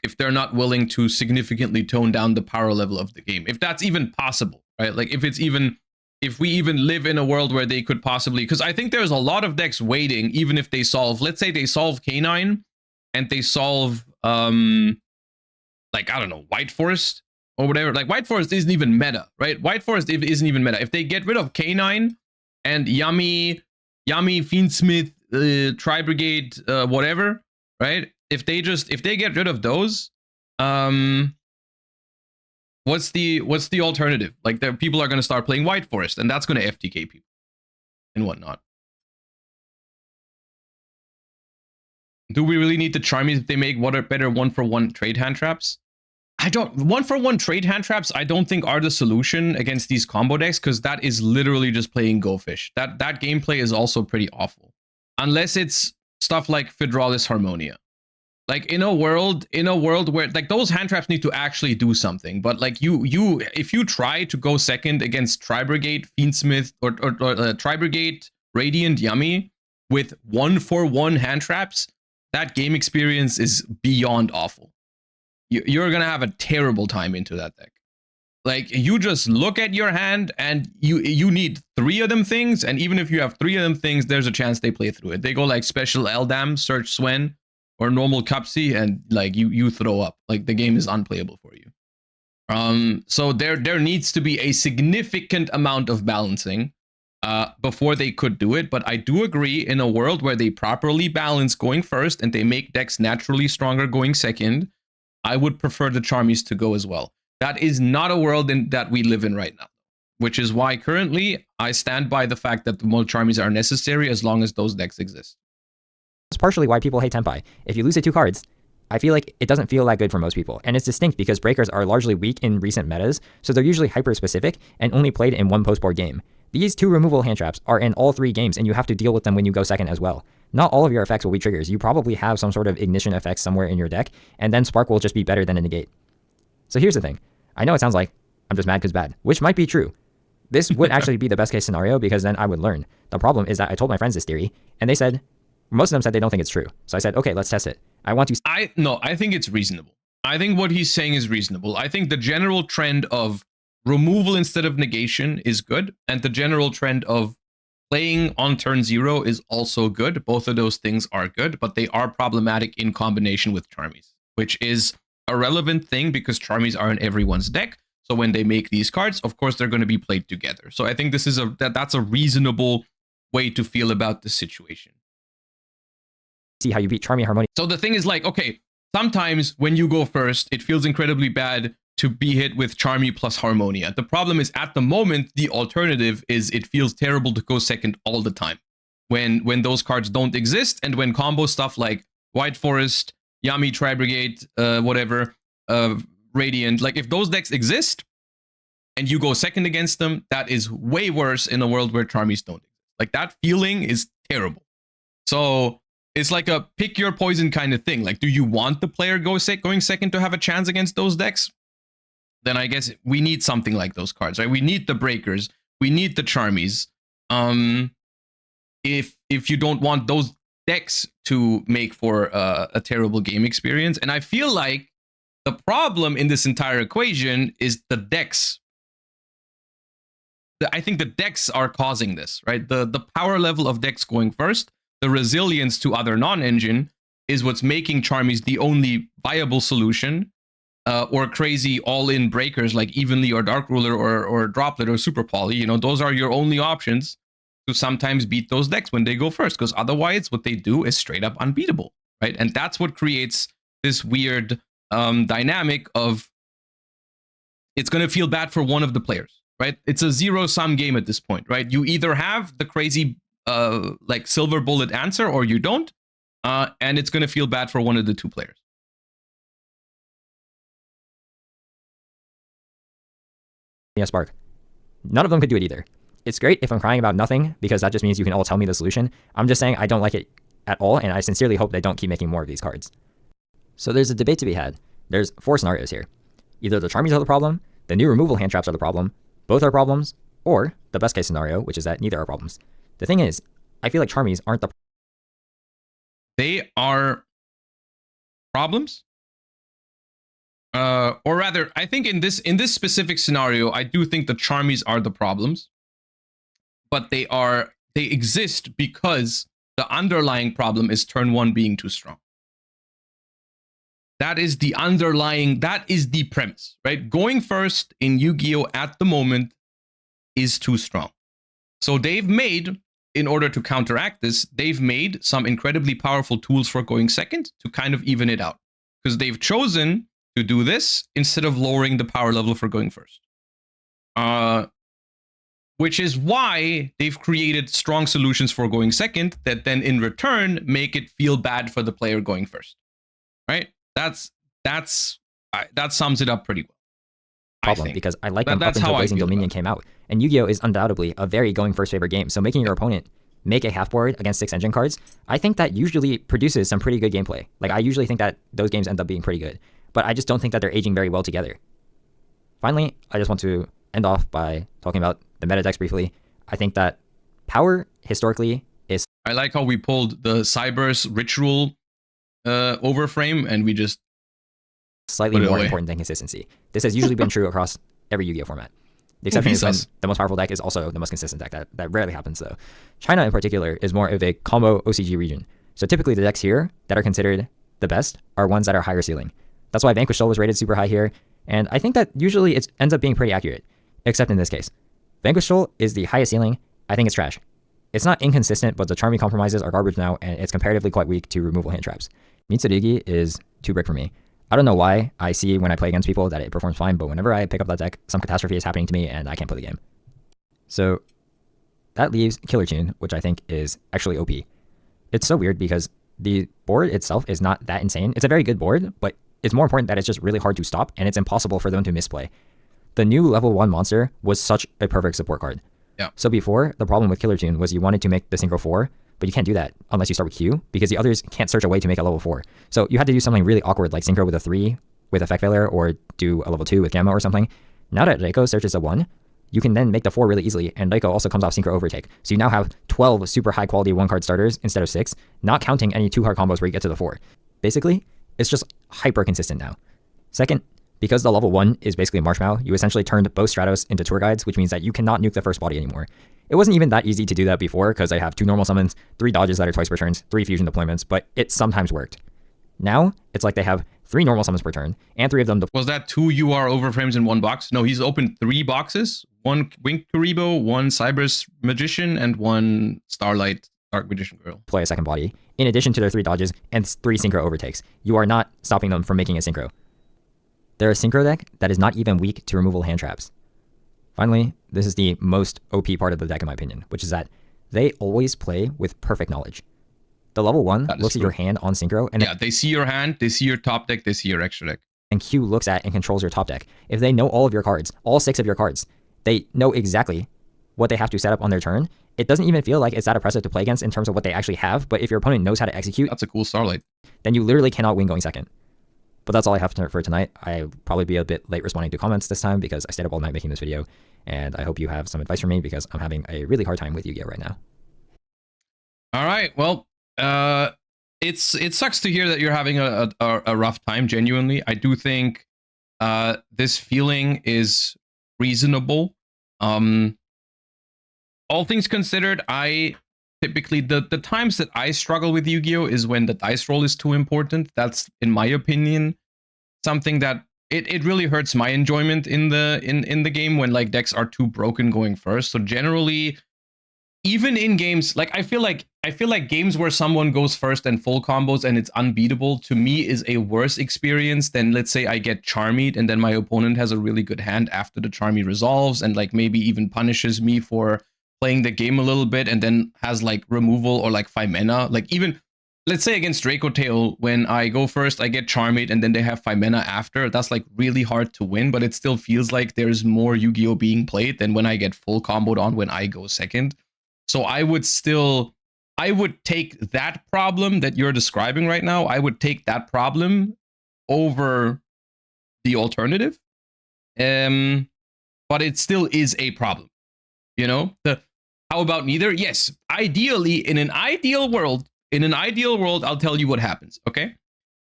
A: if they're not willing to significantly tone down the power level of the game, if that's even possible, right? Like if we even live in a world where they could possibly, because I think there's a lot of decks waiting, even if they solve, let's say they solve K9 and they solve like, I don't know, White Forest or whatever. Like White Forest isn't even meta, right? White Forest isn't even meta. If they get rid of K9 and Yummy, Fiendsmith, Tri Brigade, whatever, right? If they get rid of those, what's the alternative? Like, the people are going to start playing White Forest, and that's going to FTK people and whatnot. Do we really need the Charmies if they make what are better 1-for-1 trade hand traps? I don't. 1-for-1 trade hand traps, I don't think are the solution against these combo decks, because that is literally just playing Go Fish. That gameplay is also pretty awful, unless it's stuff like Fidralis Harmonia. Like in a world where like those hand traps need to actually do something. But like if you try to go second against Tri Brigade, Fiendsmith, or Tri Brigade, Radiant, Yummy with 1-for-1 hand traps, that game experience is beyond awful. You're gonna have a terrible time into that deck. Like, you just look at your hand and you need 3 of them things, and even if you have 3 of them things, there's a chance they play through it. They go like special Eldam, search Swen, or normal Cupsy, and like you throw up. Like, the game is unplayable for you. So there needs to be a significant amount of balancing before they could do it. But I do agree, in a world where they properly balance going first and they make decks naturally stronger going second, I would prefer the Charmies to go as well. That is not a world that we live in right now, which is why currently I stand by the fact that the more Charmies are necessary as long as those decks exist.
G: It's partially why people hate Tenpai. If you lose to 2 cards, I feel like it doesn't feel that good for most people. And it's distinct because breakers are largely weak in recent metas, so they're usually hyper-specific and only played in one post-board game. These 2 removal hand traps are in all 3 games, and you have to deal with them when you go second as well. Not all of your effects will be triggers. You probably have some sort of ignition effect somewhere in your deck, and then Spark will just be better than a negate. So here's the thing. I know it sounds like I'm just mad because bad, which might be true. This would actually be the best case scenario because then I would learn. The problem is that I told my friends this theory, and they said, most of them said they don't think it's true. So I said, okay, let's test it. I
A: think it's reasonable. I think what he's saying is reasonable. I think the general trend of removal instead of negation is good, and the general trend of playing on turn 0 is also good. Both of those things are good, but they are problematic in combination with Charmies, which is a relevant thing because Charmies are in everyone's deck. So when they make these cards, of course, they're going to be played together. So I think this is that's a reasonable way to feel about the situation.
G: See how you beat Charmy Harmonia.
A: So the thing is, like, okay, sometimes when you go first, it feels incredibly bad to be hit with Charmy plus Harmonia. The problem is, at the moment, the alternative is it feels terrible to go second all the time when those cards don't exist, and when combo stuff like White Forest, Yami, Tri Brigade, whatever, Radiant, like if those decks exist and you go second against them, that is way worse in a world where Charmies don't exist. Like, that feeling is terrible. So it's like a pick your poison kind of thing. Like, do you want the player going second to have a chance against those decks? Then I guess we need something like those cards, right? We need the breakers. We need the Charmies. If you don't want those decks to make for a terrible game experience. And I feel like the problem in this entire equation is the decks. I think the decks are causing this, right? The power level of decks going first, the resilience to other non-engine is what's making Charmies the only viable solution. Or crazy all-in breakers like Evenly or Dark Ruler or Droplet or Super Poly. You know, those are your only options to sometimes beat those decks when they go first, because otherwise what they do is straight up unbeatable, right? And that's what creates this weird dynamic of it's going to feel bad for one of the players, right? It's a zero-sum game at this point, right? You either have the crazy like silver bullet answer or you don't, and it's going to feel bad for one of the 2 players.
G: Spark. None of them could do it either. It's great if I'm crying about nothing, because that just means you can all tell me the solution. I'm just saying I don't like it at all, and I sincerely hope they don't keep making more of these cards. So there's a debate to be had. There's 4 scenarios here. Either the Charmies are the problem, the new removal hand traps are the problem, both are problems, or the best case scenario, which is that neither are problems. The thing is, I feel like Charmies aren't the...
A: They are problems, Or rather, I think in this specific scenario, I do think the Charmies are the problems, but they exist because the underlying problem is turn 1 being too strong. That is the premise, right? Going first in Yu-Gi-Oh! At the moment is too strong. So they've made, in order to counteract this, they've made some incredibly powerful tools for going second to kind of even it out. Because they've chosen to do this instead of lowering the power level for going first. Which is why they've created strong solutions for going second that then in return make it feel bad for the player going first. Right? That sums it up pretty well.
G: Problem, because I like them up
A: that's
G: until
A: how I
G: Blazing
A: feel
G: Dominion
A: about it.
G: came out. And Yu-Gi-Oh! Is undoubtedly a very going first favorite game, so making your opponent make a half board against 6 engine cards, I think that usually produces some pretty good gameplay. Like, I usually think that those games end up being pretty good, but I just don't think that they're aging very well together. Finally, I just want to end off by talking about the meta decks briefly. I think that power, historically, is...
A: I like how we pulled the Cyber's Ritual overframe, and we just
G: slightly
A: put it
G: more
A: away.
G: important than consistency. This has usually been true across every Yu-Gi-Oh! Format. The exception is when the most powerful deck is also the most consistent deck. That rarely happens, though. China, in particular, is more of a combo OCG region. So typically the decks here that are considered the best are ones that are higher ceiling. That's why Vanquish Soul was rated super high here, and I think that usually it ends up being pretty accurate, except in this case. Vanquish Soul is the highest ceiling. I think it's trash. It's not inconsistent, but the Charmy compromises are garbage now, and it's comparatively quite weak to removal hand traps. Mitsurugi is 2 brick for me. I don't know why I see when I play against people that it performs fine, but whenever I pick up that deck, some catastrophe is happening to me and I can't play the game. So that leaves Killer Tune, which I think is actually OP. It's so weird because the board itself is not that insane. It's a very good board, but it's more important that it's just really hard to stop and it's impossible for them to misplay. The new level 1 monster was such a perfect support card.
A: Yeah.
G: So before, the problem with Killer Tune was you wanted to make the Synchro 4, but you can't do that unless you start with Q, because the others can't search a way to make a level 4. So you had to do something really awkward, like Synchro with a 3 with Effect Failure, or do a level 2 with Gamma or something. Now that Reiko searches a 1, you can then make the 4 really easily, and Reiko also comes off Synchro Overtake. So you now have 12 super high quality 1-card starters instead of 6, not counting any 2-card combos where you get to the 4. Basically, it's just hyper consistent now. Second, because the level 1 is basically Marshmallow, you essentially turned both Stratos into tour guides, which means that you cannot nuke the first body anymore. It wasn't even that easy to do that before, because I have 2 normal summons, 3 dodges that are twice per turn, 3 fusion deployments, but it sometimes worked. Now, it's like they have 3 normal summons per turn, and 3 of them...
A: Was that 2 UR overframes in 1 box? No, he's opened 3 boxes. 1 Wink Karibo, 1 Cyber's Magician, and 1 Starlight Dark Magician Girl.
G: ...play a second body, in addition to their 3 dodges and 3 synchro overtakes. You are not stopping them from making a synchro. They're a synchro deck that is not even weak to removal hand traps. Finally, this is the most OP part of the deck in my opinion, which is that they always play with perfect knowledge. The level 1 looks at your hand on synchro, and
A: yeah, they see your hand, they see your top deck, they see your extra deck.
G: And Q looks at and controls your top deck. If they know all of your cards, all 6 of your cards, they know exactly what they have to set up on their turn. It doesn't even feel like it's that oppressive to play against in terms of what they actually have, but if your opponent knows how to execute,
A: that's a cool Starlight.
G: Then you literally cannot win going second. But that's all I have for tonight. I'll probably be a bit late responding to comments this time because I stayed up all night making this video, and I hope you have some advice for me because I'm having a really hard time with Yu-Gi-Oh! Right now.
A: All right, well, it sucks to hear that you're having a rough time, genuinely. I do think this feeling is reasonable. All things considered, I typically, the times that I struggle with Yu-Gi-Oh! Is when the dice roll is too important. That's, in my opinion, something that it really hurts my enjoyment in the game when like decks are too broken going first. So generally, even in games, like I feel like games where someone goes first and full combos and it's unbeatable, to me is a worse experience than, let's say, I get Charmied and then my opponent has a really good hand after the Charmy resolves and like maybe even punishes me for playing the game a little bit and then has like removal or like 5 mana. Like even, let's say against Draco Tail, when I go first, I get Charmade and then they have 5 mana after. That's like really hard to win, but it still feels like there's more Yu-Gi-Oh! Being played than when I get full comboed on when I go second. So I would take that problem that you're describing right now, I would take that problem over the alternative. But it still is a problem. You know, how about neither? Yes, ideally, in an ideal world, I'll tell you what happens, okay?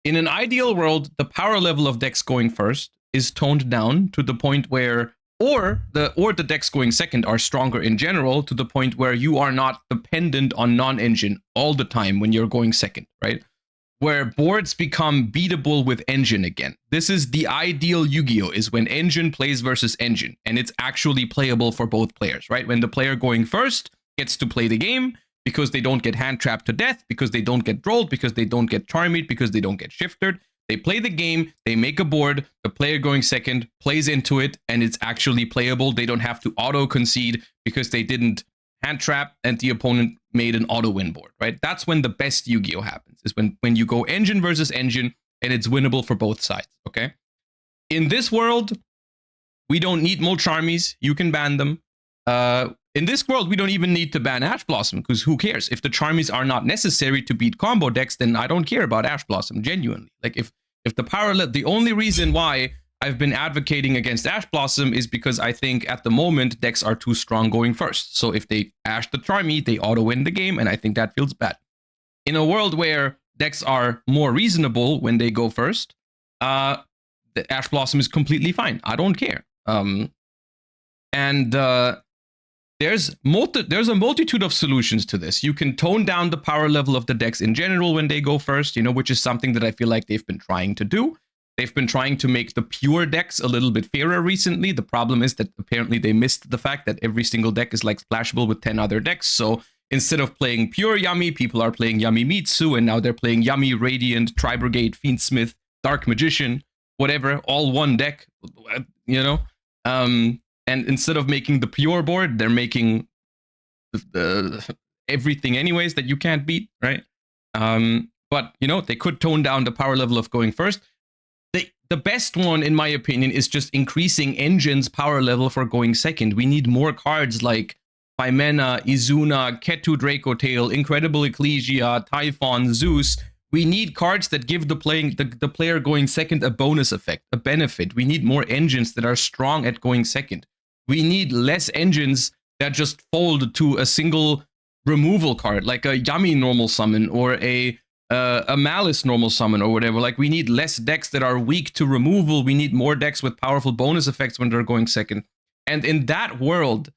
A: in an ideal world, the power level of decks going first is toned down to the point where, or the decks going second are stronger in general to the point where you are not dependent on non-engine all the time when you're going second, right? Where boards become beatable with engine again. This is the ideal Yu-Gi-Oh! Is when engine plays versus engine, and it's actually playable for both players, right? When the player going first gets to play the game because they don't get hand trapped to death, because they don't get drolled, because they don't get charmed, because they don't get shifted. They play the game, they make a board, the player going second plays into it, and it's actually playable. They don't have to auto-concede because they didn't hand trap and the opponent made an auto-win board, right? That's when the best Yu-Gi-Oh! Happens, is when you go engine versus engine, and it's winnable for both sides, okay? In this world, we don't need Molcharmies. You can ban them. In this world, we don't even need to ban Ash Blossom, because who cares? If the Charmies are not necessary to beat combo decks, then I don't care about Ash Blossom, genuinely. Like, if the the only reason why I've been advocating against Ash Blossom is because I think at the moment decks are too strong going first. So if they Ash the Charmy, they auto-win the game, and I think that feels bad. In a world where decks are more reasonable when they go first, the Ash Blossom is completely fine. I don't care. There's a multitude of solutions to this. You can tone down the power level of the decks in general when they go first, you know, which is something that I feel like they've been trying to do. They've been trying to make the pure decks a little bit fairer recently. The problem is that apparently they missed the fact that every single deck is like splashable with 10 other decks. So instead of playing pure Yummy, people are playing Yummy Mitsu, and now they're playing Yummy, Radiant, Tri-Brigade, Fiendsmith, Dark Magician, whatever, all one deck, you know? And instead of making the pure board, they're making the everything anyways that you can't beat, right? But, you know, they could tone down the power level of going first. The best one, in my opinion, is just increasing Engine's power level for going second. We need more cards like Paimena, Izuna, Ketu Draco Tail, Incredible Ecclesia, Typhon, Zeus. We need cards that give the player going second a bonus effect, a benefit. We need more engines that are strong at going second. We need less engines that just fold to a single removal card, like a Yummy normal summon or a Malice normal summon or whatever. Like, we need less decks that are weak to removal. We need more decks with powerful bonus effects when they're going second. And in that world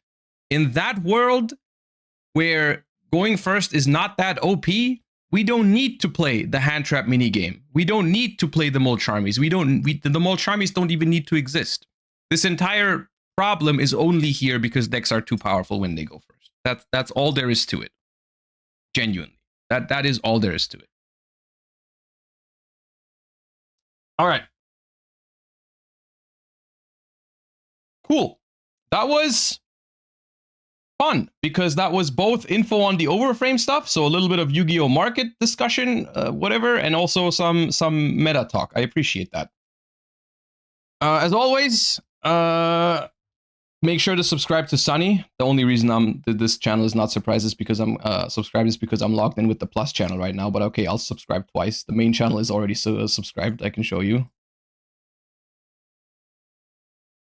A: where going first is not that OP, we don't need to play the hand trap minigame. We don't need to play the Molcharmies. The Molcharmies don't even need to exist. This entire problem is only here because decks are too powerful when they go first. That's all there is to it. Genuinely. That is all there is to it. All right. Cool. That was fun because that was both info on the Overframe stuff, so a little bit of Yu-Gi-Oh! Market discussion, whatever, and also some meta talk. I appreciate that. As always, make sure to subscribe to Sunny. The only reason this channel is not surprised is because I'm subscribed is because I'm logged in with the Plus channel right now. But okay, I'll subscribe twice. The main channel is already subscribed. I can show you.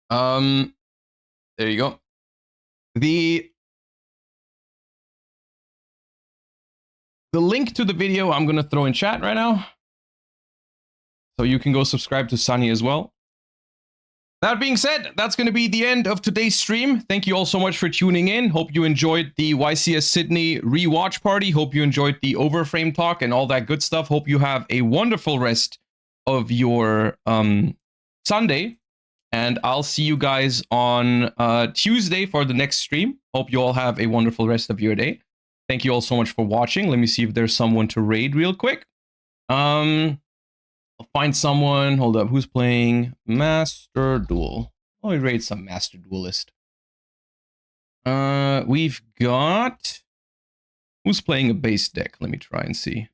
A: There you go. The link to the video I'm gonna throw in chat right now, so you can go subscribe to Sunny as well. That being said, that's going to be the end of today's stream. Thank you all so much for tuning in. Hope you enjoyed the YCS Sydney rewatch party. Hope you enjoyed the Overframe talk and all that good stuff. Hope you have a wonderful rest of your Sunday. And I'll see you guys on Tuesday for the next stream. Hope you all have a wonderful rest of your day. Thank you all so much for watching. Let me see if there's someone to raid real quick. I'll find someone. Hold up. Who's playing Master Duel? Oh, we raid some Master Duelist. We've got... Who's playing a base deck? Let me try and see.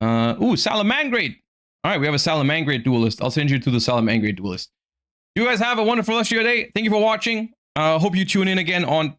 A: Ooh, Salamangrade. All right, we have a Salamangrade Duelist. I'll send you to the Salamangrade Duelist. You guys have a wonderful rest of your day. Thank you for watching. Hope you tune in again on Tuesday.